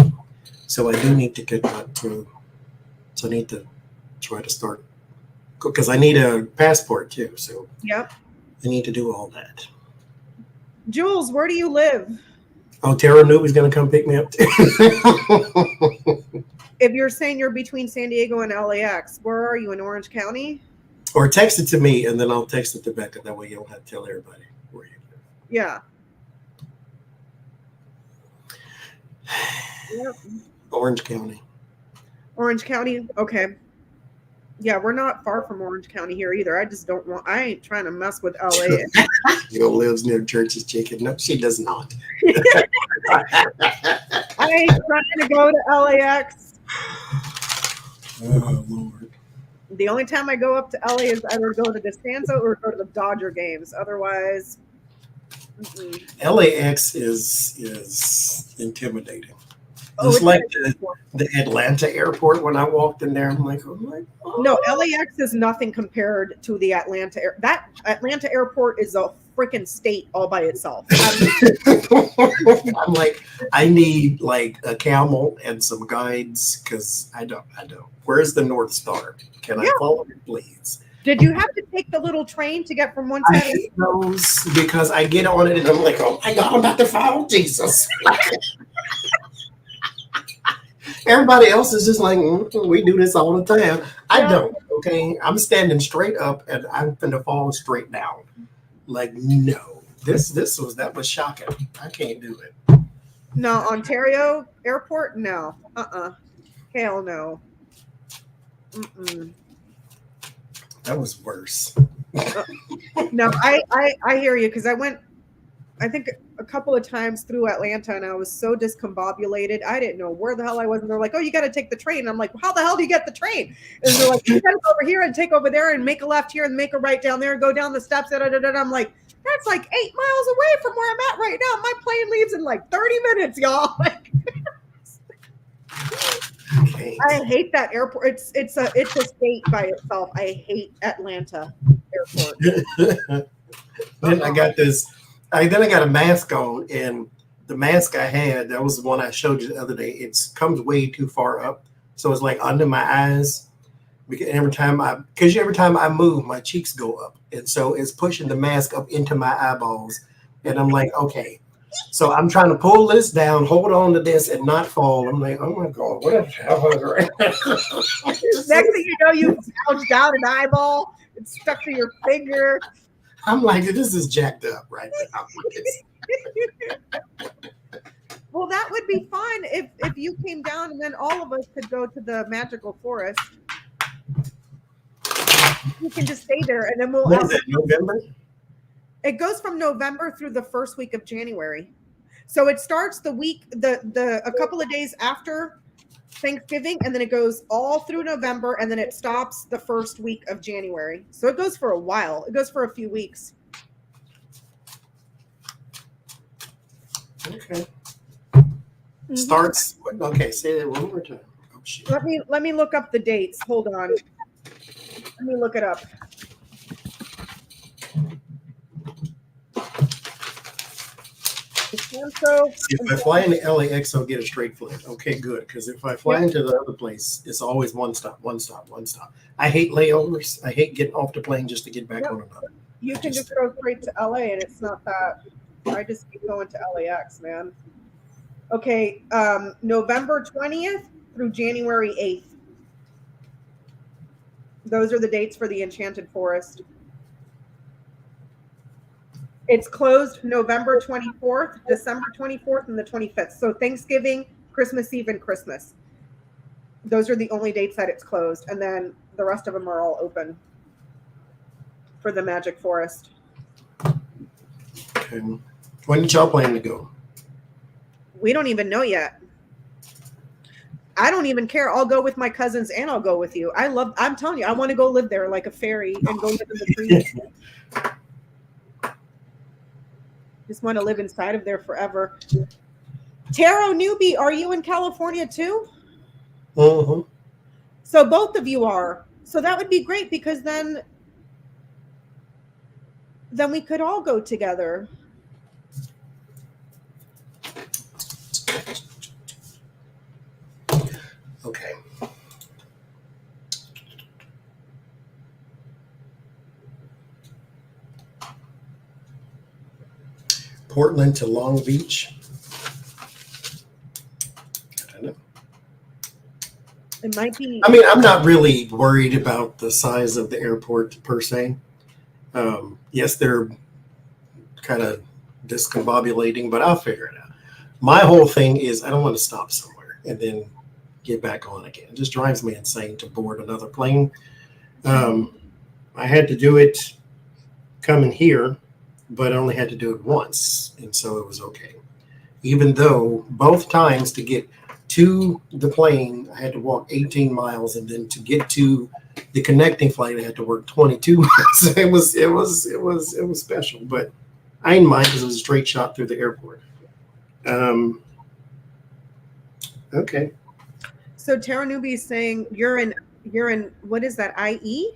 So I do need to get that too. So I need to try to start because I need a passport too. So Yep. I need to do all that. Jules, where do you live? Oh, Tara knew he was going to come pick me up too. If you're saying you're between San Diego and LAX, where are you, in Orange County? Or text it to me and then I'll text it to Becca. That way you don't have to tell everybody where you live. Yeah. Yep. Orange County. Orange County? Okay. Yeah, we're not far from Orange County here either. I ain't trying to mess with LA. Jill lives near Church's Chicken. No, she does not. I ain't trying to go to LAX. Oh, Lord. The only time I go up to LA is either go to Descanso or go to the Dodger games. Otherwise, LAX is intimidating. Oh, Just it's like nice. the Atlanta airport when I walked in there, I'm like, oh my God. No, LAX is nothing compared to the Atlanta air. That Atlanta airport is a freaking state all by itself. I'm like, I need like a camel and some guides because I don't. Where's the North Star? Can I follow it, please? Did you have to take the little train to get from one I side? hate those because I get on it and I'm like, oh my God, I'm about to follow Jesus. Everybody else is just like, we do this all the time. I don't, okay? I'm standing straight up and I'm finna fall straight down. Like, no. That was shocking. I can't do it. No, Ontario airport? No. Hell no. That was worse. No, I hear you because I went, I think a couple of times through Atlanta and I was so discombobulated. I didn't know where the hell I was. And they're like, oh, you got to take the train. And I'm like, well, how the hell do you get the train? And they're like, you got to go over here and take over there and make a left here and make a right down there and go down the steps. I'm like, that's like 8 miles away from where I'm at right now. My plane leaves in like 30 minutes, y'all. Okay. I hate that airport. It's a state by itself. I hate Atlanta airport. Then I got this. I got a mask on, and the mask I had, that was the one I showed you the other day. It comes way too far up, so it's like under my eyes. Every time I move, my cheeks go up, and so it's pushing the mask up into my eyeballs. And I'm like, okay. So I'm trying to pull this down, hold on to this, and not fall. I'm like, oh my God, what the hell is right? Next thing you know, you gouged out an eyeball. It's stuck to your finger. I'm like, this is jacked up right now. Well, that would be fun if you came down and then all of us could go to the magical forest. You can just stay there and then we'll. What is it, November? It goes from November through the first week of January. So it starts the week, a couple of days after Thanksgiving, and then it goes all through November, and then it stops the first week of January. So it goes for a while. It goes for a few weeks. Okay. Mm-hmm. Starts. Okay, say that one more time. Oh shit. Let me look up the dates. Hold on. Let me look it up. So, If I fly into LAX, I'll get a straight flight. Okay, good. Because if I fly into the other place, it's always one stop, one stop, one stop. I hate layovers. I hate getting off the plane just to get back on another. you can just go straight to LA, and it's not that. I just keep going to LAX, man. Okay, November 20th through January 8th. Those are the dates for the Enchanted Forest. It's closed November 24th, December 24th, and the 25th. So Thanksgiving, Christmas Eve, and Christmas. Those are the only dates that it's closed. And then the rest of them are all open for the Magic Forest. Okay. When did y'all plan to go? We don't even know yet. I don't even care. I'll go with my cousins and I'll go with you. I'm telling you, I want to go live there like a fairy and go live in the trees. Just want to live inside of there forever. Taro Newbie, are you in California too? Mm-hmm. So both of you are. So that would be great because then we could all go together. Okay. Portland to Long Beach. I don't know. It might be. I mean, I'm not really worried about the size of the airport per se. Yes, they're kind of discombobulating, but I'll figure it out. My whole thing is I don't want to stop somewhere and then get back on again. It just drives me insane to board another plane. I had to do it coming here, but I only had to do it once, and so it was okay. Even though both times to get to the plane, I had to walk 18 miles, and then to get to the connecting flight, I had to work 22 miles. It was special, but I didn't mind because it was a straight shot through the airport. Okay. So Tara Newbie is saying you're in what is that? IE?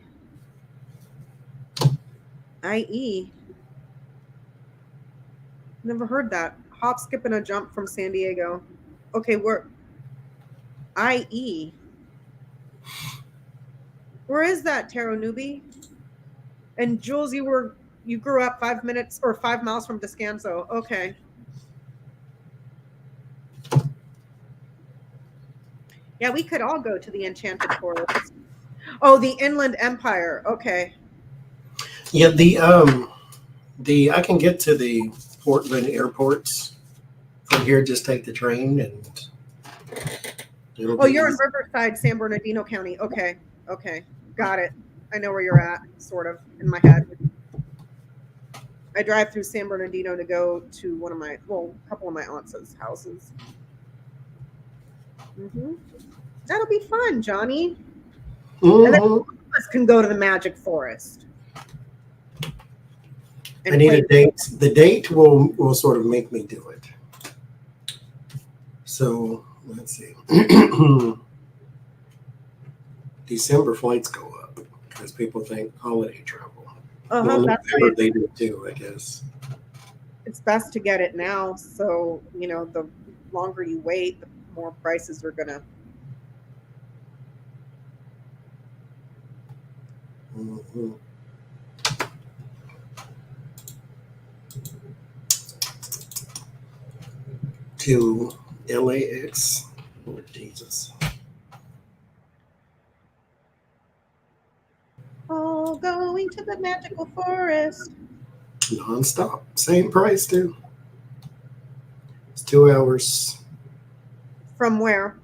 IE. Never heard that. Hop, skip, and a jump from San Diego. Okay, we're IE. Where is that, Taro Newbie? And Jules, you grew up 5 minutes or 5 miles from Descanso. Okay. Yeah, we could all go to the Enchanted Forest. Oh, the Inland Empire. Okay. Yeah, I can get to the Portland airports from here. Just take the train and. Oh, you're in Riverside, San Bernardino County. Okay. Okay. Got it. I know where you're at, sort of, in my head. I drive through San Bernardino to go to a couple of my aunts' houses. Mm-hmm. That'll be fun, Johnny. Mm-hmm. And then all of us can go to the Magic Forest. I need a date. The date will sort of make me do it. So let's see. December flights go up because people think holiday travel. Well, November they do too, I guess. It's best to get it now. So, the longer you wait, the more prices are gonna. Mm-hmm. To LAX. Lord Jesus. Oh, going to the magical forest. Non-stop. Same price too. It's 2 hours. From where?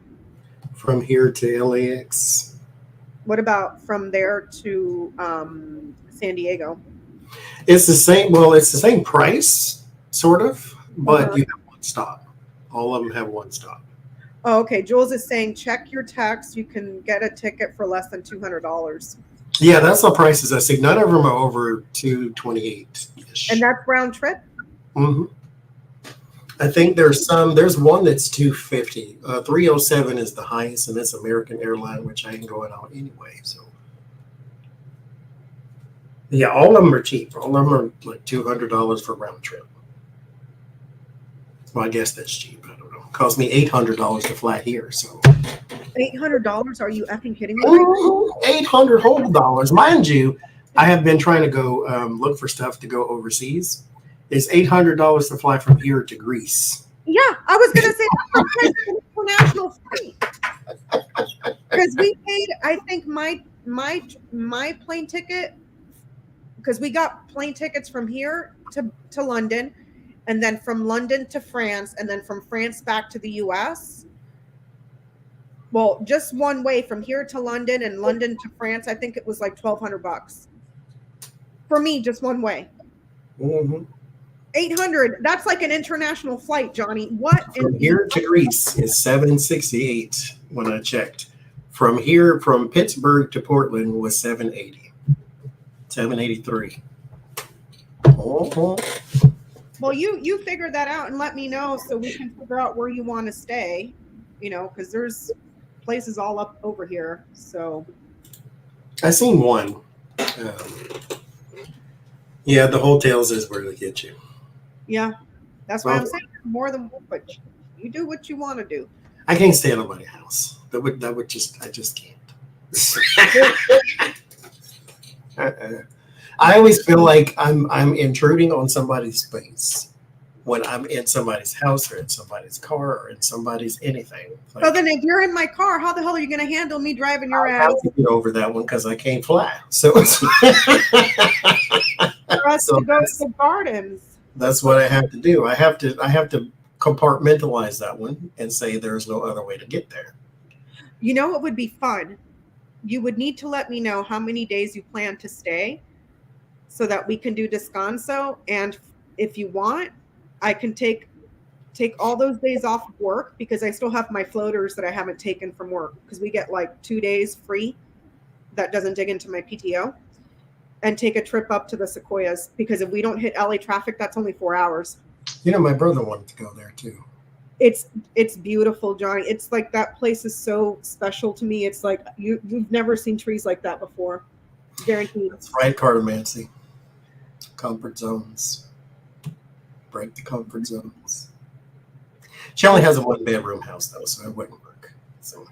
From here to LAX. What about from there to San Diego? It's the same. Well, it's the same price, sort of, but Uh-huh. you have one stop. All of them have one stop. Oh, okay. Jules is saying check your text. You can get a ticket for less than $200. Yeah, that's the prices I see. None of them are over 228-ish. And that's round trip? hmm I think there's one that's 250. 307 is the highest, and it's American Airline, which I ain't going on anyway. So yeah, all of them are cheap. All of them are like $200 for round trip. Well, I guess that's cheap. I don't know. It cost me $800 to fly here. So $800? Are you effing kidding me? 800 whole dollars, mind you. I have been trying to go look for stuff to go overseas. It's $800 to fly from here to Greece. Yeah, I was gonna say that's an international flight. Because we paid, I think my plane ticket, because we got plane tickets from here to London, and then from London to France, and then from France back to the US. Well, just one way from here to London and London to France, I think it was like $1,200 for me, just one way. Mm-hmm. 800. That's like an international flight, Johnny. What? From here to Greece is $768 when I checked. From here, from Pittsburgh to Portland was $780. $783. Oh. Well, you figure that out and let me know so we can figure out where you want to stay. You know, because there's places all up over here. So I seen one. Yeah, the hotels is where they get you. yeah, that's why Well, I'm saying more than one, but you do what you want to do. I can't stay at nobody's house. That would just I just can't. I always feel like I'm intruding on somebody's space when I'm in somebody's house or in somebody's car or in somebody's anything. Like, So then if you're in my car, how the hell are you going to handle me driving your I ass have to get over that one because I can't fly. So for us So to go to that's- the gardens? that's what I have to do. I have to compartmentalize that one and say there's no other way to get there. You know what would be fun? You would need to let me know how many days you plan to stay so that we can do descanso. And if you want, I can take all those days off of work because I still have my floaters that I haven't taken from work because we get like 2 days free. That doesn't dig into my PTO. And take a trip up to the Sequoias because if we don't hit LA traffic, that's only 4 hours. You know, my brother wanted to go there too. It's beautiful, Johnny. It's like that place is so special to me. It's like you've never seen trees like that before. Guaranteed. That's right, Cartomancy. Comfort zones. Break the comfort zones. She only has a 1-bedroom house though, so it wouldn't work. So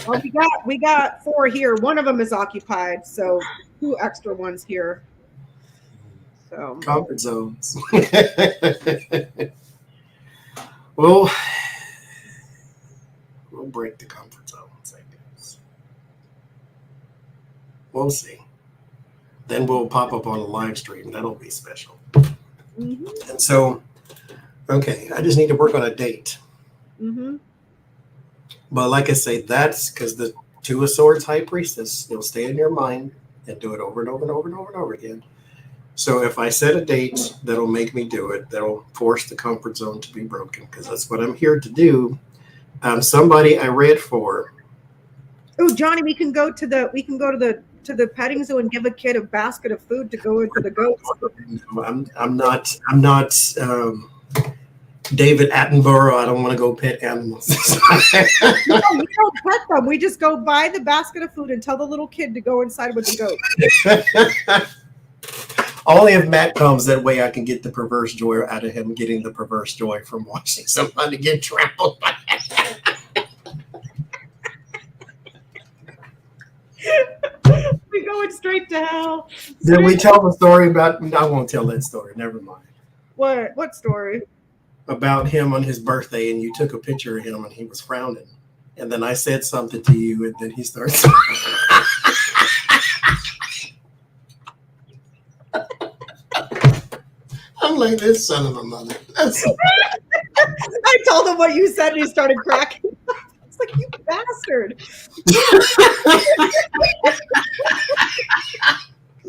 Well, we got 4 here. One of them is occupied, so 2 extra ones here. So comfort zones. Well, we'll break the comfort zones, I guess. We'll see. Then we'll pop up on a live stream. That'll be special. mhm, And so, okay, I just need to work on a date. mhm. But like I say, that's because the 2 of Swords High Priestess, it'll stay in your mind and do it over and over and over and over and over again. So if I set a date that'll make me do it, that'll force the comfort zone to be broken because that's what I'm here to do. Somebody I read for. Oh, Johnny, we can go to the petting zoo and give a kid a basket of food to go into the goats. I'm not David Attenborough. I don't want to go pet animals. No, we don't pet them. We just go buy the basket of food and tell the little kid to go inside with the goat. Only if Matt comes, that way I can get the perverse joy out of him getting the perverse joy from watching somebody get trampled by We going straight to hell. Did we tell the story about? I won't tell that story. Never mind. What story? About him on his birthday, and you took a picture of him, and he was frowning. And then I said something to you, and then he starts. I'm like this son of a mother. I told him what you said, and he started cracking. It's like, you bastard.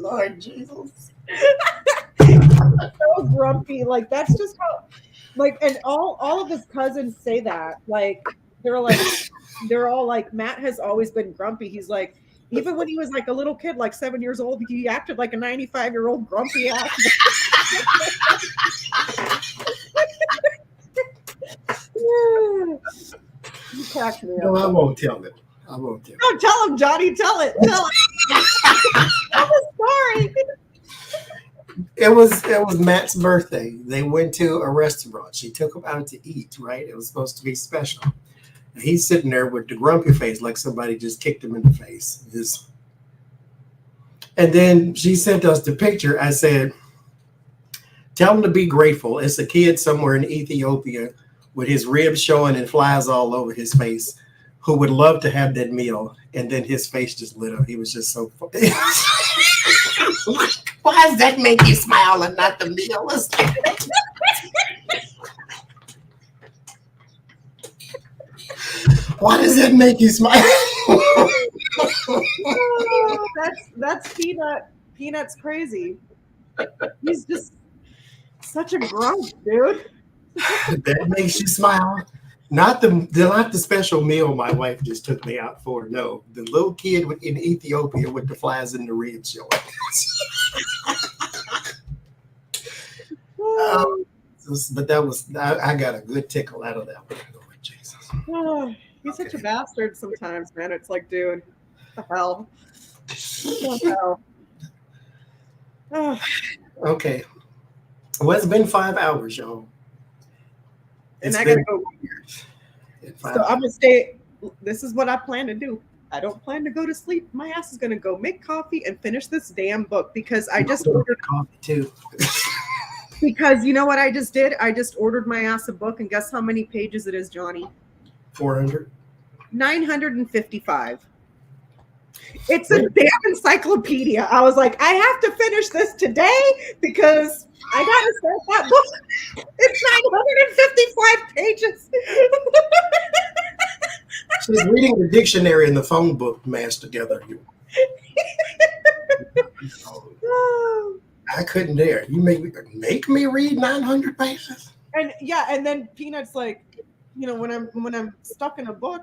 Lord Jesus. So grumpy. Like that's just how like and all of his cousins say that. Like they're all like Matt has always been grumpy. He's like even when he was like a little kid, like 7 years old, he acted like a 95-year-old grumpy ass. You cracked me No, up. I won't tell it. I won't tell it. No, tell him, Johnny. Tell it. Tell it. Tell the story. It was Matt's birthday. They went to a restaurant. She took him out to eat, right? It was supposed to be special. And he's sitting there with the grumpy face like somebody just kicked him in the face. And then she sent us the picture. I said, tell him to be grateful. It's a kid somewhere in Ethiopia with his ribs showing and flies all over his face who would love to have that meal. And then his face just lit up. He was just so funny. Why does that make you smile and not the meal? Why does that make you smile? Oh, that's Peanut. Peanut's crazy. He's just such a grump, dude. That makes you smile. Not the special meal my wife just took me out for. No, the little kid in Ethiopia with the flies in the ribs showing. But that was I got a good tickle out of that one. Lord Jesus. Oh, he's such a bastard sometimes, man. It's like, dude, what the hell? What the hell? Oh, Okay. Well, it's been 5 hours, y'all. and I gotta go. So I'm So gonna stay. This is what I plan to do. I don't plan to go to sleep. My ass is gonna go make coffee and finish this damn book because I just ordered. coffee too. Because you know what I just did? I just ordered my ass a book, and guess how many pages it is, Johnny? 400. 955. It's a damn encyclopedia. I was like, I have to finish this today because I gotta start that book. It's 955 pages. She's reading the dictionary and the phone book mashed together. I couldn't dare. You make me read 900 pages. And yeah, and then Peanut's like, you know, when I'm stuck in a book,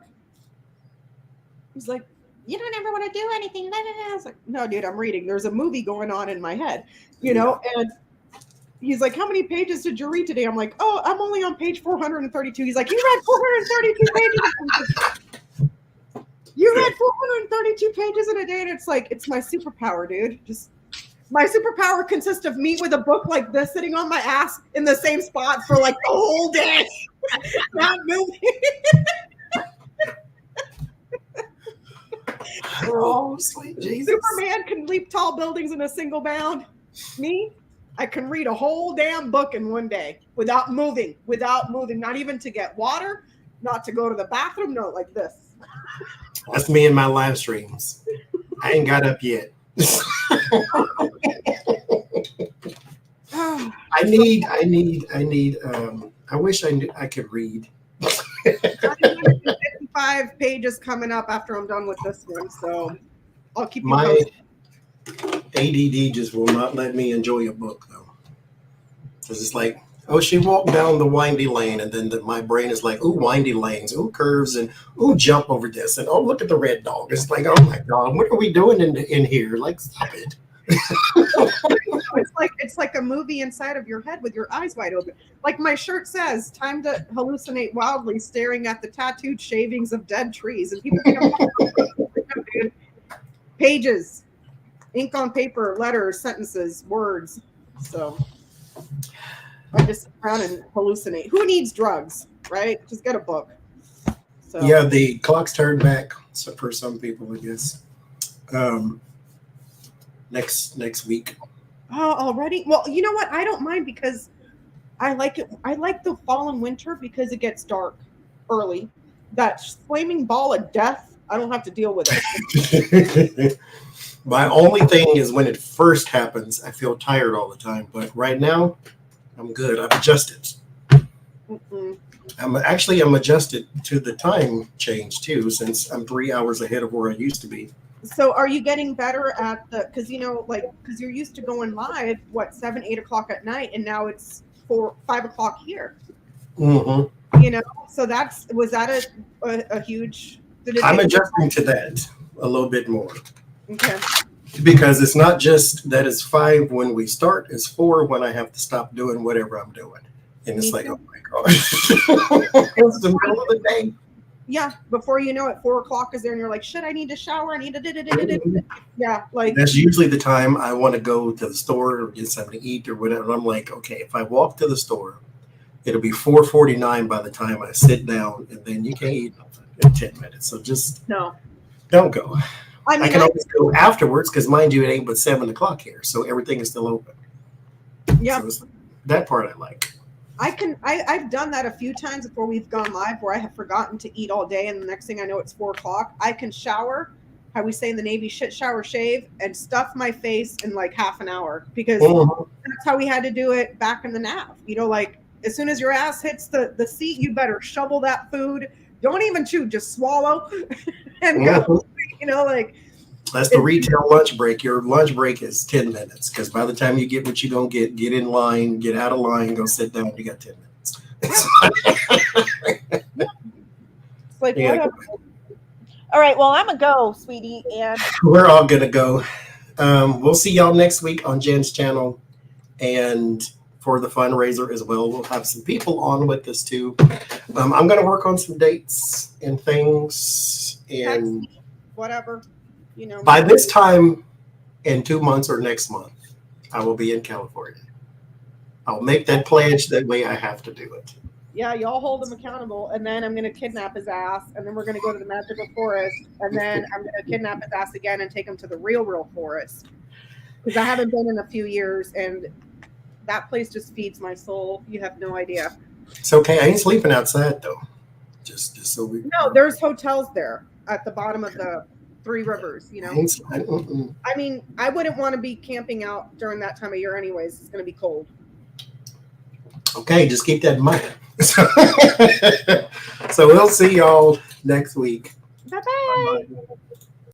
he's like, you don't ever want to do anything. I was like, no, dude, I'm reading. There's a movie going on in my head, you know. And he's like, how many pages did you read today? I'm like, oh, I'm only on page 432. He's like, you read 432 pages. You read 432 pages in a day, and it's like, it's my superpower, dude. Just my superpower consists of me with a book like this sitting on my ass in the same spot for like the whole day, not moving. Oh, sweet Jesus. Superman can leap tall buildings in a single bound. Me, I can read a whole damn book in one day without moving, not even to get water, not to go to the bathroom, no, like this. That's me in my live streams. I ain't got up yet. I wish I could read. 155 pages coming up after I'm done with this one, so I'll keep you My posted. ADD just will not let me enjoy a book though. Because it's like, oh, she walked down the windy lane, and then my brain is like, ooh, windy lanes, ooh, curves, and ooh, jump over this, and oh, look at the red dog. It's like, oh my God, what are we doing in here? Like, stop it. It's like a movie inside of your head with your eyes wide open. Like my shirt says, time to hallucinate wildly, staring at the tattooed shavings of dead trees. And people think I'm pages, ink on paper, letters, sentences, words. So I just sit around and hallucinate. Who needs drugs, right? Just get a book. So Yeah, the clock's turned back for some people, I guess. Next week. Oh, already? Well, you know what? I don't mind because I like it. I like the fall and winter because it gets dark early. That flaming ball of death, I don't have to deal with it. My only thing is when it first happens, I feel tired all the time. But right now, I'm good. I've adjusted. Mm-mm. I'm adjusted to the time change too, since I'm 3 hours ahead of where I used to be. So are you getting better at the, because because you're used to going live, 7, 8 o'clock at night, and now it's 4, 5 o'clock here. Mm-hmm. So was that a huge? I'm adjusting to that a little bit more. Okay. Because it's not just that it's 5 when we start, it's 4 when I have to stop doing whatever I'm doing. And it's like, oh my gosh. It's the middle of the day. Yeah, before you know it, 4 o'clock is there, and you're like, shit, I need to shower. I need to. Yeah, like that's usually the time I want to go to the store or get something to eat or whatever. And I'm like, okay, if I walk to the store, it'll be 4:49 by the time I sit down, and then you can't eat nothing in 10 minutes. So just don't go. I mean, I can always go afterwards because, mind you, it ain't but 7 o'clock here, so everything is still open. Yeah, so that part I like. I've done that a few times before we've gone live where I have forgotten to eat all day, and the next thing I know, it's 4 o'clock. I can shower, how we say in the Navy, shit, shower, shave, and stuff my face in like half an hour, because that's how we had to do it back in the nav. Like as soon as your ass hits the seat, you better shovel that food. Don't even chew, just swallow and go. Like that's the retail lunch break. Your lunch break is 10 minutes because by the time you get what you're going to get in line, get out of line, go sit down, you got 10 minutes. It's like, whatever. All right, well, I'm going to go, sweetie. And we're all going to go. We'll see y'all next week on Jen's channel. And for the fundraiser as well, we'll have some people on with us too. I'm going to work on some dates and things. And whatever. By this time in 2 months or next month, I will be in California. I'll make that pledge. That way I have to do it. Yeah, y'all hold him accountable, and then I'm going to kidnap his ass, and then we're going to go to the magical forest, and then I'm going to kidnap his ass again and take him to the real forest. Because I haven't been in a few years, and that place just feeds my soul. You have no idea. It's okay. I ain't sleeping outside, though. Just so we... No, there's hotels there at the bottom of the 3 rivers, I mean, I wouldn't want to be camping out during that time of year anyways. It's going to be cold. Okay, just keep that in mind. So we'll see y'all next week. Bye-bye.